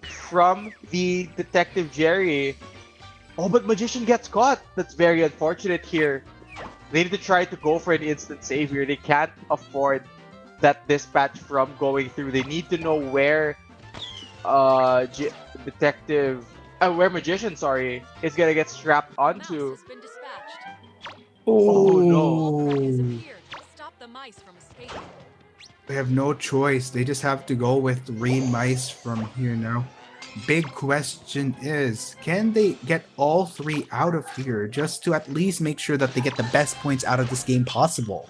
[SPEAKER 21] from the Detective Jerry. Oh, but magician gets caught. That's very unfortunate here. They need to try to go for an instant save here. They can't afford that dispatch from going through. They need to know where where magician, is gonna get strapped onto. Oh no.
[SPEAKER 20] They have no choice. They just have to go with green mice from here now. Big question is, can they get all 3 out of here just to at least make sure that they get the best points out of this game possible?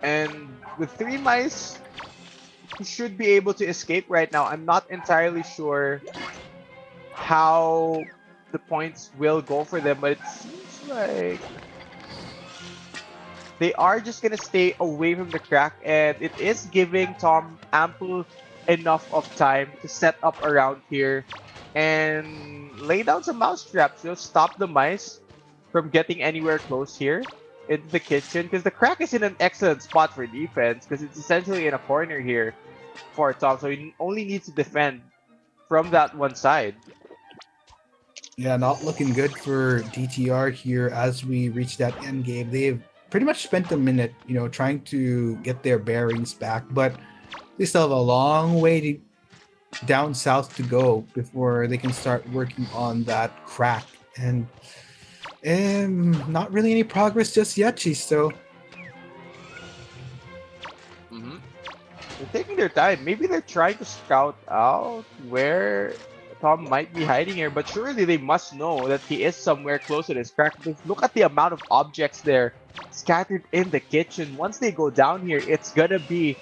[SPEAKER 21] And with 3 mice, he should be able to escape right now. I'm not entirely sure how the points will go for them, but it seems like they are just gonna stay away from the crack, and it is giving Tom ample enough of time to set up around here and lay down some mouse traps. Stop the mice from getting anywhere close here into the kitchen, because the crack is in an excellent spot for defense because it's essentially in a corner here for Tom, so he only needs to defend from that one side.
[SPEAKER 20] Yeah, not looking good for DTR here as we reach that end game. They've pretty much spent a minute, trying to get their bearings back, but they still have a long way down south to go before they can start working on that crack. And not really any progress just yet, Chisto.
[SPEAKER 21] They're taking their time. Maybe they're trying to scout out where Tom might be hiding here, but surely they must know that he is somewhere close to this crack. Because look at the amount of objects there scattered in the kitchen. Once they go down here, it's gonna be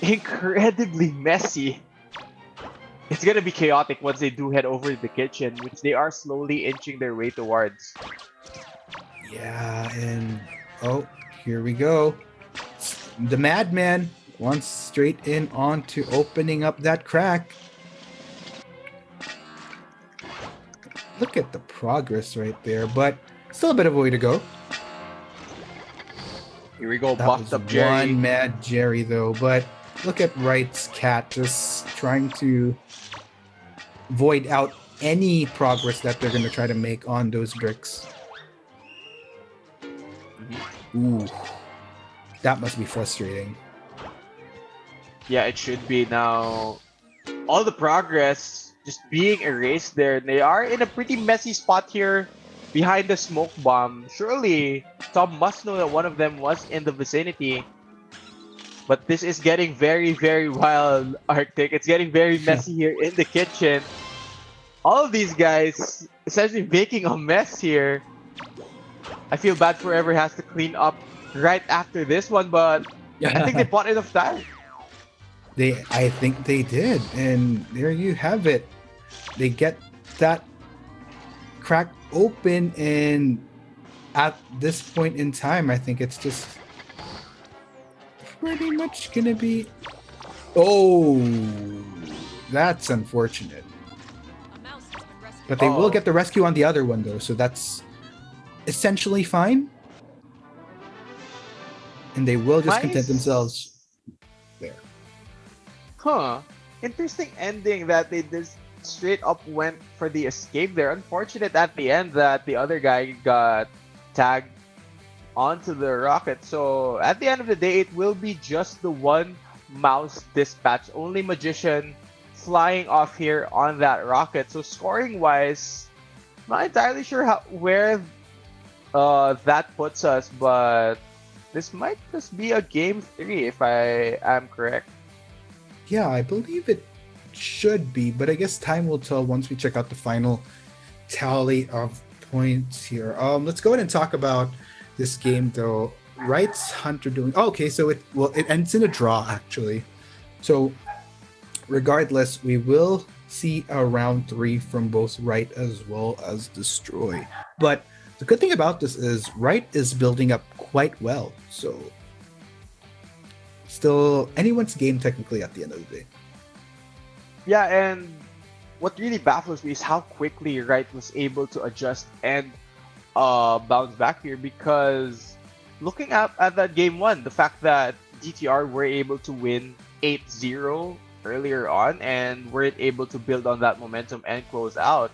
[SPEAKER 21] incredibly messy. It's gonna be chaotic once they do head over to the kitchen, which they are slowly inching their way towards.
[SPEAKER 20] Yeah, and here we go. The madman wants straight in onto opening up that crack. Look at the progress right there, but still a bit of a way to go.
[SPEAKER 21] Here we go,
[SPEAKER 20] That
[SPEAKER 21] buffed
[SPEAKER 20] was
[SPEAKER 21] up Jerry.
[SPEAKER 20] one mad Jerry though, but look at Wright's cat just trying to void out any progress that they're going to try to make on those bricks. Ooh, that must be frustrating.
[SPEAKER 21] Yeah, it should be now. All the progress just being erased there. They are in a pretty messy spot here behind the smoke bomb. Surely Tom must know that one of them was in the vicinity. But this is getting very, very wild, Arctic. It's getting very messy here in the kitchen. All of these guys essentially making a mess here. I feel bad for whoever has to clean up right after this one, but I think they bought enough time.
[SPEAKER 20] I think they did, and there you have it. They get that crack open, and at this point in time, I think it's just pretty much gonna be... Oh, that's unfortunate. But they will get the rescue on the other one, though, so that's essentially fine. And they will just content themselves there.
[SPEAKER 21] Huh. Interesting ending that they just straight up went for the escape there. Unfortunate at the end that the other guy got tagged onto the rocket. So at the end of the day, it will be just the one mouse dispatch. Only magician flying off here on that rocket. So scoring wise, not entirely sure where that puts us, but this might just be a game 3 if I am correct.
[SPEAKER 5] Yeah, I believe it should be, but I guess time will tell once we check out the final tally of points here. Let's go ahead and talk about this game though. Wright's Hunter doing okay, so it ends in a draw actually. So regardless, we will see a round 3 from both Wright as well as Destroy. But the good thing about this is Wright is building up quite well. So still anyone's game technically at the end of the day.
[SPEAKER 21] Yeah, and what really baffles me is how quickly Wright was able to adjust and bounce back here, because looking at that game 1, the fact that DTR were able to win 8-0 earlier on and weren't able to build on that momentum and close out.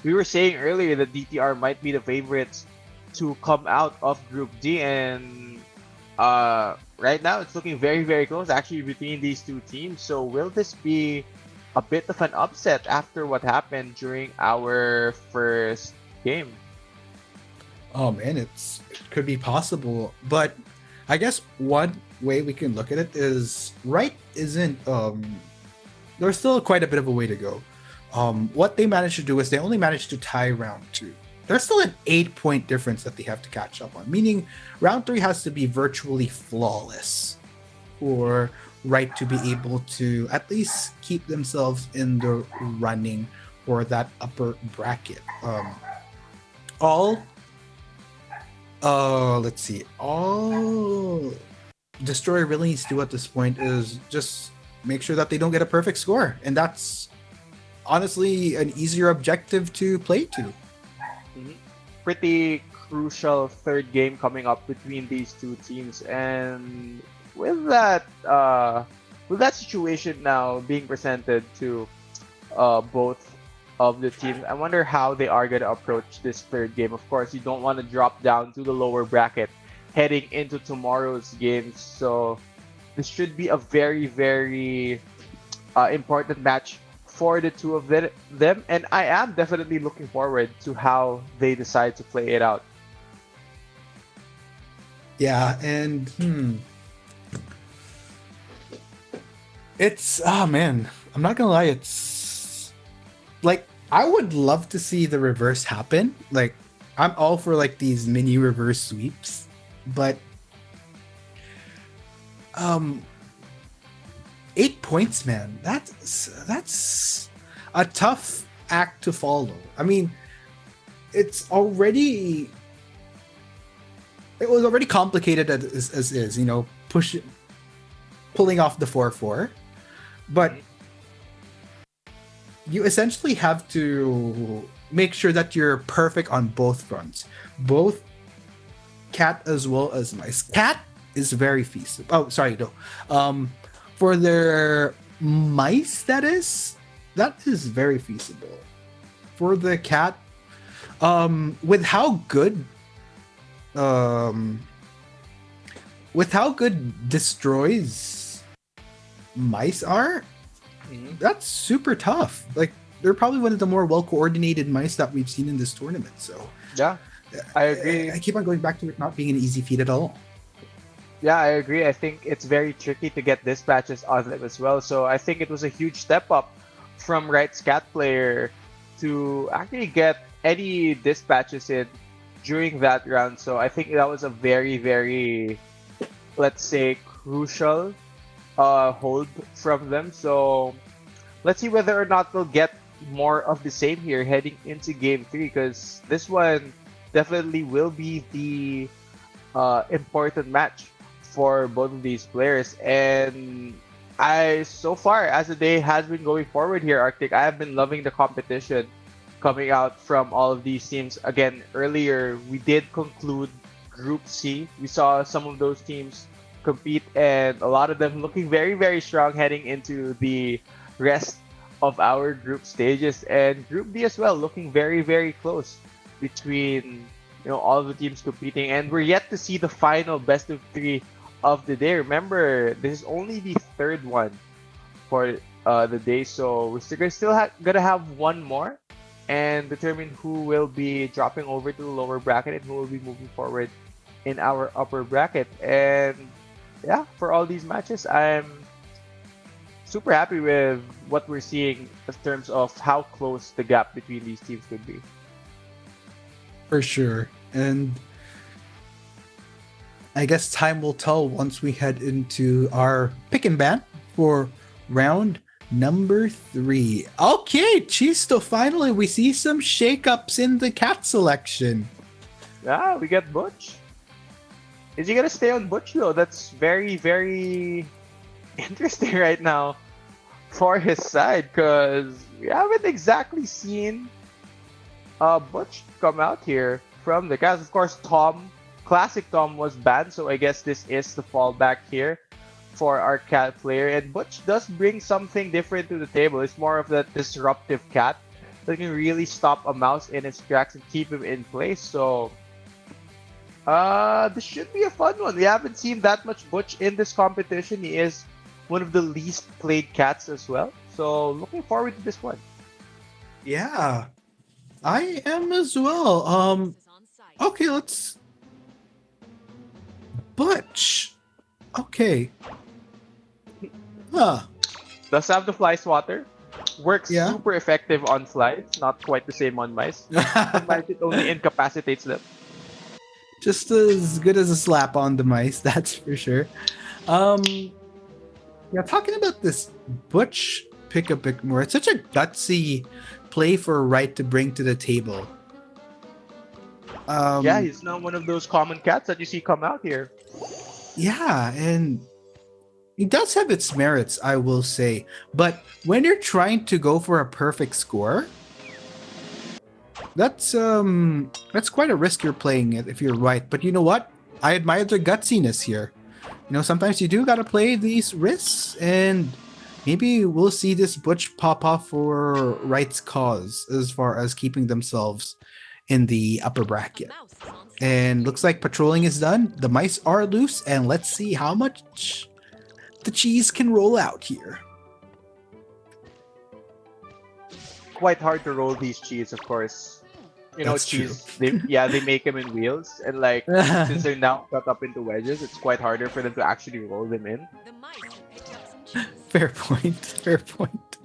[SPEAKER 21] We were saying earlier that DTR might be the favorites to come out of Group D, and right now it's looking very, very close actually between these two teams. So will this be a bit of an upset after what happened during our first game?
[SPEAKER 5] Oh man, it could be possible, but I guess one way we can look at it is Wright isn't. There's still quite a bit of a way to go. What they managed to do is they only managed to tie round 2. There's still an 8-point difference that they have to catch up on, meaning round 3 has to be virtually flawless for Wright to be able to at least keep themselves in the running for that upper bracket. Let's see. All Destroyer really needs to do at this point is just make sure that they don't get a perfect score, and that's honestly an easier objective to play to.
[SPEAKER 21] Pretty crucial third game coming up between these two teams, and with that situation now being presented to both of the teams, I wonder how they are going to approach this third game. Of course, you don't want to drop down to the lower bracket heading into tomorrow's games, so this should be a very, very important match for the two of them, and I am definitely looking forward to how they decide to play it out.
[SPEAKER 5] Yeah, and it's man, I'm not gonna lie, it's like I would love to see the reverse happen. Like I'm all for like these mini reverse sweeps, but 8 points, man. That's a tough act to follow. I mean, it was already complicated as is, you know, pulling off the 4-4, but you essentially have to make sure that you're perfect on both fronts, both cat as well as mice. Cat is very feasible. Oh, sorry, no. For their mice, that is very feasible. For the cat, with how good Destroy's mice are, that's super tough. Like they're probably one of the more well coordinated mice that we've seen in this tournament. So
[SPEAKER 21] yeah, I agree.
[SPEAKER 5] I keep on going back to it not being an easy feat at all.
[SPEAKER 21] Yeah, I agree. I think it's very tricky to get dispatches on them as well. So I think it was a huge step up from Wright's cat player to actually get any dispatches in during that round. So I think that was a very, very, let's say, crucial hold from them. So let's see whether or not they'll get more of the same here heading into game 3, because this one definitely will be the important match for both of these players. And so far as the day has been going forward here, Arctic, I have been loving the competition coming out from all of these teams. Again, earlier we did conclude Group C. We saw some of those teams compete, and a lot of them looking very, very strong heading into the rest of our group stages. And Group B as well, looking very, very close between all of the teams competing. And we're yet to see the final best of three of the day. Remember, this is only the third one for the day, so we're still gonna have one more and determine who will be dropping over to the lower bracket and who will be moving forward in our upper bracket. And yeah, for all these matches, I'm super happy with what we're seeing in terms of how close the gap between these teams could be.
[SPEAKER 20] For sure. And I guess time will tell once we head into our pick and ban for round number 3. Okay, Chisto, finally we see some shakeups in the cat selection.
[SPEAKER 21] Yeah, we get Butch. Is he gonna stay on Butch though? That's very, very interesting right now for his side, because we haven't exactly seen Butch come out here from the cast. Of course, Classic Tom was banned, so I guess this is the fallback here for our cat player. And Butch does bring something different to the table. It's more of that disruptive cat that can really stop a mouse in its tracks and keep him in place. So this should be a fun one. We haven't seen that much Butch in this competition. He is one of the least played cats as well. So looking forward to this one.
[SPEAKER 20] Yeah, I am as well. Okay, let's... Butch. Okay. Huh.
[SPEAKER 21] Does have the fly swatter. Works super effective on flies. Not quite the same on mice. On mice, it only incapacitates them.
[SPEAKER 20] Just as good as a slap on the mice, that's for sure. Yeah, talking about this Butch pick a bit more. It's such a gutsy play for Right to bring to the table.
[SPEAKER 21] Yeah, he's not one of those common cats that you see come out here.
[SPEAKER 20] Yeah, and it does have its merits, I will say. But when you're trying to go for a perfect score, that's quite a risk you're playing if you're Right. But you know what? I admire their gutsiness here. Sometimes you do gotta play these risks, and maybe we'll see this Butch pop off for Right's cause as far as keeping themselves in the upper bracket. And looks like patrolling is done. The mice are loose, and let's see how much the cheese can roll out here.
[SPEAKER 21] Quite hard to roll these cheese, of course.
[SPEAKER 20] That's
[SPEAKER 21] cheese. They make them in wheels, and since they're now cut up into wedges, it's quite harder for them to actually roll them in.
[SPEAKER 20] Fair point. Fair point.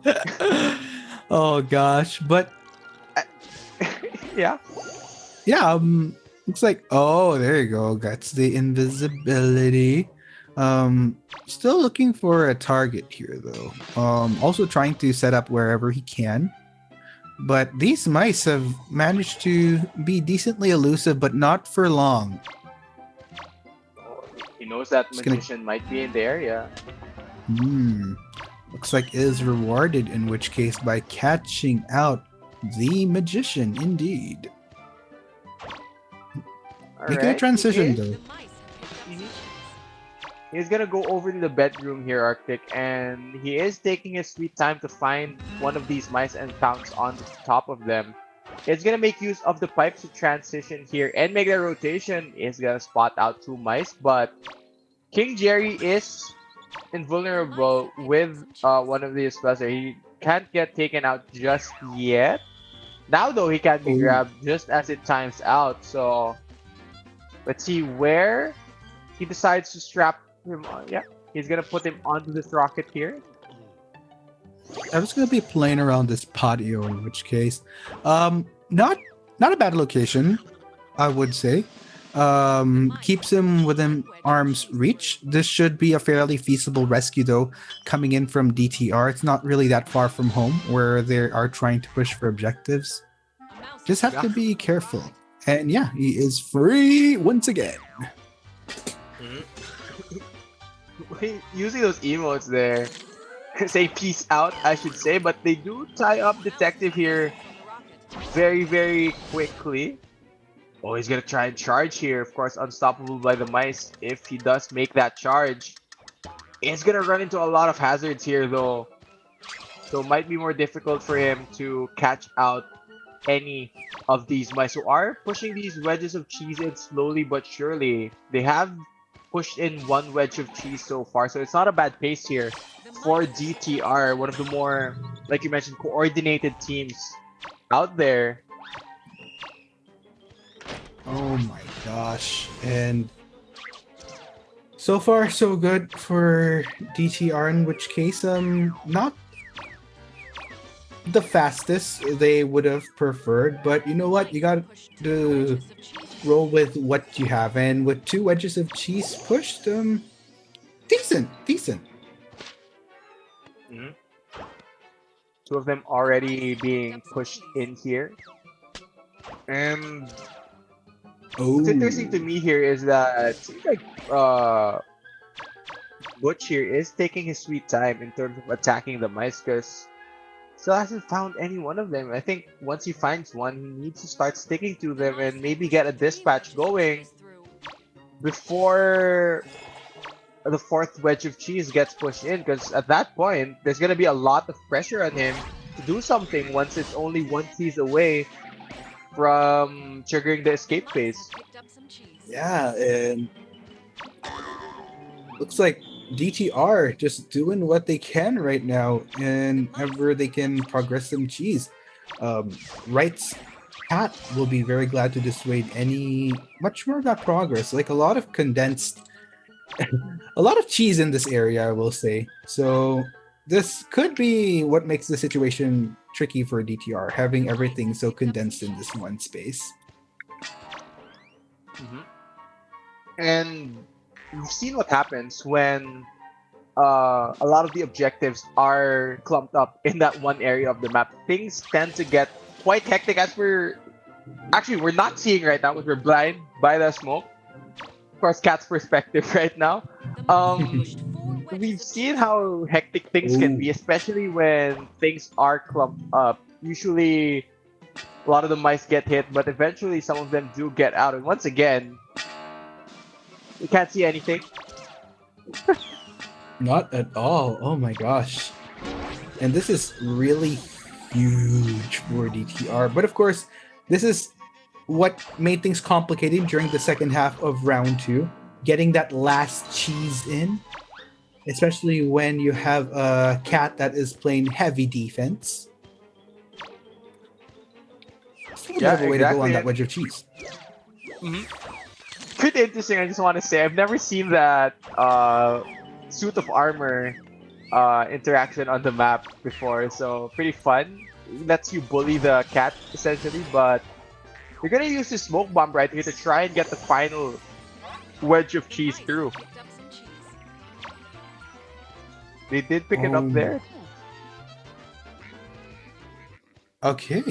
[SPEAKER 20] Oh gosh, but
[SPEAKER 21] yeah.
[SPEAKER 20] Looks like there you go. That's the invisibility. Still looking for a target here though. Also trying to set up wherever he can. But these mice have managed to be decently elusive, but not for long.
[SPEAKER 21] He knows that magician might be in the area.
[SPEAKER 20] Looks like is rewarded, in which case by catching out the magician, indeed. Making a transition though.
[SPEAKER 21] He's gonna go over to the bedroom here, Arctic, and he is taking his sweet time to find one of these mice and pounce on the top of them. He's gonna make use of the pipes to transition here and make the rotation. He's gonna spot out 2 mice, but King Jerry is invulnerable with one of these spells. He can't get taken out just yet. Now though, he can be grabbed just as it times out. So let's see where he decides to strap him on. Yeah, he's gonna put him onto this rocket here.
[SPEAKER 20] I was gonna be playing around this patio, in which case, not a bad location, I would say. Keeps him within arm's reach. This should be a fairly feasible rescue though, coming in from DTR. It's not really that far from home where they are trying to push for objectives. Just have to be careful. And yeah, he is free once again.
[SPEAKER 21] Using those emotes there, say peace out, I should say, but they do tie up Detective here very, very quickly. Oh, he's gonna try and charge here. Of course, unstoppable by the mice if he does make that charge. It's gonna run into a lot of hazards here though. So it might be more difficult for him to catch out any of these mice who are pushing these wedges of cheese in slowly but surely. They have pushed in one wedge of cheese so far, so it's not a bad pace here for DTR, one of the more, like you mentioned, coordinated teams out there.
[SPEAKER 5] Oh my gosh. And so far so good for DTR, in which case not the fastest they would have preferred, but you know what? You got to roll with what you have, and with 2 wedges of cheese pushed, decent.
[SPEAKER 21] Mhm. 2 of them already being pushed in here. And what's interesting to me here is that it seems like Butch here is taking his sweet time in terms of attacking the mice because still hasn't found any one of them. I think once he finds one, he needs to start sticking to them and maybe get a dispatch going before the 4th wedge of cheese gets pushed in, because at that point, there's going to be a lot of pressure on him to do something once it's only 1 cheese away from triggering the escape phase.
[SPEAKER 5] Yeah, and looks like DTR just doing what they can right now, and ever they can progress some cheese. Wright's Cat will be very glad to dissuade any much more of that progress. Like a lot of condensed, a lot of cheese in this area, I will say. So this could be what makes the situation tricky for DTR, having everything so condensed in this one space.
[SPEAKER 21] And you've seen what happens when a lot of the objectives are clumped up in that one area of the map. Things tend to get quite hectic, as we're not seeing right now because we're blind by the smoke. Of course, Cat's perspective right now. We've seen how hectic things can be, especially when things are clumped up. Usually, a lot of the mice get hit, but eventually some of them do get out. And once again, we can't see anything.
[SPEAKER 5] Not at all. Oh my gosh. And this is really huge for DTR. But of course, this is what made things complicated during the second half of round 2. Getting that last cheese in. Especially when you have a Cat that is playing heavy defense. Still a bit of a way to go on that wedge of cheese.
[SPEAKER 21] Pretty interesting, I just want to say. I've never seen that suit of armor interaction on the map before, so pretty fun. Lets you bully the Cat, essentially, but you're gonna use the smoke bomb right here to try and get the final wedge of cheese through. They did pick it up there.
[SPEAKER 5] Okay.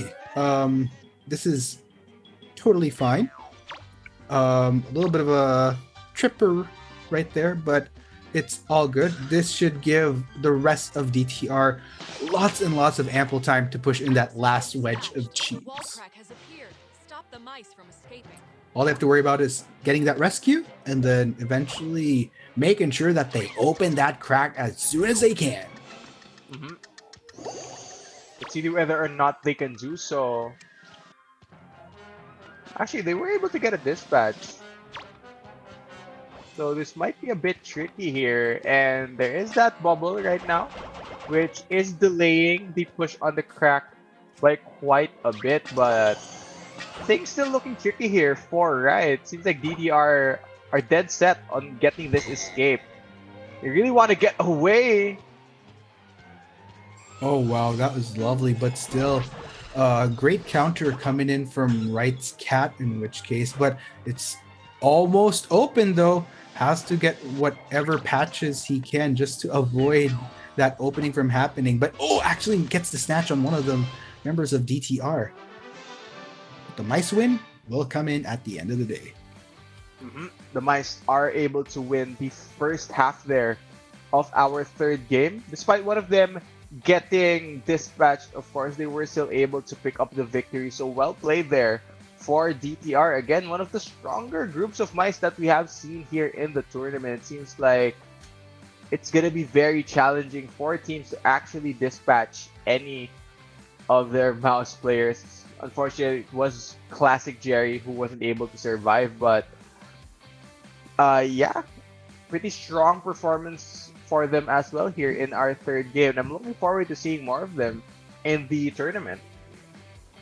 [SPEAKER 5] This is totally fine. A little bit of a tripper right there, but it's all good. This should give the rest of DTR lots and lots of ample time to push in that last wedge of cheese. All they have to worry about is getting that rescue and then eventually making sure that they open that crack as soon as they can.
[SPEAKER 21] Let's see whether or not they can do so. Actually, they were able to get a dispatch. So this might be a bit tricky here. And there is that bubble right now, which is delaying the push on the crack by quite a bit. But things still looking tricky here for Riot. Seems like DDR are dead set on getting this escape. They really want to get away.
[SPEAKER 5] Oh wow, that was lovely, but still great counter coming in from Wright's Cat, in which case, but it's almost open though. Has to get whatever patches he can just to avoid that opening from happening. But actually gets the snatch on one of the members of DTR. The mice win will come in at the end of the day.
[SPEAKER 21] The mice are able to win the first half there of our third game. Despite one of them getting dispatched, of course, they were still able to pick up the victory. So well played there for DTR. Again, one of the stronger groups of mice that we have seen here in the tournament. It seems like it's going to be very challenging for teams to actually dispatch any of their mouse players. Unfortunately, it was classic Jerry who wasn't able to survive, but yeah, pretty strong performance for them as well here in our third game. And I'm looking forward to seeing more of them in the tournament.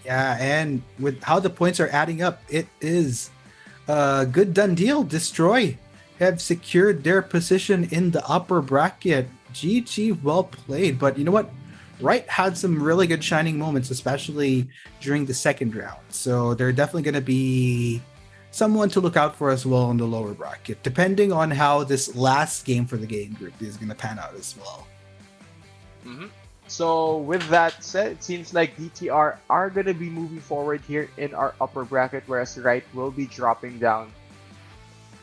[SPEAKER 5] Yeah, and with how the points are adding up, it is a good done deal. Destroy have secured their position in the upper bracket. GG, well played. But you know what? Wright had some really good shining moments, especially during the second round. So they're definitely going to be someone to look out for as well in the lower bracket, depending on how this last game for the game group is going to pan out as well.
[SPEAKER 21] Mm-hmm. So with that said, it seems like DTR are going to be moving forward here in our upper bracket, whereas Wright will be dropping down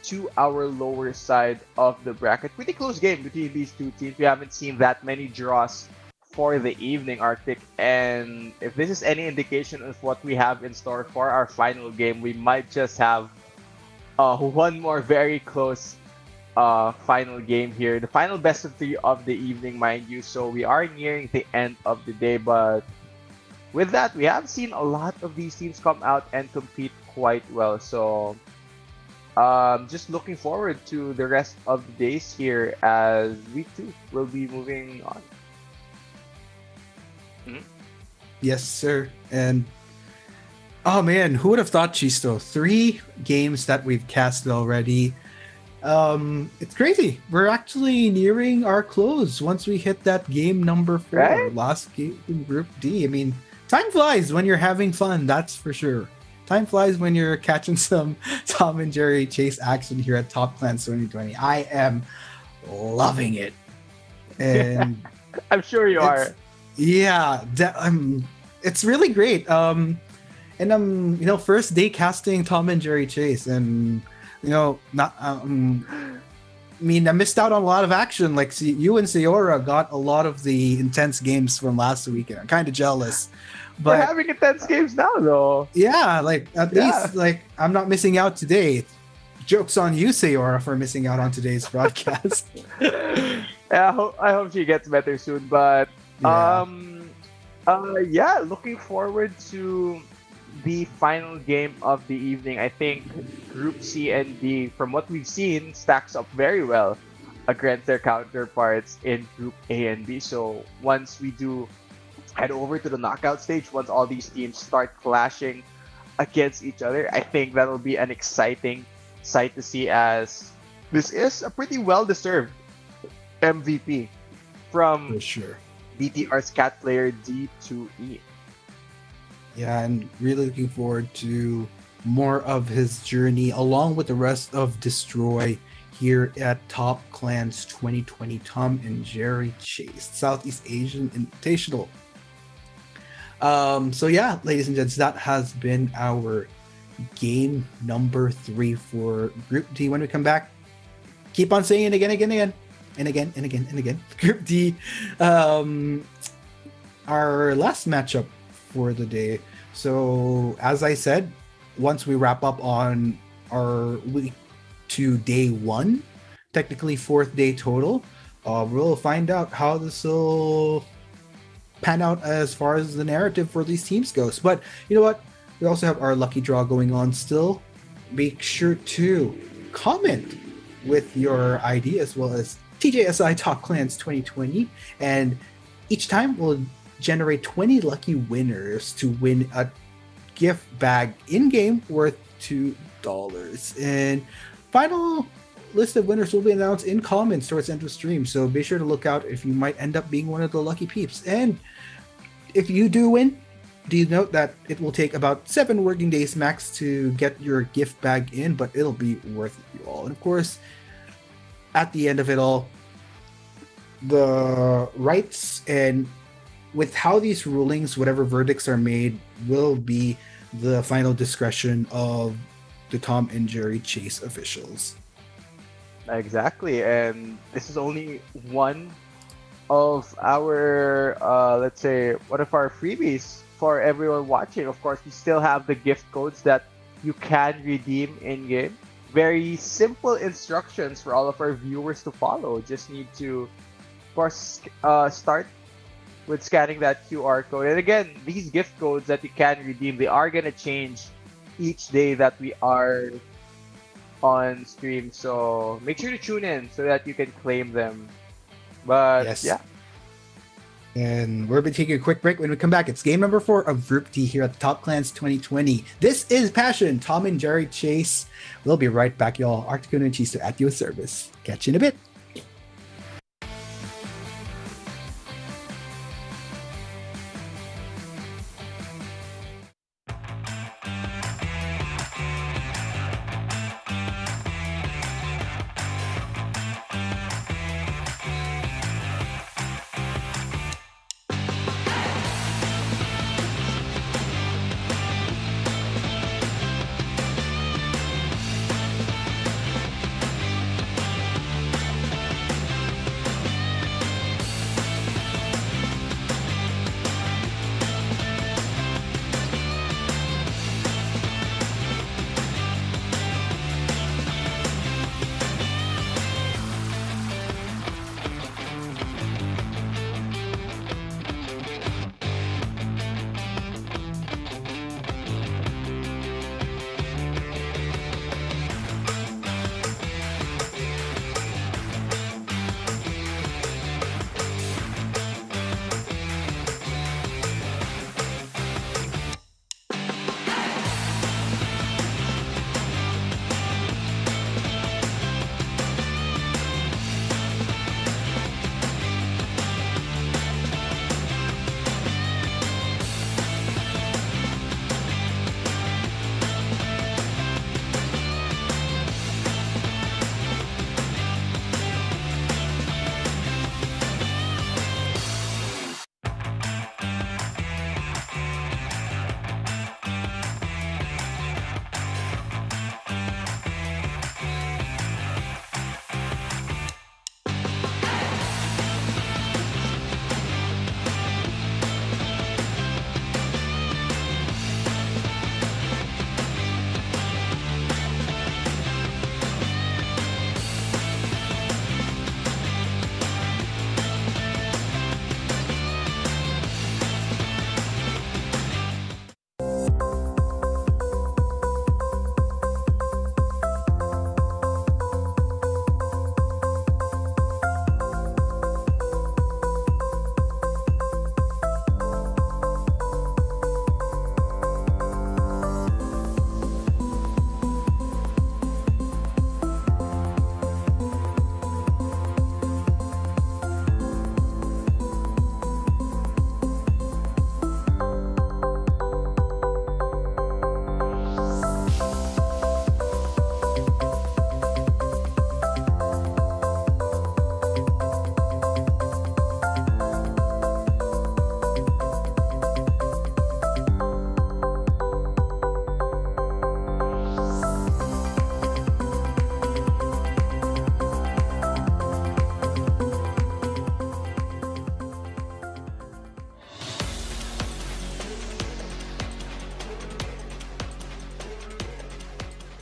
[SPEAKER 21] to our lower side of the bracket. Pretty close game between these two teams. We haven't seen that many draws for the evening, Arctic. And if this is any indication of what we have in store for our final game, we might just have one more very close final game here. The final best of three of the evening, mind you. So we are nearing the end of the day. But with that, we have seen a lot of these teams come out and compete quite well. So just looking forward to the rest of the days here as week 2 will be moving on. Mm-hmm.
[SPEAKER 5] Yes, sir. And oh man, who would have thought, Chisto? 3 games that we've casted already. It's crazy. We're actually nearing our close once we hit that game number 4,
[SPEAKER 21] right?
[SPEAKER 5] Last game in Group D. I mean, time flies when you're having fun, that's for sure. Time flies when you're catching some Tom and Jerry chase action here at Top Clans 2020. I am loving it. And
[SPEAKER 21] I'm sure you are.
[SPEAKER 5] Yeah, it's really great. And first day casting Tom and Jerry Chase, and not. I missed out on a lot of action. Like, you and Sayora got a lot of the intense games from last weekend. I'm kind of jealous. But
[SPEAKER 21] we're having intense games now, though.
[SPEAKER 5] Yeah, at least I'm not missing out today. Joke's on you, Sayora, for missing out on today's broadcast.
[SPEAKER 21] Yeah, I hope she gets better soon. But looking forward to the final game of the evening. I think Group C and D, from what we've seen, stacks up very well against their counterparts in Group A and B. So once we do head over to the knockout stage, once all these teams start clashing against each other, I think that'll be an exciting sight to see, as this is a pretty well-deserved MVP from
[SPEAKER 5] for sure
[SPEAKER 21] DTR's cat player D2E.
[SPEAKER 5] Yeah, and really looking forward to more of his journey along with the rest of Destroy here at Top Clans 2020 Tom and Jerry Chase Southeast Asian Invitational. So yeah, ladies and gents, that has been our game number 3 for Group D. When we come back, keep on saying it again. Group D, our last matchup for the day. So as I said, once we wrap up on our week 2 day 1, technically 4th day total, we'll find out how this will pan out as far as the narrative for these teams goes. But you know what? We also have our lucky draw going on still. Make sure to comment with your ID as well as TJSI Top Clans 2020, and each time we'll generate 20 lucky winners to win a gift bag in-game worth $2. And final list of winners will be announced in comments towards the end of the stream, so be sure to look out if you might end up being one of the lucky peeps. And if you do win, do note that it will take about 7 working days max to get your gift bag in, but it'll be worth it, you all. And of course, at the end of it all, the rights and with how these rulings, whatever verdicts are made, will be the final discretion of the Tom and Jerry Chase officials.
[SPEAKER 21] Exactly, and this is only one of our, let's say, one of our freebies for everyone watching. Of course, we still have the gift codes that you can redeem in game. Very simple instructions for all of our viewers to follow. Just need to, of course, start with scanning that QR code. And again, these gift codes that you can redeem, they are gonna change each day that we are on stream. So make sure to tune in so that you can claim them. But
[SPEAKER 20] Yes.
[SPEAKER 21] yeah.
[SPEAKER 20] And we're going to take a quick break. When we come back, it's game number 4 of Group D here at the Top Clans 2020. This is Passion. Tom and Jerry Chase. We'll be right back, y'all. Arctic and Chiso at your service. Catch you in a bit.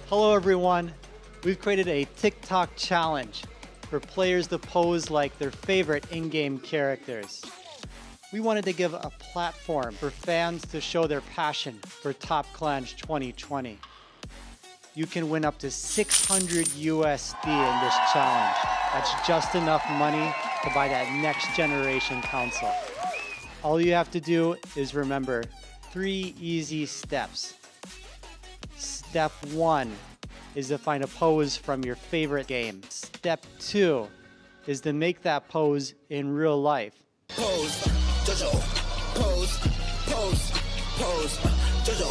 [SPEAKER 10] Hello everyone. We've created a TikTok challenge for players to pose like their favorite in-game characters. We wanted to give a platform for fans to show their passion for Top Clans 2020. You can win up to 600 USD in this challenge. That's just enough money to buy that next generation console. All you have to do is remember 3 easy steps. Step 1 is to find a pose from your favorite game. Step 2 is to make that pose in real life.
[SPEAKER 18] Pose, Jojo, pose, pose, pose, Jojo,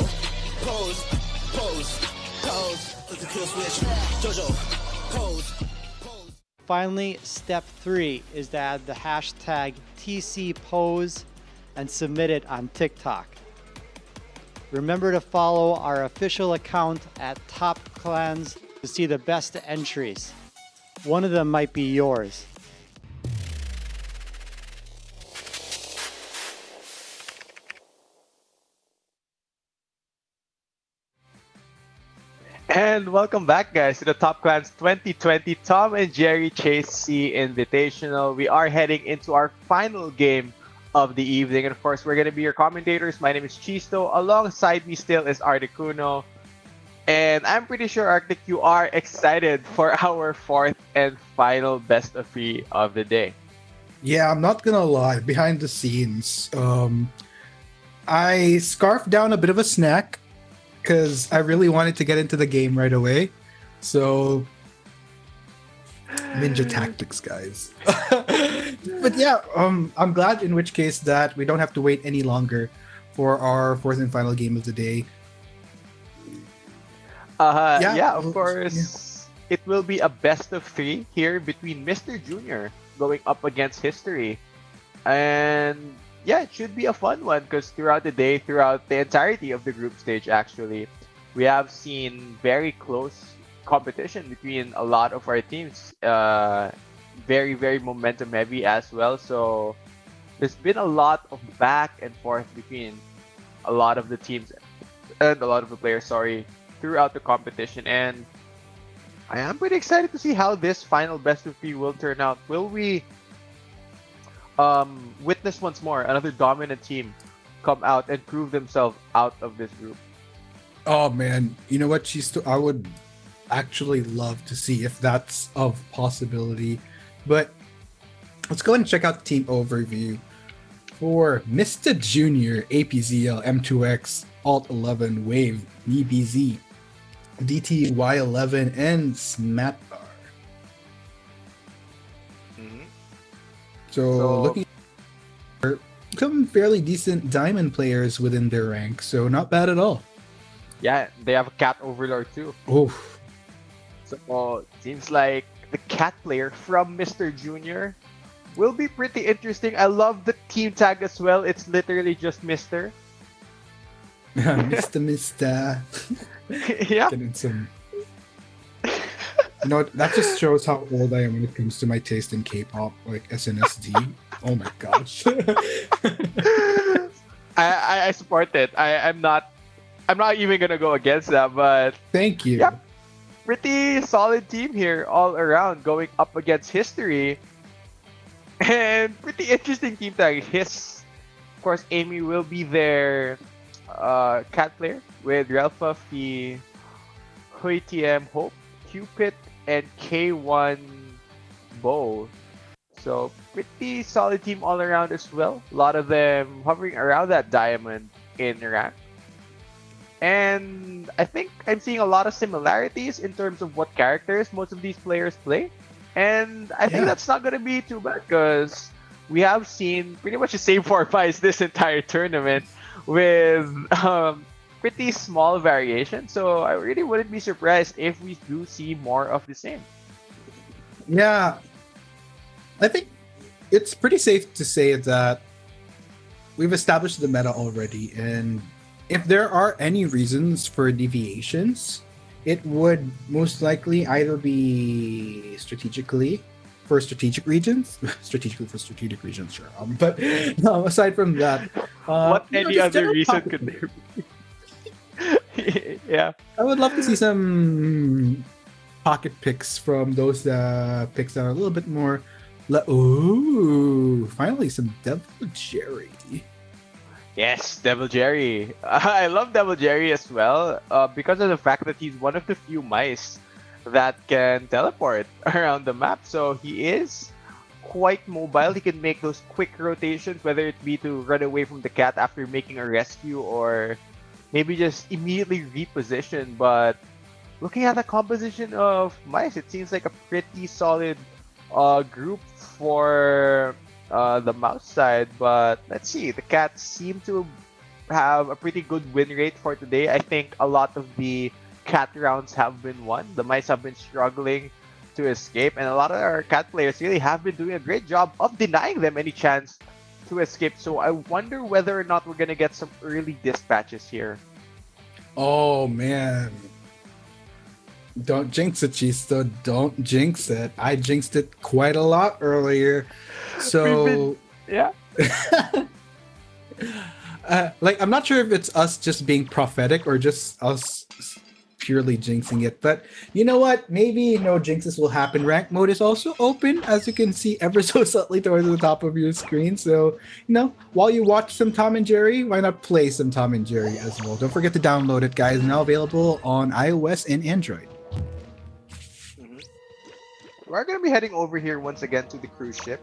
[SPEAKER 18] pose, pose, pose, flip the kill switch, Jojo, pose.
[SPEAKER 10] Finally, step 3 is to add the hashtag TCPose and submit it on TikTok. Remember to follow our official account at Top Clans to see the best entries. One of them might be yours.
[SPEAKER 21] And welcome back, guys, to the Top Clans 2020 Tom and Jerry Chase SEA Invitational. We are heading into our final game of the evening. And of course, we're going to be your commentators. My name is Chisto. Alongside me still is Articuno. And I'm pretty sure, Arctic, you are excited for our fourth and final best of three of the day.
[SPEAKER 5] Yeah, I'm not gonna lie. Behind the scenes, I scarfed down a bit of a snack because I really wanted to get into the game right away. So, ninja tactics, guys. But yeah, I'm glad in which case that we don't have to wait any longer for our fourth and final game of the day.
[SPEAKER 21] Yeah, of course. Yeah. It will be a best of three here between Mr. Junior going up against History. And yeah, it should be a fun one because throughout the day, throughout the entirety of the group stage, actually, we have seen very close competition between a lot of our teams. Very, very momentum heavy as well. So there's been a lot of back and forth between a lot of the teams and a lot of the players, throughout the competition. And I am pretty excited to see how this final best of three will turn out. Will we witness once more another dominant team come out and prove themselves out of this group?
[SPEAKER 5] Oh man, you know what, I would actually love to see if that's of possibility. But let's go ahead and check out the team overview for Mr. Junior, APZL, M2X, Alt 11, Wave, EBZ, DTY11, and Smatbar. So looking for some fairly decent diamond players within their rank, so not bad at all.
[SPEAKER 21] Yeah, they have a cat overlord too.
[SPEAKER 5] Oof.
[SPEAKER 21] So seems like the cat player from Mr. Junior will be pretty interesting. I love the team tag as well. It's literally just Mr.
[SPEAKER 5] Mister.
[SPEAKER 21] Yeah.
[SPEAKER 5] Getting some. You know what? That just shows how old I am when it comes to my taste in K-pop, like SNSD. Oh my gosh.
[SPEAKER 21] I support it. I'm not even gonna go against that, but
[SPEAKER 5] thank you.
[SPEAKER 21] Yep. Pretty solid team here all around going up against History. And pretty interesting team tag. Of course, Amy will be their cat player with Relfa, the Hui TM, Hope, Cupid, and K1 Bow. So pretty solid team all around as well. A lot of them hovering around that diamond in rank. And I think I'm seeing a lot of similarities in terms of what characters most of these players play. And I think that's not going to be too bad because we have seen pretty much the same 4 fights this entire tournament with pretty small variation. So I really wouldn't be surprised if we do see more of the same.
[SPEAKER 5] Yeah. I think it's pretty safe to say that we've established the meta already, and if there are any reasons for deviations, it would most likely either be strategically for strategic regions, sure. But aside from that,
[SPEAKER 21] what any other reason could there be? Yeah,
[SPEAKER 5] I would love to see some pocket picks from those picks that are a little bit more. Ooh, finally some Devil Jerry.
[SPEAKER 21] Yes, Devil Jerry. I love Devil Jerry as well because of the fact that he's one of the few mice that can teleport around the map. So he is quite mobile. He can make those quick rotations, whether it be to run away from the cat after making a rescue or maybe just immediately reposition. But looking at the composition of mice, it seems like a pretty solid group for the mouse side. But let's see, the cats seem to have a pretty good win rate for today. I think a lot of the cat rounds have been won. The mice have been struggling to escape, and a lot of our cat players really have been doing a great job of denying them any chance to escape. So I wonder whether or not we're gonna get some early dispatches here.
[SPEAKER 5] Oh man, don't jinx it, Chisto. Don't jinx it. I jinxed it quite a lot earlier. So
[SPEAKER 21] yeah.
[SPEAKER 5] Like, I'm not sure if it's us just being prophetic or just us
[SPEAKER 20] purely jinxing it. But you know what? Maybe no jinxes will happen. Rank mode is also open, as you can see ever so subtly towards the top of your screen. So, while you watch some Tom and Jerry, why not play some Tom and Jerry as well? Don't forget to download it, guys. Now available on iOS and Android.
[SPEAKER 21] We're going to be heading over here once again to the cruise ship.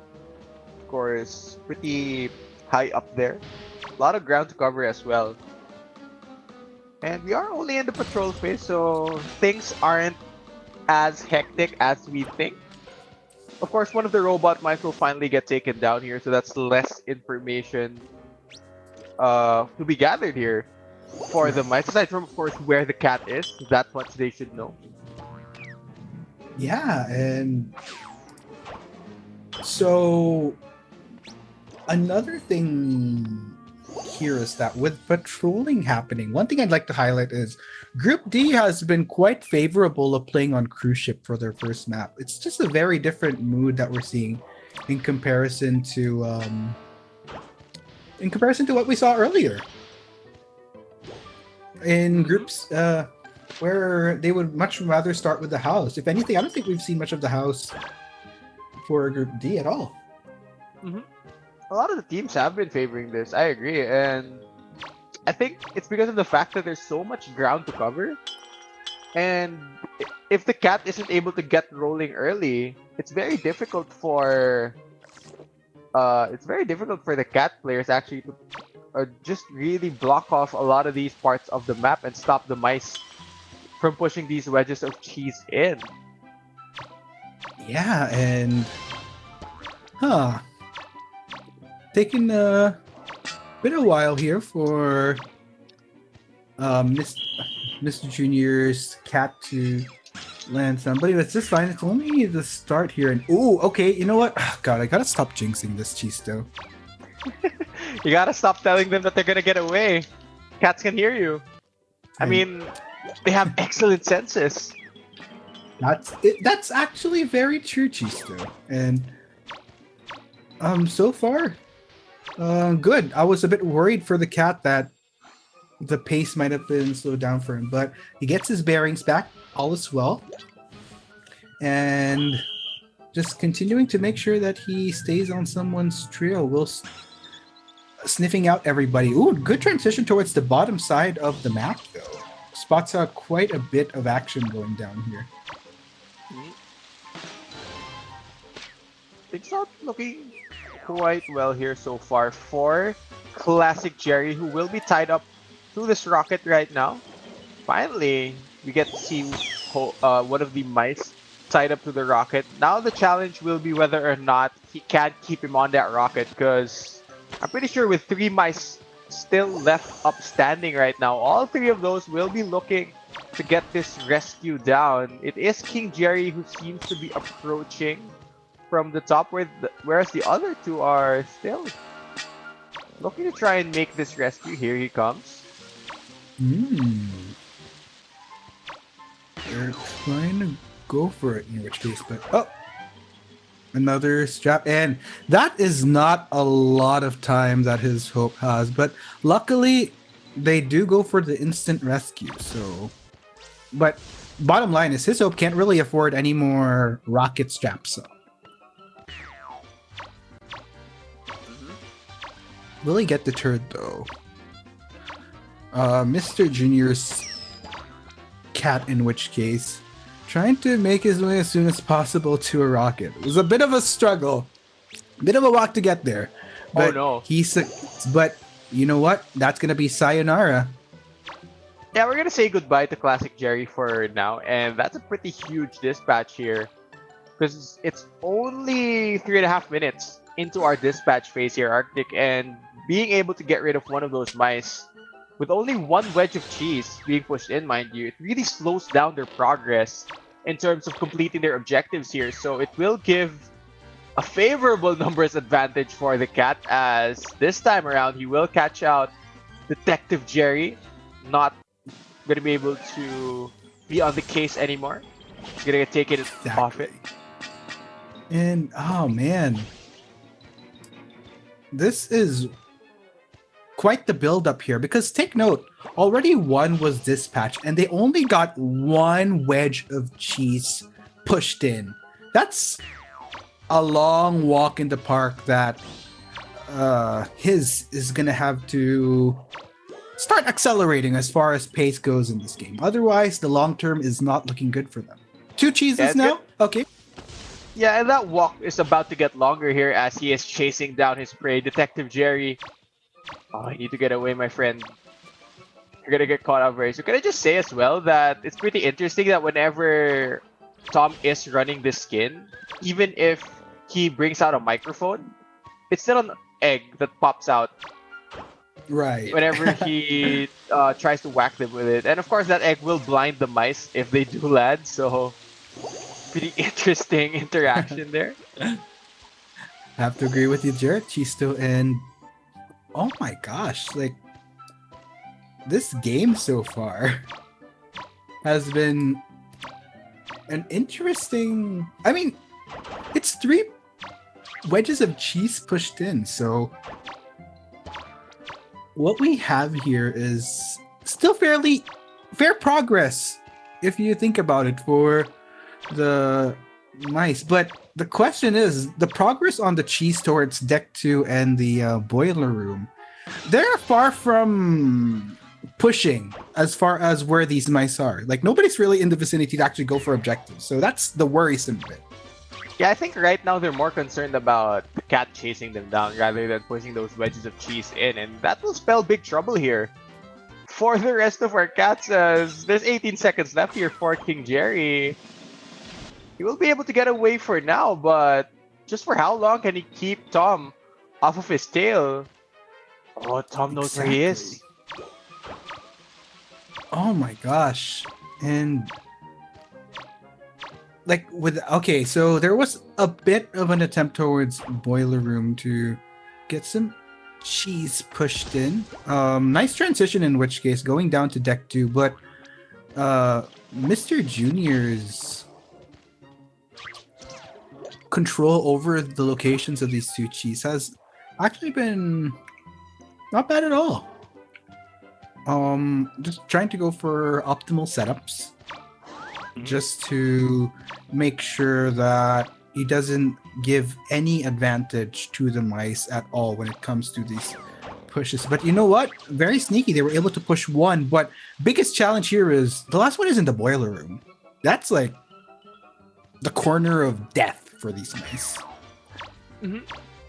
[SPEAKER 21] Of course, pretty high up there. A lot of ground to cover as well. And we are only in the patrol phase, so things aren't as hectic as we think. Of course, one of the robot mice will finally get taken down here, so that's less information to be gathered here for the mice. Aside from, of course, where the cat is, that much they should know.
[SPEAKER 20] Yeah, and so another thing here is that with patrolling happening, one thing I'd like to highlight is Group D has been quite favorable of playing on cruise ship for their first map. It's just a very different mood that we're seeing in comparison to what we saw earlier in groups where they would much rather start with the house. If anything, I don't think we've seen much of the house for Group D at all.
[SPEAKER 21] A lot of the teams have been favoring this. I agree, and I think it's because of the fact that there's so much ground to cover. And if the cat isn't able to get rolling early, it's very difficult for the cat players actually to just really block off a lot of these parts of the map and stop the mice from pushing these wedges of cheese in.
[SPEAKER 20] Yeah, and taking a bit of a while here for Mr. Junior's cat to land somebody. That's just fine. It's only the start here. And okay. You know what? God, I gotta stop jinxing this Chisto.
[SPEAKER 21] You gotta stop telling them that they're gonna get away. Cats can hear you. I mean, they have excellent senses.
[SPEAKER 20] That's actually very true, Chisto. And so far, good. I was a bit worried for the cat that the pace might have been slowed down for him, but he gets his bearings back. All is well. And just continuing to make sure that he stays on someone's trail whilst sniffing out everybody. Ooh, good transition towards the bottom side of the map, though. Spots out quite a bit of action going down here.
[SPEAKER 21] Things are looking quite well here so far for Classic Jerry, who will be tied up to this rocket right now. Finally, we get to see one of the mice tied up to the rocket. Now the challenge will be whether or not he can keep him on that rocket, because I'm pretty sure with 3 mice still left up standing right now, all 3 of those will be looking to get this rescue down. It is King Jerry who seems to be approaching from the top, whereas the other 2 are still looking to try and make this rescue. Here he comes.
[SPEAKER 20] They're trying to go for it, in which case, but another strap, and that is not a lot of time that his hope has, but luckily they do go for the instant rescue. So, but bottom line is his hope can't really afford any more rocket straps. So. Will he get deterred though? Mr. Junior's cat, in which case, trying to make his way as soon as possible to a rocket. It was a bit of a struggle, a bit of a walk to get there. But but you know what? That's gonna be sayonara.
[SPEAKER 21] Yeah, we're gonna say goodbye to Classic Jerry for now, and that's a pretty huge dispatch here, because it's only 3.5 minutes into our dispatch phase here, Arctic, and being able to get rid of one of those mice with only 1 wedge of cheese being pushed in, mind you, it really slows down their progress in terms of completing their objectives here. So it will give a favorable numbers advantage for the cat, as this time around he will catch out Detective Jerry, not going to be able to be on the case anymore. He's going to get taken off it.
[SPEAKER 20] And oh man, this is quite the build up here, because take note, already one was dispatched and they only got one wedge of cheese pushed in. That's a long walk in the park that his is gonna have to start accelerating as far as pace goes in this game. Otherwise, the long term is not looking good for them. Two cheeses now? Okay.
[SPEAKER 21] Yeah, and that walk is about to get longer here as he is chasing down his prey. Detective Jerry. Oh, you need to get away, my friend. You're gonna get caught up very soon. Can I just say as well that it's pretty interesting that whenever Tom is running this skin, even if he brings out a microphone, it's still an egg that pops out
[SPEAKER 20] Right.
[SPEAKER 21] whenever he tries to whack them with it. And of course, that egg will blind the mice if they do land, so pretty interesting interaction there.
[SPEAKER 20] I have to agree with you, Jared. Chisto, and oh my gosh, like this game so far has been an interesting. I mean, it's 3 wedges of cheese pushed in, so what we have here is still fairly fair progress if you think about it for the mice. But the question is, the progress on the cheese towards deck 2 and the boiler room, they're far from pushing as far as where these mice are. Like, nobody's really in the vicinity to actually go for objectives, so that's the worrisome bit.
[SPEAKER 21] Yeah, I think right now they're more concerned about the cat chasing them down rather than pushing those wedges of cheese in, and that will spell big trouble here for the rest of our cats, as there's 18 seconds left here for King Jerry. He will be able to get away for now, but just for how long can he keep Tom off of his tail? Oh, Tom knows where he is.
[SPEAKER 20] Oh my gosh. And like with okay, so there was a bit of an attempt towards boiler room to get some cheese pushed in. Nice transition in which case going down to deck 2, but Mr. Junior's control over the locations of these 2 cheese has actually been not bad at all. Just trying to go for optimal setups just to make sure that he doesn't give any advantage to the mice at all when it comes to these pushes. But you know what? Very sneaky. They were able to push one, but biggest challenge here is the last one is in the boiler room. That's like the corner of death for these mice.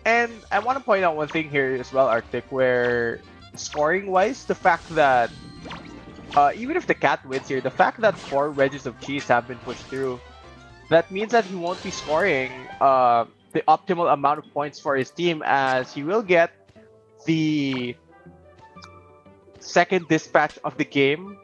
[SPEAKER 21] And I want to point out one thing here as well, Arctic, where scoring-wise, the fact that even if the cat wins here, the fact that 4 wedges of cheese have been pushed through, that means that he won't be scoring the optimal amount of points for his team, as he will get the second dispatch of the game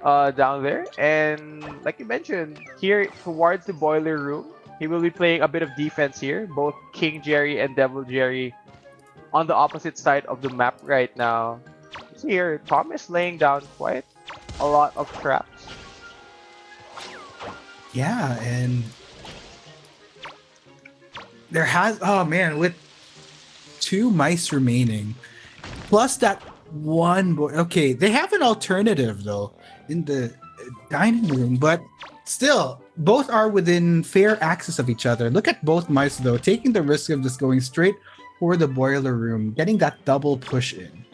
[SPEAKER 21] down there. And like you mentioned, here towards the boiler room, he will be playing a bit of defense here. Both King Jerry and Devil Jerry on the opposite side of the map right now. So here, Tom is laying down quite a lot of traps.
[SPEAKER 20] Yeah, and there has, oh man, with 2 mice remaining, plus that one boy. Okay, they have an alternative though in the dining room, but still, both are within fair access of each other. Look at both mice though, taking the risk of just going straight for the boiler room, getting that double push in.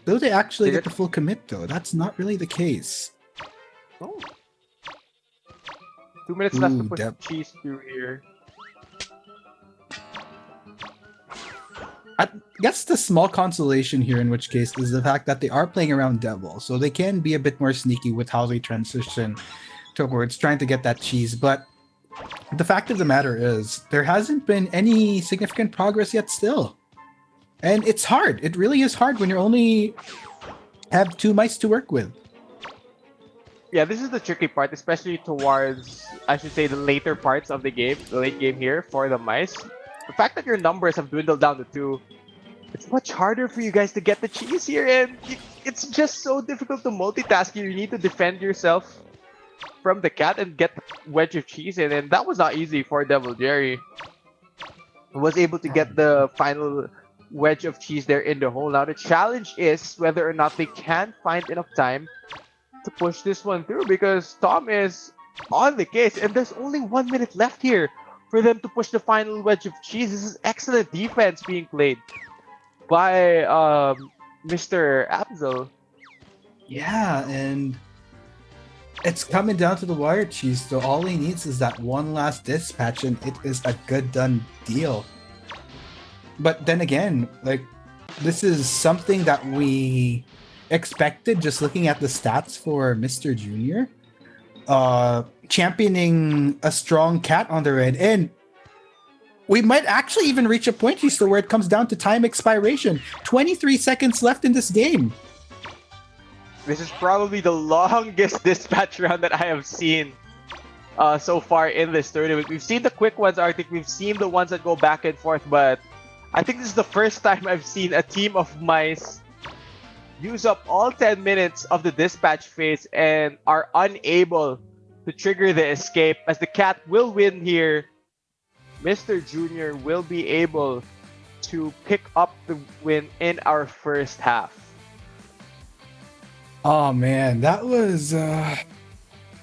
[SPEAKER 20] Though they actually get the full commit though, that's not really the case.
[SPEAKER 21] Oh. 2 minutes left to push cheese through here.
[SPEAKER 20] I guess the small consolation here, in which case, is the fact that they are playing around Devil, so they can be a bit more sneaky with how they transition towards trying to get that cheese. But the fact of the matter is, there hasn't been any significant progress yet still. And it's hard. It really is hard when you only have 2 mice to work with.
[SPEAKER 21] Yeah, this is the tricky part, especially towards, I should say, the later parts of the game, the late game here for the mice. The fact that your numbers have dwindled down to 2, it's much harder for you guys to get the cheese here, and it's just so difficult to multitask. You need to defend yourself from the cat and get the wedge of cheese in, and that was not easy for Devil Jerry. was able to get the final wedge of cheese there in the hole. Now the challenge is whether or not they can find enough time to push this one through, because Tom is on the case and there's only 1 minute left here for them to push the final wedge of cheese. This is excellent defense being played by Mr. Abzel.
[SPEAKER 5] Yeah, and it's coming down to the wire, cheese. So all he needs is that one last dispatch, and it is a good done deal. But then again, like, this is something that we expected just looking at the stats for Mr. Junior. Championing a strong cat on the red, and we might actually even reach a point, Chisto, where it comes down to time expiration. 23 seconds left in this game.
[SPEAKER 21] This is probably the longest dispatch round that I have seen so far in this tournament. We've seen the quick ones, Arctic. We've seen the ones that go back and forth, but I think this is the first time I've seen a team of mice use up all 10 minutes of the dispatch phase and are unable to trigger the escape. As the cat will win here, Mr. Junior will be able to pick up the win in our first half.
[SPEAKER 5] Oh man, that was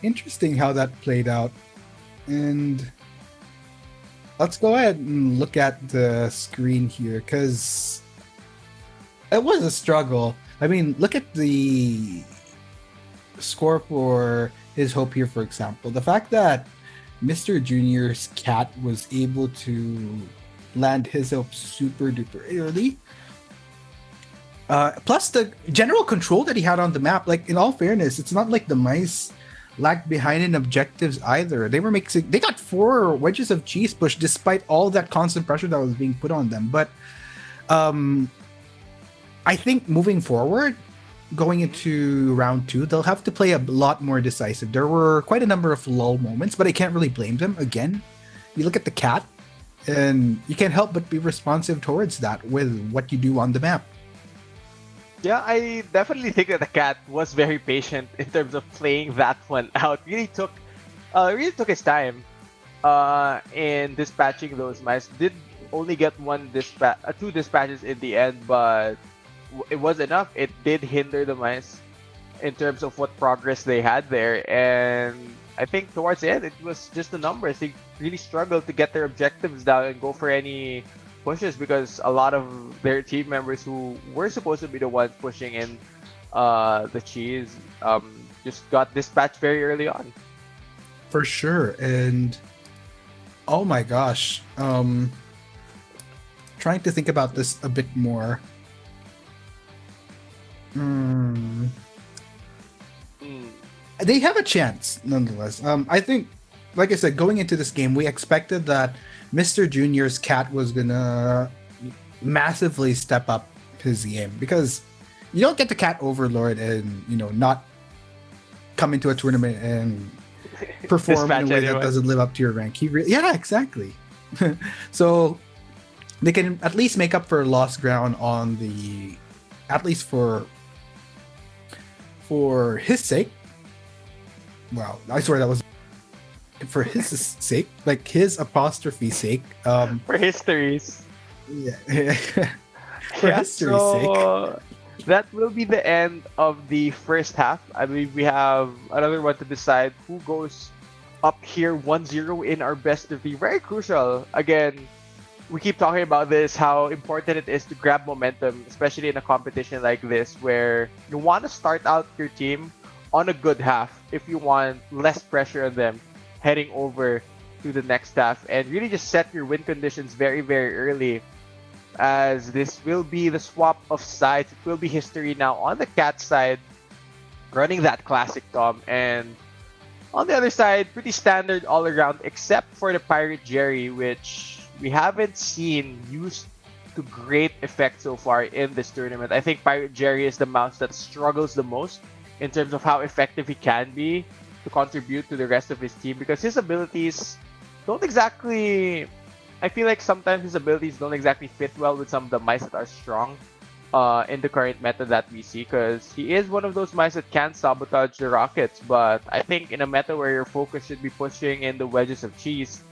[SPEAKER 5] interesting how that played out. And let's go ahead and look at the screen here, because it was a struggle. I mean, look at the score for his hope here, for example. The fact that Mr. Junior's cat was able to land his hope super duper early. Plus the general control that he had on the map. Like, in all fairness, it's not like the mice lagged behind in objectives either. They got 4 wedges of cheese push despite all that constant pressure that was being put on them. But I think moving forward, going into round 2, they'll have to play a lot more decisive. There were quite a number of lull moments, but I can't really blame them. Again, you look at the cat, and you can't help but be responsive towards that with what you do on the map.
[SPEAKER 21] Yeah, I definitely think that the cat was very patient in terms of playing that one out. Really took his time in dispatching those mice. Did only get 2 dispatches in the end, but it was enough. It did hinder the mice in terms of what progress they had there, and I think towards the end it was just the numbers. They really struggled to get their objectives down and go for any pushes, because a lot of their team members who were supposed to be the ones pushing in the cheese just got dispatched very early on.
[SPEAKER 5] For sure. And oh my gosh, trying to think about this a bit more. They have a chance nonetheless. I think, like I said, going into this game, we expected that Mr. Junior's cat was gonna massively step up his game, because you don't get the cat overlord and, you know, not come into a tournament and perform in a way that doesn't live up to your rank. Yeah, exactly. So they can at least make up for lost ground on the, at least for his sake. Wow, I swear that was for his sake, like his apostrophe sake.
[SPEAKER 21] For history's.
[SPEAKER 5] Yeah. For history's sake.
[SPEAKER 21] That will be the end of the first half. I believe we have another one to decide who goes up here 1-0 in our best of 3. Very crucial. Again, we keep talking about this, how important it is to grab momentum, especially in a competition like this, where you want to start out your team on a good half if you want less pressure on them heading over to the next half, and really just set your win conditions very, very early, as this will be the swap of sides. It will be history now on the cat side, running that classic Tom, and on the other side, pretty standard all around, except for the Pirate Jerry, which we haven't seen used to great effect so far in this tournament. I think Pirate Jerry is the mouse that struggles the most in terms of how effective he can be to contribute to the rest of his team, because his abilities don't exactly, I feel like sometimes his abilities don't exactly fit well with some of the mice that are strong in the current meta that we see, because he is one of those mice that can sabotage the rockets. But I think in a meta where your focus should be pushing in the wedges of cheese,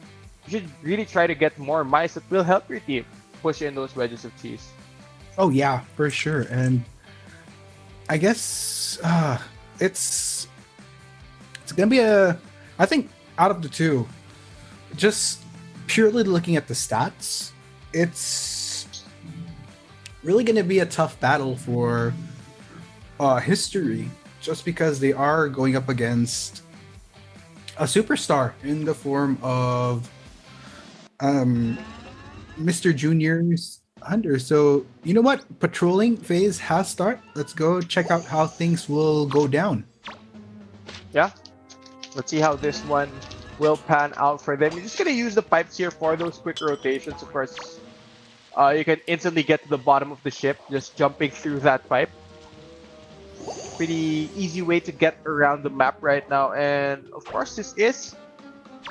[SPEAKER 21] you should really try to get more mice that will help your team push in those wedges of cheese.
[SPEAKER 5] Oh yeah, for sure. And I guess it's gonna be I think out of the two, just purely looking at the stats, it's really gonna be a tough battle for history, just because they are going up against a superstar in the form of Mr. Junior's Hunter. So you know what? Patrolling phase has start. Let's go check out how things will go down.
[SPEAKER 21] Yeah. Let's see how this one will pan out for them. You're just gonna use the pipes here for those quick rotations. Of course, you can instantly get to the bottom of the ship just jumping through that pipe. Pretty easy way to get around the map right now. And of course, this is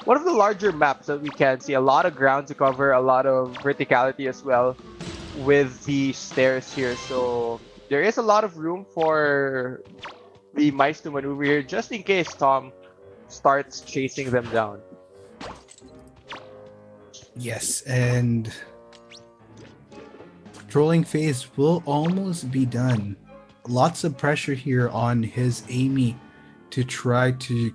[SPEAKER 21] one of the larger maps that we can see. A lot of ground to cover, a lot of verticality as well with the stairs here. So there is a lot of room for the mice to maneuver here just in case Tom starts chasing them down.
[SPEAKER 5] Yes, and patrolling phase will almost be done. Lots of pressure here on his Amy to try to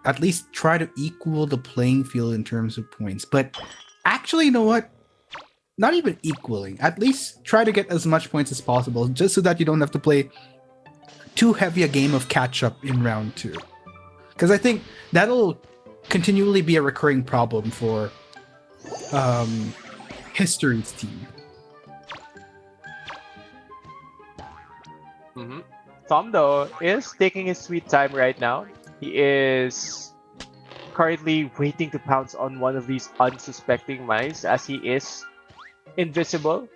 [SPEAKER 5] at least try to equal the playing field in terms of points. But actually, you know what? Not even equaling. At least try to get as much points as possible, just so that you don't have to play too heavy a game of catch up in round 2. Because I think that'll continually be a recurring problem for History's team.
[SPEAKER 21] Tom, though, is taking his sweet time right now. He is currently waiting to pounce on one of these unsuspecting mice as he is invisible.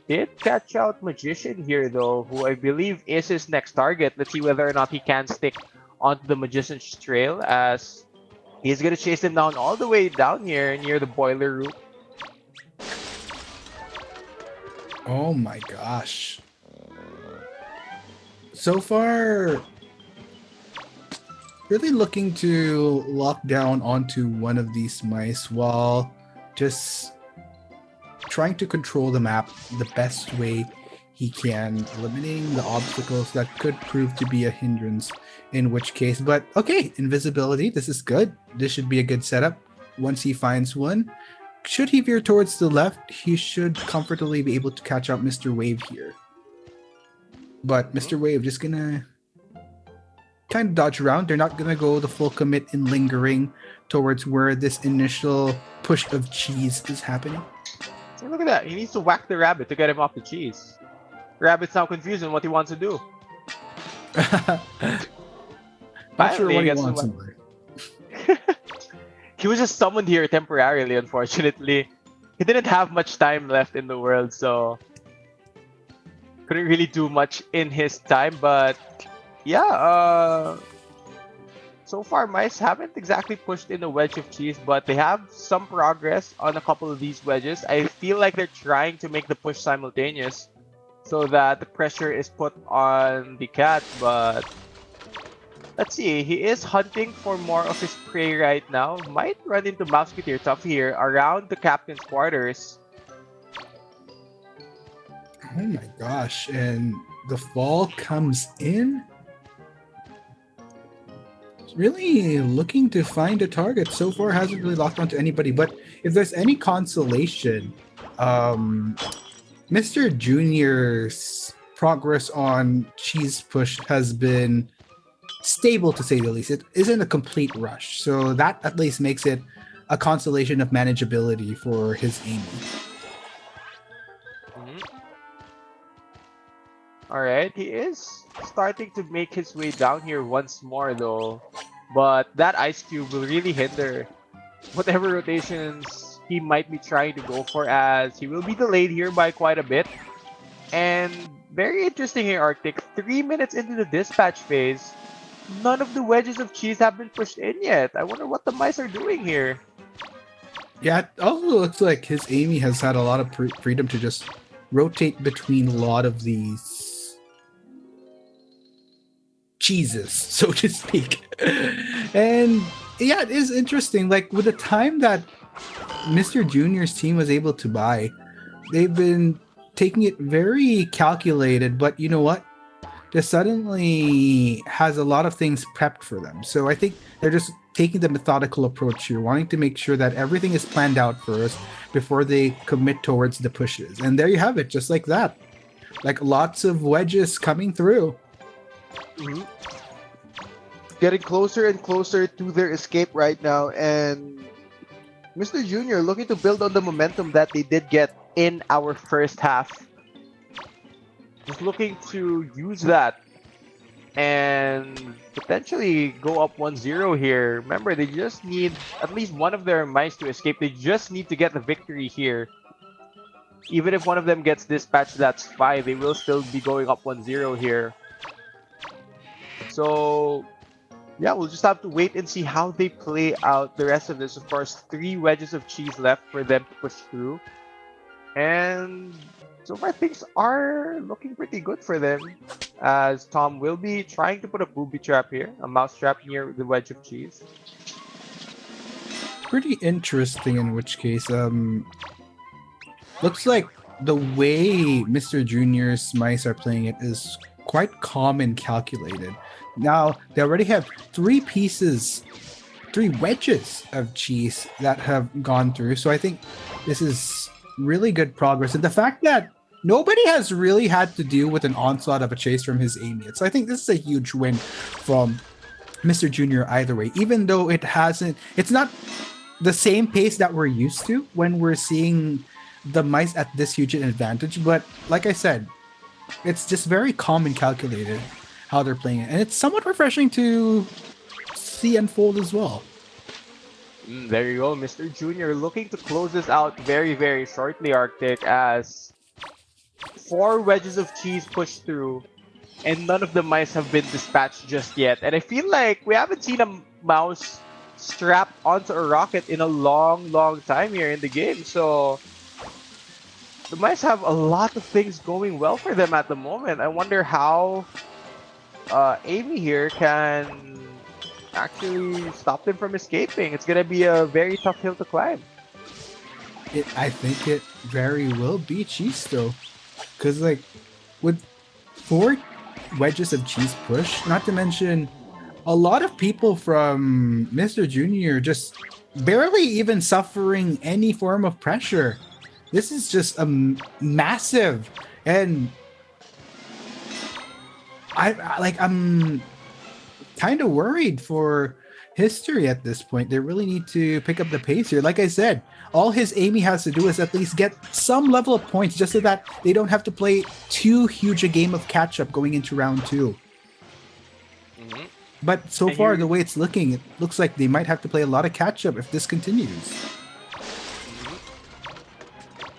[SPEAKER 21] Did catch out Magician here, though, who I believe is his next target. Let's see whether or not he can stick onto the Magician's trail, as he's going to chase him down all the way down here near the boiler room.
[SPEAKER 5] Oh my gosh. So far, really looking to lock down onto one of these mice while just trying to control the map the best way he can, eliminating the obstacles that could prove to be a hindrance, in which case, but okay, invisibility, this is good. This should be a good setup. Once he finds one, should he veer towards the left, he should comfortably be able to catch out Mr. Wave here. But Mr. Wave just gonna kind of dodge around. They're not gonna go the full commit in lingering towards where this initial push of cheese is happening.
[SPEAKER 21] Hey, look at that. He needs to whack the rabbit to get him off the cheese. Rabbit's now confused on what he wants to do.
[SPEAKER 5] Not sure what he wants.
[SPEAKER 21] He was just summoned here temporarily, unfortunately. He didn't have much time left in the world, so couldn't really do much in his time. But yeah, so far mice haven't exactly pushed in a wedge of cheese, but they have some progress on a couple of these wedges. I feel like they're trying to make the push simultaneous so that the pressure is put on the cat, but let's see, he is hunting for more of his prey right now. Might run into Mouseketeer Tough here around the captain's quarters.
[SPEAKER 5] Oh my gosh, and the fall comes in. Really looking to find a target. So far hasn't really locked onto anybody, but if there's any consolation, Mr. Junior's progress on cheese push has been stable, to say the least. It isn't a complete rush, so that at least makes it a consolation of manageability for his Amy.
[SPEAKER 21] Alright, he is starting to make his way down here once more though. But that ice cube will really hinder whatever rotations he might be trying to go for, as he will be delayed here by quite a bit. And very interesting here, Arctic. 3 minutes into the dispatch phase, none of the wedges of cheese have been pushed in yet. I wonder what the mice are doing here.
[SPEAKER 5] Yeah, it also looks like his Amy has had a lot of freedom to just rotate between a lot of these cheeses, so to speak. And yeah, it is interesting. Like with the time that
[SPEAKER 20] Mr. Junior's team was able to buy. They've been taking it very calculated, but you know what? This suddenly has a lot of things prepped for them. So I think they're just taking the methodical approach here, wanting to make sure that everything is planned out first before they commit towards the pushes. And there you have it, just like that. Like lots of wedges coming through.
[SPEAKER 21] Mhm. Getting closer and closer to their escape right now, and Mr. Junior looking to build on the momentum that they did get in our first half. Just looking to use that and potentially go up 1-0 here. Remember, they just need at least one of their mice to escape. They just need to get the victory here. Even if one of them gets dispatched, that's fine. They will still be going up 1-0 here. So, yeah, we'll just have to wait and see how they play out the rest of this. Of course, 3 wedges of cheese left for them to push through. And so far, things are looking pretty good for them, as Tom will be trying to put a booby trap here, a mouse trap near the wedge of cheese.
[SPEAKER 20] Pretty interesting, in which case, looks like the way Mr. Junior's mice are playing it is quite calm and calculated. Now, they already have 3 wedges of cheese that have gone through. So I think this is really good progress. And the fact that nobody has really had to deal with an onslaught of a chase from his Amy. So I think this is a huge win from Mr. Junior either way, even though it's not the same pace that we're used to when we're seeing the mice at this huge an advantage. But like I said, it's just very calm and calculated how they're playing it. And it's somewhat refreshing to see unfold as well.
[SPEAKER 21] There you go, Mr. Junior looking to close this out very, very shortly, Arctic, as 4 wedges of cheese pushed through, and none of the mice have been dispatched just yet. And I feel like we haven't seen a mouse strapped onto a rocket in a long, long time here in the game. So the mice have a lot of things going well for them at the moment. I wonder how Amy here can actually stop them from escaping. It's gonna be a very tough hill to climb.
[SPEAKER 20] I think it very will be cheese though, because like with 4 wedges of cheese push, not to mention a lot of people from Mr. Junior just barely even suffering any form of pressure. This is just a massive, and I'm kind of worried for history at this point. They really need to pick up the pace here. Like I said, all his Amy has to do is at least get some level of points just so that they don't have to play too huge a game of catch-up going into round 2.
[SPEAKER 21] Mm-hmm.
[SPEAKER 20] But so far, the way it's looking, it looks like they might have to play a lot of catch-up if this continues.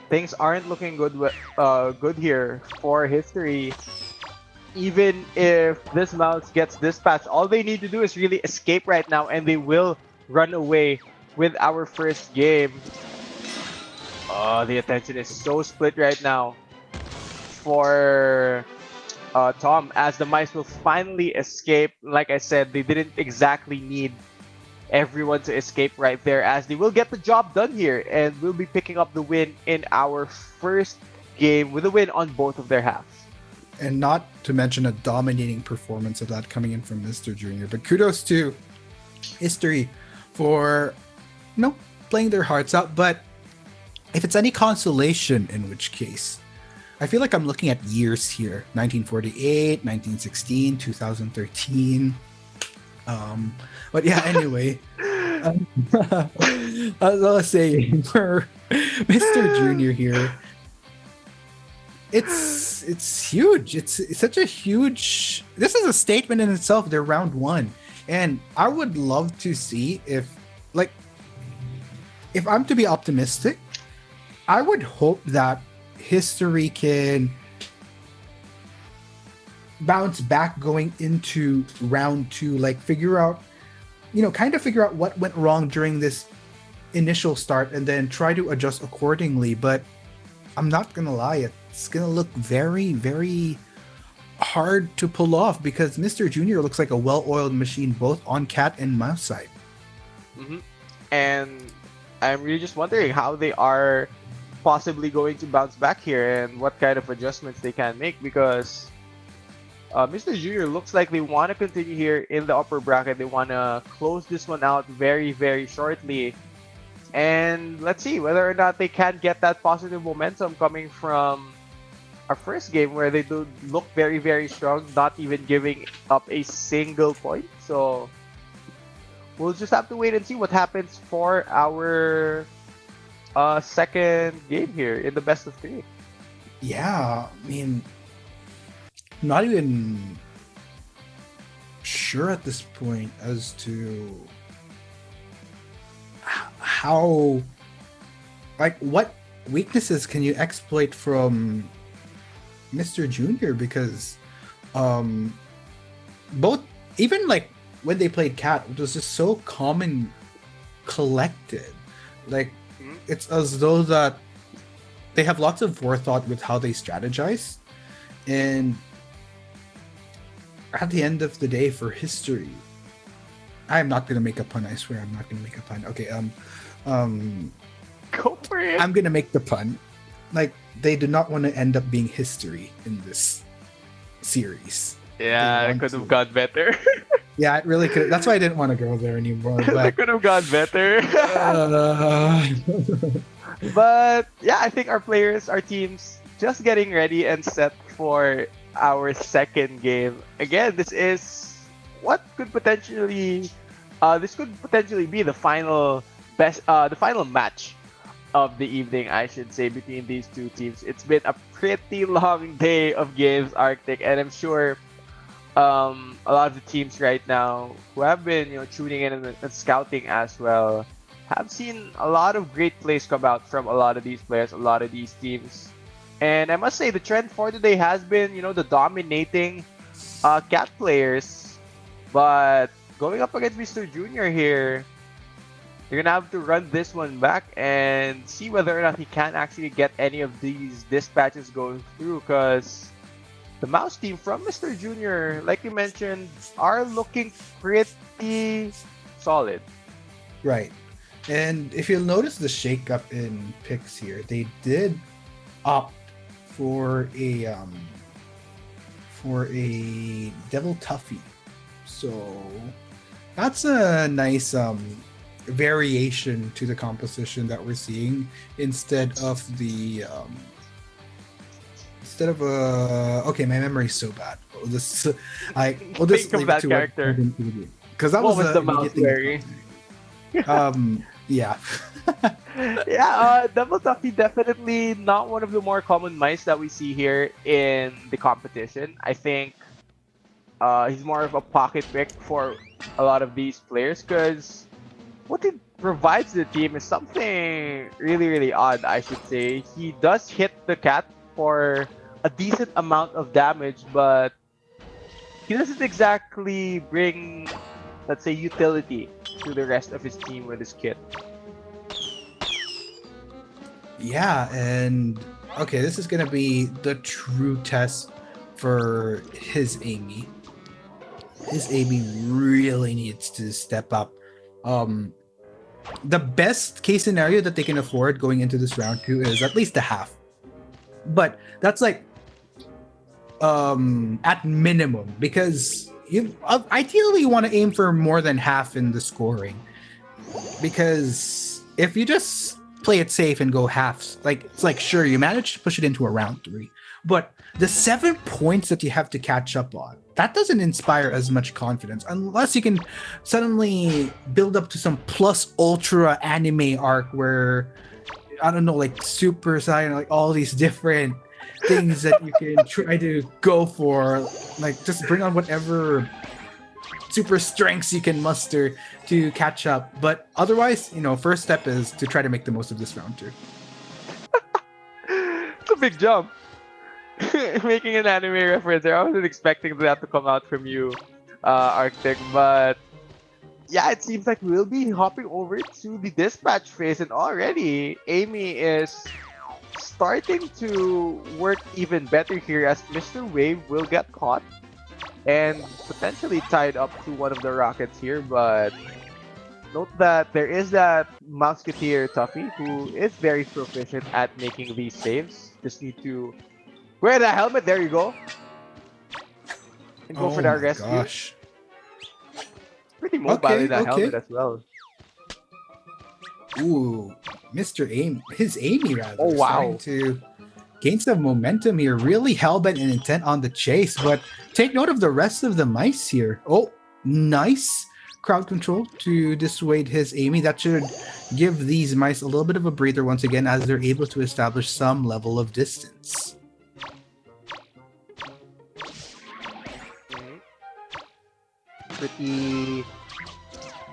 [SPEAKER 21] Things aren't looking good here for history. Even if this mouse gets dispatched, all they need to do is really escape right now, and they will run away with our first game. Oh, the attention is so split right now for Tom, as the mice will finally escape. Like I said, they didn't exactly need everyone to escape right there, as they will get the job done here, and will be picking up the win in our first game with a win on both of their halves.
[SPEAKER 20] And not to mention a dominating performance of that coming in from Mr. Junior. But kudos to history for playing their hearts out. But if it's any consolation, in which case, I feel like I'm looking at years here. 1948, 1916, 2013. But yeah, anyway. As I was saying, for Mr. Junior here, it's huge. It's such a huge. This is a statement in itself. They're round 1, and I would love to see if I'm to be optimistic, I would hope that history can bounce back going into round 2. Like figure out what went wrong during this initial start, and then try to adjust accordingly. But I'm not gonna lie, it's gonna look very, very hard to pull off, because Mr. Junior looks like a well-oiled machine both on cat and mouse side.
[SPEAKER 21] Mm-hmm. And I'm really just wondering how they are possibly going to bounce back here and what kind of adjustments they can make because Mr. Junior looks like they want to continue here in the upper bracket. They want to close this one out very, very shortly. And let's see whether or not they can get that positive momentum coming from our first game where they do look very, very strong, not even giving up a single point. So we'll just have to wait and see what happens for our second game here in the best of 3.
[SPEAKER 5] Yeah, I mean, not even sure at this point as to how, like, what weaknesses can you exploit from Mr. Junior, because both, even like when they played Cat, it was just so calm and collected. Like, it's as though that they have lots of forethought with how they strategize, and at the end of the day, for history, I'm not gonna make a pun. I swear, I'm not gonna make a pun. Okay,
[SPEAKER 21] go for it.
[SPEAKER 5] I'm gonna make the pun. Like, they do not want to end up being history in this series.
[SPEAKER 21] Yeah, it could have gone better.
[SPEAKER 5] Yeah, it really could. That's why I didn't want to go there anymore.
[SPEAKER 21] It
[SPEAKER 5] But
[SPEAKER 21] could have gone better. But yeah, I think our players, our teams, just getting ready and set for our second game. Again, this is what could potentially, be the final match of the evening, I should say, between these two teams. It's been a pretty long day of games, Arctic, and I'm sure a lot of the teams right now who have been tuning in and scouting as well have seen a lot of great plays come out from a lot of these players, a lot of these teams. And I must say the trend for today has been the dominating Cat players, but going up against Mr. Junior here, you're gonna have to run this one back and see whether or not he can actually get any of these dispatches going through, because the mouse team from Mr. Junior, like you mentioned, are looking pretty solid.
[SPEAKER 5] right. And if you'll notice the shakeup in picks here, they did opt for a Devil Tuffy. So that's a nice variation to the composition that we're seeing instead of okay, my memory's so bad. We'll just
[SPEAKER 21] Think of that character.
[SPEAKER 5] Because that
[SPEAKER 21] What
[SPEAKER 5] was
[SPEAKER 21] was the mouse berry?
[SPEAKER 5] Yeah.
[SPEAKER 21] Yeah, Double Tuffy definitely not one of the more common mice that we see here in the competition. I think he's more of a pocket pick for a lot of these players because what he provides to the team is something really, really odd, I should say. He does hit the cat for a decent amount of damage, but he doesn't exactly bring, let's say, utility to the rest of his team with his kit.
[SPEAKER 5] Yeah, and okay, this is gonna be the true test for his Amy. His Amy really needs to step up. The best case scenario that they can afford going into this round 2 is at least a half. But that's like at minimum, because you ideally want to aim for more than half in the scoring. Because if you just play it safe and go halves, like it's like sure you manage to push it into a round 3, but the 7 points that you have to catch up on, that doesn't inspire as much confidence unless you can suddenly build up to some plus ultra anime arc where I don't know, like Super Saiyan, like all these different things that you can try to go for, like just bring on whatever super strengths you can muster to catch up. But otherwise, first step is to try to make the most of this round 2.
[SPEAKER 21] It's a big jump. Making an anime reference there. I wasn't expecting that to come out from you, Arctic, but yeah, it seems like we'll be hopping over to the dispatch phase, and already Amy is starting to work even better here as Mr. Wave will get caught and potentially tied up to one of the rockets here, but Note that there is that Musketeer Tuffy who is very proficient at making these saves. Just need to wear the helmet. There you go. And go for
[SPEAKER 20] Oh
[SPEAKER 21] that
[SPEAKER 20] my
[SPEAKER 21] rescue.
[SPEAKER 20] gosh.
[SPEAKER 21] Pretty mobile in that
[SPEAKER 20] Okay.
[SPEAKER 21] helmet as well.
[SPEAKER 20] Ooh, Mr. Amy, his Amy rather,
[SPEAKER 21] Oh,
[SPEAKER 20] starting
[SPEAKER 21] wow.
[SPEAKER 20] to gain some momentum here. Really hellbent and intent on the chase, but take note of the rest of the mice here. Oh, nice crowd control to dissuade his Amy. That should give these mice a little bit of a breather once again as they're able to establish some level of distance.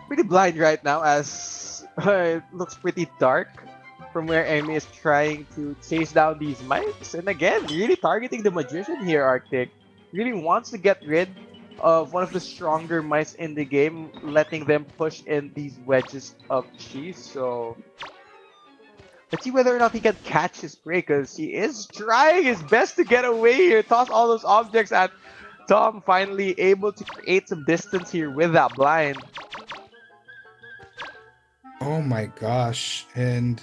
[SPEAKER 21] Pretty blind right now as it looks pretty dark from where Amy is trying to chase down these mice. And again, really targeting the magician here, Arctic. Really wants to get rid of one of the stronger mice in the game, letting them push in these wedges of cheese. So let's see whether or not he can catch his prey, because he is trying his best to get away here. Toss all those objects at Tom, finally able to create some distance here with that blind.
[SPEAKER 20] Oh my gosh. And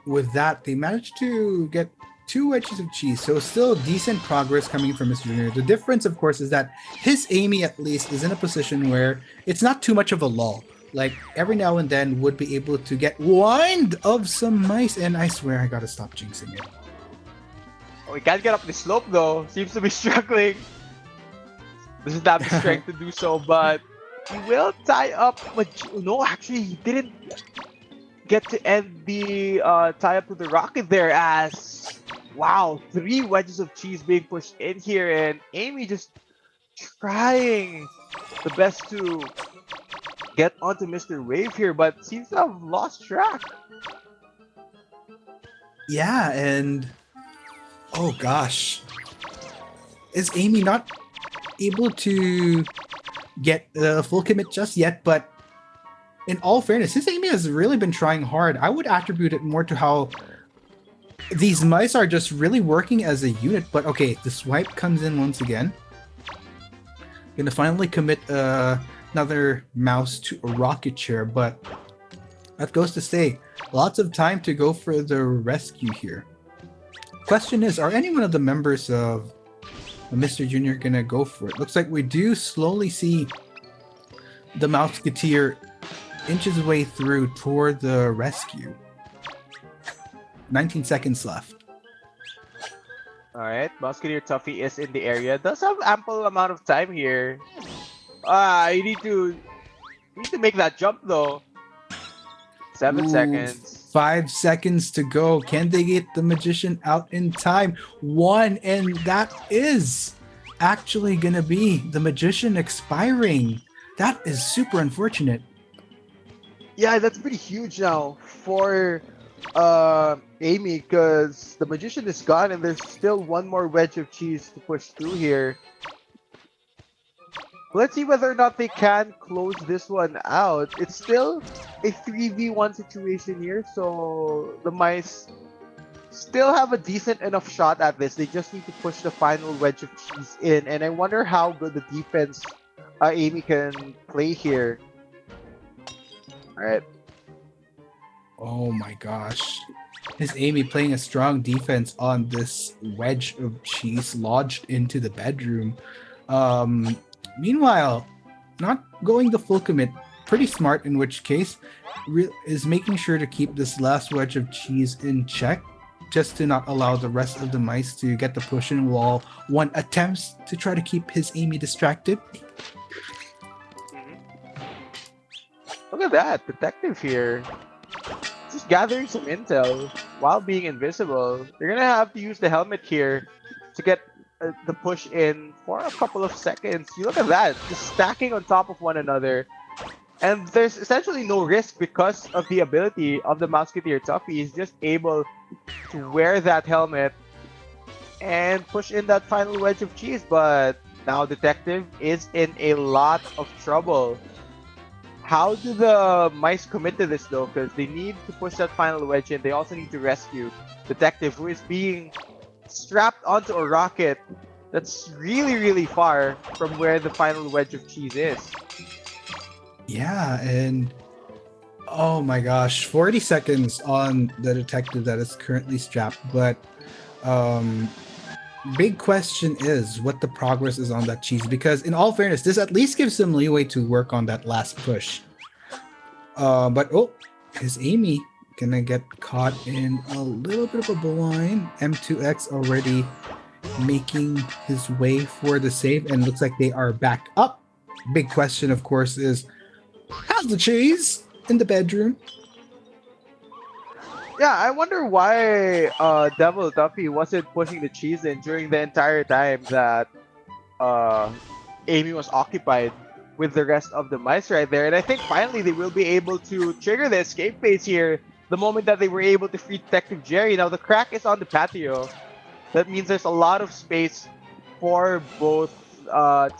[SPEAKER 20] with that, they managed to get 2 wedges of cheese. So still decent progress coming from Mr. Junior. The difference, of course, is that his Amy at least is in a position where it's not too much of a lull. Like every now and then would be able to get wind of some mice, and I swear I gotta stop jinxing it.
[SPEAKER 21] Oh, he can't get up the slope though. Seems to be struggling. Doesn't have the strength to do so, but he will tie up. No, actually, he didn't get to end the tie up to the rocket there. As wow, 3 wedges of cheese being pushed in here, and Amy just trying the best to get onto Mr. Wave here, but seems to have lost track.
[SPEAKER 20] Yeah, and oh gosh, is Amy not able to get the full commit just yet? But in all fairness, his Amy has really been trying hard. I would attribute it more to how these mice are just really working as a unit. But okay, the swipe comes in once again. Gonna finally commit another mouse to a rocket chair, but that goes to say, lots of time to go for the rescue here. Question is, are any one of the members of Mr. Junior gonna go for it? Looks like we do slowly see the Mouseketeer inch his way through toward the rescue. 19 seconds left.
[SPEAKER 21] Alright, Musketeer Tuffy is in the area. Does have ample amount of time here. You need to make that jump though. 7 seconds.
[SPEAKER 20] 5 seconds to go. Can they get the magician out in time? 1, and that is actually gonna be the magician expiring. That is super unfortunate.
[SPEAKER 21] Yeah, that's pretty huge now for Amy, because the magician is gone and there's still 1 more wedge of cheese to push through here. Let's see whether or not they can close this one out. It's still a 3v1 situation here, so the mice still have a decent enough shot at this. They just need to push the final wedge of cheese in, and I wonder how good the defense Amy can play here. Alright.
[SPEAKER 20] Oh my gosh. Is Amy playing a strong defense on this wedge of cheese lodged into the bedroom? Meanwhile, not going the full commit, pretty smart, in which case is making sure to keep this last wedge of cheese in check, just to not allow the rest of the mice to get the push in, while one attempts to try to keep his Amy distracted.
[SPEAKER 21] Look at that, detective here. Just gathering some intel while being invisible. They're gonna have to use the helmet here to get the push in for a couple of seconds. You look at that, just stacking on top of one another. And there's essentially no risk because of the ability of the Musketeer Tuffy. He's just able to wear that helmet and push in that final wedge of cheese. But now Detective is in a lot of trouble. How do the mice commit to this though? Because they need to push that final wedge in. They also need to rescue Detective, who is being strapped onto a rocket that's really, really far from where the final wedge of cheese is.
[SPEAKER 20] Yeah, and oh my gosh, 40 seconds on the detective that is currently strapped, but um big question is what the progress is on that cheese, because in all fairness, this at least gives some leeway to work on that last push. But oh, is Amy gonna get caught in a little bit of a blind? M2X already making his way for the save, and looks like they are back up. Big question, of course, is how's the cheese in the bedroom?
[SPEAKER 21] Yeah, I wonder why Devil Duffy wasn't pushing the cheese in during the entire time that uh, Amy was occupied with the rest of the mice right there. And I think finally they will be able to trigger the escape phase here the moment that they were able to free Detective Jerry. Now the crack is on the patio. That means there's a lot of space for both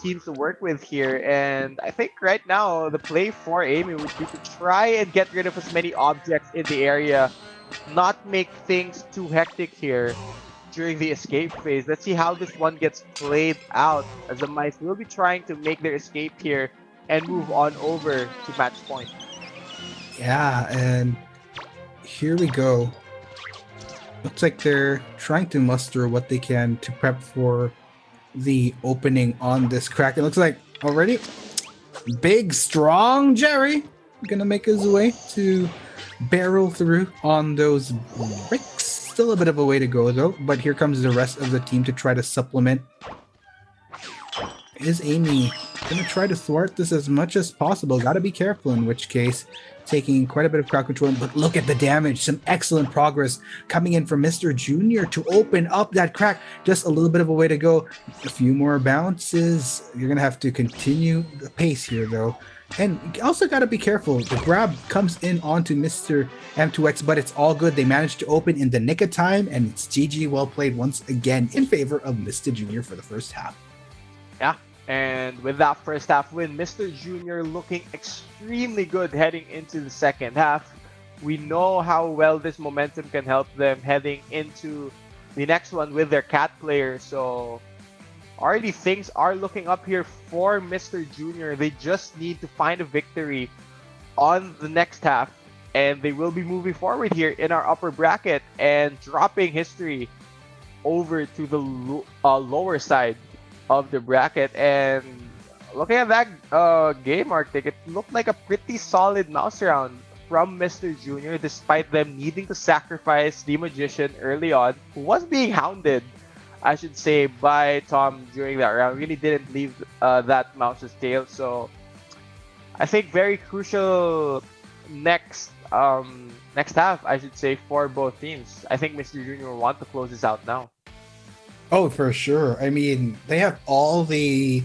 [SPEAKER 21] teams to work with here. And I think right now the play for Amy would be to try and get rid of as many objects in the area, not make things too hectic here during the escape phase. Let's see how this one gets played out, as the mice will be trying to make their escape here and move on over to match point.
[SPEAKER 20] Yeah, and here we go. Looks like they're trying to muster what they can to prep for the opening on this crack. It looks like already big, strong Jerry gonna make his way to barrel through on those bricks. Still a bit of a way to go though, but here comes the rest of the team to try to supplement. Is Amy gonna try to thwart this as much as possible? Gotta be careful, in which case taking quite a bit of crowd control, but look at the damage. Some excellent progress coming in from Mr. Junior to open up that crack. Just a little bit of a way to go. A few more bounces. You're gonna have to continue the pace here though. And you also got to be careful. The grab comes in onto Mr. M2X, but it's all good. They managed to open in the nick of time, and it's GG, well played once again in favor of Mr. Junior for the first half.
[SPEAKER 21] Yeah, and with that first half win, Mr. Junior looking extremely good heading into the second half. We know how well this momentum can help them heading into the next one with their cat player. So already things are looking up here for Mr. Junior. They just need to find a victory on the next half, and they will be moving forward here in our upper bracket and dropping history over to the lower side of the bracket. And looking at that game, Arctic, it looked like a pretty solid mouse round from Mr. Junior, despite them needing to sacrifice the Magician early on, who was being hounded, I should say, by Tom during that round. Really didn't leave that mouse's tail. So I think very crucial next half, I should say, for both teams. I think Mr. Junior will want to close this out now.
[SPEAKER 20] Oh, for sure. I mean, they have all the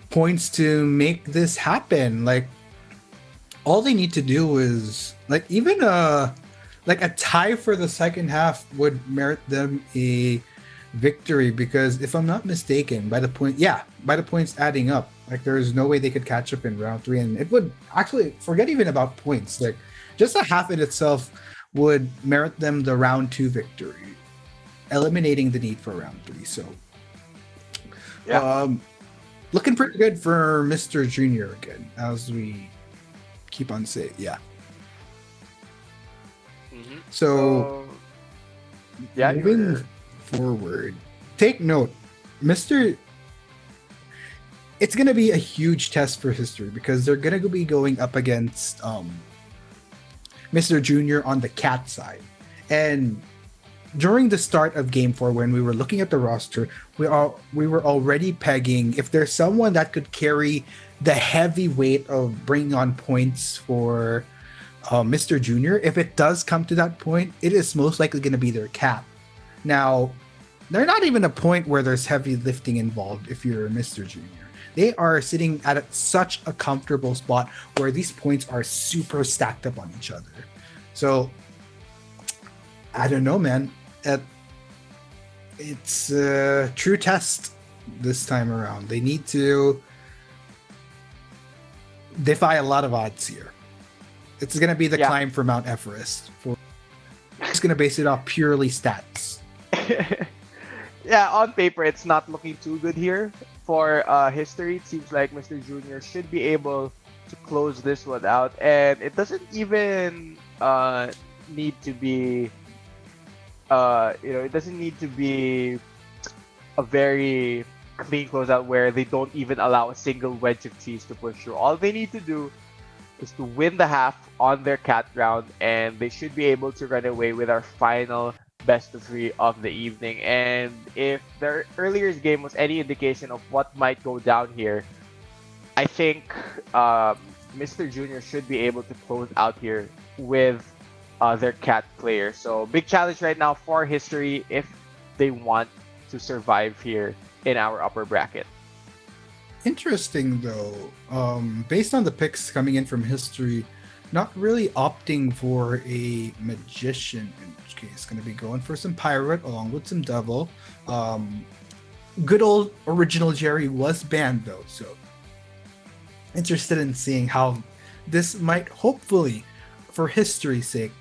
[SPEAKER 20] points to make this happen. Like, all they need to do is, like, even a tie for the second half would merit them a victory, because if I'm not mistaken, by the points adding up, like, there's no way they could catch up in round 3, and it would actually, forget even about points, like just a half in itself would merit them the round 2 victory, eliminating the need for round 3. So looking pretty good for Mr. Junior again, as we keep on saying. So moving forward, take note, it's going to be a huge test for history, because they're going to be going up against Mr. Junior on the cat side. And during the start of Game 4, when we were looking at the roster, we were already pegging, if there's someone that could carry the heavy weight of bringing on points for Mr. Junior, if it does come to that point, it is most likely going to be their cat. Now, they're not even a point where there's heavy lifting involved if you're Mr. Junior. They are sitting at such a comfortable spot where these points are super stacked up on each other. So, I don't know, man. It's a true test this time around. They need to defy a lot of odds here. It's going to be the climb for Mount Everest. It's going to base it off purely stats.
[SPEAKER 21] Yeah, on paper, it's not looking too good here for history. It seems like Mr. Junior should be able to close this one out, and it doesn't even need to be it doesn't need to be a very clean closeout where they don't even allow a single wedge of cheese to push through. All they need to do is to win the half on their cat round, and they should be able to run away with our final best of three of the evening. And if their earlier game was any indication of what might go down here, I think Mr. Junior should be able to close out here with their cat player. So big challenge right now for History if they want to survive here in our upper bracket.
[SPEAKER 5] Interesting though, based on the picks coming in from History, not really opting for a Magician, in which case going to be going for some Pirate along with some Devil. Good old original Jerry was banned though, so interested in seeing how this might hopefully, for History's sake,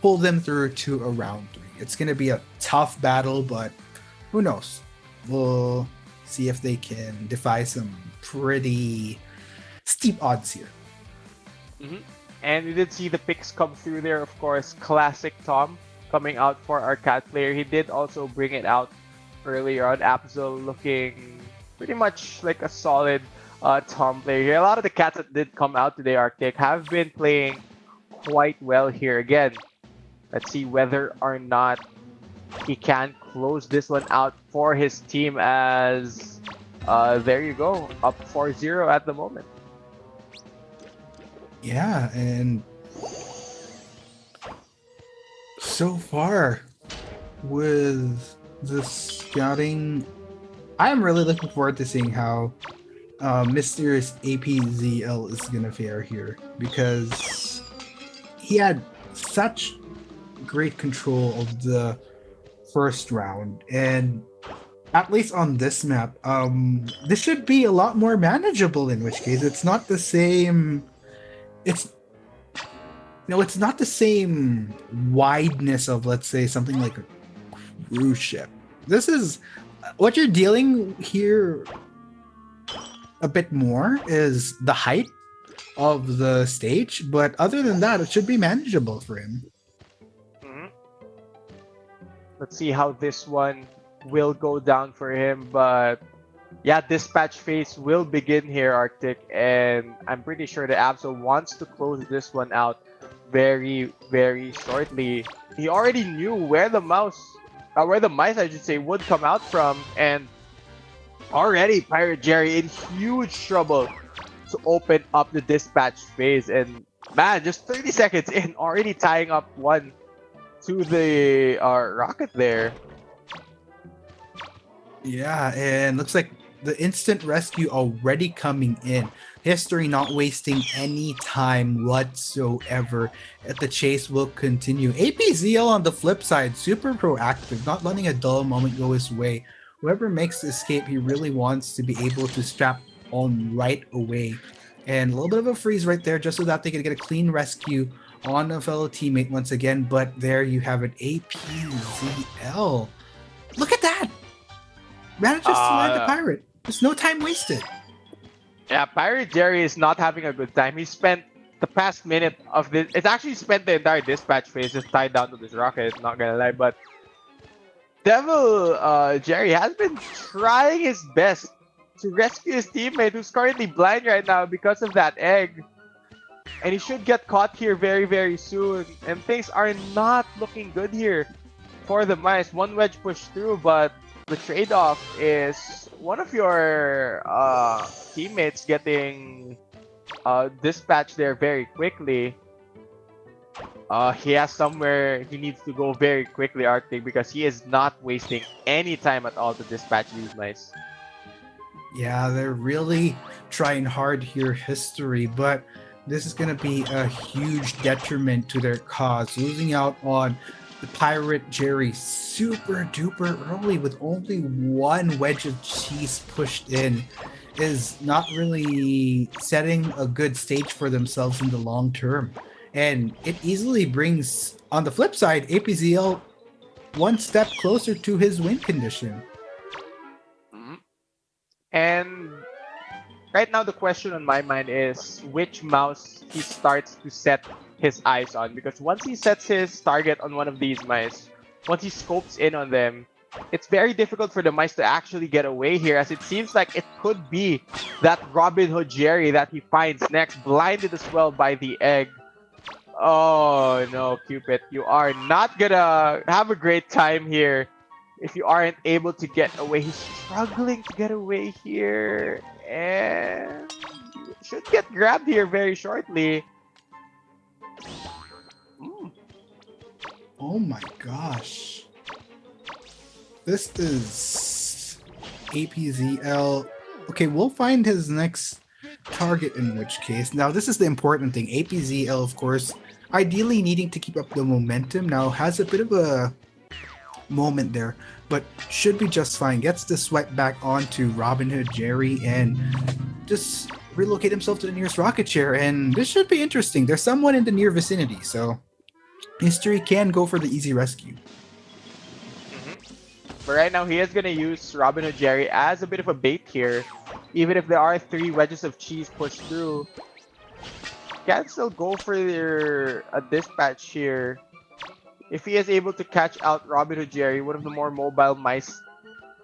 [SPEAKER 5] pull them through to a round 3. It's going to be a tough battle, but who knows? We'll see if they can defy some pretty steep odds here.
[SPEAKER 21] And we did see the picks come through there, of course. Classic Tom coming out for our cat player. He did also bring it out earlier on. Absol looking pretty much like a solid Tom player here. A lot of the cats that did come out today, Arctic, have been playing quite well here. Again, let's see whether or not he can close this one out for his team, as there you go, up 4-0 at the moment.
[SPEAKER 5] Yeah, and so far with the scouting, I'm really looking forward to seeing how mysterious APZL is going to fare here, because he had such great control of the first round, and at least on this map, this should be a lot more manageable, in which case it's not the same, it's not the same wideness of, let's say, something like a cruise ship. This is what you're dealing here a bit more is the height of the stage, but other than that, it should be manageable for him.
[SPEAKER 21] Let's see how this one will go down for him, but yeah, dispatch phase will begin here, Arctic, and I'm pretty sure the Absol wants to close this one out very, very shortly. He already knew where the mice, I should say, would come out from, and already Pirate Jerry in huge trouble to open up the dispatch phase. And man, just 30 seconds in, already tying up one to the rocket there.
[SPEAKER 5] Yeah, and looks like the instant rescue already coming in. History not wasting any time whatsoever. The chase will continue. APZL on the flip side, super proactive, not letting a dull moment go his way. Whoever makes the escape, he really wants to be able to strap on right away. And a little bit of a freeze right there, just so that they can get a clean rescue on a fellow teammate once again. But there you have it, APZL. Look at that! Manages to land the pirate. There's no time wasted.
[SPEAKER 21] Yeah, Pirate Jerry is not having a good time. He spent the past minute of this. It's actually spent the entire dispatch phase just tied down to this rocket, not gonna lie. But Devil Jerry has been trying his best to rescue his teammate who's currently blind right now because of that egg. And he should get caught here very, very soon. And things are not looking good here for the mice. One wedge pushed through, but the trade-off is one of your teammates getting dispatched there very quickly. He has somewhere he needs to go very quickly, Arctic, because he is not wasting any time at all to dispatch these mice.
[SPEAKER 5] Yeah, they're really trying hard here, History, but this is going to be a huge detriment to their cause. Losing out on the Pirate Jerry super duper early with only one wedge of cheese pushed in is not really setting a good stage for themselves in the long term. And it easily brings, on the flip side, APZL one step closer to his win condition.
[SPEAKER 21] And right now the question on my mind is which mouse he starts to set his eyes on, because once he sets his target on one of these mice, once he scopes in on them, it's very difficult for the mice to actually get away here, as it seems like it could be that Robin Hood Jerry that he finds next, blinded as well by the egg. Oh no, Cupid, you are not gonna have a great time here if you aren't able to get away. He's struggling to get away here, and should get grabbed here very shortly.
[SPEAKER 20] Oh my gosh. This is APZL. Okay, we'll find his next target in which case. Now, this is the important thing. APZL, of course, ideally needing to keep up the momentum. Now, has a bit of a moment there, but should be just fine. Gets the swipe back onto Robin Hood Jerry and just relocate himself to the nearest rocket chair. And this should be interesting. There's someone in the near vicinity, so History can go for the easy rescue.
[SPEAKER 21] But right now, he is going to use Robin Hood Jerry as a bit of a bait here. Even if there are 3 wedges of cheese pushed through, can still go for a dispatch here. If he is able to catch out Robin Hood Jerry, one of the more mobile mice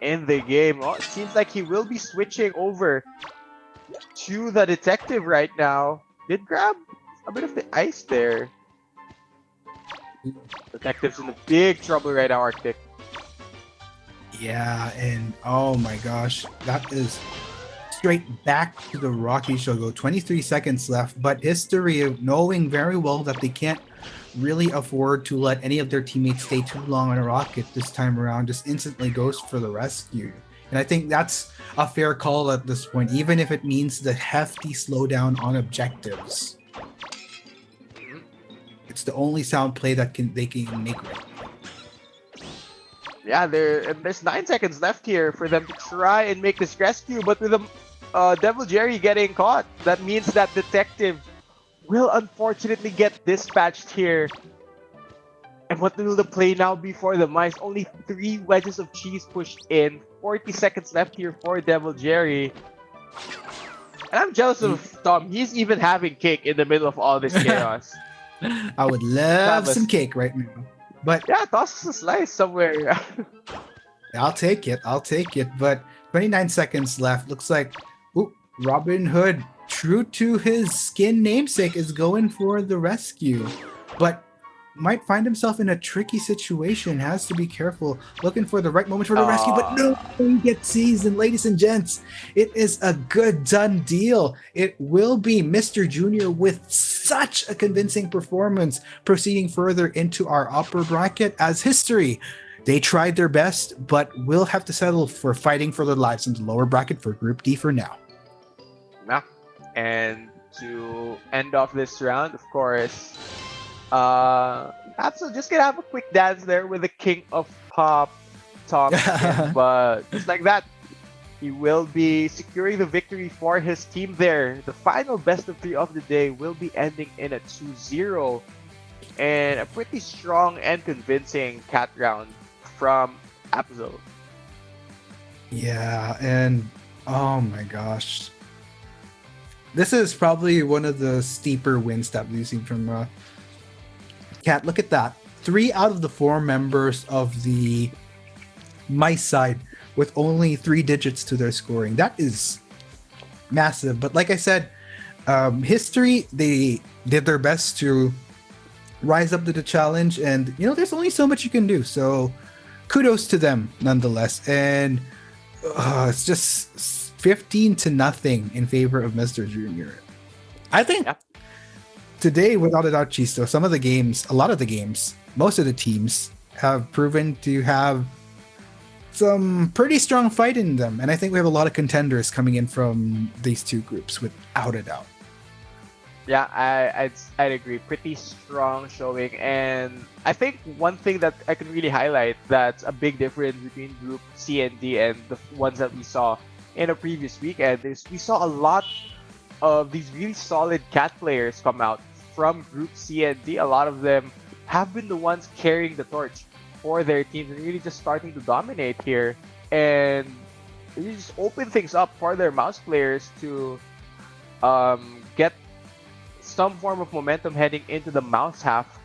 [SPEAKER 21] in the game. Oh, it seems like he will be switching over to the detective right now. Did grab a bit of the ice there. Detective's in big trouble right now, Arctic.
[SPEAKER 20] Yeah, and oh my gosh, that is straight back to the Rocky Shogo. 23 seconds left, but History, of knowing very well that they can't really afford to let any of their teammates stay too long on a rocket this time around, just instantly goes for the rescue. And I think that's a fair call at this point, even if it means the hefty slowdown on objectives. It's the only sound play that they can make right.
[SPEAKER 21] Yeah, there's 9 seconds left here for them to try and make this rescue, but with Devil Jerry getting caught, that means that Detective will unfortunately get dispatched here. And what will the play now be for the mice? Only 3 wedges of cheese pushed in. 40 seconds left here for Devil Jerry. And I'm jealous of Tom. He's even having cake in the middle of all this chaos.
[SPEAKER 20] I would love some cake right now. But
[SPEAKER 21] yeah, toss a slice somewhere.
[SPEAKER 20] I'll take it. But 29 seconds left. Looks like Robin Hood, true to his skin namesake, is going for the rescue. But might find himself in a tricky situation. Has to be careful. Looking for the right moment for the rescue. But no, he gets seasoned. Ladies and gents, it is a good done deal. It will be Mr. Junior with such a convincing performance, proceeding further into our upper bracket as History. They tried their best, but will have to settle for fighting for their lives in the lower bracket for Group D for now.
[SPEAKER 21] Yeah. And to end off this round, of course, Absol just gonna have a quick dance there with the King of Pop, Tom. But just like that, he will be securing the victory for his team there. The final best of 3 of the day will be ending in a 2-0. And a pretty strong and convincing cat round from Absol.
[SPEAKER 20] Yeah, and oh my gosh. This is probably one of the steeper wins that we've seen from Cat. Look at that. 3 out of the 4 members of the mice side with only 3 digits to their scoring. That is massive. But like I said, History, they did their best to rise up to the challenge. And, there's only so much you can do. So kudos to them nonetheless. And it's just 15-0 in favor of Mr. Junior. I think today, without a doubt, Chisto, a lot of the games, most of the teams have proven to have some pretty strong fight in them. And I think we have a lot of contenders coming in from these 2 groups, without a doubt.
[SPEAKER 21] Yeah, I'd agree. Pretty strong showing. And I think one thing that I can really highlight that's a big difference between Group C and D and the ones that we saw in a previous weekend is we saw a lot of these really solid cat players come out from Group C and D. A lot of them have been the ones carrying the torch for their teams and really just starting to dominate here. And you just open things up for their mouse players to get some form of momentum heading into the mouse half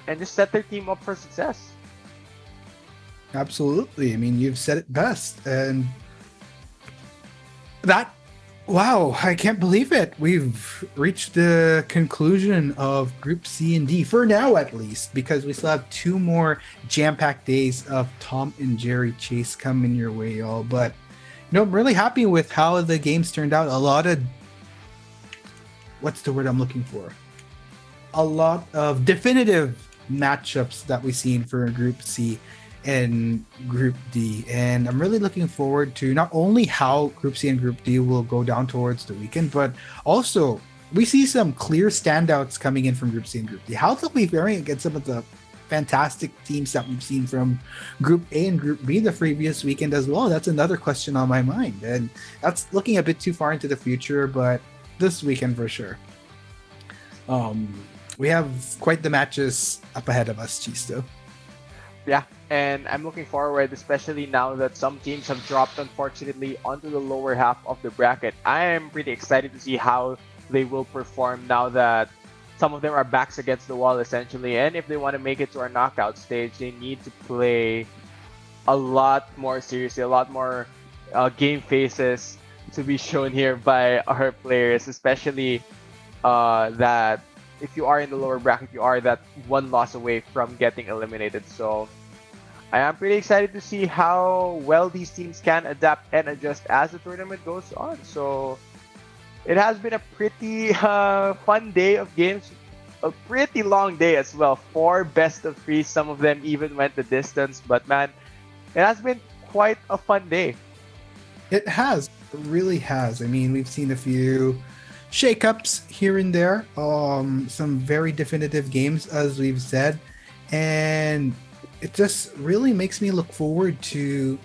[SPEAKER 21] and just set their team up for success.
[SPEAKER 5] Absolutely. I mean, you've said it best. And that, wow, I can't believe it. We've reached the conclusion of Group C and D, for now at least, because we still have 2 more jam-packed days of Tom and Jerry chase coming your way, y'all. But, I'm really happy with how the games turned out. A lot of, what's the word I'm looking for? A lot of definitive matchups that we've seen for Group C and Group D. And I'm really looking forward to not only how Group C and Group D will go down towards the weekend, but also we see some clear standouts coming in from Group C and Group D. How they'll be faring against some of the fantastic teams that we've seen from Group A and Group B the previous weekend as well. That's another question on my mind. And that's looking a bit too far into the future, but this weekend for sure. We have quite the matches up ahead of us, Chisto.
[SPEAKER 21] Yeah, and I'm looking forward, especially now that some teams have dropped, unfortunately, onto the lower half of the bracket. I am pretty excited to see how they will perform now that some of them are backs against the wall, essentially. And if they want to make it to our knockout stage, they need to play a lot more seriously, a lot more game faces to be shown here by our players, especially that if you are in the lower bracket, you are that 1 loss away from getting eliminated. So I am pretty excited to see how well these teams can adapt and adjust as the tournament goes on. So it has been a pretty fun day of games, a pretty long day as well. 4 best of 3, some of them even went the distance. But man, it has been quite a fun day.
[SPEAKER 5] It has. It really has. I mean, we've seen a few shakeups here and there, some very definitive games, as we've said, and it just really makes me look forward to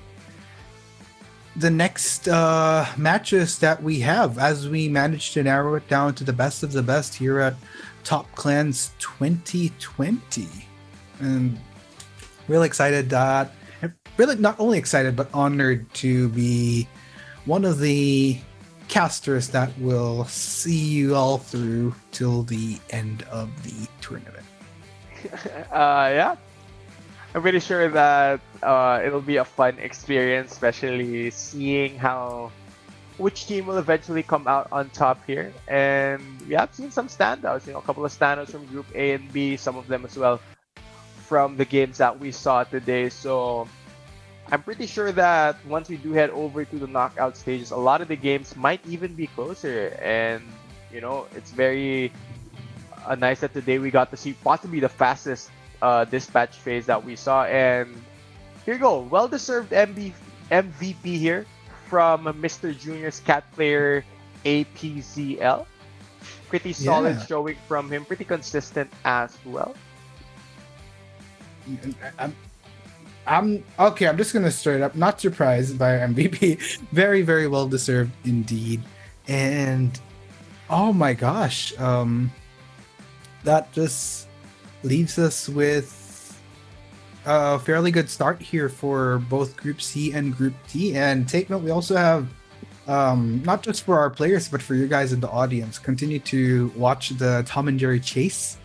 [SPEAKER 5] the next matches that we have as we manage to narrow it down to the best of the best here at Top Clans 2020. And really excited that, really not only excited, but honored to be one of the casters that will see you all through till the end of the tournament.
[SPEAKER 21] Yeah, I'm pretty sure that it'll be a fun experience, especially seeing which team will eventually come out on top here. And we have seen some standouts, a couple of standouts from Group A and B, some of them as well from the games that we saw today. So I'm pretty sure that once we do head over to the knockout stages, a lot of the games might even be closer. And, it's very nice that today we got to see possibly the fastest dispatch phase that we saw. And here you go. Well-deserved MVP here from Mr. Junior's cat player APZL. Pretty solid showing from him. Pretty consistent as well.
[SPEAKER 5] I'm okay. I'm just gonna straight up not surprised by MVP. Very, very well deserved indeed. And oh my gosh, that just leaves us with a fairly good start here for both Group C and Group D. And take note, we also have not just for our players, but for you guys in the audience, continue to watch the Tom and Jerry Chase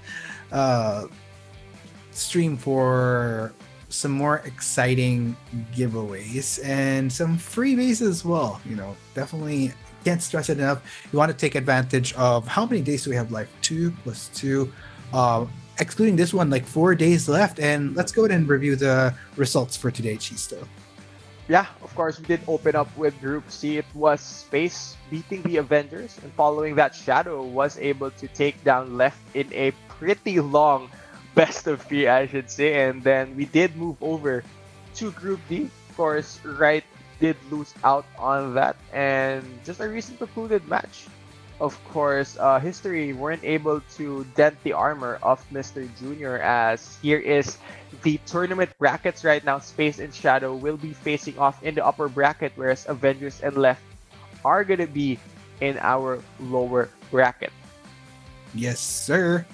[SPEAKER 5] stream for some more exciting giveaways and some freebies as well. Definitely can't stress it enough. You want to take advantage of how many days do we have left? 2 + 2, excluding this one, like 4 days left. And let's go ahead and review the results for today, Chisto.
[SPEAKER 21] Yeah, of course, we did open up with Group C. It was Space beating the Avengers, and following that, Shadow was able to take down Left in a pretty long best of 3, I should say. And then we did move over to Group D. Of course, Right did lose out on that, and just a recent concluded match. Of course, History weren't able to dent the armor of Mr. Junior, as here is the tournament brackets right now. Space and Shadow will be facing off in the upper bracket, whereas Avengers and Left are going to be in our lower bracket.
[SPEAKER 5] Yes, sir.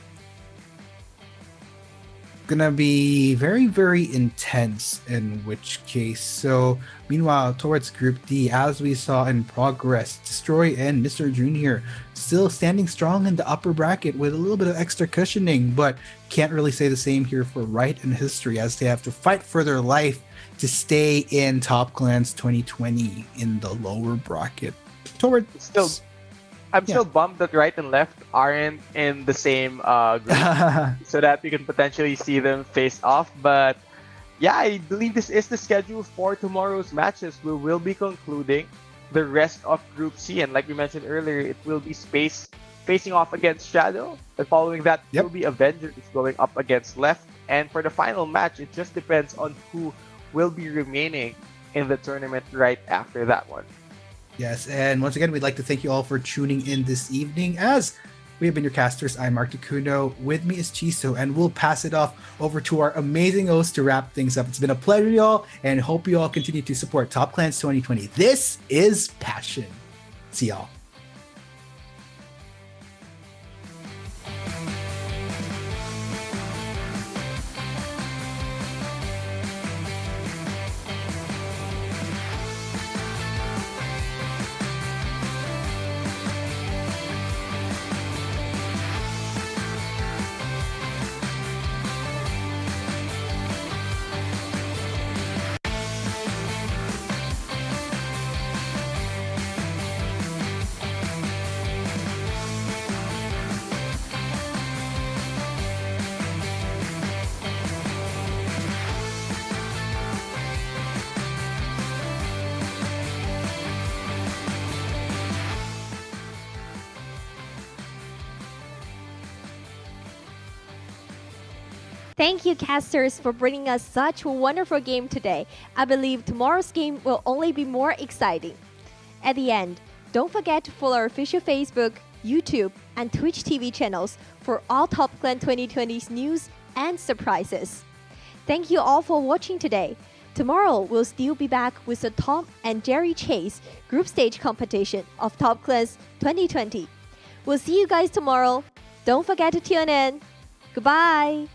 [SPEAKER 5] gonna be very, very intense in which case. So meanwhile, towards Group D, as we saw in progress, Destroy and Mr. Junior still standing strong in the upper bracket with a little bit of extra cushioning, but can't really say the same here for Right and History, as they have to fight for their life to stay in Top Clans 2020 in the lower bracket. Towards
[SPEAKER 21] I'm still bummed that Right and Left aren't in the same group, so that we can potentially see them face off. But yeah, I believe this is the schedule for tomorrow's matches. We will be concluding the rest of Group C, and like we mentioned earlier, it will be Space facing off against Shadow, and following that will be Avengers going up against Left. And for the final match, it just depends on who will be remaining in the tournament right after that one.
[SPEAKER 5] Yes, and once again, we'd like to thank you all for tuning in this evening. As we have been your casters, I'm Mark Takuno. With me is Chiso, and we'll pass it off over to our amazing host to wrap things up. It's been a pleasure, y'all, and hope you all continue to support Top Clans 2020. This is passion. See y'all.
[SPEAKER 19] Thank you, casters, for bringing us such a wonderful game today. I believe tomorrow's game will only be more exciting. At the end, don't forget to follow our official Facebook, YouTube, and Twitch TV channels for all Top Clan 2020's news and surprises. Thank you all for watching today. Tomorrow, we'll still be back with the Tom and Jerry Chase group stage competition of Top Clans 2020. We'll see you guys tomorrow. Don't forget to tune in. Goodbye.